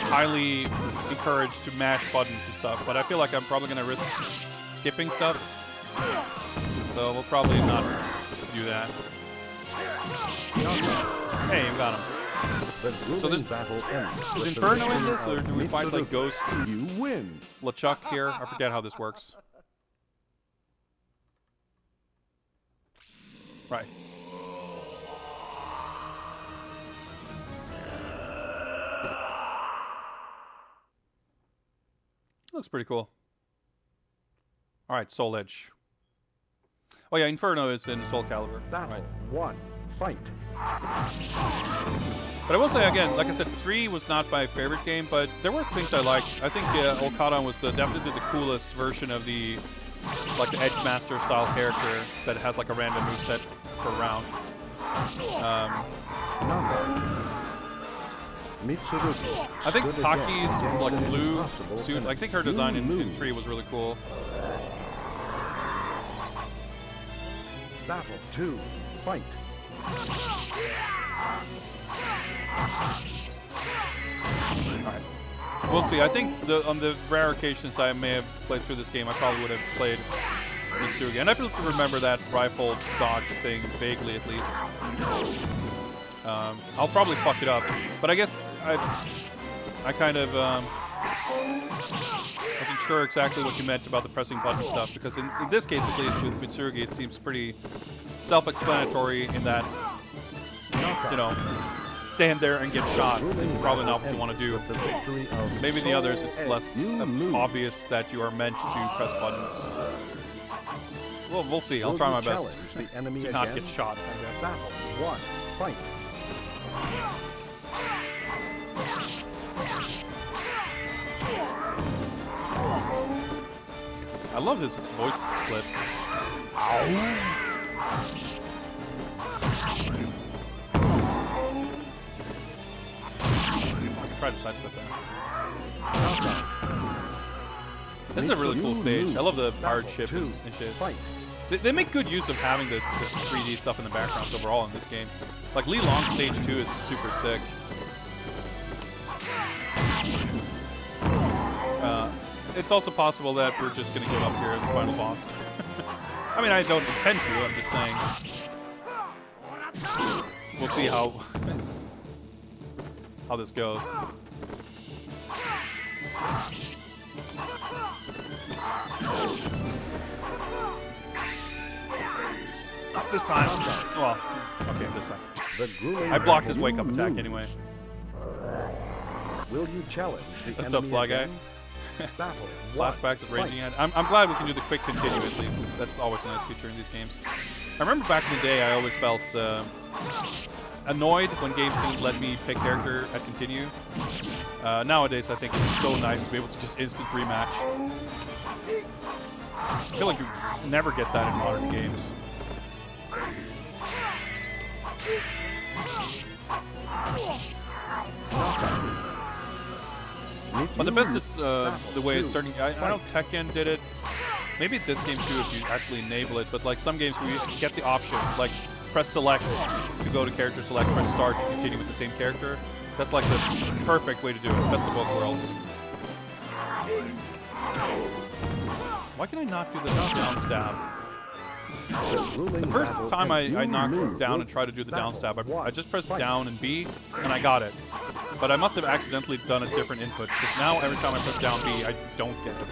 highly encouraged to mash buttons and stuff. But I feel like I'm probably gonna risk skipping stuff. So we'll probably not do that. Hey, you got him. So there's is Inferno in this, or do we fight like Ghost? You win. LeChuck here? I forget how this works. Right. Looks pretty cool. All right, Soul Edge. Oh yeah, Inferno is in Soul Calibur. Right. 1. Fight. But I will say again, like I said, 3 was not my favorite game, but there were things I liked. I think Okada was definitely the coolest version of the like the Edge Master style character that has like a random moveset per round. I think Taki's like blue suit. I think her design in 3 was really cool. Battle 2. Fight. Alright. We'll see. I think on the rare occasions I may have played through this game, I probably would have played Mitsurugi. And I feel to remember that rifle dodge thing vaguely, at least. I'll probably fuck it up, but I guess I kind of wasn't sure exactly what you meant about the pressing button stuff, because in this case, at least with Mitsurugi, it seems pretty self-explanatory in that, you know, stand there and get shot. It's probably not what you want to do. Maybe the others, it's less obvious that you are meant to press buttons. Well, we'll see. I'll try my best to not get shot, I guess. Battle 1. Fight. I love his voice clips. Ow. I can try to sidestep that. This is a really cool stage. I love the pirate ship and shit. They make good use of having the 3D stuff in the backgrounds overall in this game. Like Li Long's stage 2 is super sick. it's also possible that we're just gonna give up here in the final boss. I mean, I don't intend to. I'm just saying. We'll see how this goes. Not this time. Well, okay, this time. I blocked his wake-up attack anyway. Will you challenge the What's up, enemy Sly Guy? again? Battle Flashbacks of raging ahead. I'm glad we can do the quick continue at least. That's always a nice feature in these games. I remember back in the day, I always felt annoyed when games didn't let me pick character at continue. Nowadays, I think it's so nice to be able to just instant rematch. I feel like you never get that in modern games. But the best is the way it's starting. I know Tekken did it. Maybe this game too, if you actually enable it. But like some games where you get the option, like press select to go to character select, press start to continue with the same character. That's like the perfect way to do it. Best of both worlds. Why can I not do the down stab? The first time I knocked down and tried to do the down stab, I just pressed down and B, and I got it. But I must have accidentally done a different input, because now every time I press down B, I don't get it.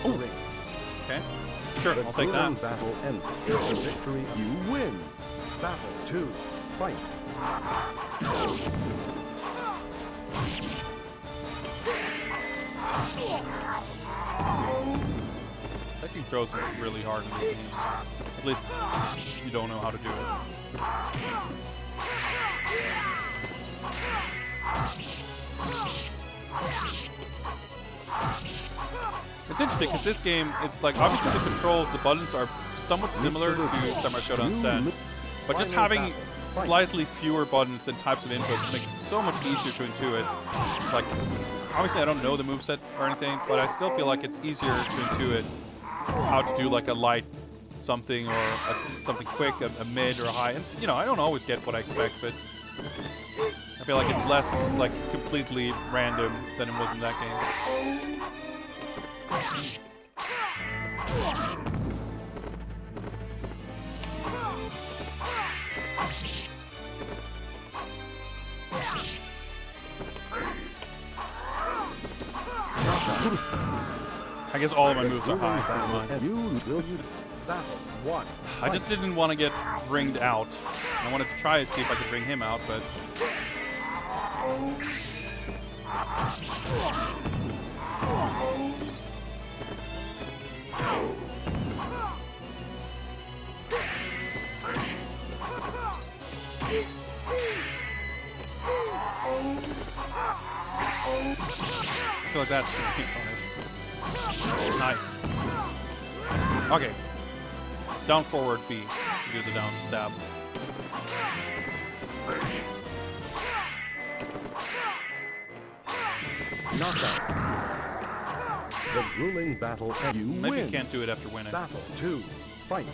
Ooh. Okay. Sure, I'll take that. Battle ends. The victory, you win. Battle 2. Fight. Taking throws is really hard in this game. At least you don't know how to do it. It's interesting because this game, it's like obviously the controls, the buttons are somewhat similar to Samurai Shodown Sen, but just having slightly fewer buttons and types of inputs makes it so much easier to intuit. Like, obviously I don't know the moveset or anything, but I still feel like it's easier to intuit how to do like a light something or something quick, a mid or a high. And you know, I don't always get what I expect, but I feel like it's less like completely random than it was in that game. I guess all of my moves are high. I just didn't want to get ringed out. I wanted to try and see if I could ring him out, but... I feel like that's pretty punished. Nice. Okay. Down forward B to do the down stab. Knockout. The grueling battle and you Maybe win. You can't do it after winning. Battle 2. Fight.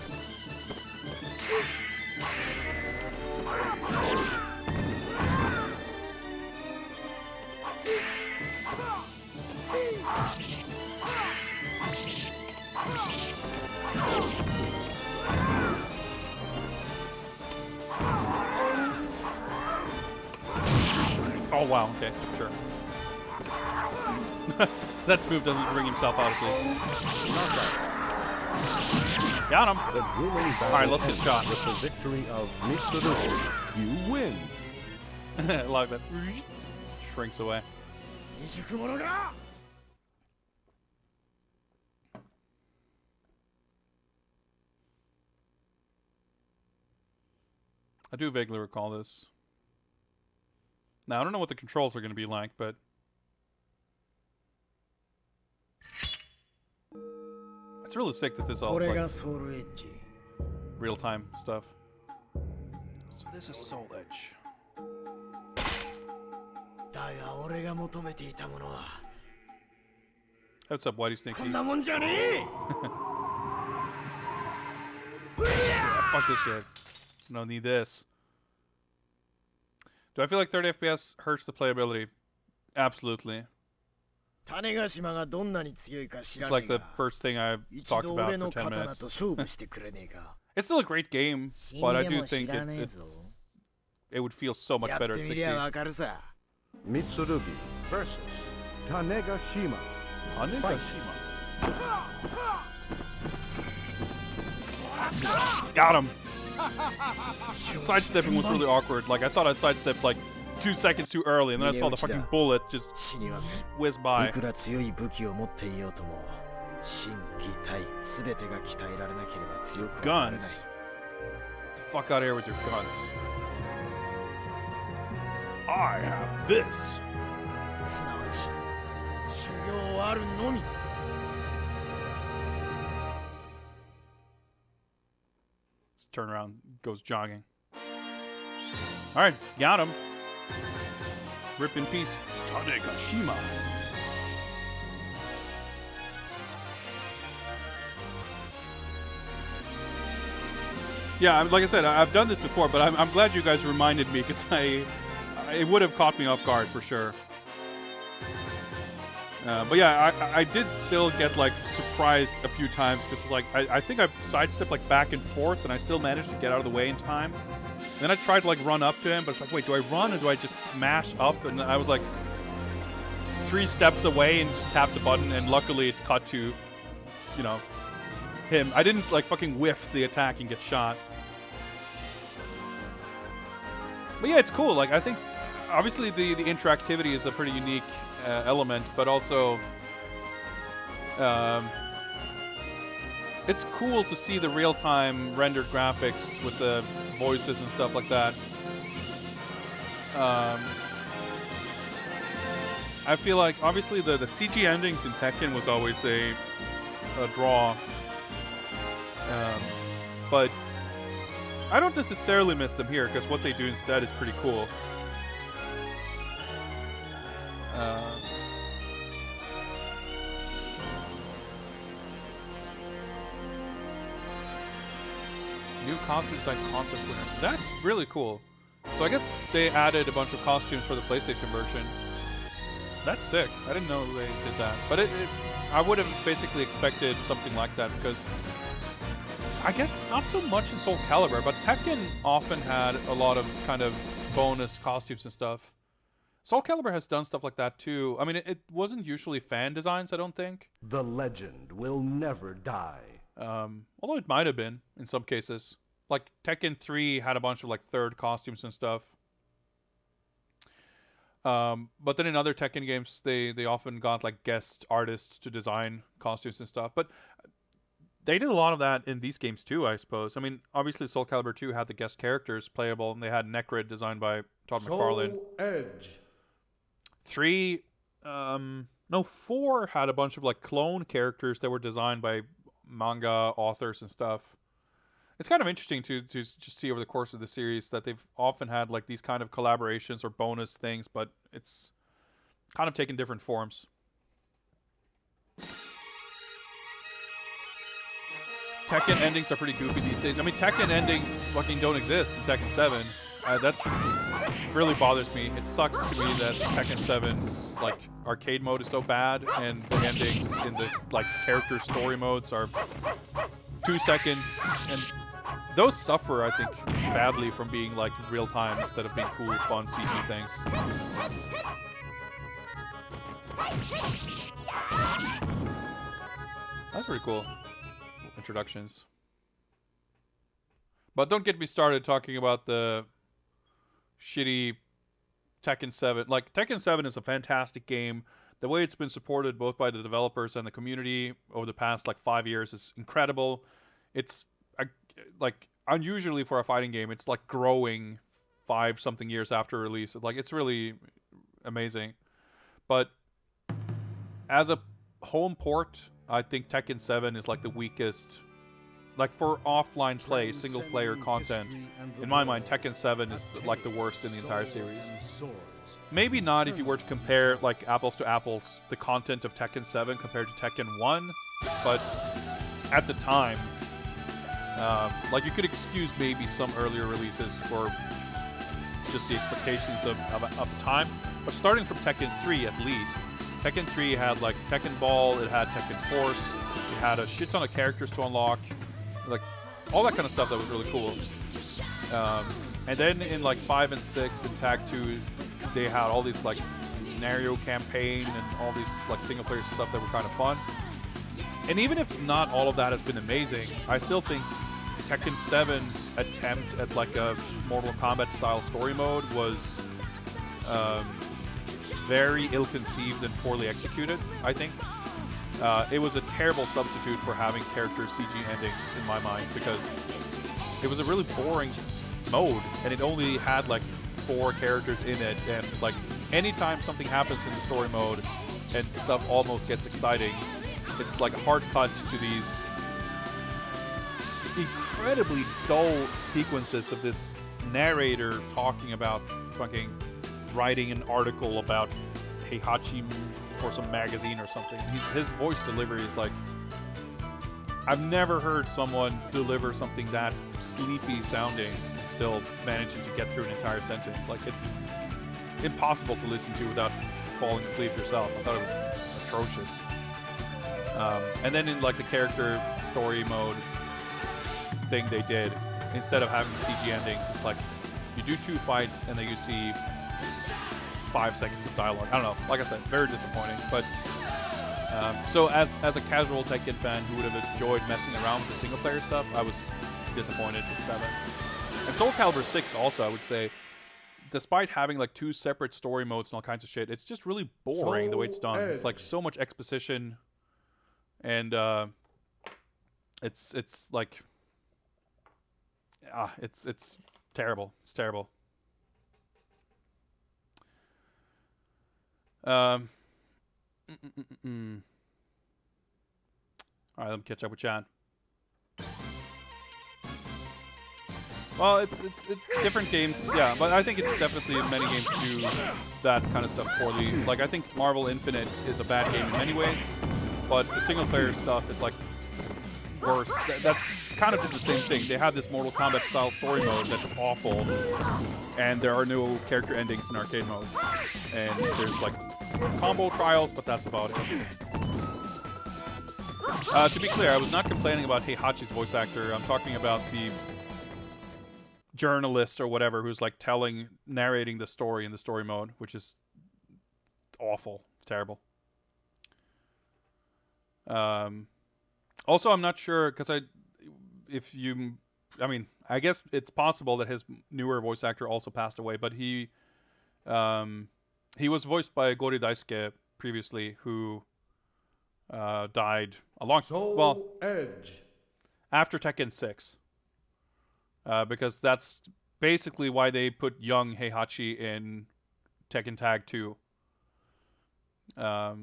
Oh wow, okay, sure. That move doesn't ring himself out at least. Got him. Alright, let's get shot. With the victory of Mitsuru, you win. I like that. Just shrinks away. I do vaguely recall this. Now, I don't know what the controls are going to be like, but... It's really sick that this all like real-time stuff. So this is Soul Edge. What's up, Whitey Stinky? fuck this shit. I don't need this. Do I feel like 30 FPS hurts the playability? Absolutely. It's like the first thing I talked about for 10 minutes. It's still a great game, but I do think it would feel so much better at 60. Mitsurugi versus Tanegashima. Tanegashima. Got him! Sidestepping was really awkward. Like, I thought I sidestepped like 2 seconds too early, and then I saw the fucking bullet just whiz by. Guns. Get the fuck out of here with your guns. I have this. Let's turn around, goes jogging. Alright, got him. Rip in peace, Tanegashima. Yeah, like I said, I've done this before, but I'm glad you guys reminded me, because it would have caught me off guard for sure. But yeah, I did still get like surprised a few times, because like I think I sidestepped like back and forth, and I still managed to get out of the way in time. Then I tried to like run up to him, but it's like, wait, do I run or do I just mash up? And I was like 3 steps away and just tapped the button, and luckily it cut to, you know, him. I didn't like fucking whiff the attack and get shot. But yeah, it's cool. Like, I think obviously the interactivity is a pretty unique element, but also it's cool to see the real-time rendered graphics with the voices and stuff like that. I feel like obviously the CG endings in Tekken was always a draw, but I don't necessarily miss them here, because what they do instead is pretty cool. New costume design contest winners. That's really cool. So I guess they added a bunch of costumes for the PlayStation version. That's sick. I didn't know they did that. But I would have basically expected something like that, because I guess not so much in Soul Calibur, but Tekken often had a lot of kind of bonus costumes and stuff. Soul Calibur has done stuff like that too. I mean, it wasn't usually fan designs, I don't think. The legend will never die. Although it might have been in some cases. Like Tekken 3 had a bunch of like third costumes and stuff. But then in other Tekken games, they often got like guest artists to design costumes and stuff. But they did a lot of that in these games too, I suppose. I mean, obviously Soul Calibur 2 had the guest characters playable, and they had Necrid designed by Todd McFarlane. Edge. 4 had a bunch of like clone characters that were designed by manga authors and stuff. It's kind of interesting to just see over the course of the series that they've often had like these kind of collaborations or bonus things, but it's kind of taken different forms. Tekken endings are pretty goofy these days. I mean, Tekken endings fucking don't exist in Tekken 7. That really bothers me. It sucks to me that Tekken 7's like arcade mode is so bad, and the endings in the like character story modes are 2 seconds, and those suffer, I think, badly from being like real time instead of being cool, fun CG things. That's pretty cool. Introductions. But don't get me started talking about the shitty Tekken 7. Like, Tekken 7 is a fantastic game. The way it's been supported both by the developers and the community over the past like 5 years is incredible. It's like unusually for a fighting game, it's like growing 5-something years after release. Like, it's really amazing. But as a home port, I think Tekken 7 is like the weakest. Like, for offline play, single player content, in my mind, Tekken 7 is like the worst in the entire series. Maybe not if you were to compare like apples to apples the content of Tekken 7 compared to Tekken 1, but at the time Like, you could excuse maybe some earlier releases for just the expectations of the time, but starting from Tekken 3 at least, Tekken 3 had like Tekken Ball, it had Tekken Force, it had a shit ton of characters to unlock, like all that kind of stuff that was really cool. And then in like 5 and 6 and Tag 2, they had all these like scenario campaign and all these like single player stuff that were kind of fun. And even if not all of that has been amazing, I still think Tekken 7's attempt at like a Mortal Kombat style story mode was very ill-conceived and poorly executed, I think. It was a terrible substitute for having character CG endings in my mind, because it was a really boring mode and it only had like 4 characters in it, and like anytime something happens in the story mode and stuff almost gets exciting, it's like a hard cut to these incredibly dull sequences of this narrator talking about fucking writing an article about Heihachi or some magazine or something. His voice delivery is like, I've never heard someone deliver something that sleepy sounding and still managing to get through an entire sentence. Like, it's impossible to listen to without falling asleep yourself. I thought it was atrocious. And then in like the character story mode thing they did, instead of having CG endings, it's like you do 2 fights and then you see 5 seconds of dialogue. I don't know. Like I said, very disappointing. But so as a casual Tekken fan who would have enjoyed messing around with the single player stuff, I was disappointed with 7. And Soul Calibur 6 also, I would say, despite having like 2 separate story modes and all kinds of shit, it's just really boring the way it's done. It's like so much exposition, and it's like it's terrible. It's terrible. All right, let me catch up with Chad. Well, it's different games, yeah, but I think it's definitely many games do that kind of stuff poorly. Like, I think Marvel Infinite is a bad game in many ways, but the single player stuff is like worse. That kind of did the same thing. They had this Mortal Kombat style story mode that's awful, and there are no character endings in arcade mode, and there's like combo trials, but that's about it. To be clear, I was not complaining about Heihachi's voice actor. I'm talking about the journalist or whatever who's like narrating the story in the story mode, which is awful. It's terrible. Also, I'm not sure, because I guess it's possible that his newer voice actor also passed away, but he was voiced by Gori Daisuke previously, who died after Tekken 6. Because that's basically why they put young Heihachi in Tekken Tag 2. I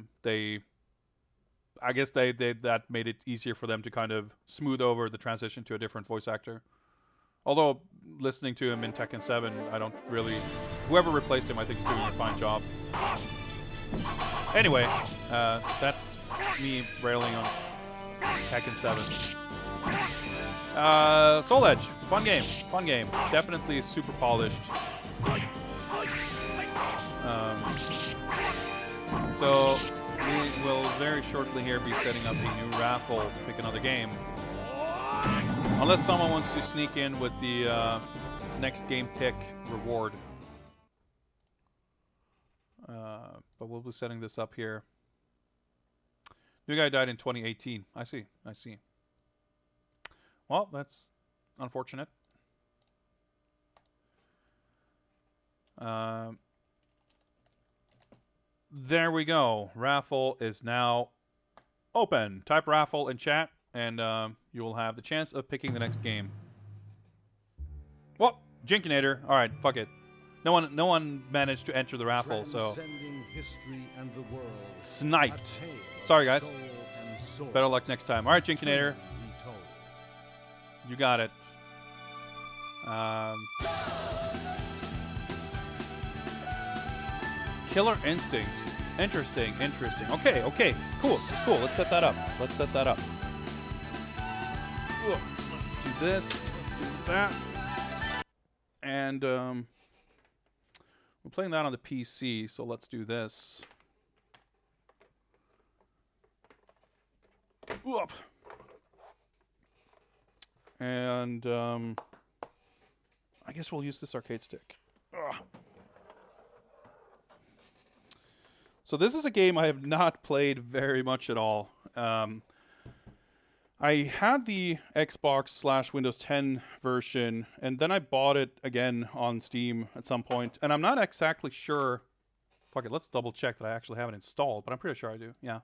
guess they that made it easier for them to kind of smooth over the transition to a different voice actor. Although, listening to him in Tekken 7, I don't really... Whoever replaced him, I think, is doing a fine job. Anyway, that's me railing on Tekken 7. Soul Edge, fun game, definitely super polished. So we will very shortly here be setting up a new raffle to pick another game, unless someone wants to sneak in with the next game pick reward. But we'll be setting this up here. New guy died in 2018. I see. Well, that's unfortunate. There we go. Raffle is now open. Type raffle in chat, and you will have the chance of picking the next game. Well, Jinkinator. All right, fuck it. No one managed to enter the raffle, so history and the world. Sniped. Sorry, guys. Better luck next time. All right, Jinkinator. You got it. Killer Instinct. Interesting. Okay. Cool. Let's set that up. Let's do do this. Let's do that. And we're playing that on the PC, so let's do this. Whoop. And I guess we'll use this arcade stick. Ugh. So this is a game I have not played very much at all. I had the Xbox / Windows 10 version, and then I bought it again on Steam at some point. And I'm not exactly sure. Fuck it, let's double check that I actually have it installed, but I'm pretty sure I do. Yeah.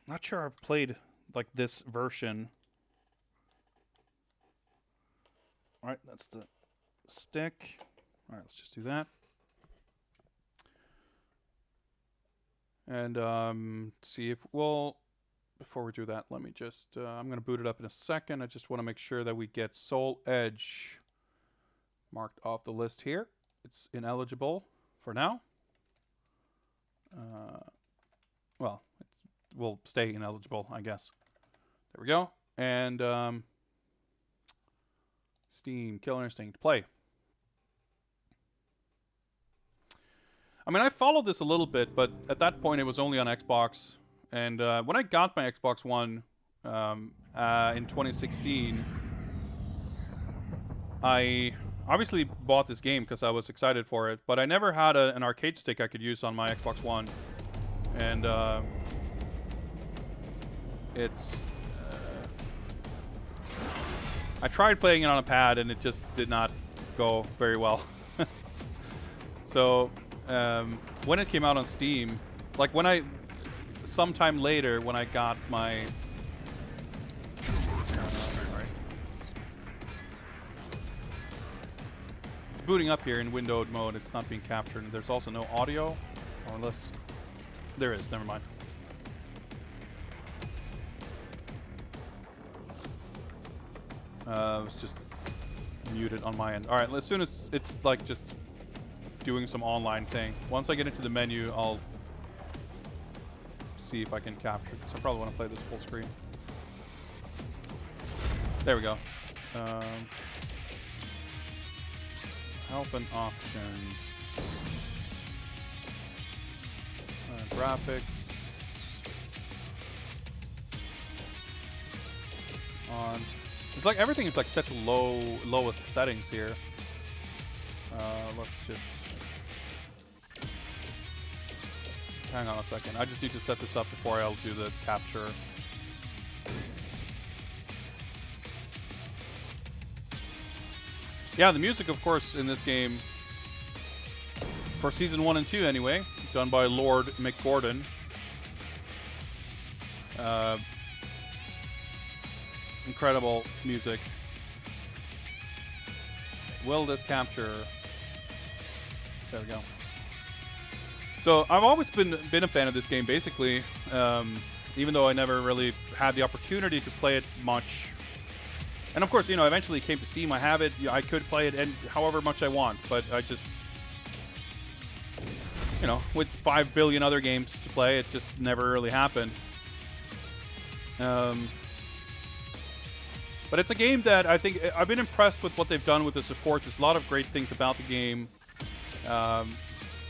Not sure I've played like this version. All right, that's the stick. All right, let's just do that. And see if, well, before we do that, let me just, I'm going to boot it up in a second. I just want to make sure that we get Soul Edge marked off the list here. It's ineligible for now. Well, it will stay ineligible, I guess. There we go. And Steam, Killer Instinct, play. I mean, I followed this a little bit, but at that point it was only on Xbox. And when I got my Xbox One in 2016, I obviously bought this game because I was excited for it, but I never had an arcade stick I could use on my Xbox One. And it's... I tried playing it on a pad and it just did not go very well. So... when it came out on Steam, like when I, sometime later when I got my, it's booting up here in windowed mode, it's not being captured, and there's also no audio, or unless, there is, never mind. It was just muted on my end. Alright, as soon as it's like just doing some online thing. Once I get into the menu, I'll see if I can capture this. I probably want to play this full screen. There we go. Help and options. Graphics. On. It's like everything is like set to lowest settings here. Let's just hang on a second. I just need to set this up before I'll do the capture. Yeah, the music, of course, in this game, for Season 1 and 2 anyway, done by Lord McGordon. Incredible music. Will this capture? There we go. So I've always been a fan of this game, basically, even though I never really had the opportunity to play it much. And of course, you know, eventually it came to Steam. I have it. I could play it and however much I want, but I just, you know, with 5 billion other games to play, it just never really happened. But it's a game that I think I've been impressed with what they've done with the support. There's a lot of great things about the game,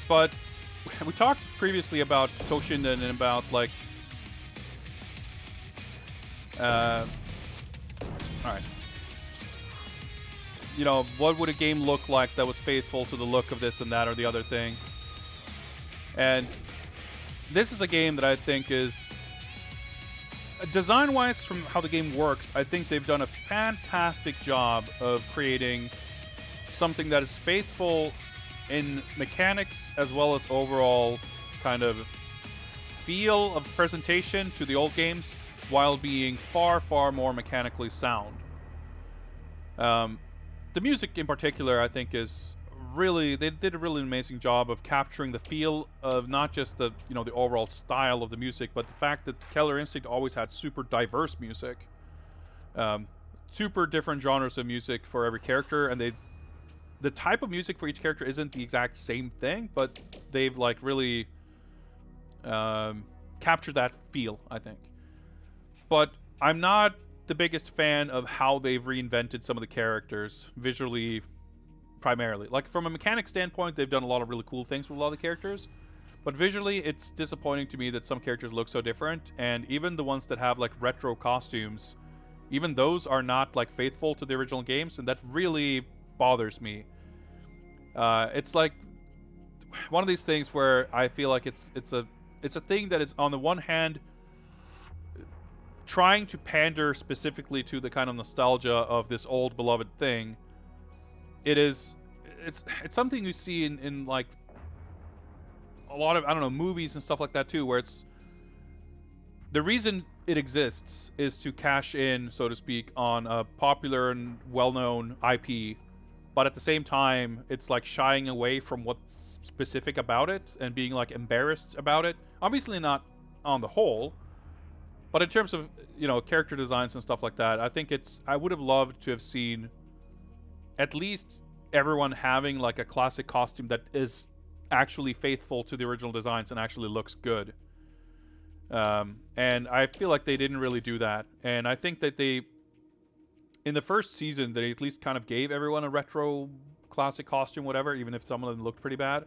but we talked previously about Toshinden and about like, all right, you know, what would a game look like that was faithful to the look of this and that or the other thing? And this is a game that I think is, design-wise, from how the game works, I think they've done a fantastic job of creating something that is faithful in mechanics as well as overall kind of feel of presentation to the old games, while being far, far more mechanically sound. The music in particular, I think, is really, they did a really amazing job of capturing the feel of not just the, you know, the overall style of the music, but the fact that Killer Instinct always had super diverse music, super different genres of music for every character, and the type of music for each character isn't the exact same thing, but they've like really captured that feel, I think. but I'm not the biggest fan of how they've reinvented some of the characters visually, primarily. Like, from a mechanic standpoint, they've done a lot of really cool things with a lot of the characters, but visually, it's disappointing to me that some characters look so different, and even the ones that have, like, retro costumes, even those are not, like, faithful to the original games, and that really bothers me. It's like one of these things where I feel like it's a thing that is, on the one hand, trying to pander specifically to the kind of nostalgia of this old beloved thing. It's something you see in like a lot of, I don't know, movies and stuff like that too, where it's the reason it exists is to cash in, so to speak, on a popular and well-known IP, but at the same time it's like shying away from what's specific about it and being like embarrassed about it. Obviously not on the whole, but in terms of, you know, character designs and stuff like that, I think I would have loved to have seen at least everyone having like a classic costume that is actually faithful to the original designs and actually looks good. And I feel like they didn't really do that. And I think that in the first season, they at least kind of gave everyone a retro classic costume, whatever, even if some of them looked pretty bad.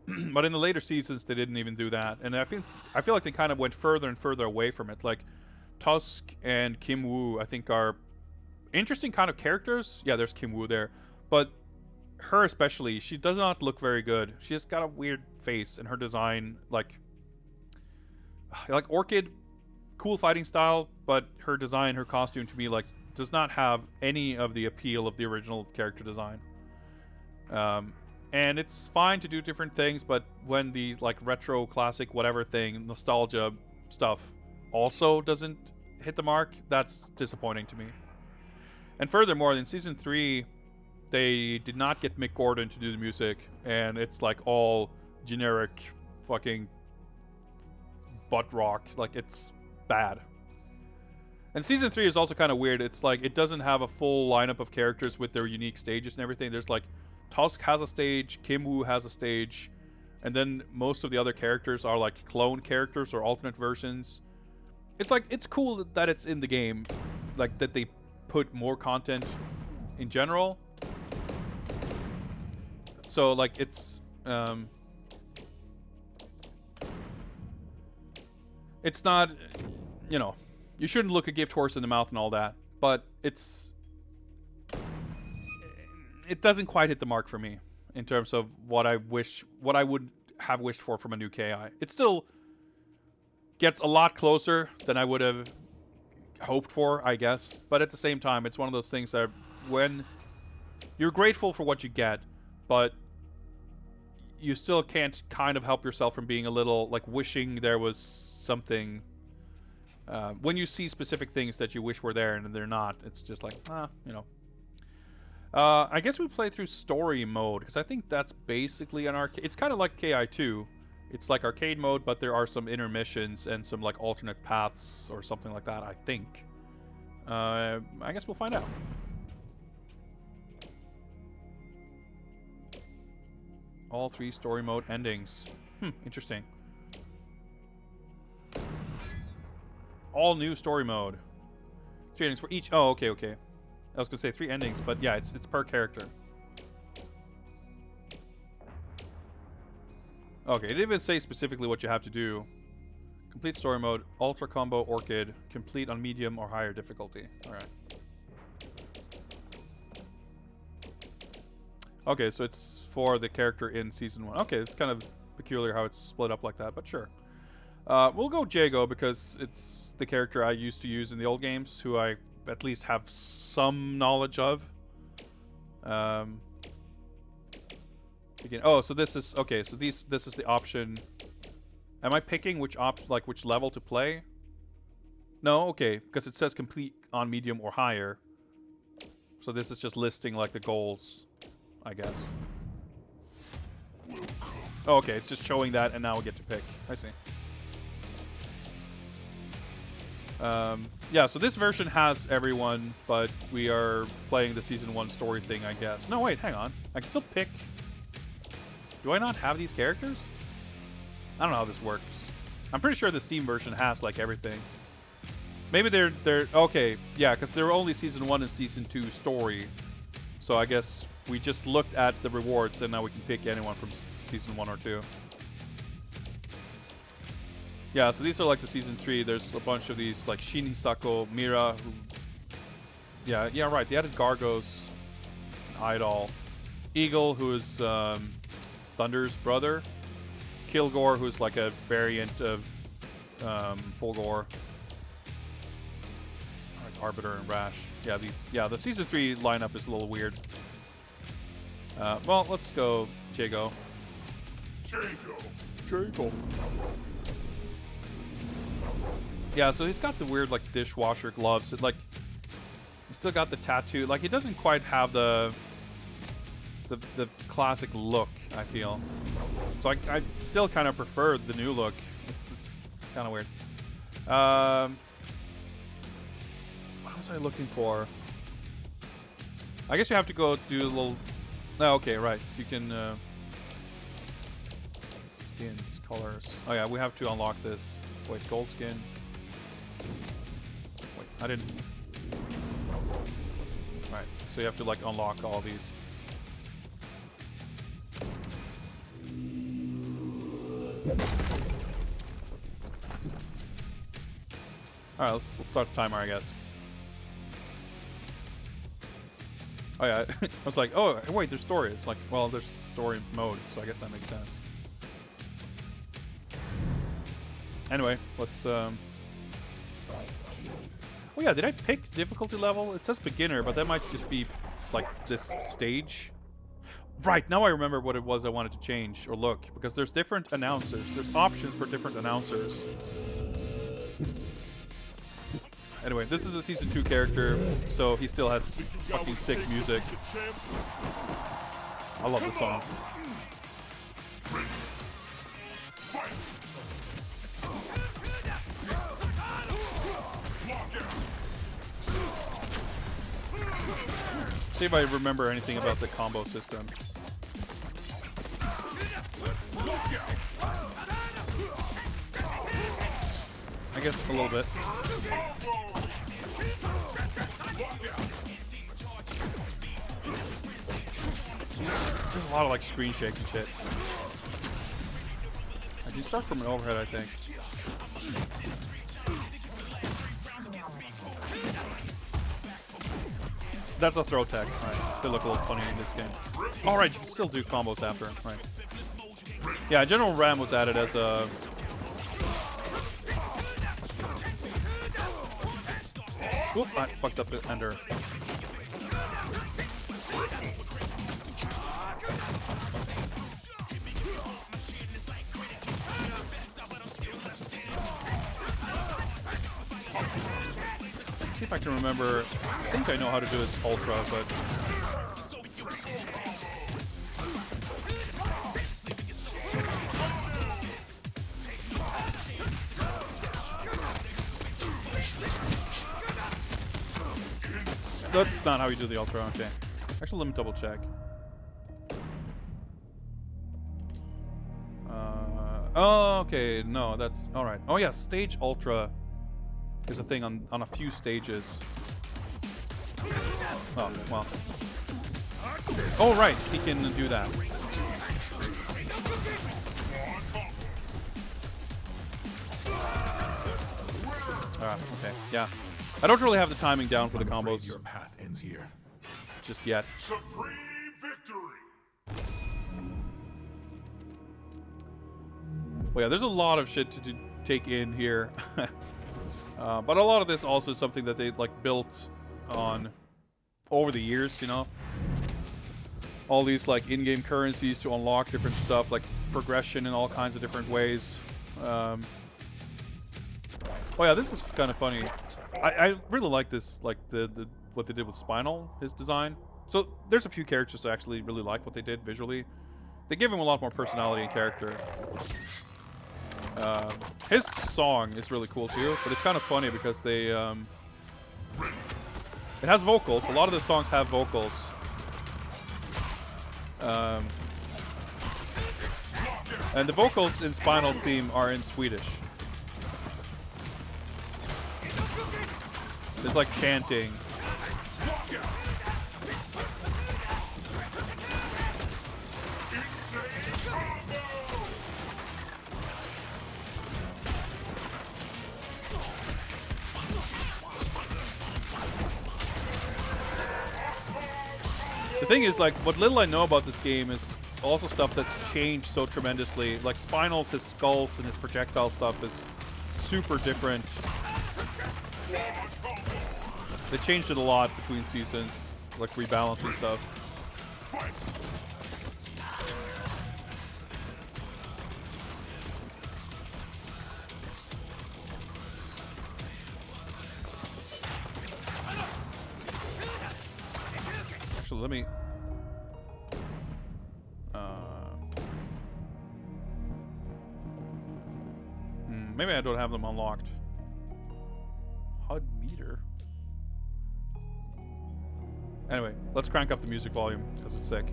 But in the later seasons, they didn't even do that. And I feel like they kind of went further and further away from it. Like, Tusk and Kim Woo, I think, are interesting kind of characters. Yeah, there's Kim Woo there. But her especially, she does not look very good. She has got a weird face, and her design, like Orchid, cool fighting style, but her design, her costume, to me, like, does not have any of the appeal of the original character design. And it's fine to do different things, but when the like retro classic whatever thing, nostalgia stuff also doesn't hit the mark, that's disappointing to me. And furthermore, in season 3, they did not get Mick Gordon to do the music, and it's like all generic fucking butt rock. Like, it's bad. And season 3 is also kind of weird. It's like it doesn't have a full lineup of characters with their unique stages and everything. There's like Tusk has a stage, Kim Woo has a stage, and then most of the other characters are like clone characters or alternate versions. It's like, it's cool that it's in the game, like that they put more content in general. So like it's not, you know, you shouldn't look a gift horse in the mouth and all that, but it doesn't quite hit the mark for me in terms of what I would have wished for from a new KI. It still gets a lot closer than I would have hoped for, I guess. But at the same time, it's one of those things that when you're grateful for what you get, but you still can't kind of help yourself from being a little like wishing there was something. When you see specific things that you wish were there and they're not, it's just like, you know. I guess we play through story mode, because I think that's basically an arcade. It's kind of like KI2. It's like arcade mode, but there are some intermissions and some like alternate paths or something like that, I think. I guess we'll find out. All 3 story mode endings. Interesting. All new story mode. 3 endings for each. Oh, okay. I was gonna say 3 endings, but yeah, it's per character. Okay, it didn't even say specifically what you have to do. Complete story mode, ultra combo, orchid, complete on medium or higher difficulty. All right. Okay, so it's for the character in season 1. Okay, it's kind of peculiar how it's split up like that, but sure. We'll go Jago because it's the character I used to use in the old games, who I at least have some knowledge of. Again, oh, so this is okay. So this is the option. Am I picking which which level to play? No, okay, because it says complete on medium or higher. So this is just listing like the goals, I guess. Oh, okay, it's just showing that, and now we get to pick. I see. Yeah, so this version has everyone, but we are playing the Season 1 story thing, I guess. No, wait, hang on. I can still pick... Do I not have these characters? I don't know how this works. I'm pretty sure the Steam version has, like, everything. Maybe they're okay. Yeah, because there were only season 1 and season 2 story. So I guess we just looked at the rewards and now we can pick anyone from season 1 or 2. Yeah, so these are like the season 3. There's a bunch of these like Shin Hisako, Mira. Who, yeah, right. They added Gargos, Idol, Eagle, who is Thunder's brother, Kilgore, who's like a variant of Fulgore. Arbiter and Rash. Yeah, the season 3 lineup is a little weird. Well, let's go Jago. Jago. Yeah, so he's got the weird like dishwasher gloves. Like he's still got the tattoo. Like he doesn't quite have the classic look, I feel. So I still kind of prefer the new look. It's kind of weird. What was I looking for? I guess you have to go do a little... Oh, okay, right. You can... skins, colors. Oh yeah, we have to unlock this. Wait, gold skin. Wait, I didn't... Right, so you have to like unlock all these. Alright, let's start the timer, I guess. Oh yeah, I was like, oh wait, there's story. It's like, well, there's story mode, so I guess that makes sense. Anyway, let's oh yeah, did I pick difficulty level? It says beginner, but that might just be like this stage. Right, now I remember what it was I wanted to change or look, because there's different announcers. There's options for different announcers. Anyway, this is a season 2 character, so he still has fucking sick music. I love this song. See if I remember anything about the combo system. I guess a little bit. There's a lot of like screen shake and shit. I do start from an overhead, I think. That's a throw tech. Alright, they look a little funny in this game. Alright, you can still do combos after. Right. Yeah, General Ram was added as a... Whoop, I fucked up the ender. Let's see if I can remember. I think I know how to do this Ultra, but... That's not how you do the Ultra, okay. Actually, let me double check. Oh, okay, no, that's... Alright. Oh yeah, Stage Ultra is a thing on a few stages. Oh, well. Oh, right, he can do that. Okay, yeah. I don't really have the timing down for the combos. Your path ends here. Just yet. Supreme victory. Well, yeah, there's a lot of shit to take in here. But a lot of this also is something that they like built on over the years, you know? All these like in-game currencies to unlock different stuff, like progression in all kinds of different ways. Oh yeah, this is kind of funny. I really like this, like the what they did with Spinal, his design. So there's a few characters I actually really like what they did visually. They give him a lot more personality and character. His song is really cool too, but it's kind of funny because they it has vocals. A lot of the songs have vocals. And the vocals in Spinal's theme are in Swedish. It's like chanting. The thing is, like, what little I know about this game is also stuff that's changed so tremendously. Like, Spinal's, his skulls and his projectile stuff is super different. They changed it a lot between seasons, like rebalancing stuff. Actually, let me... maybe I don't have them unlocked. HUD meter? Anyway, let's crank up the music volume, because it's sick.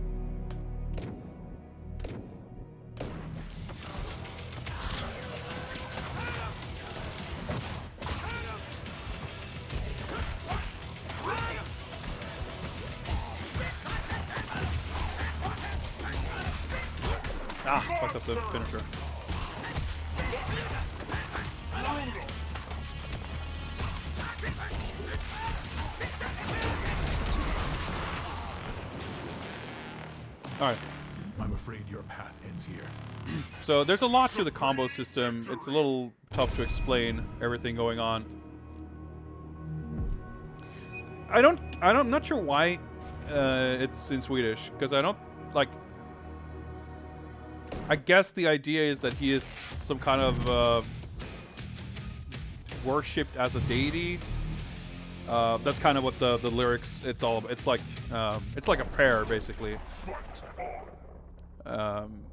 Ah, fucked up the finisher. Alright. I'm afraid your path ends here. So there's a lot to the combo system. It's a little tough to explain everything going on. I'm not sure why it's in Swedish, because I don't, like, I guess the idea is that he is some kind of worshipped as a deity. That's kind of what the lyrics, it's all about. It's like a prayer, basically. And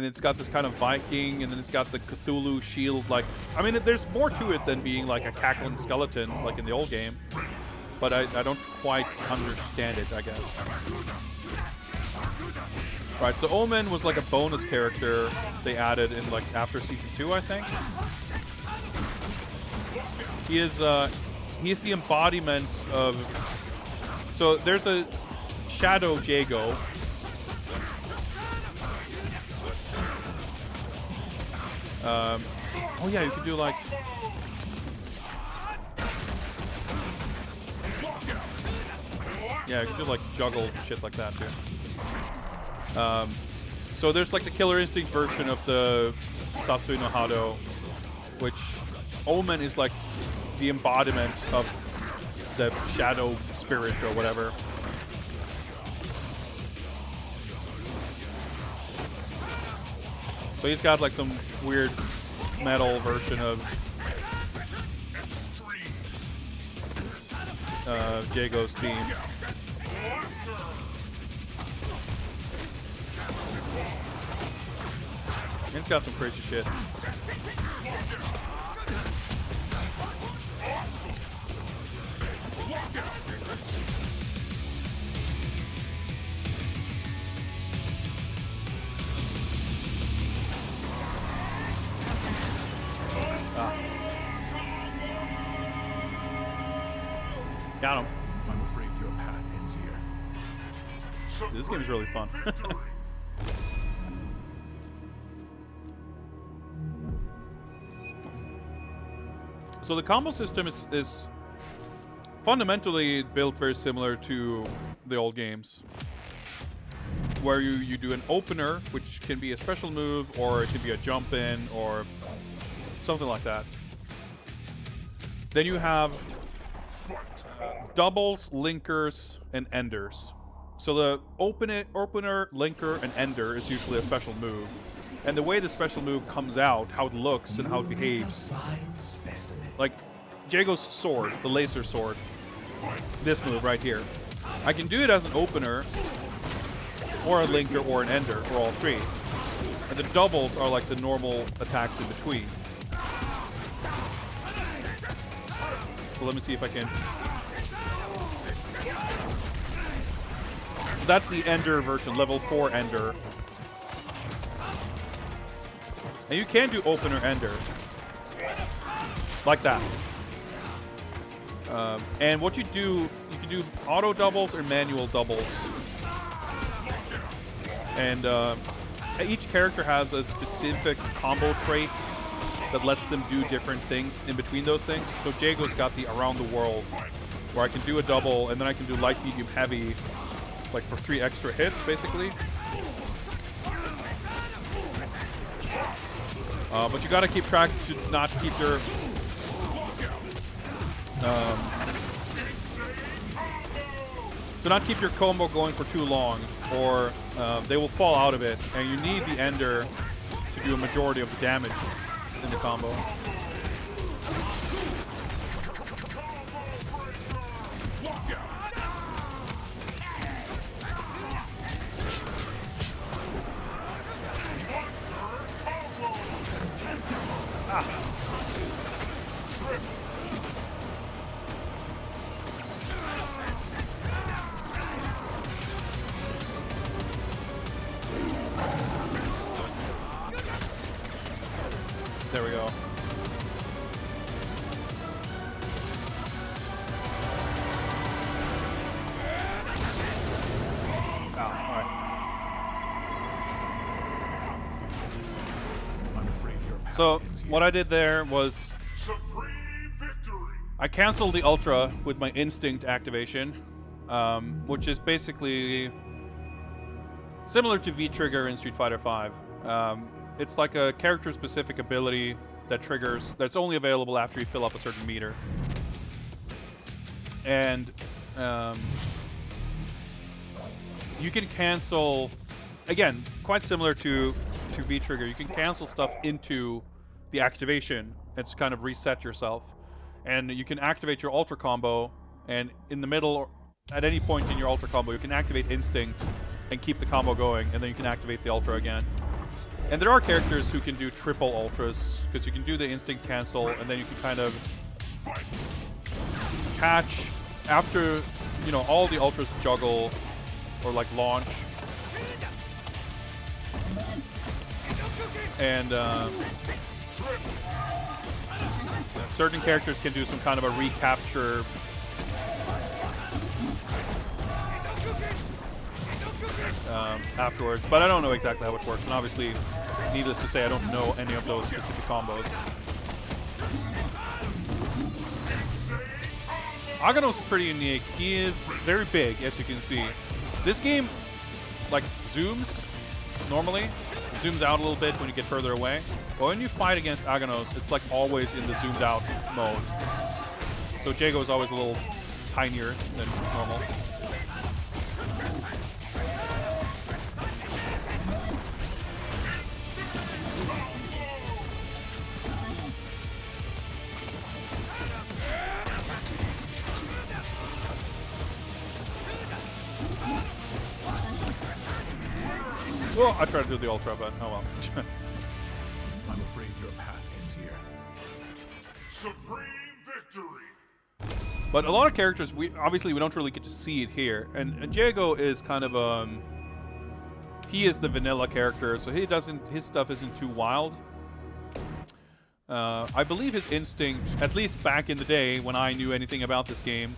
it's got this kind of Viking, and then it's got the Cthulhu shield. Like, I mean, there's more to it than being like a cackling skeleton, like in the old game. But I don't quite understand it, I guess. Right, so Omen was like a bonus character they added in like after season 2, I think. He is the embodiment of. So there's a Shadow Jago. Oh yeah, you can do like. Yeah, you can do like juggle shit like that too. So there's like the Killer Instinct version of the Satsui no Hado, which Omen is like the embodiment of the shadow spirit or whatever. So he's got like some weird metal version of Jago's theme. And it's got some crazy shit. Got him. I'm afraid your path ends here. Dude, this game is really fun. So the combo system is fundamentally built very similar to the old games, where you do an opener, which can be a special move, or it can be a jump in, or something like that. Then you have doubles, linkers, and enders. So the opener, linker, and ender is usually a special move. And the way the special move comes out, how it looks, and how it behaves. Like Jago's sword, the laser sword. This move right here. I can do it as an opener, or a linker, or an ender, or all three. And the doubles are like the normal attacks in between. So let me see if I can... So that's the Ender version, level 4 Ender. And you can do Opener Ender. like that. And what you do, you can do auto doubles or manual doubles. And each character has a specific combo trait that lets them do different things in between those things. So Jago's got the around the world, where I can do a double and then I can do light, medium, heavy, like for 3 extra hits, basically. But you gotta keep track to not keep your combo going for too long, or they will fall out of it, and you need the ender to do a majority of the damage in the combo. There we go. So what I did there was I canceled the Ultra with my Instinct activation, which is basically similar to V-Trigger in Street Fighter V. It's like a character-specific ability that triggers, that's only available after you fill up a certain meter. And you can cancel, again, quite similar to V-Trigger, you can cancel stuff into the activation and just kind of reset yourself. And you can activate your Ultra combo, and in the middle, at any point in your Ultra combo, you can activate Instinct and keep the combo going, and then you can activate the Ultra again. And there are characters who can do triple Ultras, because you can do the Instinct cancel, and then you can kind of catch after, you know, all the Ultras juggle or like launch. And certain characters can do some kind of a recapture. Afterwards, but I don't know exactly how it works, and obviously, needless to say, I don't know any of those specific combos. Aganos is pretty unique. He is very big, as you can see. This game, like, zooms normally. It zooms out a little bit when you get further away. But when you fight against Aganos, it's like always in the zoomed out mode. So Jago is always a little tinier than normal. Well, I tried to do the Ultra, but oh well. I'm afraid your path ends here. Supreme victory. But a lot of characters, we don't really get to see it here, and Jago is kind of he is the vanilla character, so his stuff isn't too wild. I believe his Instinct, at least back in the day when I knew anything about this game,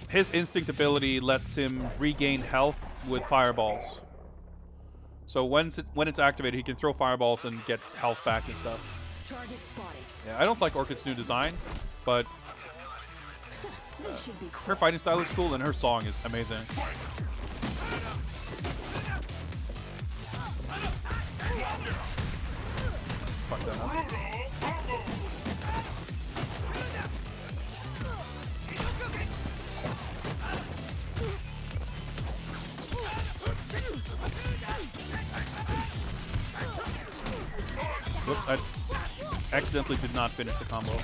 his Instinct ability lets him regain health with fireballs. So when it's activated, he can throw fireballs and get health back and stuff. Target spotted. Yeah, I don't like Orchid's new design, but her fighting style is cool and her song is amazing. Fuck that up. Whoops, I accidentally did not finish the combo.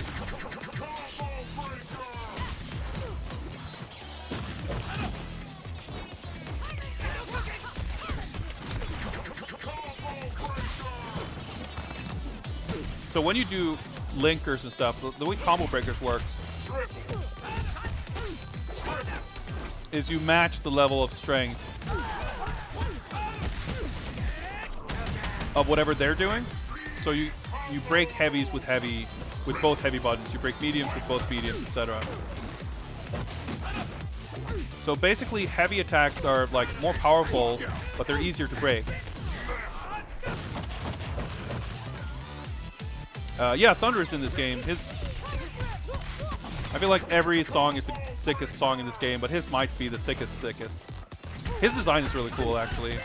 So when you do linkers and stuff, the way combo breakers works is you match the level of strength of whatever they're doing. So you break heavies with both heavy buttons. You break mediums with both mediums, etc. So basically, heavy attacks are like more powerful, but they're easier to break. Yeah, Thunder is in this game. I feel like every song is the sickest song in this game, but his might be the sickest. His design is really cool, actually.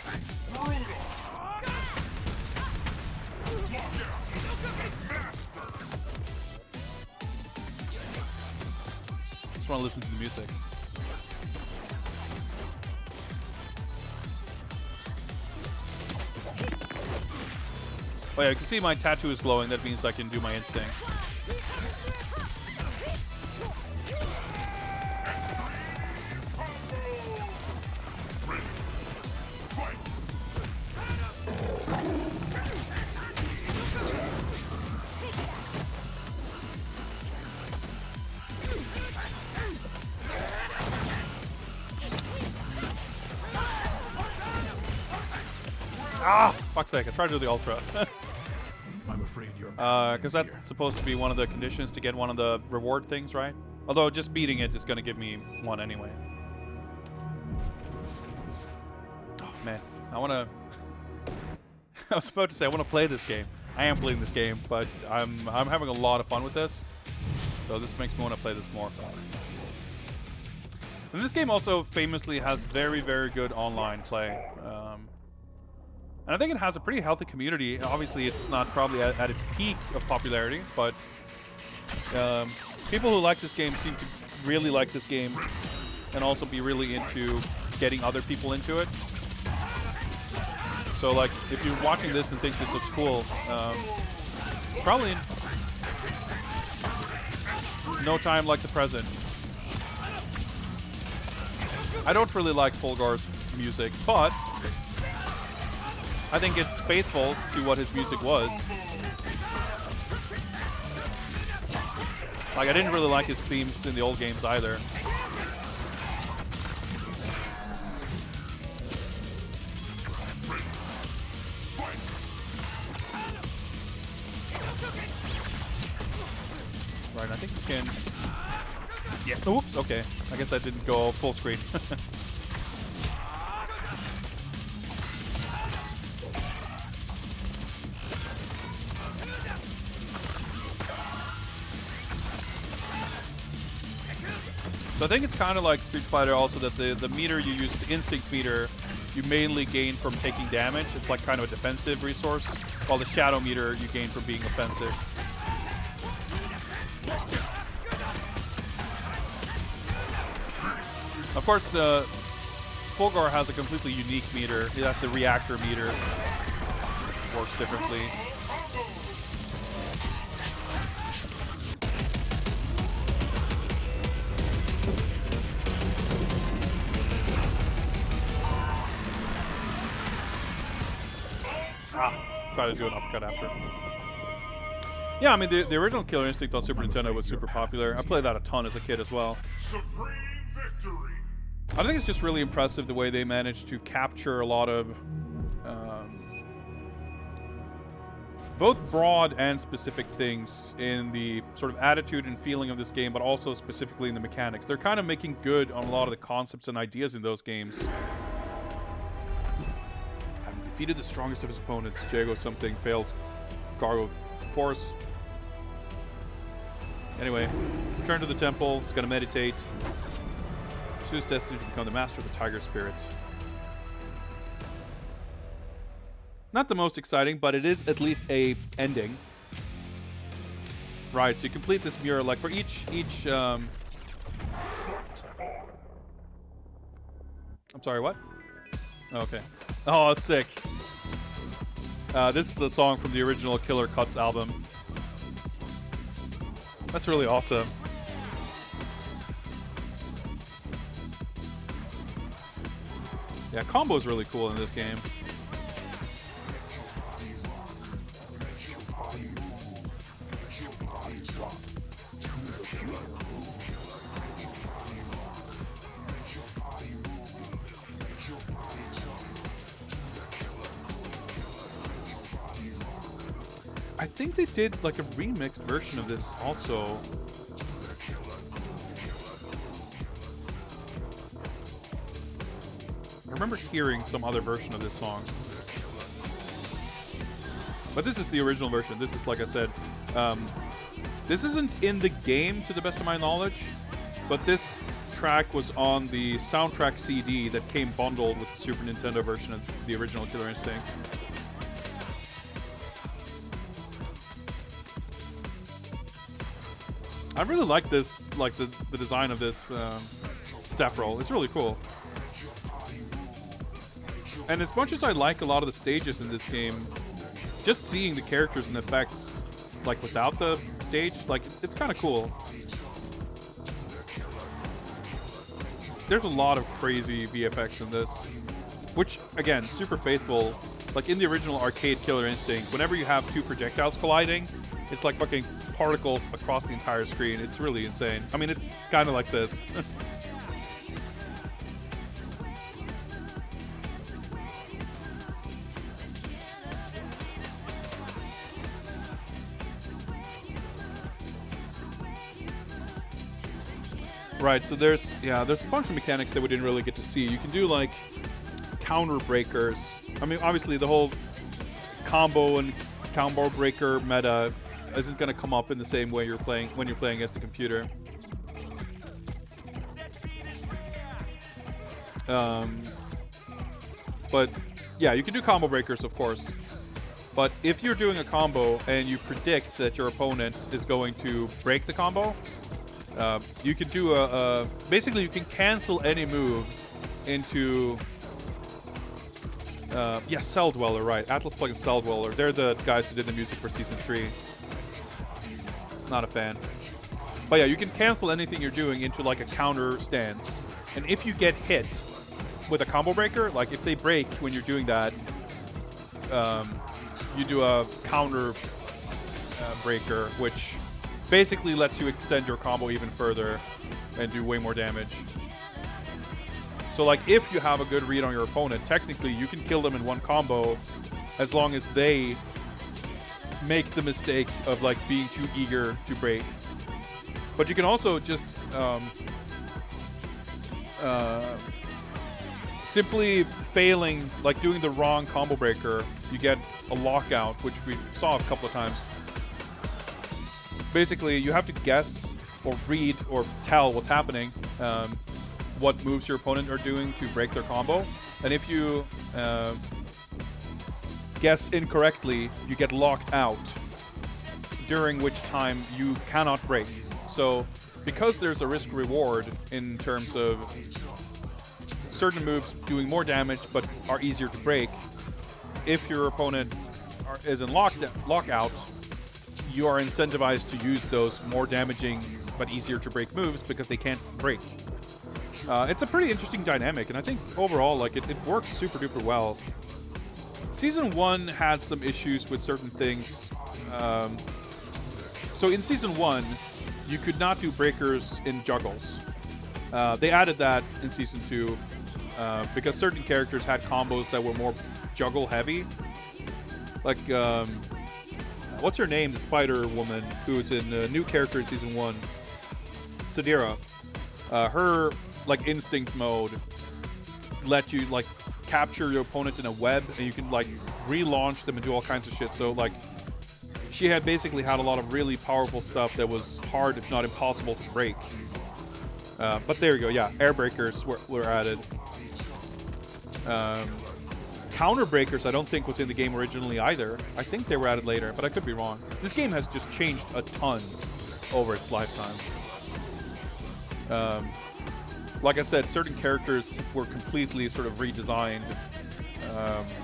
Just want to listen to the music. Oh yeah, you can see my tattoo is glowing. That means I can do my instinct. Ah, fuck's sake! I tried to do the ultra. I'm afraid you're because that's supposed to be one of the conditions to get one of the reward things, right? Although just beating it is going to give me one anyway. Oh man, I want to. I was about to say I want to play this game. I am playing this game, but I'm having a lot of fun with this. So this makes me want to play this more. And this game also famously has very, very good online play. And I think it has a pretty healthy community. Obviously, it's not probably at its peak of popularity, but people who like this game seem to really like this game and also be really into getting other people into it. So, like, if you're watching this and think this looks cool, it's probably no time like the present. I don't really like Fulgar's music, but I think it's faithful to what his music was. Like, I didn't really like his themes in the old games either. Right, I think you can... Yeah, oops, okay. I guess I didn't go full screen. So I think it's kind of like Street Fighter also that the meter you use, the instinct meter, you mainly gain from taking damage. It's like kind of a defensive resource, while the shadow meter you gain from being offensive. Of course, Fulgar has a completely unique meter. He has the reactor meter. Works differently. Try to do an uppercut after. Yeah, I mean, the original Killer Instinct on Super Nintendo was super popular. I played that a ton as a kid as well. I think it's just really impressive the way they managed to capture a lot of both broad and specific things in the sort of attitude and feeling of this game, but also specifically in the mechanics. They're kind of making good on a lot of the concepts and ideas in those games. Defeated the strongest of his opponents. Jago something failed cargo force. Anyway, return to the temple. He's gonna meditate. Pursue his destiny to become the master of the tiger spirit. Not the most exciting, but it is at least a ending. Right, so you complete this mirror, like for each I'm sorry, what? Okay. Oh, it's sick. This is a song from the original Killer Cuts album. That's really awesome. Yeah, combo is really cool in this game. I think they did like a remixed version of this also. I remember hearing some other version of this song. But this is the original version. This is, like I said, this isn't in the game to the best of my knowledge, but this track was on the soundtrack CD that came bundled with the Super Nintendo version of the original Killer Instinct. I really like this, like the design of this step roll. It's really cool. And as much as I like a lot of the stages in this game, just seeing the characters and effects, like without the stage, like it's kind of cool. There's a lot of crazy VFX in this, which again, super faithful. Like in the original arcade Killer Instinct, whenever you have two projectiles colliding, it's like fucking particles across the entire screen. It's really insane. I mean, it's kind of like this. Right, so there's a bunch of mechanics that we didn't really get to see. You can do like counter breakers. I mean, obviously the whole combo and combo breaker meta isn't going to come up in the same way when you're playing as the computer. But yeah, you can do combo breakers, of course. But if you're doing a combo and you predict that your opponent is going to break the combo, you can do basically you can cancel any move into Cell Dweller, right? Atlas Plug and Cell Dweller. They're the guys who did the music for Season 3. Not a fan. But yeah, you can cancel anything you're doing into like a counter stance. And if you get hit with a combo breaker, like if they break when you're doing that, you do a counter breaker, which basically lets you extend your combo even further and do way more damage. So like if you have a good read on your opponent, technically you can kill them in one combo as long as they make the mistake of like being too eager to break. But you can also just simply failing, like doing the wrong combo breaker, you get a lockout, which we saw a couple of times. Basically, you have to guess or read or tell what's happening, what moves your opponent are doing to break their combo. And if you guess incorrectly, you get locked out, during which time you cannot break. So because there's a risk reward in terms of certain moves doing more damage but are easier to break, if your opponent is in lockout, you are incentivized to use those more damaging but easier to break moves because they can't break. It's a pretty interesting dynamic, and I think overall, like, it works super duper well. Season 1 had some issues with certain things. So in Season 1, you could not do breakers in juggles. They added that in Season 2 because certain characters had combos that were more juggle heavy. Like, what's her name? The Spider Woman, who is in a new character in Season 1. Sadira. Her, like, instinct mode let you, like, capture your opponent in a web, and you can, like, relaunch them and do all kinds of shit. So, like, she had basically had a lot of really powerful stuff that was hard, if not impossible, to break. But there you go, yeah. Air breakers were added. Counter breakers I don't think was in the game originally either. I think they were added later, but I could be wrong. This game has just changed a ton over its lifetime. Like I said, certain characters were completely sort of redesigned.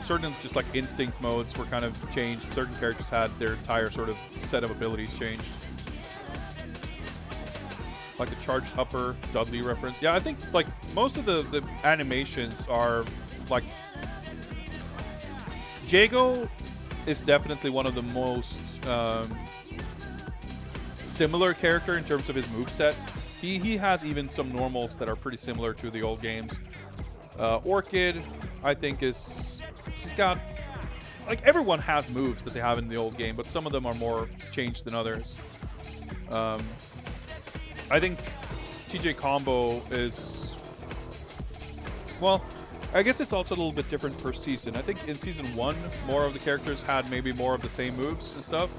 Certain just like instinct modes were kind of changed. Certain characters had their entire sort of set of abilities changed. Like the charged upper Dudley reference. Yeah, I think like most of the animations are like... Jago is definitely one of the most similar character in terms of his moveset. He has even some normals that are pretty similar to the old games. Orchid, I think, she's got like everyone has moves that they have in the old game, but some of them are more changed than others. I think TJ Combo is, well, I guess it's also a little bit different per season. I think in Season 1, more of the characters had maybe more of the same moves and stuff.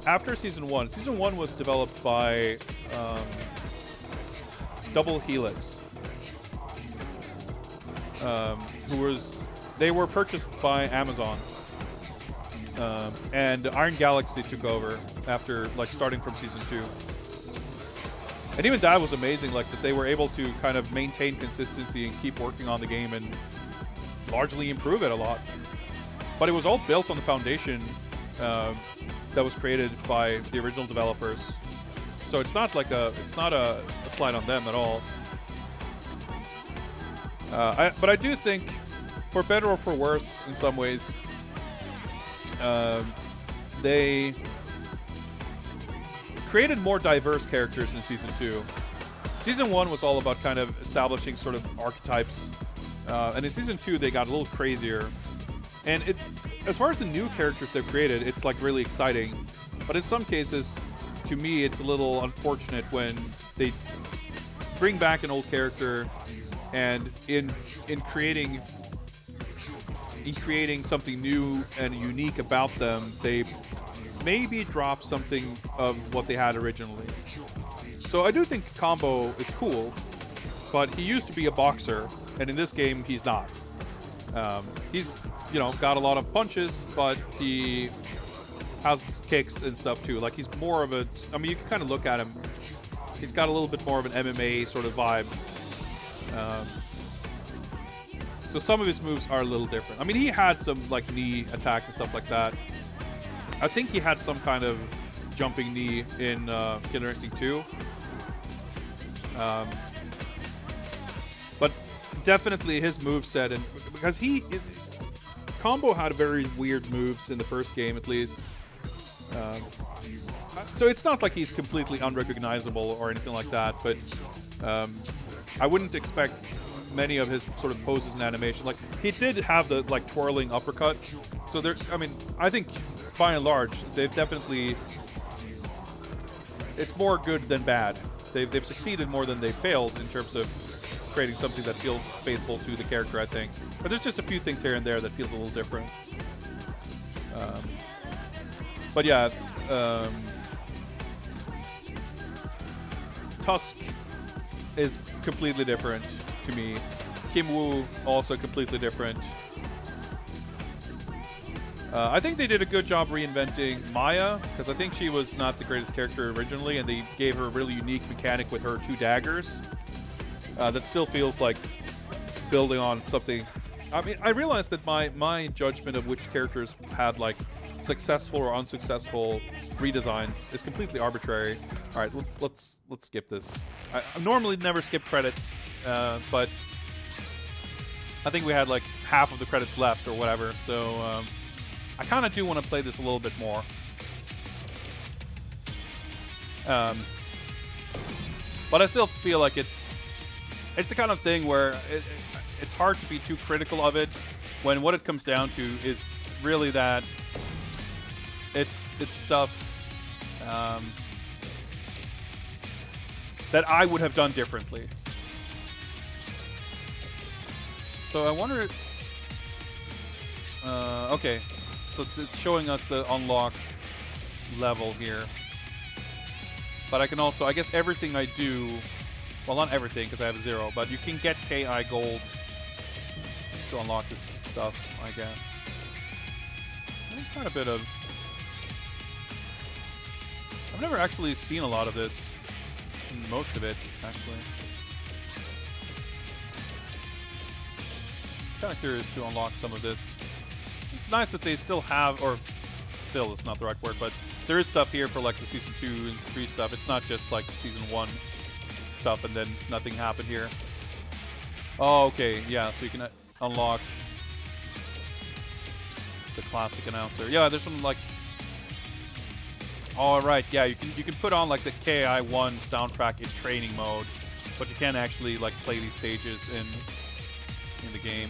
After Season 1 was developed by Double Helix, they were purchased by Amazon. And Iron Galaxy took over after, like, starting from Season 2. And even that was amazing, like, that they were able to kind of maintain consistency and keep working on the game and largely improve it a lot. But it was all built on the foundation that was created by the original developers. So it's not like a slide on them at all. But I do think, for better or for worse, in some ways, they created more diverse characters in Season 2. Season 1 was all about kind of establishing sort of archetypes, and in Season 2 they got a little crazier. And as far as the new characters they've created, it's like really exciting. But in some cases, to me, it's a little unfortunate when they bring back an old character, and in creating something new and unique about them, they maybe drop something of what they had originally. So I do think Combo is cool, but he used to be a boxer, and in this game he's not. He's, got a lot of punches, but he has kicks and stuff too. Like, he's more of a, you can kind of look at him, he's got a little bit more of an MMA sort of vibe. So some of his moves are a little different. He had some, like, knee attack and stuff like that. I think he had some kind of jumping knee in Killer Instinct 2. But definitely his moveset, and because Combo had very weird moves in the first game, at least. So it's not like he's completely unrecognizable or anything like that, but I wouldn't expect many of his sort of poses and animation. Like, he did have the, like, twirling uppercut. So there's, I think by and large, they've definitely, it's more good than bad. They've succeeded more than they've failed in terms of creating something that feels faithful to the character, I think. But there's just a few things here and there that feels a little different. But yeah, Tusk is completely different to me. Kim Woo, also completely different. I think they did a good job reinventing Maya, because I think she was not the greatest character originally, and they gave her a really unique mechanic with her 2 daggers that still feels like building on something. I realized that my judgment of which characters had, like, successful or unsuccessful redesigns is completely arbitrary. All right, let's skip this. I normally never skip credits, but I think we had like half of the credits left or whatever, so I kind of do want to play this a little bit more. But I still feel like it's the kind of thing where it's hard to be too critical of it when what it comes down to is really that it's stuff that I would have done differently. So I wonder. Okay, so it's showing us the unlock level here. But I can also, I guess everything I do, well, not everything because I have 0, but you can get KI gold to unlock this stuff, I guess. There's quite a bit of... I've never actually seen a lot of this. Most of it, actually. Kind of curious to unlock some of this. It's nice that they still have, or still is not the right word, but there is stuff here for like the Season 2 and 3 stuff. It's not just like Season 1 stuff and then nothing happened here. Oh, okay, yeah, so you can unlock the classic announcer. Yeah, there's some like... All right, yeah, you can put on like the KI1 soundtrack in training mode, but you can't actually like play these stages in the game.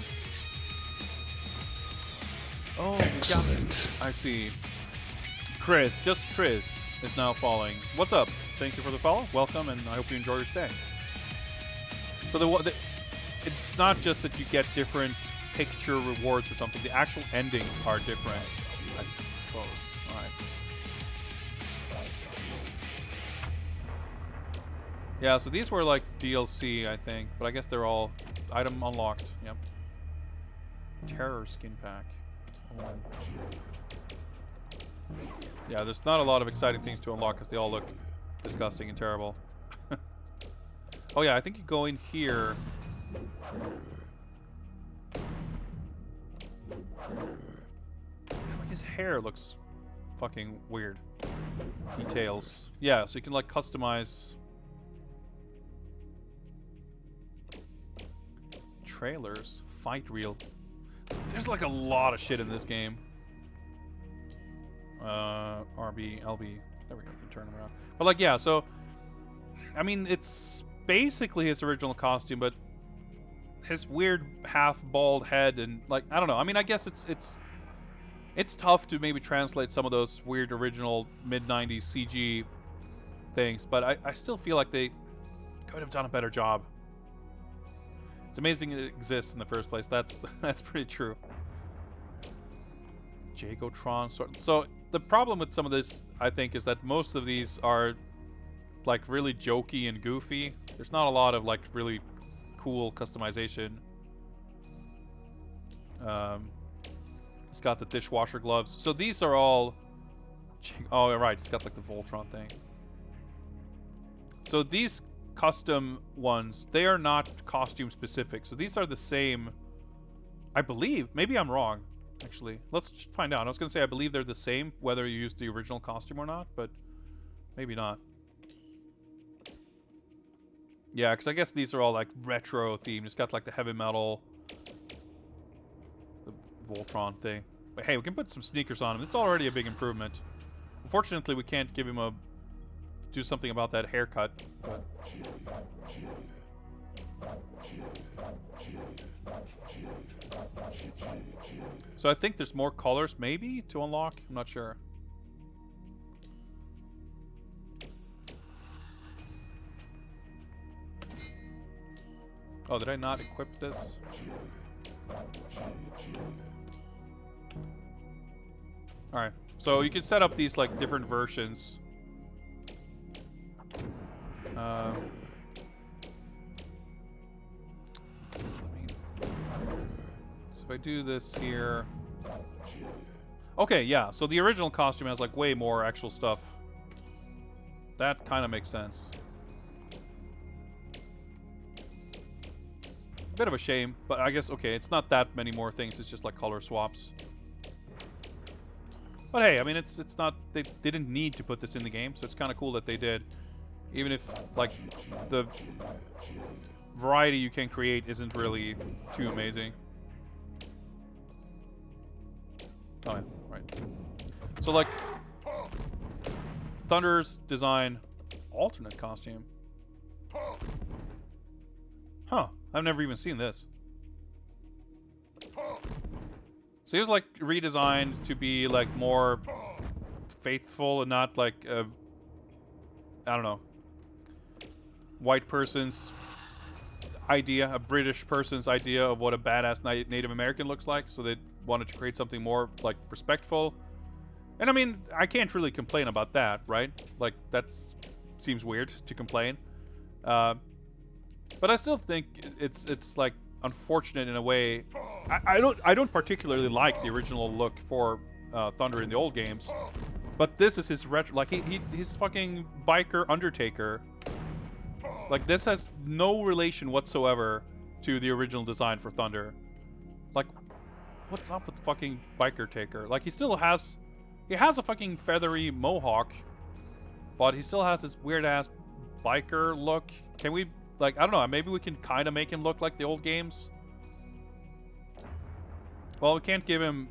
Oh, got it. I see. Chris, just Chris, is now following. What's up? Thank you for the follow. Welcome, and I hope you enjoy your stay. So it's not just that you get different picture rewards or something. The actual endings are different, I suppose. All right. Yeah, so these were like DLC, I think, but I guess they're all item unlocked. Yep. Terror skin pack. Oh. Yeah, there's not a lot of exciting things to unlock because they all look disgusting and terrible. Oh yeah, I think you go in here. Like his hair looks fucking weird. Details. Yeah, so you can like customize trailers, fight reel. There's like a lot of shit in this game. RB, LB. There we go. You can turn them around. But like, yeah. So, I mean, it's basically his original costume, but his weird half bald head and like, I don't know. I mean, I guess it's tough to maybe translate some of those weird original mid-90s CG things, but I still feel like they could have done a better job. It's amazing it exists in the first place. That's pretty true. Jagotron. So the problem with some of this, I think, is that most of these are like really jokey and goofy. There's not a lot of like really cool customization. It's got the dishwasher gloves. So these are all... Oh, right. It's got like the Voltron thing. So these custom ones, they are not costume specific. So these are the same, I believe. Maybe I'm wrong, actually. Let's find out. I was going to say I believe they're the same, whether you use the original costume or not, but maybe not. Yeah, because I guess these are all like retro themed. It's got like the heavy metal, the Voltron thing. But hey, we can put some sneakers on him. It's already a big improvement. Unfortunately, we can't give him a... do something about that haircut. But. So I think there's more colors maybe to unlock. I'm not sure. Oh, did I not equip this? Alright. So you can set up these like different versions. So if I do this here... Okay, yeah. So the original costume has like way more actual stuff. That kind of makes sense. Bit of a shame, but I guess, okay, it's not that many more things. It's just like color swaps. But hey, I mean, it's not... They didn't need to put this in the game, so it's kind of cool that they did. Even if, like, the variety you can create isn't really too amazing. Oh, yeah, right. So, like, Thunder's design alternate costume. Huh. I've never even seen this. So he was, like, redesigned to be, like, more faithful and not, like, I don't know, white person's idea, a British person's idea of what a badass Native American looks like. So they wanted to create something more, like, respectful. And, I mean, I can't really complain about that, right? Like, that seems weird to complain. But I still think it's like unfortunate in a way. I don't particularly like the original look for Thunder in the old games, but this is his retro. Like he's fucking biker Undertaker. Like this has no relation whatsoever to the original design for Thunder. Like, what's up with the fucking biker taker? Like he has a fucking feathery mohawk, but he still has this weird ass biker look. Can we? Like, I don't know, maybe we can kind of make him look like the old games. Well, we can't give him,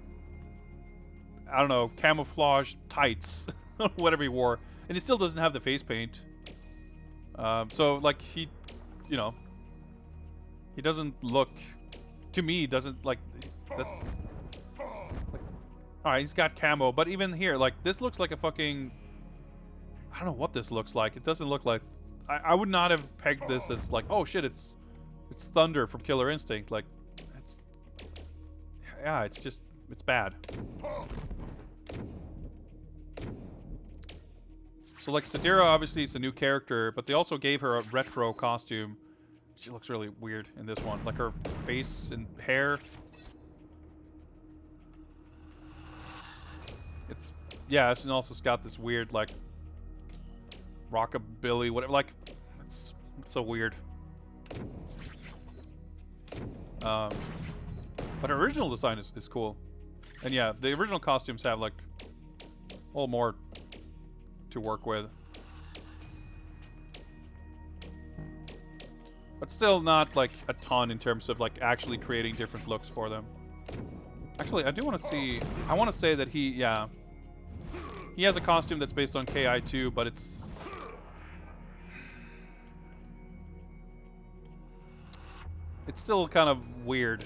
I don't know, camouflage tights, whatever he wore. And he still doesn't have the face paint. So, like, he, you know, he doesn't look, to me, doesn't, like, that's, like, Alright, he's got camo, but even here, like, this looks like a fucking... I don't know what this looks like. It doesn't look like... I would not have pegged this as like, oh shit, it's Thunder from Killer Instinct. Like, it's... Yeah, it's just... It's bad. So, like, Sadira obviously is a new character, but they also gave her a retro costume. She looks really weird in this one. Like, her face and hair. It's... Yeah, it's also got this weird, like... rockabilly, whatever. Like, it's so weird. But her original design is cool. And yeah, the original costumes have, like, a little more to work with. But still not, like, a ton in terms of, like, actually creating different looks for them. Actually, I do want to see... I want to say that he, yeah... He has a costume that's based on KI2, but it's... It's still kind of weird.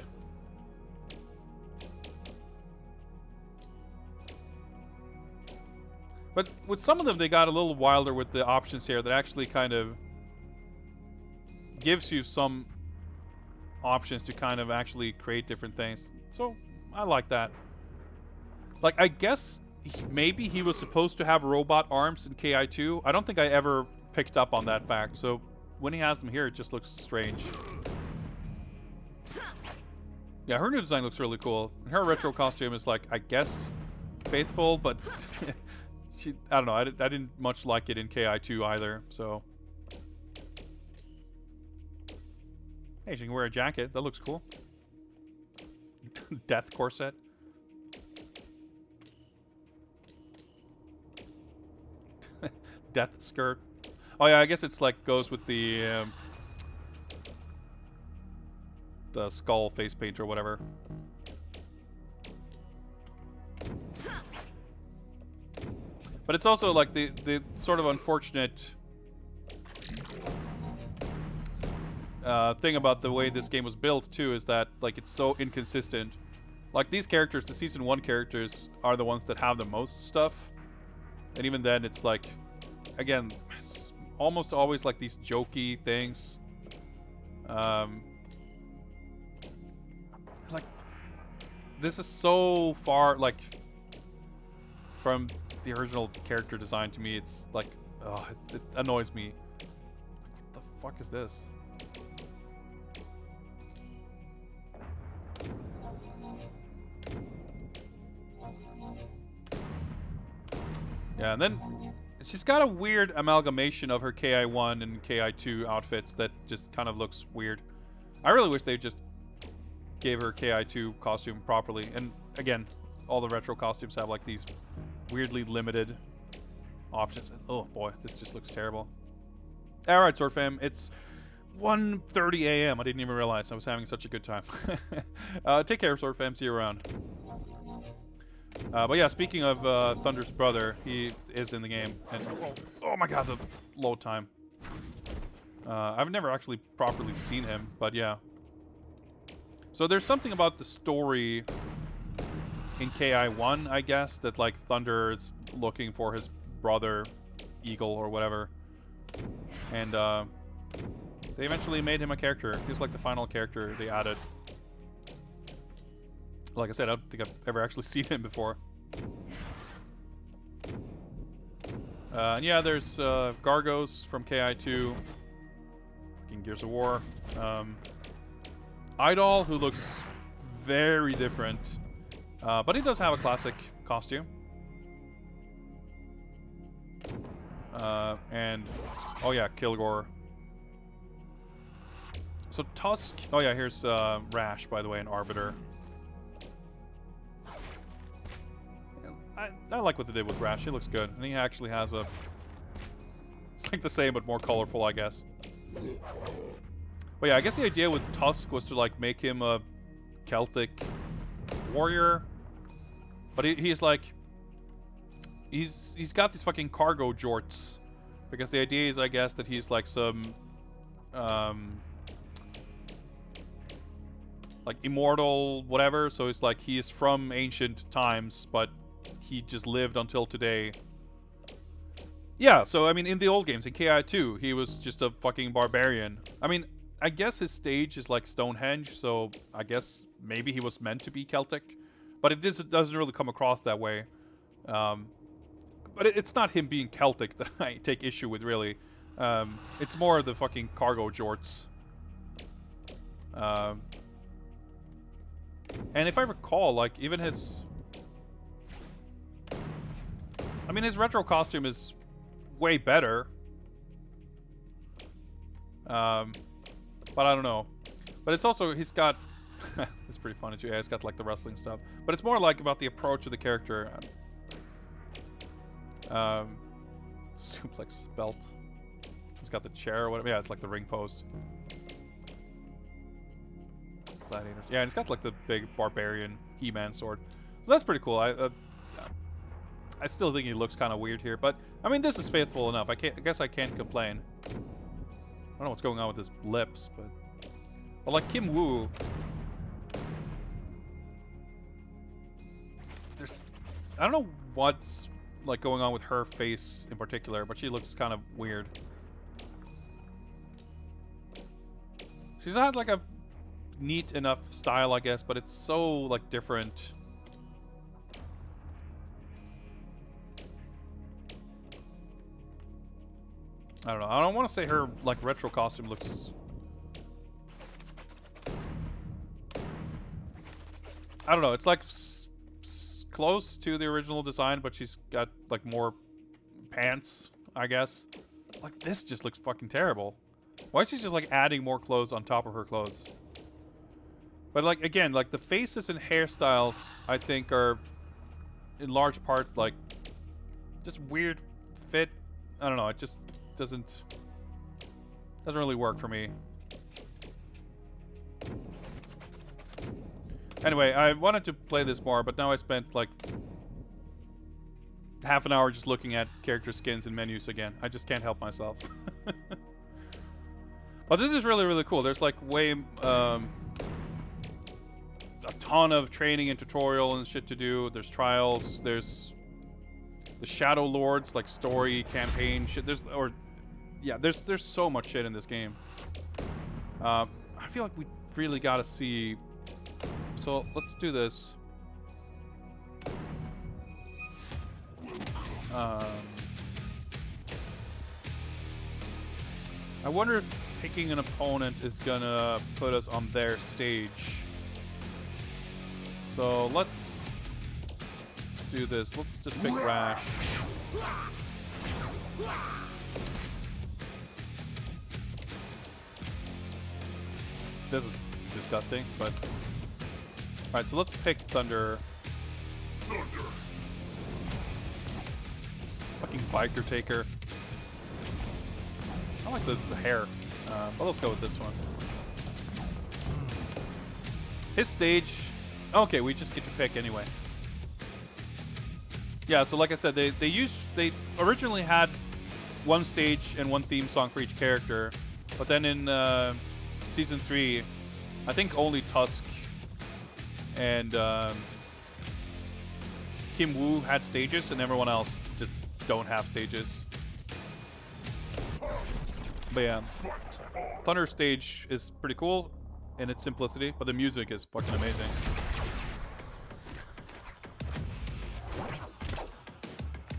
But with some of them, they got a little wilder with the options here that actually kind of gives you some options to kind of actually create different things. So, I like that. Like, I guess maybe he was supposed to have robot arms in KI2. I don't think I ever picked up on that fact. So, when he has them here, it just looks strange. Yeah, her new design looks really cool. Her retro costume is, like, I guess faithful, but I don't know. I didn't much like it in KI2 either, so. Hey, she can wear a jacket. That looks cool. Death corset. Death skirt. Oh yeah, I guess it's like goes with the skull face paint or whatever. But it's also like the sort of unfortunate thing about the way this game was built too is that like it's so inconsistent. Like these characters, the season 1 characters are the ones that have the most stuff, and even then it's like, again, it's almost always like these jokey things. Like this is so far like from the original character design to me. It's like, oh, it annoys me. What the fuck is this? Yeah, and then she's got a weird amalgamation of her KI1 and KI2 outfits that just kind of looks weird. I really wish they just gave her KI2 costume properly. And again, all the retro costumes have like these weirdly limited options. Oh boy, this just looks terrible. Alright, Sword Fam, it's 1:30 a.m. I didn't even realize I was having such a good time. Take care, Sword Fam. See you around. But yeah, speaking of Thunder's brother, he is in the game. And oh my god, the load time. I've never actually properly seen him, but yeah. So there's something about the story in KI1, I guess, that like Thunder is looking for his brother Eagle or whatever. And they eventually made him a character. He's like the final character they added. Like I said, I don't think I've ever actually seen him before. And yeah, there's Gargos from KI2. Fucking Gears of War. Idol, who looks very different. But he does have a classic costume. And, oh yeah, Kilgore. So Tusk, oh yeah, here's Rash, by the way, an Arbiter. I like what they did with Rash. He looks good. And he actually has a... It's like the same, but more colorful, I guess. But yeah, I guess the idea with Tusk was to, like, make him a Celtic warrior. But he's, like... He's got these fucking cargo jorts. Because the idea is, I guess, that he's, like, some... like immortal, whatever. So it's like he is from ancient times, but he just lived until today. Yeah, so I mean, in the old games, in KI 2, he was just a fucking barbarian. I mean, I guess his stage is like Stonehenge, so I guess maybe he was meant to be Celtic, but it doesn't really come across that way. But it's not him being Celtic that I take issue with, really. It's more the fucking cargo jorts. And if I recall, like, even his... I mean, his retro costume is way better. But I don't know. But it's also, he's got... it's pretty funny too. Yeah, he's got, like, the wrestling stuff. But it's more, like, about the approach of the character. Suplex belt. He's got the chair or whatever. Yeah, it's like the ring post. Gladiators. Yeah, and he's got like the big barbarian He-Man sword. So that's pretty cool. I still think he looks kind of weird here, but I mean, this is faithful enough. I guess I can't complain. I don't know what's going on with his lips, but like Kim Woo, I don't know what's like going on with her face in particular, but she looks kind of weird. She's had like a neat enough style, I guess, but it's so like different. I don't know. I don't want to say her like retro costume looks... I don't know. It's like close to the original design, but she's got like more pants, I guess. Like this just looks fucking terrible. Why is she just like adding more clothes on top of her clothes? But like again, like the faces and hairstyles, I think are in large part like just weird fit. I don't know. It just doesn't really work for me. Anyway, I wanted to play this more, but now I spent like half an hour just looking at character skins and menus again. I just can't help myself. But this is really, really cool. There's like way a ton of training and tutorial and shit to do. There's trials. There's the Shadow Lords, like story campaign shit. There's so much shit in this game. I feel like we really gotta see. So let's do this. I wonder if picking an opponent is gonna put us on their stage. So let's do this. Let's just pick Rash. This is disgusting, but... Alright, so let's pick Thunder. Fucking biker taker. I like the hair. But let's go with this one. His stage... Okay, we just get to pick anyway. Yeah, so like I said, they originally had one stage and one theme song for each character. But then in Season 3, I think only Tusk and Kim Woo had stages, and everyone else just don't have stages. But yeah, Thunder stage is pretty cool in its simplicity, but the music is fucking amazing.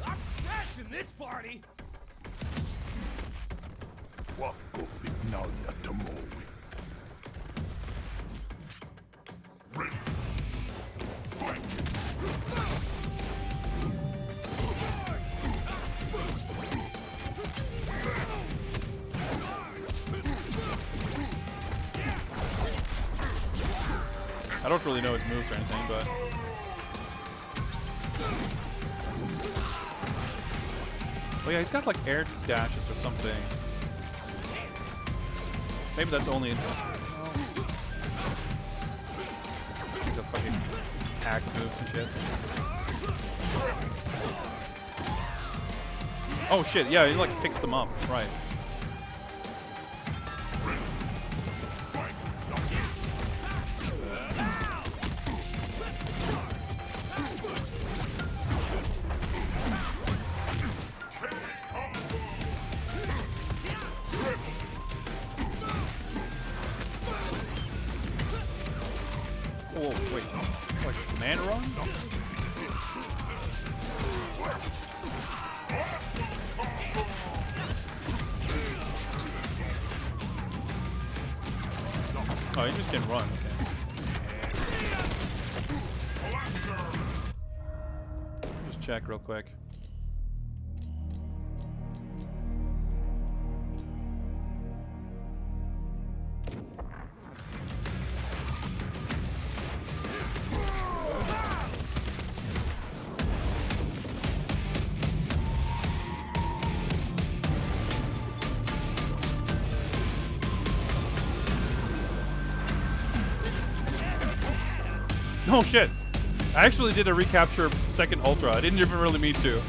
I'm crashing this party. I don't really know his moves or anything, but... Oh yeah, he's got like air dashes or something. Maybe that's only in... He's got fucking axe moves and shit. Oh shit, yeah, he like picks them up, right. command run? Oh, you just can run. Okay. Just check real quick. Oh shit! I actually did a recapture second Ultra. I didn't even really mean to.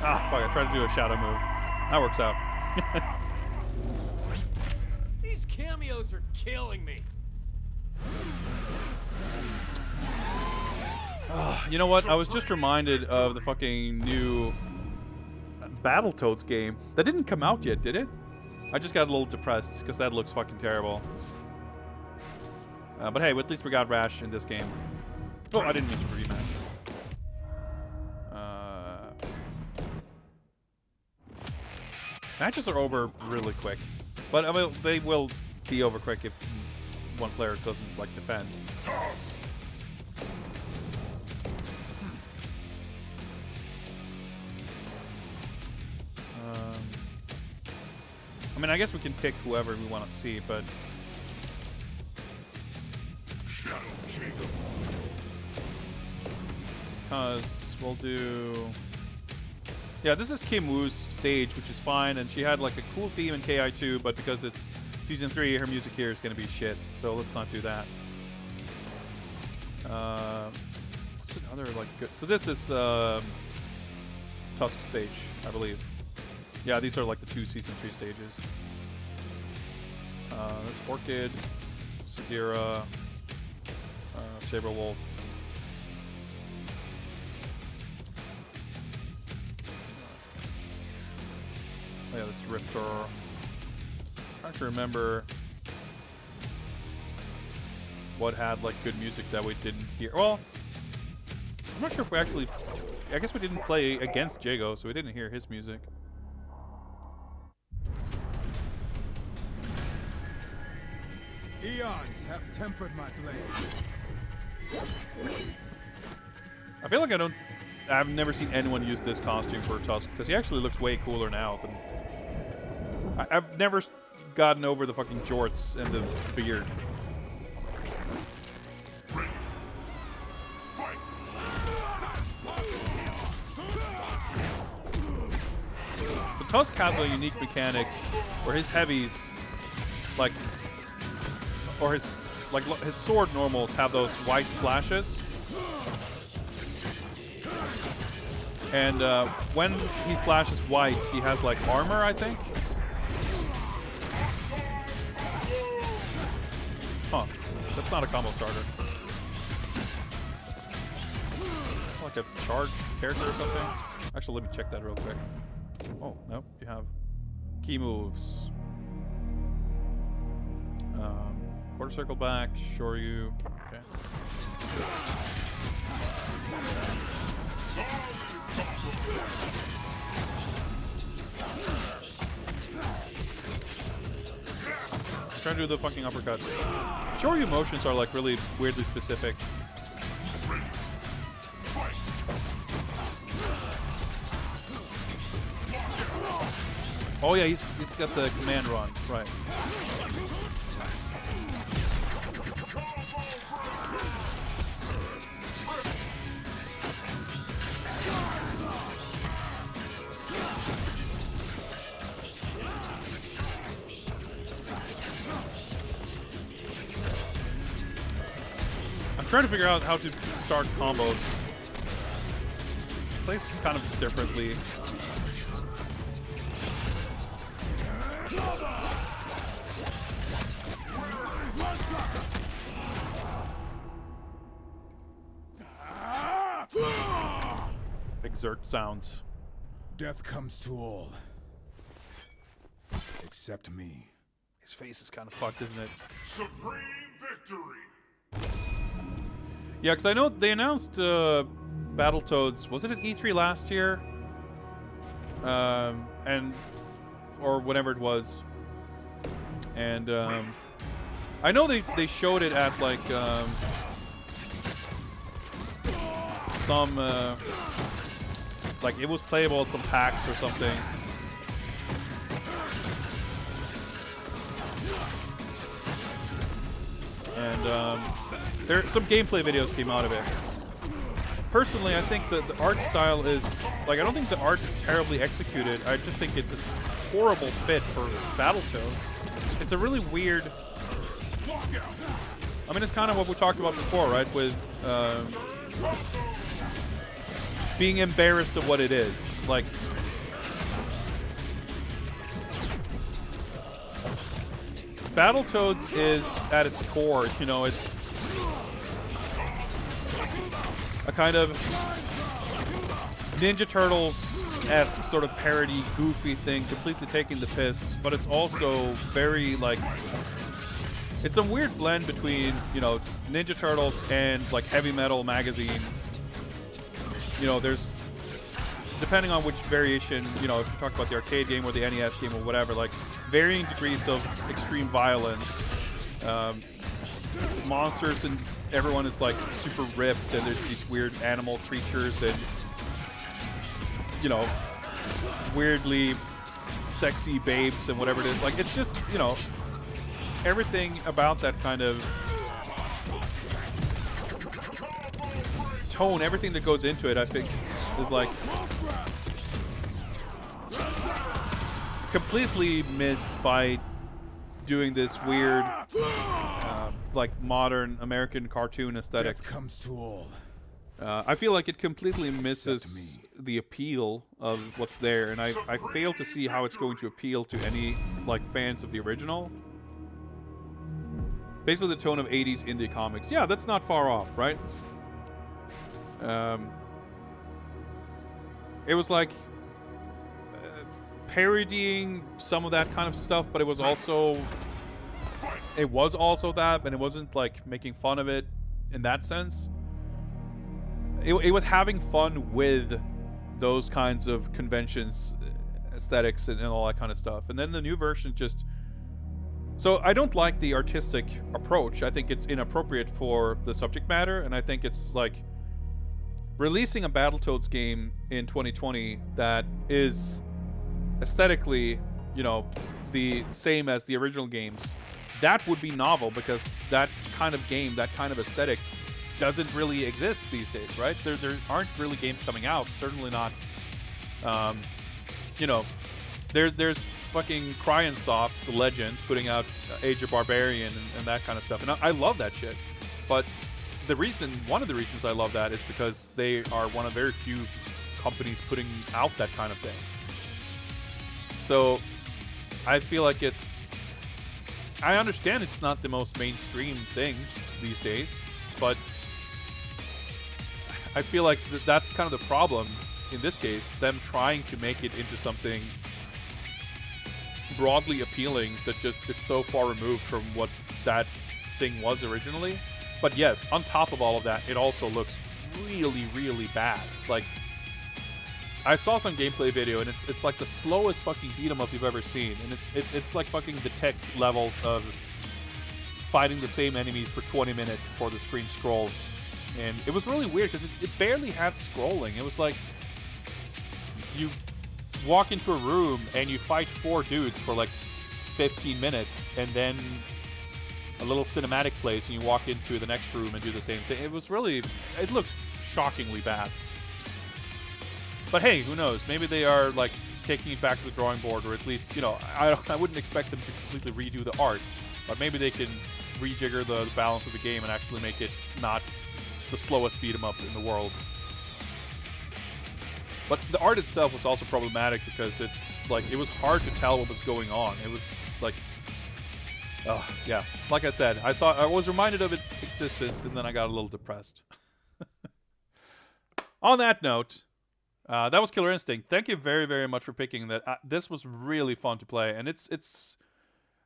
Ah, fuck, I tried to do a shadow move. That works out. These cameos are killing me. You know what? I was just reminded of the fucking new Battletoads game. That didn't come out yet, did it? I just got a little depressed because that looks fucking terrible. But hey, at least we got Rash in this game. Oh, I didn't mean to rematch. Matches are over really quick, but I mean, they will be over quick if one player doesn't like defend. I mean, I guess we can pick whoever we want to see, but because we'll do. Yeah, this is Kim Woo's stage, which is fine, and she had like a cool theme in KI2, but because it's season 3, her music here is gonna be shit. So let's not do that. What's another like good? So this is Tusk stage, I believe. Yeah, these are like the 2 season 3 stages. That's Orchid, Sagira, Saberwolf. Oh yeah, that's Riptor. Trying to remember what had like good music that we didn't hear. Well, I'm not sure if we actually. I guess we didn't play against Jago, so we didn't hear his music. Eons have tempered my blade. I feel like I've never seen anyone use this costume for Tusk, because he actually looks way cooler now than. I've never gotten over the fucking jorts and the beard. So Tusk has a unique mechanic where his heavies, like, or his sword normals have those white flashes. And when he flashes white, he has like armor, I think. Huh. That's not a combo starter. Like a charged character or something. Actually, let me check that real quick. Oh, no, you have key moves. Quarter circle back, Shoryu. Okay. Trying to do the fucking uppercut. Shoryu motions are like really weirdly specific. Oh yeah, he's got the command run, right. I'm trying to figure out how to start combos. Plays kind of differently. Exert sounds. Death comes to all. Except me. His face is kind of fucked, isn't it? Supreme victory. Yeah, because I know they announced Battletoads. Was it at E3 last year? Or whenever it was. And I know they showed it at like some like it was playable at some PAX or something. And there some gameplay videos came out of it. Personally, I think that the art style is like I don't think the art is terribly executed. I just think it's a horrible fit for Battletoads. It's a really weird. I mean, it's kind of what we talked about before, right? With being embarrassed of what it is. Like, Battletoads is at its core, you know, it's a kind of Ninja Turtles-esque sort of parody, goofy thing, completely taking the piss, but it's also very, like, it's a weird blend between, you know, Ninja Turtles and, like, Heavy Metal Magazine. You know, there's, depending on which variation, you know, if you talk about the arcade game or the NES game or whatever, like, varying degrees of extreme violence. Monsters and everyone is, like, super ripped, and there's these weird animal creatures and, you know, weirdly sexy babes and whatever it is. Like, it's just, you know, everything about that kind of tone, everything that goes into it, I think, is like completely missed by doing this weird, like modern American cartoon aesthetic. Death comes to all. I feel like it completely misses the appeal of what's there, and I fail to see how it's going to appeal to any like fans of the original. Basically the tone of 80s indie comics. Yeah, that's not far off, right? It was like parodying some of that kind of stuff, but it was also that, and it wasn't like making fun of it in that sense. It was having fun with those kinds of conventions, aesthetics, and all that kind of stuff. And then the new version just... So I don't like the artistic approach. I think it's inappropriate for the subject matter, and I think it's like releasing a Battletoads game in 2020 that is aesthetically, you know, the same as the original games. That would be novel, because that kind of game, that kind of aesthetic doesn't really exist these days, right? There aren't really games coming out. Certainly not. You know, there's fucking Crionsoft, the Legends, putting out Age of Barbarian and that kind of stuff, and I love that shit. But one of the reasons I love that is because they are one of very few companies putting out that kind of thing. So I feel like I understand it's not the most mainstream thing these days, but I feel like that's kind of the problem in this case, them trying to make it into something broadly appealing that just is so far removed from what that thing was originally. But yes, on top of all of that, it also looks really, really bad. Like, I saw some gameplay video, and it's like the slowest fucking beat 'em up you've ever seen, and it's like fucking the tech levels of fighting the same enemies for 20 minutes before the screen scrolls. And it was really weird because it barely had scrolling. It was like you walk into a room and you fight 4 dudes for like 15 minutes, and then a little cinematic plays and you walk into the next room and do the same thing. It looked shockingly bad. But hey, who knows? Maybe they are like taking it back to the drawing board, or at least, you know, I wouldn't expect them to completely redo the art, but maybe they can rejigger the balance of the game and actually make it not the slowest beat 'em up in the world. But the art itself was also problematic because it's like it was hard to tell what was going on. It was like, oh yeah, like I said, I was reminded of its existence, and then I got a little depressed. On that note, that was Killer Instinct. Thank you very, very much for picking that. This was really fun to play, and it's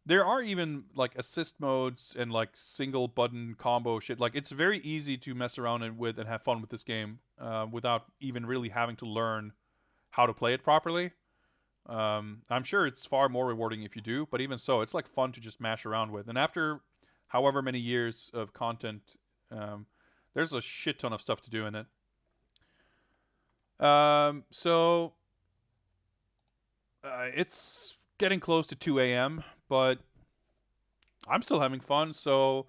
there are even like assist modes and like single button combo shit. Like it's very easy to mess around with and have fun with this game without even really having to learn how to play it properly. I'm sure it's far more rewarding if you do, but even so, it's like fun to just mash around with. And after however many years of content, there's a shit ton of stuff to do in it. So it's getting close to 2 a.m., but I'm still having fun, so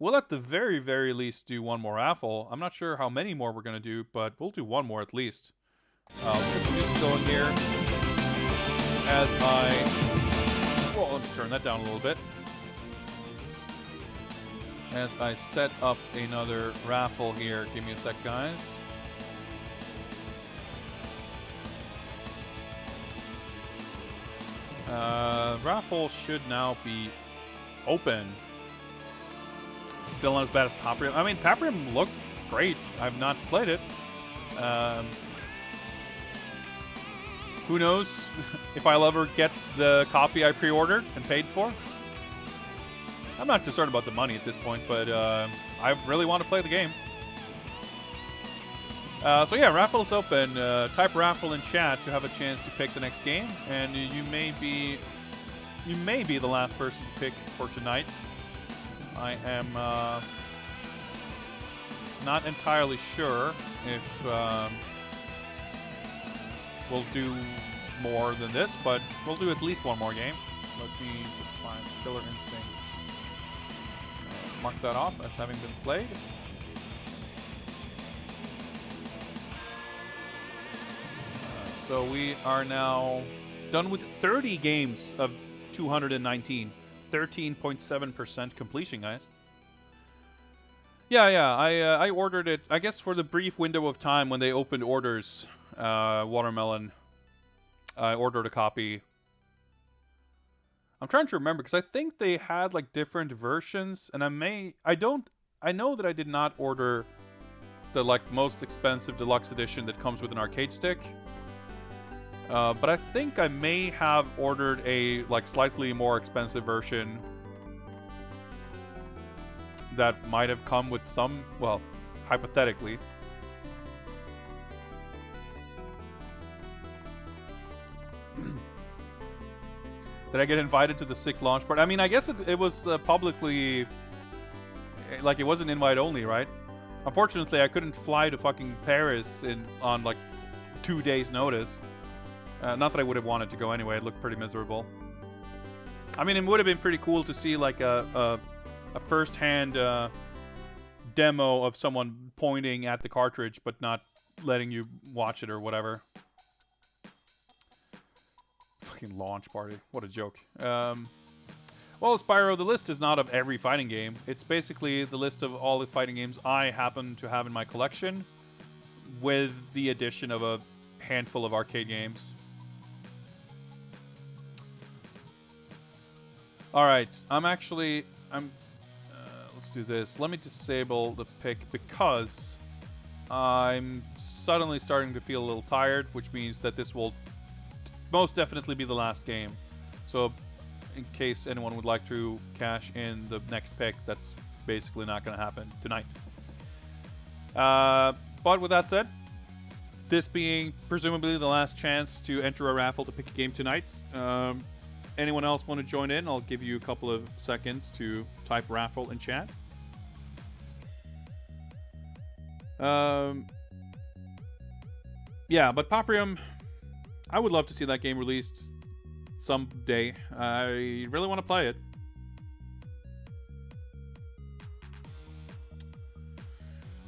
we'll at the very, very least do one more raffle. I'm not sure how many more we're going to do, but we'll do one more at least. Let's get the music going here. As well, let me turn that down a little bit. As I set up another raffle here. Give me a sec, guys. Raffle should now be open. Still not as bad as Paprium. I mean, Paprium looked great. I've not played it. Who knows if I'll ever get the copy I pre-ordered and paid for. I'm not concerned about the money at this point, but I really want to play the game. So yeah, raffle's open. Type raffle in chat to have a chance to pick the next game, and you may be the last person to pick for tonight. I am not entirely sure if we'll do more than this, but we'll do at least one more game. Let me just find Killer Instinct. Mark that off as having been played. So we are now done with 30 games of 219. 13.7% completion, guys. Yeah, I ordered it, I guess, for the brief window of time when they opened orders. Watermelon. I ordered a copy. I'm trying to remember because I think they had like different versions, and I know that I did not order the like most expensive deluxe edition that comes with an arcade stick. But I think I may have ordered a like slightly more expensive version that might have come with some, well, hypothetically. Did I get invited to the sick launch part? I mean, I guess it was publicly, like it wasn't invite only, right? Unfortunately, I couldn't fly to fucking Paris on like 2 days notice. Not that I would have wanted to go anyway. It looked pretty miserable. I mean, it would have been pretty cool to see like a first-hand demo of someone pointing at the cartridge but not letting you watch it or whatever. Fucking launch party. What a joke. Well, Spyro, the list is not of every fighting game. It's basically the list of all the fighting games I happen to have in my collection with the addition of a handful of arcade games. Alright, let's do this. Let me disable the pick because I'm suddenly starting to feel a little tired, which means that this will most definitely be the last game. So in case anyone would like to cash in the next pick, that's basically not going to happen tonight. But with that said, this being presumably the last chance to enter a raffle to pick a game tonight, anyone else want to join in? I'll give you a couple of seconds to type raffle in chat. Yeah, but Paprium, I would love to see that game released someday. I really want to play it.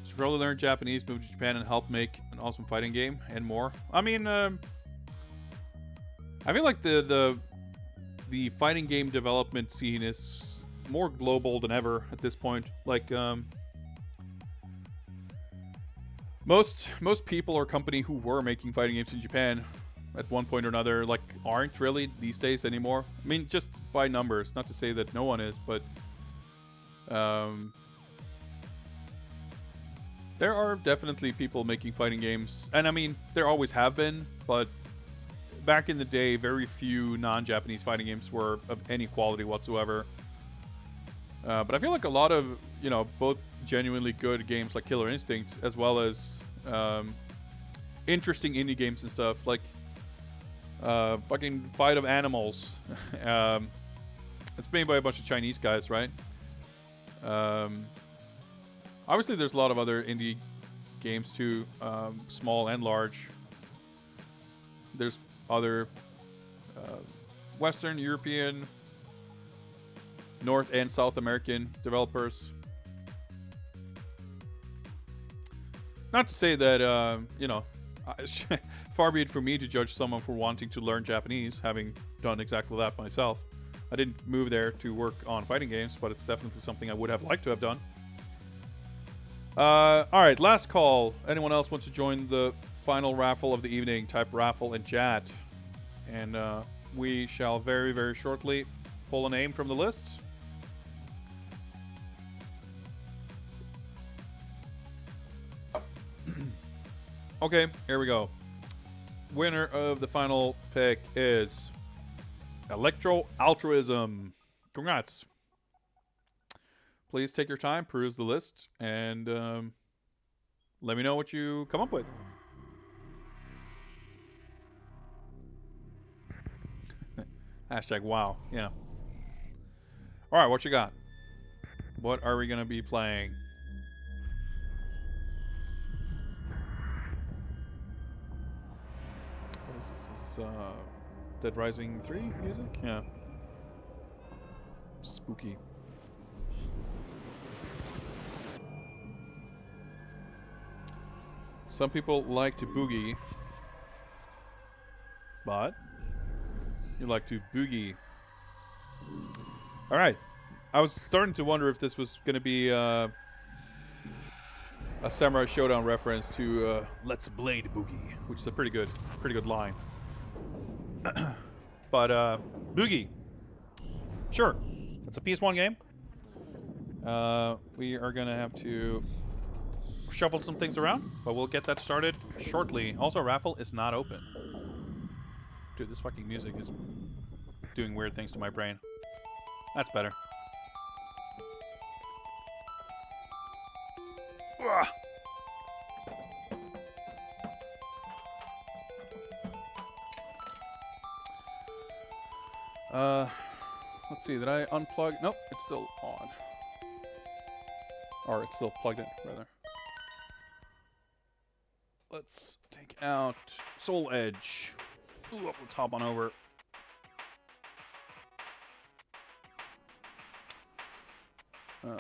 Should probably learn Japanese, move to Japan, and help make an awesome fighting game and more. I mean, I feel like the fighting game development scene is more global than ever at this point. Like, most people or company who were making fighting games in Japan at one point or another, like, aren't really these days anymore. I mean, just by numbers. Not to say that no one is, but there are definitely people making fighting games, and I mean, there always have been, but back in the day, very few non-Japanese fighting games were of any quality whatsoever. But I feel like a lot of, you know, both genuinely good games like Killer Instinct, as well as interesting indie games and stuff, like fucking Fight of Animals. It's made by a bunch of Chinese guys, right? Obviously, there's a lot of other indie games too, small and large. There's other Western, European, North and South American developers. Not to say that, you know, far be it for me to judge someone for wanting to learn Japanese, having done exactly that myself. I didn't move there to work on fighting games, but it's definitely something I would have liked to have done. Alright, last call. Anyone else want to join the final raffle of the evening? Type raffle in chat. And we shall very, very shortly pull a name from the list. Okay, here we go. Winner of the final pick is Electro Altruism. Congrats. Please take your time, peruse the list, and let me know what you come up with. Hashtag wow. Yeah. All right, what you got? What are we going to be playing? What is this? This is Dead Rising 3 music? Yeah. Spooky. Some people like to boogie, but you like to boogie. All right. I was starting to wonder if this was going to be a Samurai Shodown reference to Let's Blade Boogie, which is a pretty good line. But Boogie, sure, it's a PS1 game. We are gonna have to shuffle some things around, but we'll get that started shortly. Also, raffle is not open. Dude, this fucking music is doing weird things to my brain. That's better. Ugh. Let's see, did I unplug? Nope, it's still on. Or it's still plugged in, rather. Let's take out Soul Edge. Ooh, let's hop on over.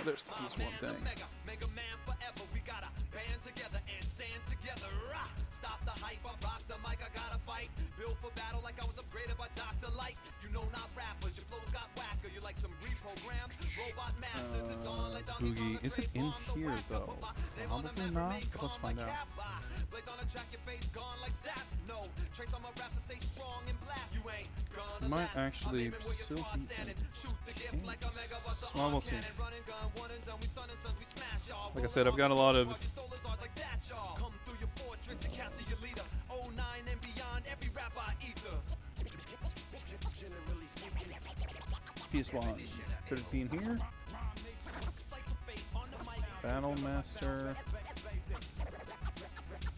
There's the PS1 thing. Stop the hype, I rock the mic, I gotta fight. Built for battle like I was upgraded by Dr. Light. You know not rappers, your flows got whacker. You like some reprogrammed robot masters. It's on like Boogie. Is it in here though? Probably not, but let's find out. It might actually still be in this case. Well, we'll see. Like I said, I've got a lot of PS1. Could it be in here? Battle Master.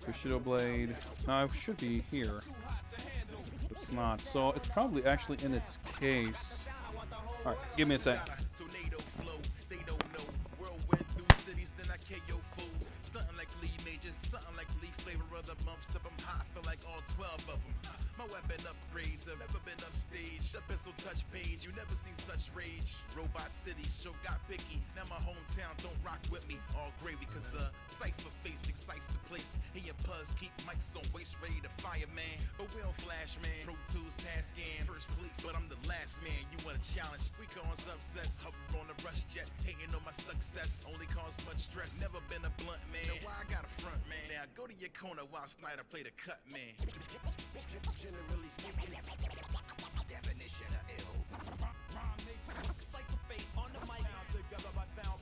Bushido Blade. No, it should be here. It's not. So it's probably actually in its case. Alright, give me a sec. My weapon upgrades have never been upstaged. A pencil touch page, you never seen such rage. Robot City show got picky. Now my hometown don't rock with me. All gravy, cause Cypher face excites the place. He and Puzz keep mics on waist ready to fire, man. But we don't flash, man. Pro Tools task in first place, but I'm the last man. You want a challenge? We cause upsets. Hover on the rush jet, hating on my success. Only cause much stress. Never been a blunt man. Now why I got a front man? Now go to your corner while Snyder play the cut man. Generally speaking, definition of ill. Cypher face on the mic. Together by sound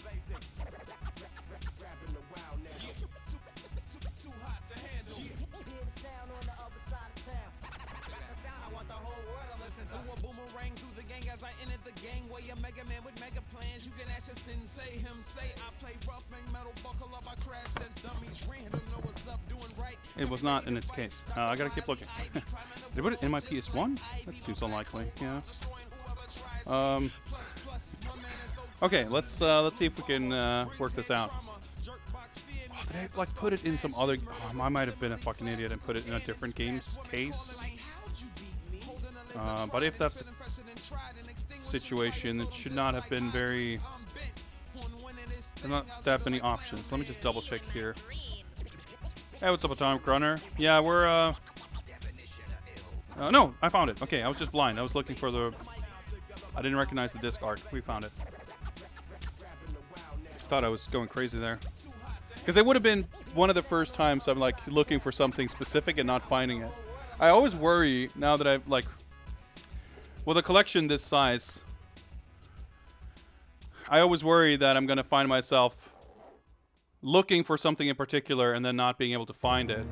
basic. Grabbing the wow now. Too hot to handle. Hear the sound on the other side of town. It was not in its case. I gotta keep looking. Did I put it in my PS1? That seems unlikely. Yeah. Okay, let's see if we can work this out. Oh, did I like put it in some other? Oh, I might have been a fucking idiot and put it in a different game's case. But if that's the situation, it should not have been very. There's not that many options. Let me just double check here. Hey, what's up, Atomic Runner? Yeah, we're no, I found it. Okay, I was just blind. I was looking for the. I didn't recognize the disc art. We found it. Thought I was going crazy there. Because it would have been one of the first times I'm like looking for something specific and not finding it. I always worry now that I've like, with a collection this size, I always worry that I'm going to find myself looking for something in particular and then not being able to find it.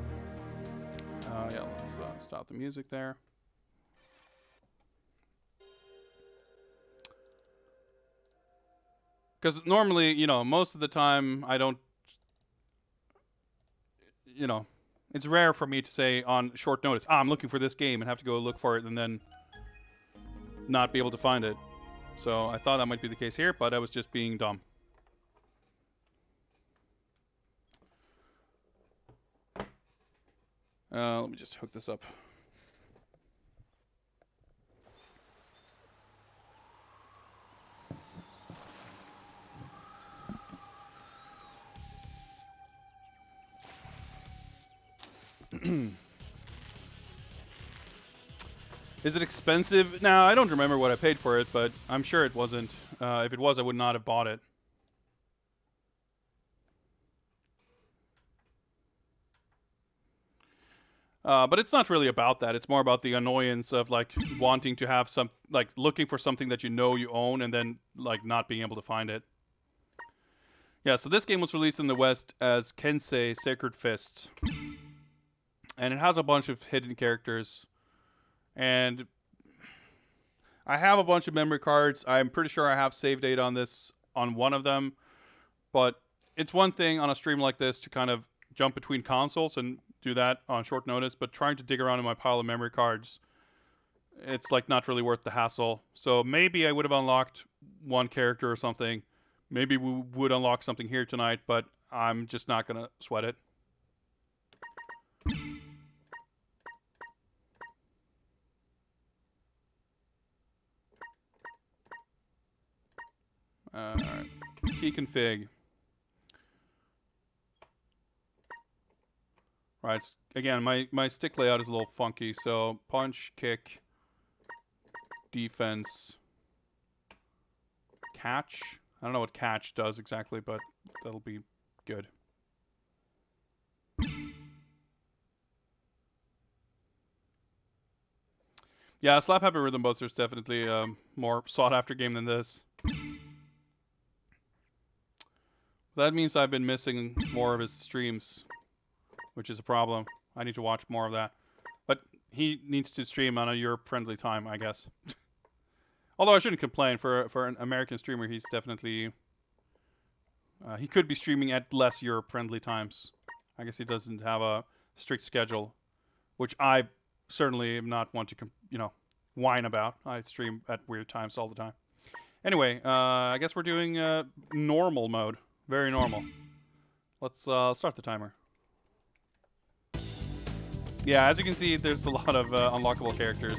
Yeah, let's stop the music there. Because normally, you know, most of the time I don't, you know, it's rare for me to say on short notice, I'm looking for this game and have to go look for it and then not be able to find it. So I thought that might be the case here, but I was just being dumb. Let me just hook this up. Is it expensive? Now, I don't remember what I paid for it, but I'm sure it wasn't. If it was, I would not have bought it. But it's not really about that. It's more about the annoyance of like wanting to have some, like looking for something that you know you own and then like not being able to find it. Yeah, so this game was released in the West as Kensei Sacred Fist. And it has a bunch of hidden characters. And I have a bunch of memory cards. I'm pretty sure I have save data on this, on one of them. But it's one thing on a stream like this to kind of jump between consoles and do that on short notice. But trying to dig around in my pile of memory cards, it's like not really worth the hassle. So maybe I would have unlocked one character or something. Maybe we would unlock something here tonight, but I'm just not going to sweat it. Alright. Key config. Right. Again, my stick layout is a little funky, so punch, kick, defense, catch. I don't know what catch does exactly, but that'll be good. Yeah, Slap Happy Rhythm Buster is definitely a more sought-after game than this. That means I've been missing more of his streams, which is a problem. I need to watch more of that. But he needs to stream on a Europe-friendly time, I guess. Although I shouldn't complain. For an American streamer, he's definitely... he could be streaming at less Europe-friendly times. I guess he doesn't have a strict schedule, which I certainly am not one to, whine about. I stream at weird times all the time. Anyway, I guess we're doing normal mode. Very normal. Let's start the timer. Yeah, as you can see, there's a lot of unlockable characters.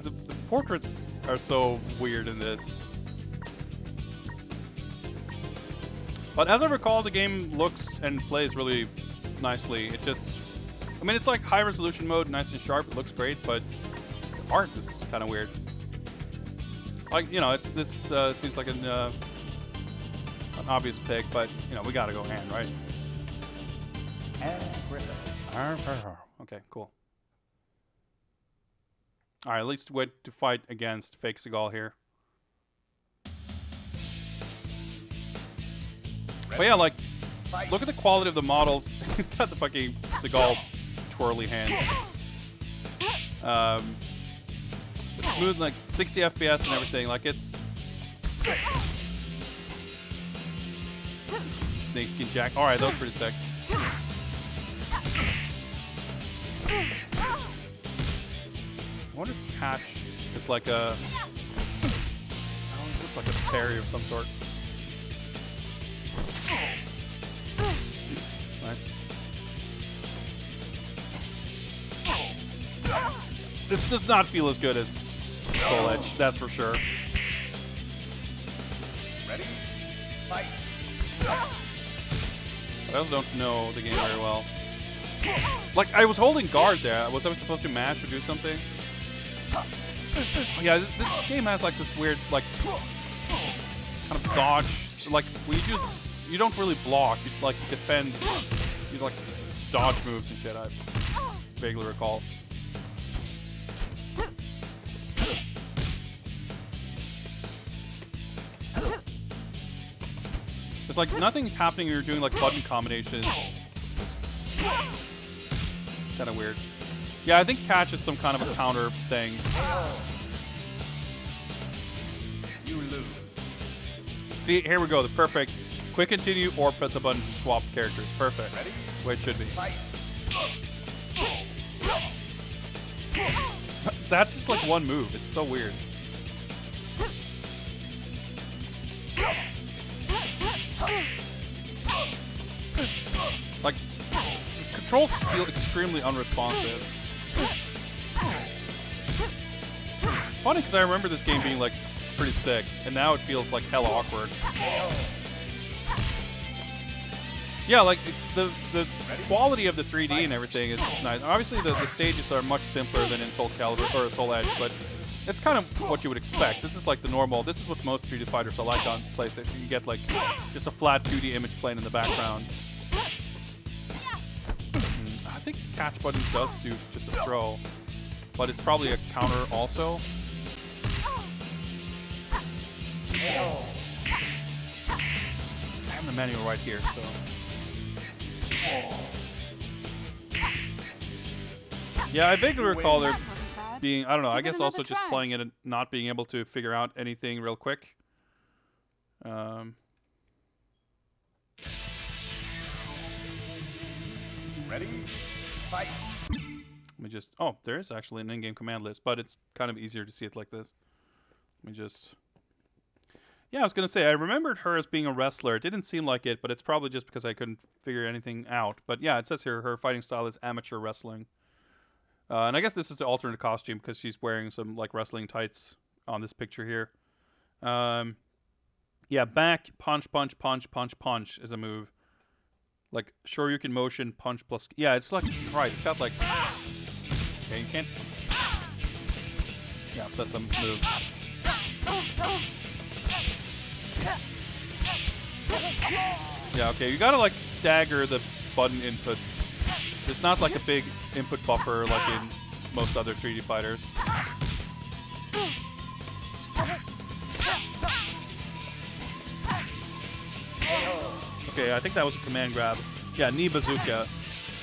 The portraits are so weird in this. But as I recall, the game looks and plays really nicely. It just... I mean, it's like high resolution mode, nice and sharp. It looks great, but the art is kind of weird. Like, it's this seems like an obvious pick, but, we gotta go hand, right? Okay, cool. Alright, at least wait to fight against Fake Seagal here. But yeah, like, look at the quality of the models. He's got the fucking Seagal twirly hands. It's smooth, like 60 FPS and everything. Like, it's snakeskin jack. All right, that was pretty sick. I wonder if Catch is like a, looks like a parry of some sort. Nice. This does not feel as good as Soul Edge, that's for sure. Ready? Fight. I also don't know the game very well. Like, I was holding guard there. Was I supposed to mash or do something? Yeah, this game has like this weird, like, kind of dodge. Like, when you don't really block. You like defend. You like dodge moves and shit. I vaguely recall. It's like nothing's happening. You're doing like button combinations. Kind of weird. Yeah, I think Catch is some kind of a counter thing. You lose. See, here we go. The perfect quick continue or press a button to swap characters. Perfect. Ready? Way it should be. Fight. That's just like one move. It's so weird. Like, controls feel extremely unresponsive. Funny because I remember this game being like pretty sick, and now it feels like hella awkward. Yeah, like the quality of the 3D and everything is nice. Obviously, the stages are much simpler than in Soul Calibur or Soul Edge, but it's kind of what you would expect. This is like the normal. This is what most 3D fighters are like on PlayStation. You get like just a flat 2D image playing in the background. I think catch button does do just a throw, but it's probably a counter also. I have the manual right here, so. Yeah, I vaguely recall there being, I don't know, I guess also just playing it and not being able to figure out anything real quick. Ready? Fight. Let me just, oh, there is actually an in-game command list, but it's kind of easier to see it like this. Let me just, yeah, I was going to say, I remembered her as being a wrestler. It didn't seem like it, but it's probably just because I couldn't figure anything out. But yeah, it says here her fighting style is amateur wrestling. And I guess this is the alternate costume because she's wearing some like wrestling tights on this picture here. Yeah, back, punch, punch, punch, punch, punch is a move. Like, sure you can motion, punch plus... Yeah, it's like, right, it's got like... Okay, you can't... Yeah, that's a move. Yeah, okay, you gotta like stagger the button inputs. There's not like a big input buffer like in most other 3D fighters. Okay, I think that was a command grab. Yeah, knee bazooka.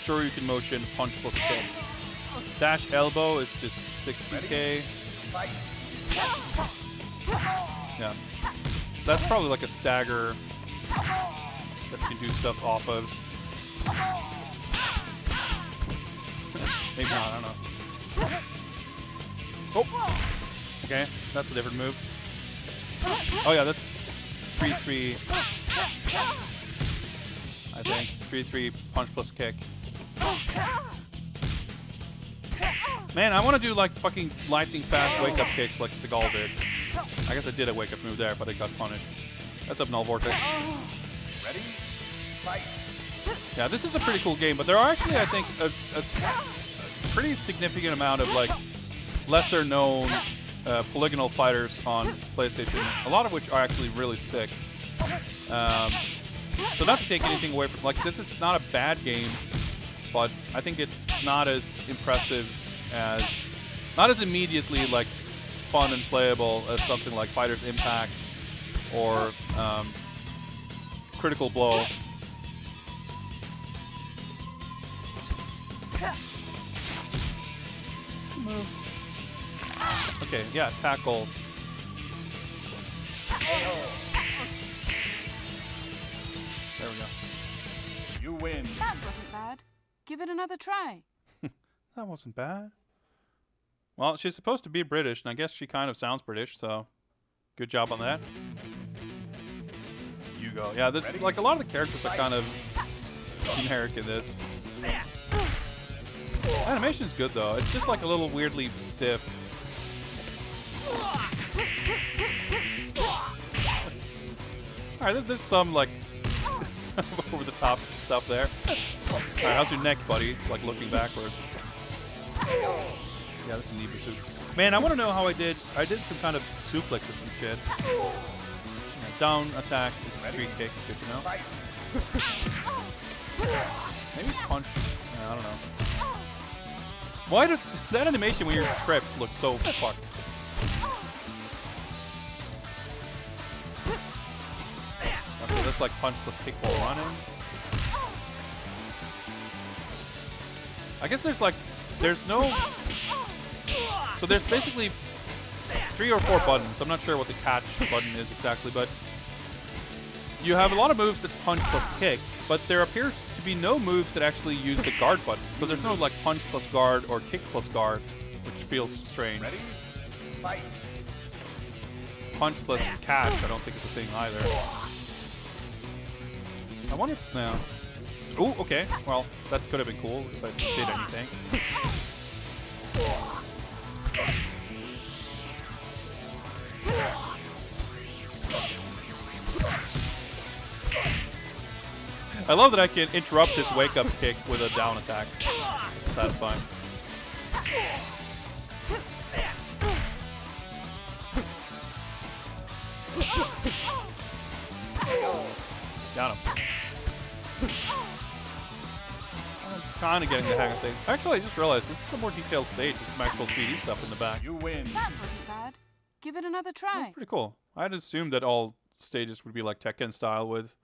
Sure you can motion, punch plus kick. Dash elbow is just 60k. Yeah. That's probably like a stagger that you can do stuff off of. Maybe not, I don't know. Oh! Okay, that's a different move. Oh yeah, that's 3-3. I think 3-3 punch plus kick. Man, I want to do like fucking lightning fast wake up kicks like Seagal did. I guess I did a wake up move there, but it got punished. That's up Null Vortex. Ready? Fight. Yeah, this is a pretty cool game, but there are actually, I think, a pretty significant amount of like lesser known polygonal fighters on PlayStation, a lot of which are actually really sick. So not to take anything away from, like, this is not a bad game, but I think it's not as impressive as, not as immediately like fun and playable as something like Fighter's Impact or Critical Blow. Okay, yeah, tackle. There we go. win. That wasn't bad. Give it another try. That wasn't bad. Well, she's supposed to be British, and I guess she kind of sounds British, so good job on that. You go. Yeah, this like a lot of the characters are kind of generic in this. Animation's good though. It's just like a little weirdly stiff. Alright, there's some like over the top stuff there. Alright, how's your neck, buddy? Like looking backwards. Yeah, this is Niba soup. Man, I want to know how I did. I did some kind of suplex or some shit. Yeah, down attack, street kick, good to know. Maybe punch. Yeah, I don't know. Why did that animation when you're tripped look so fucked? Okay, that's like punch plus kick while running. I guess there's no. So there's basically 3 or 4 buttons. I'm not sure what the catch button is exactly, but you have a lot of moves that's punch plus kick, but there appears to be no moves that actually use the guard button. So there's no like punch plus guard or kick plus guard, which feels strange. Ready? Fight. Punch plus catch, I don't think is a thing either. I wonder if now. Ooh, okay. Well, that could have been cool if I did anything. I love that I can interrupt his wake-up kick with a down attack. Satisfying. Got him. I'm kind of getting the hang of things. Actually, I just realized this is a more detailed stage with some actual 3D stuff in the back. You win. That wasn't bad. Give it another try. That's pretty cool. I'd assumed that all stages would be like Tekken style with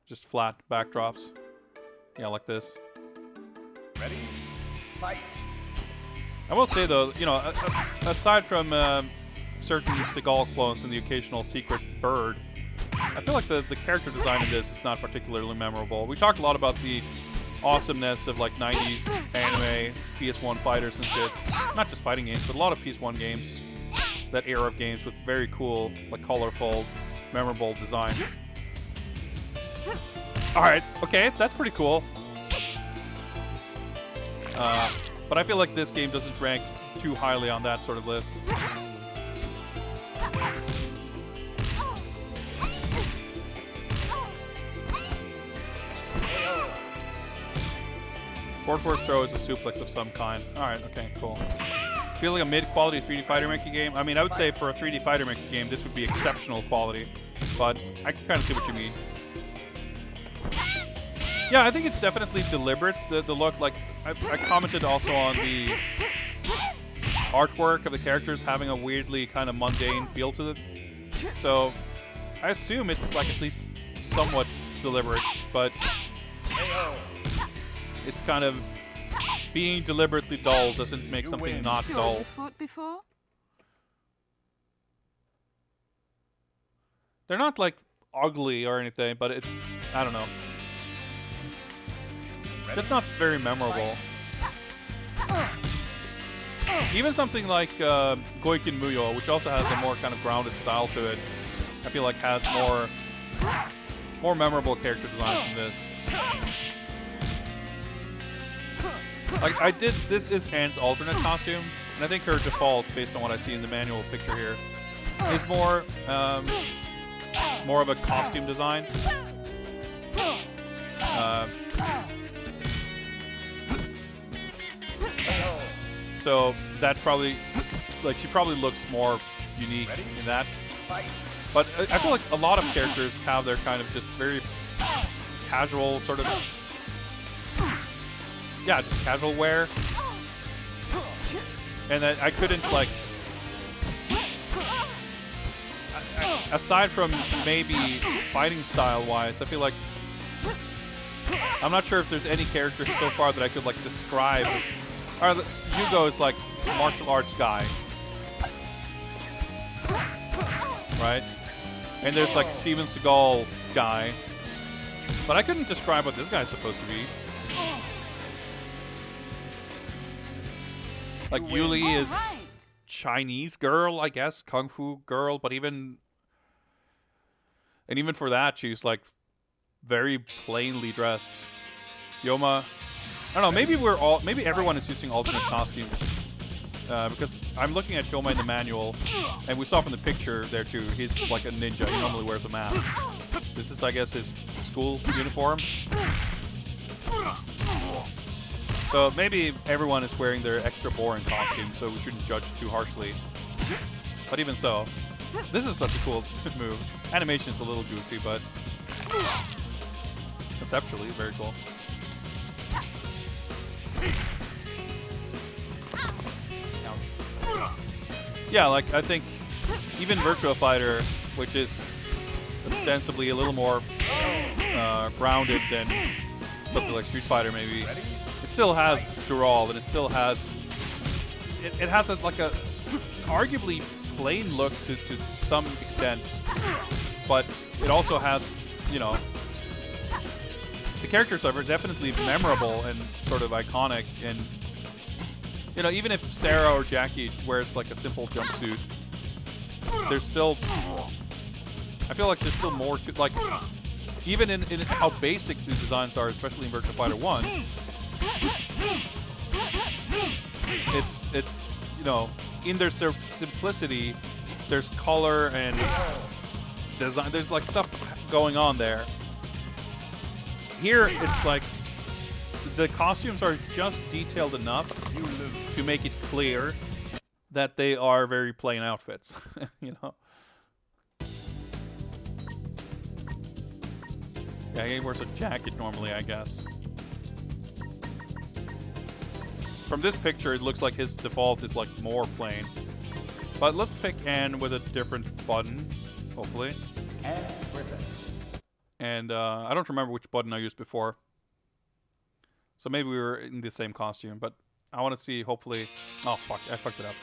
just flat backdrops. Yeah, like this. Ready? Fight. I will say though, you know, aside from certain Seagal clones and the occasional secret bird, I feel like the character design in this is not particularly memorable. We talked a lot about the awesomeness of like 90s anime, PS1 fighters and shit. Not just fighting games, but a lot of PS1 games. That era of games with very cool, like colorful, memorable designs. Alright, okay, that's pretty cool. But I feel like this game doesn't rank too highly on that sort of list. Forward throw is a suplex of some kind. Alright, okay, cool. Feels like a mid-quality 3D fighter making game. I mean, I would say for a 3D fighter making game, this would be exceptional quality. But I can kind of see what you mean. Yeah, I think it's definitely deliberate, the look. Like, I commented also on the artwork of the characters having a weirdly kind of mundane feel to it. So, I assume it's like at least somewhat deliberate, but it's kind of being deliberately dull doesn't make something not Sure, dull. you fought before? They're not like ugly or anything, but it's, I don't know. Just not very memorable. Even something like Goiken Muyo, which also has a more kind of grounded style to it, I feel like has more memorable character designs than this. Like I did, this is Anne's alternate costume, and I think her default, based on what I see in the manual picture here, is more of a costume design. So that probably, like, she probably looks more unique in that. But I feel like a lot of characters have their kind of just very casual sort of, yeah, just casual wear. And that I couldn't like, aside from maybe fighting style wise, I feel like I'm not sure if there's any character so far that I could like describe. Hugo is like a martial arts guy, right? And there's like Steven Seagal guy, But I couldn't describe what this guy's supposed to be. Like Yuli is Chinese girl, I guess, kung fu girl, but even for that, she's like very plainly dressed. Yoma, I don't know. Maybe everyone is using alternate costumes because I'm looking at Yoma in the manual, and we saw from the picture there too. He's like a ninja. He normally wears a mask. This is, I guess, his school uniform. So maybe everyone is wearing their extra boring costume, so we shouldn't judge too harshly. But even so, this is such a cool move. Animation's a little goofy, but conceptually very cool. Yeah, like I think even Virtua Fighter, which is ostensibly a little more grounded than something like Street Fighter, maybe. It still has Dural, and it still has it has like a arguably plain look to some extent, but it also has, you know, the characters are definitely memorable and sort of iconic, and you know, even if Sarah or Jackie wears like a simple jumpsuit, there's still, I feel like there's still more to, like, even in how basic the designs are, especially in Virtua Fighter 1, it's you know, in their simplicity, there's color and design, there's like stuff going on there. Here, it's like the costumes are just detailed enough to make it clear that they are very plain outfits, you know. Yeah, he wears a jacket normally, I guess. From this picture, it looks like his default is like more plain. But let's pick N with a different button, hopefully. And I don't remember which button I used before. So maybe we were in the same costume, but I want to see, hopefully... Oh, fuck, I fucked it up.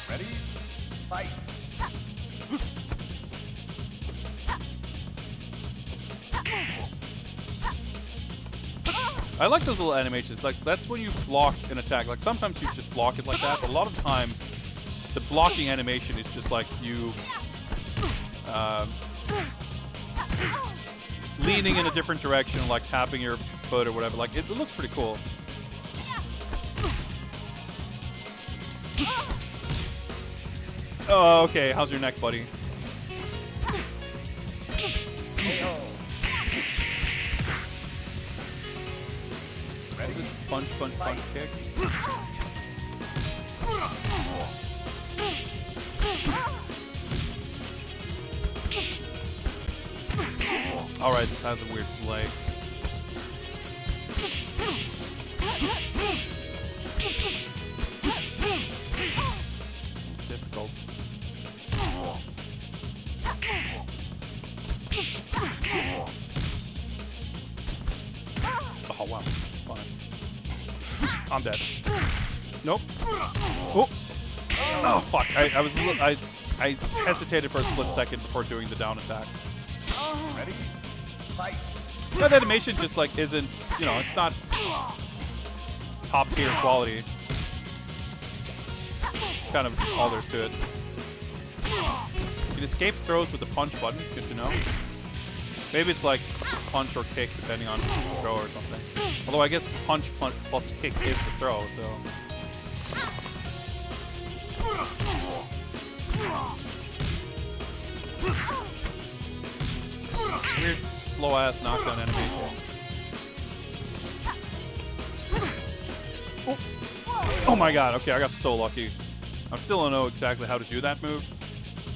Ready? Fight! I like those little animations. Like, that's when you block an attack. Like, sometimes you just block it like that, but a lot of the time, the blocking animation is just like you leaning in a different direction, like tapping your foot or whatever. Like, it looks pretty cool. Oh, okay. How's your neck, buddy? Ready? Punch, punch, punch, kick. Alright, this has a weird delay. Difficult. Oh wow, fine. I'm dead. Nope. Oh, oh fuck! I hesitated for a split second before doing the down attack. Ready? Fight! That animation just like isn't, you know, it's not top tier quality. Kind of all there's to it. You can escape throws with the punch button. Good to know. Maybe it's like punch or kick depending on the throw or something. Although I guess punch plus kick is the throw, so. Weird slow ass knockdown animation. Oh my god, okay, I got so lucky. I still don't know exactly how to do that move.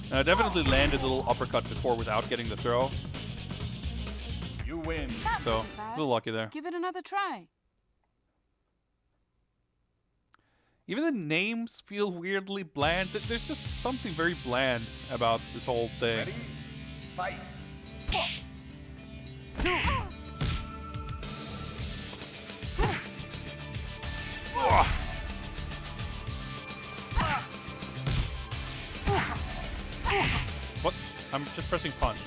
And I definitely landed a little uppercut before without getting the throw. You win. So, a little lucky there. Give it another try. Even the names feel weirdly bland. There's just something very bland about this whole thing. Ready? Fight! What? I'm just pressing punch.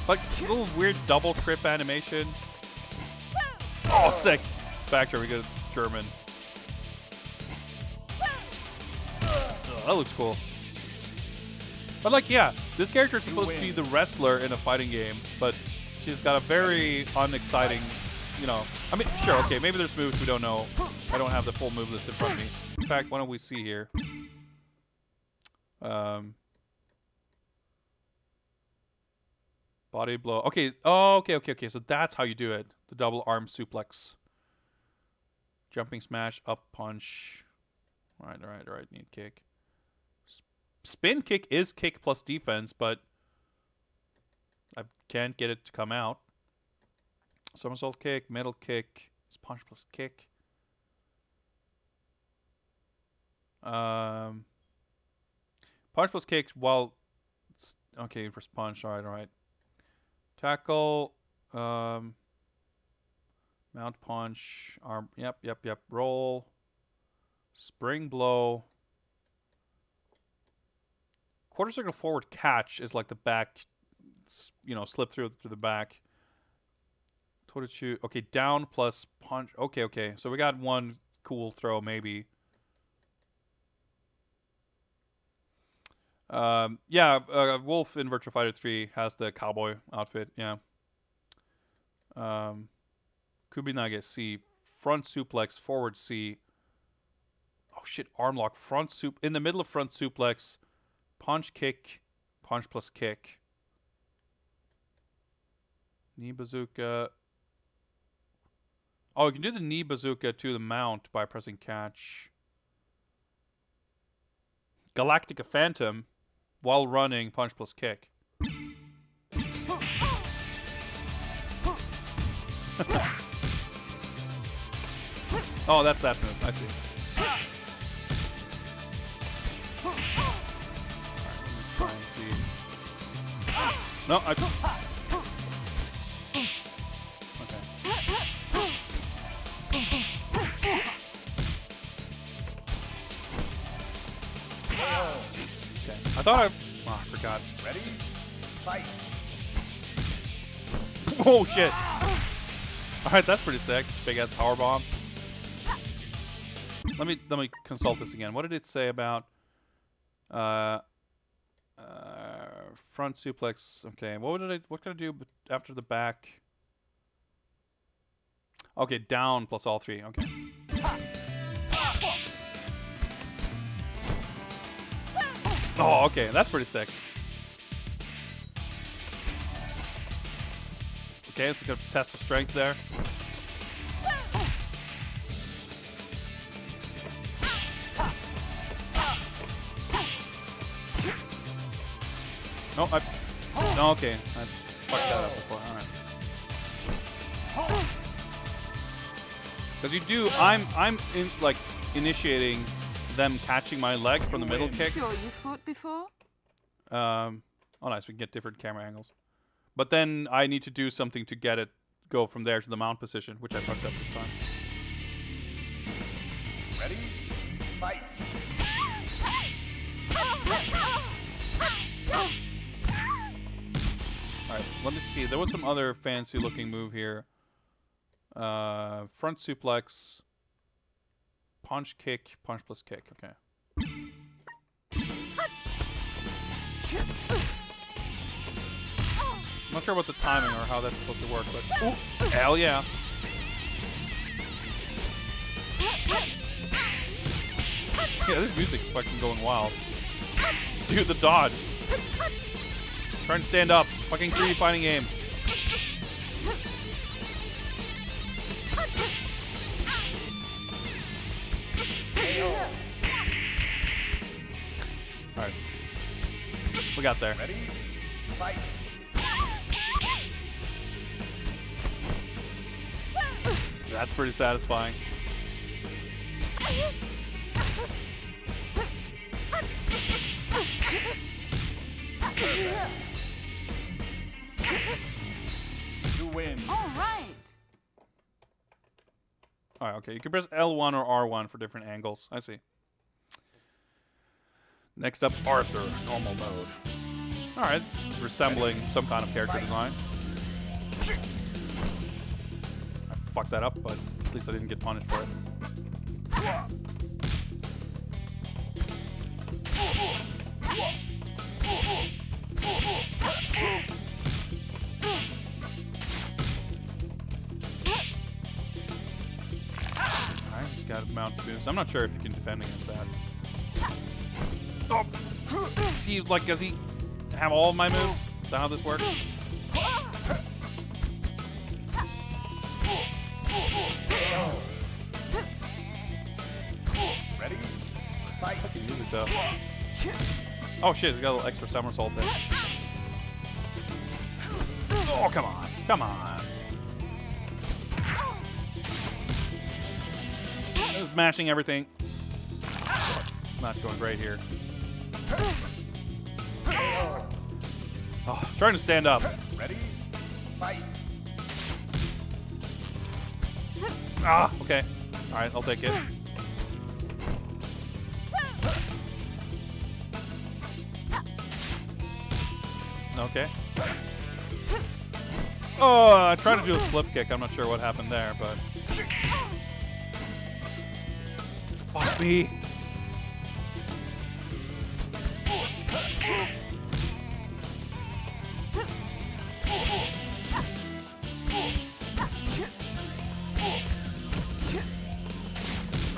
Like, little weird double trip animation. Oh, sick. Factor, we get German. Oh, that looks cool. But like, yeah, this character is supposed to be the wrestler in a fighting game, but she's got a very unexciting, you know. I mean, sure, okay, maybe there's moves we don't know. I don't have the full move list in front of me. In fact, why don't we see here? Body blow. Okay. Oh, okay. So that's how you do it. The double arm suplex. Jumping smash, up punch. All right. Knee kick. Spin kick is kick plus defense, but I can't get it to come out. Somersault kick, middle kick. It's punch plus kick. Punch plus kick while... Okay, first punch. All right. Tackle, mount punch, arm, yep, roll, spring blow. Quarter circle forward catch is like the back, you know, slip through the back. Totochu, okay, down plus punch, okay. So we got one cool throw, maybe. Wolf in Virtua Fighter 3 has the cowboy outfit, yeah. Kubinage C, front suplex, forward C. Oh shit, arm lock, front in the middle of front suplex, punch kick, punch plus kick. Knee bazooka. Oh, you can do the knee bazooka to the mount by pressing catch. Galactica Phantom. While running, punch plus kick. Oh, that's that move. I see. Alright, let me try and see. No, I... I thought I forgot. Ready? Fight. Oh shit! Alright, that's pretty sick. Big ass power bomb. Let me consult this again. What did it say about front suplex? Okay, what can I do after the back? Okay, down plus all three. Okay. Oh, okay, that's pretty sick. Okay, so we got a test of strength there. No, okay. I fucked that up before. Alright. Because you do, I'm initiating them catching my leg from the middle kick. Sure, you fought before? Oh, nice. We can get different camera angles. But then I need to do something to get it, go from there to the mount position, which I fucked up this time. Ready? Fight. Alright, let me see. There was some other fancy looking move here. Front suplex. Punch kick, punch plus kick. Okay. I'm not sure about the timing or how that's supposed to work, but ooh, hell yeah. Yeah, this music's fucking going wild. Dude, the dodge. Try and stand up. Fucking 3D fighting game. Alright. We got there. Ready? Fight. That's pretty satisfying. You win. All right. Alright, okay. You can press L1 or R1 for different angles. I see. Next up, Arthur, normal mode. Alright, it's resembling some kind of character design. I fucked that up, but at least I didn't get punished for it. Alright, he's got a mount boost. I'm not sure if you can defend against that. Oh! See, like, does he have all of my moves? Is that how this works? Ready? Fight. Fucking music, though. Oh shit, we got a little extra somersault there. Oh, come on. Come on. Just mashing everything. Not going great here. Oh, trying to stand up. Ready? Fight. Ah, okay. Alright, I'll take it. Okay. Oh, I tried to do a flip kick. I'm not sure what happened there, but... Fuck me.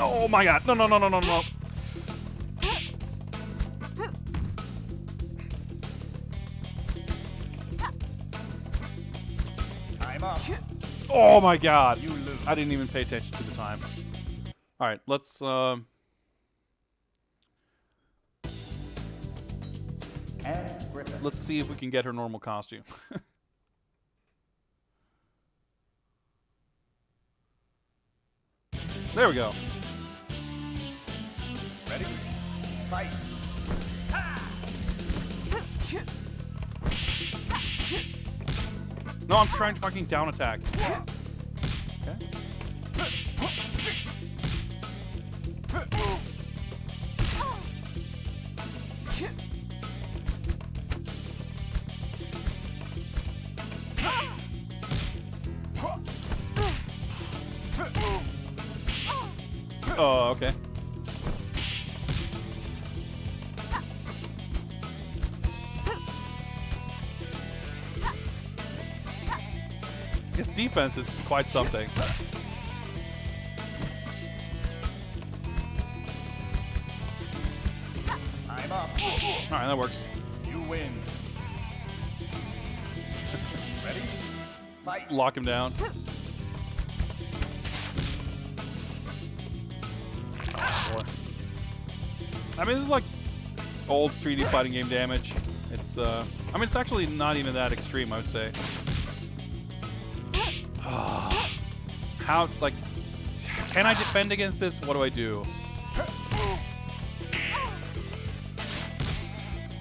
Oh my god. No, no, no, no, no, no. Time up. Oh my god. You lose. I didn't even pay attention to the time. Alright, let's see if we can get her normal costume. There we go. Ready? Fight. No, I'm trying to fucking down attack. Okay. Oh, okay. His defense is quite something. I'm up. Alright, that works. You win. Ready? Fight. Lock him down. Oh, boy. I mean, this is like old 3D fighting game damage. It's, I mean, it's actually not even that extreme, I would say. How, like, can I defend against this? What do I do?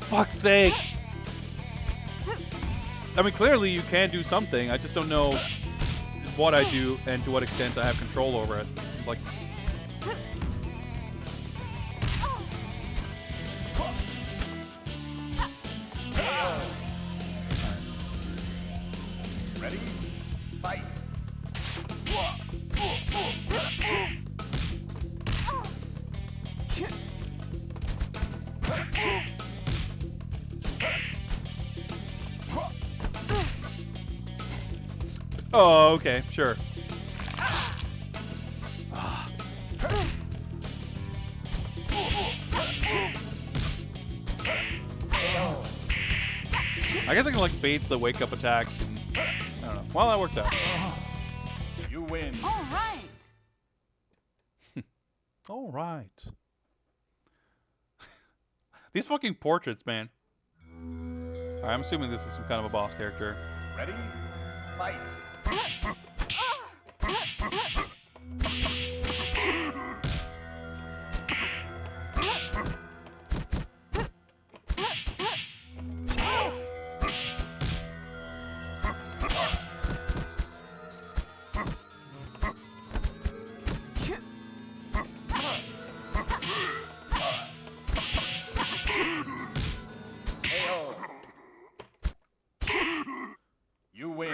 Fuck's sake! I mean, clearly you can do something. I just don't know what I do and to what extent I have control over it. Like, Ready? Fight. oh, okay, sure. I guess I can like bait the wake up attack. And, I don't know. Well, that worked out. You win. All right. All right. These fucking portraits, man. All right, I'm assuming this is some kind of a boss character. Ready? Fight.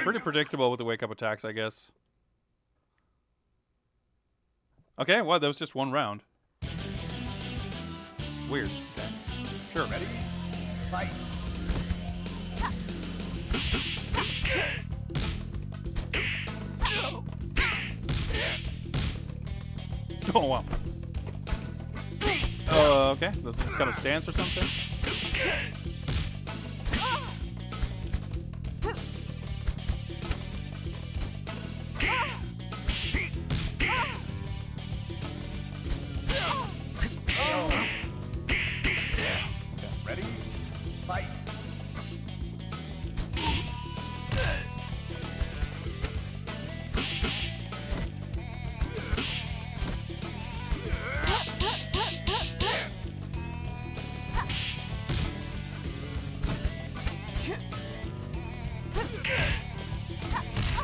pretty predictable with the wake up attacks, I guess. Okay, well, that was just one round. Weird. Okay. Sure. Ready? Fight. Oh, wow. Okay. This is kind of stance or something. Ready? Fight.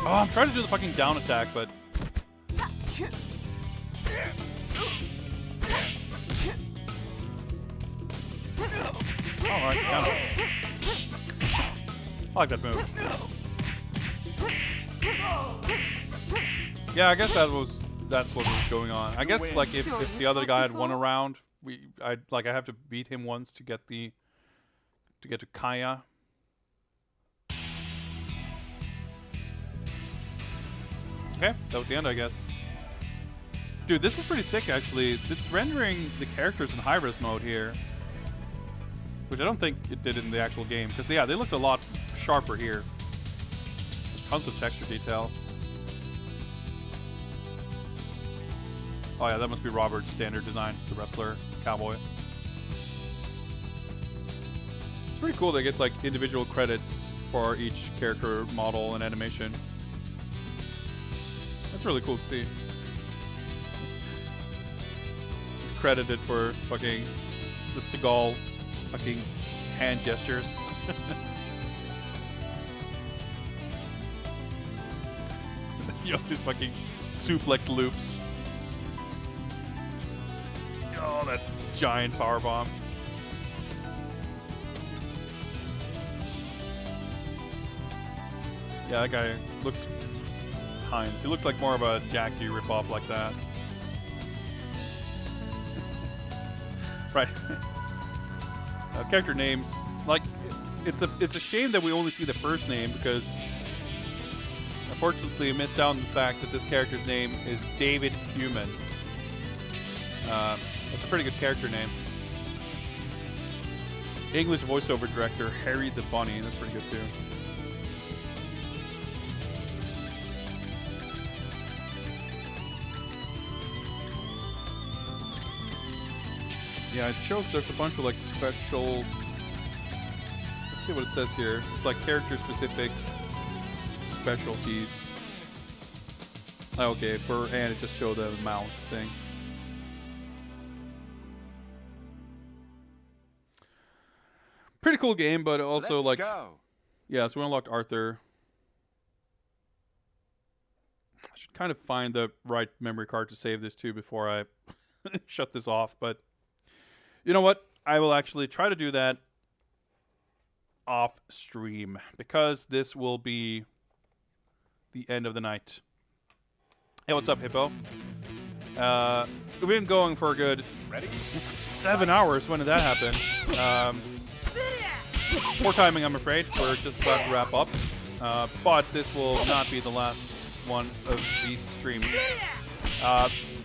Oh, I'm trying to do the fucking down attack, but... Alright, down. I like that move. Yeah, I guess that's what was going on. I guess like if the other guy had won a round, I have to beat him once to get to Kaya. Okay, that was the end, I guess. Dude, this is pretty sick, actually. It's rendering the characters in high-res mode here, which I don't think it did in the actual game. Because, yeah, they looked a lot sharper here. Tons of texture detail. Oh, yeah, that must be Robert's standard design, the wrestler, cowboy. It's pretty cool they get, like, individual credits for each character model and animation. That's really cool to see. Credited for fucking the Seagal fucking hand gestures. Yo, these fucking suplex loops. Oh, that giant power bomb. Yeah, that guy looks... Hines. He looks like more of a Jackie ripoff like that. Right. Character names, like, it's a shame that we only see the first name because unfortunately I missed out on the fact that this character's name is David Human. That's a pretty good character name. English voiceover director Harry the Bunny. That's pretty good too. Yeah, it shows there's a bunch of like special. Let's see what it says here. It's like character specific specialties. Oh, okay, and it just showed the mount thing. Pretty cool game, but also Let's like, go. Yeah. So we unlocked Arthur. I should kind of find the right memory card to save this to before I shut this off, but. You know what? I will actually try to do that off stream because this will be the end of the night. Hey, what's up, Hippo? We've been going for a good 7 hours. When did that happen? Poor timing, I'm afraid. We're just about to wrap up. But this will not be the last one of these streams.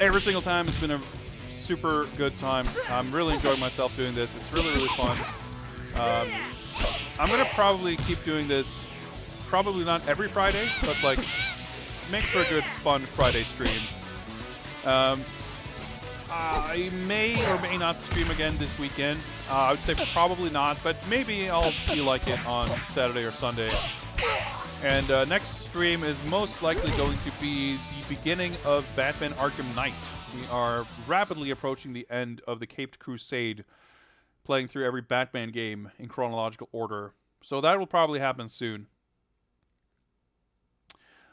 Every single time it's been a super good time. I'm really enjoying myself doing this. It's really, really fun. I'm gonna probably keep doing this. Probably not every Friday, but like makes for a good, fun Friday stream. I may or may not stream again this weekend. I would say probably not, but maybe I'll feel like it on Saturday or Sunday. And next stream is most likely going to be the beginning of Batman Arkham Knight. We are rapidly approaching the end of the Caped Crusade, playing through every Batman game in chronological order. So that will probably happen soon.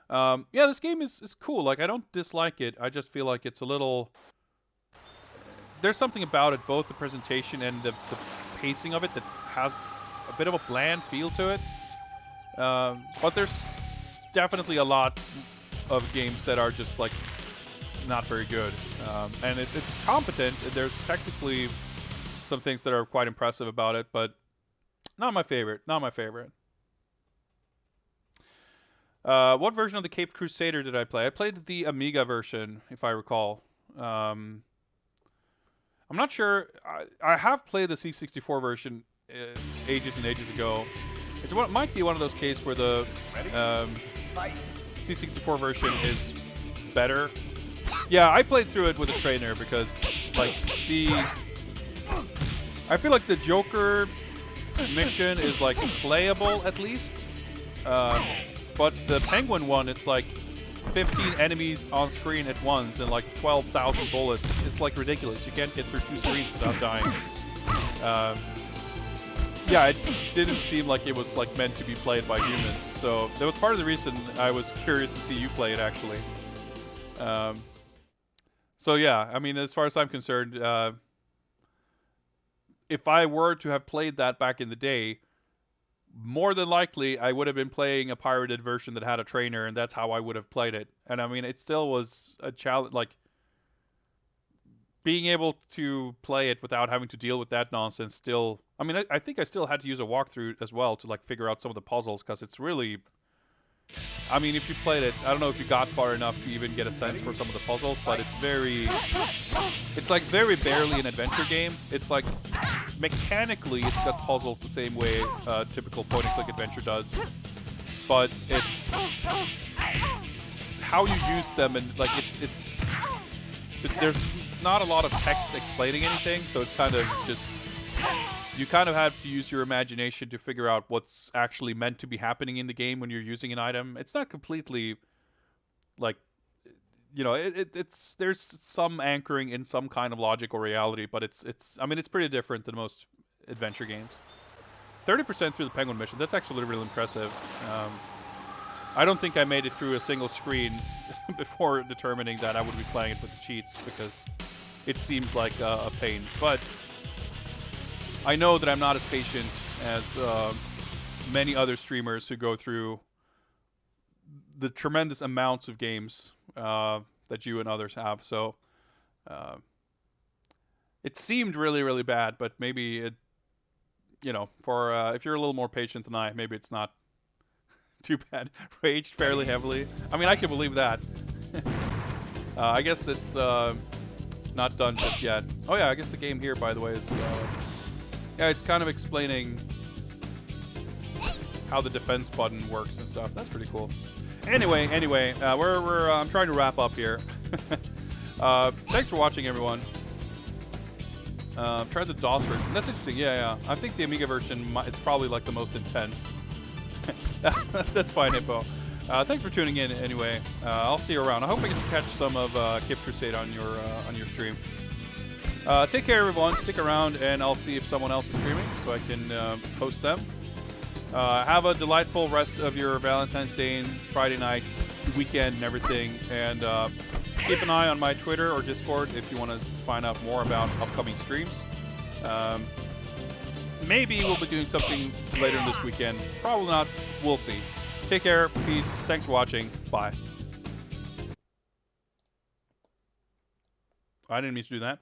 Yeah, this game is cool. Like, I don't dislike it. I just feel like it's a little... There's something about it, both the presentation and the pacing of it, that has a bit of a bland feel to it. But there's definitely a lot of games that are just like not very good, and it's competent. There's technically some things that are quite impressive about it, but not my favorite. Not my favorite. What version of the Caped Crusader did I play? I played the Amiga version, if I recall. I'm not sure. I have played the C64 version ages and ages ago. It might be one of those cases where the C64 version is better. Yeah, I played through it with a trainer because, like, I feel like the Joker mission is, like, playable at least. But the Penguin one, it's like 15 enemies on screen at once and like 12,000 bullets. It's like ridiculous. You can't get through 2 screens without dying. Yeah, it didn't seem like it was like meant to be played by humans. So that was part of the reason I was curious to see you play it actually. So yeah, I mean, as far as I'm concerned, if I were to have played that back in the day, more than likely, I would have been playing a pirated version that had a trainer, and that's how I would have played it. And I mean, it still was a challenge. Like, being able to play it without having to deal with that nonsense still... I mean, I think I still had to use a walkthrough as well to, like, figure out some of the puzzles, because it's really... I mean, if you played it, I don't know if you got far enough to even get a sense for some of the puzzles, but it's very... It's, like, very barely an adventure game. It's, like... Mechanically, it's got puzzles the same way a typical point-and-click adventure does, but it's how you use them, and like there's not a lot of text explaining anything, so it's kind of just you kind of have to use your imagination to figure out what's actually meant to be happening in the game when you're using an item. It's not completely like, you know, it's there's some anchoring in some kind of logic or reality, but it's I mean, it's pretty different than most adventure games. 30% through the Penguin mission. That's actually really impressive. I don't think I made it through a single screen before determining that I would be playing it with the cheats, because it seemed like a pain. But I know that I'm not as patient as many other streamers who go through the tremendous amounts of games that you and others have. So it seemed really, really bad, but maybe it, you know, for if you're a little more patient than I, maybe it's not too bad. Raged fairly heavily. I mean, I can believe that. I guess it's not done just yet. Oh yeah, I guess the game here, by the way, is yeah, it's kind of explaining how the defense button works and stuff. That's pretty cool. Anyway, I'm trying to wrap up here. Thanks for watching, everyone. Tried the DOS version. That's interesting. Yeah. I think the Amiga version, it's probably like the most intense. That's fine, Hippo. Thanks for tuning in. Anyway, I'll see you around. I hope I get to catch some of Caped Crusade on your stream. Take care, everyone. Stick around, and I'll see if someone else is streaming so I can post them. Have a delightful rest of your Valentine's Day and Friday night, weekend, and everything. And keep an eye on my Twitter or Discord if you want to find out more about upcoming streams. Maybe we'll be doing something later this weekend. Probably not. We'll see. Take care. Peace. Thanks for watching. Bye. I didn't mean to do that.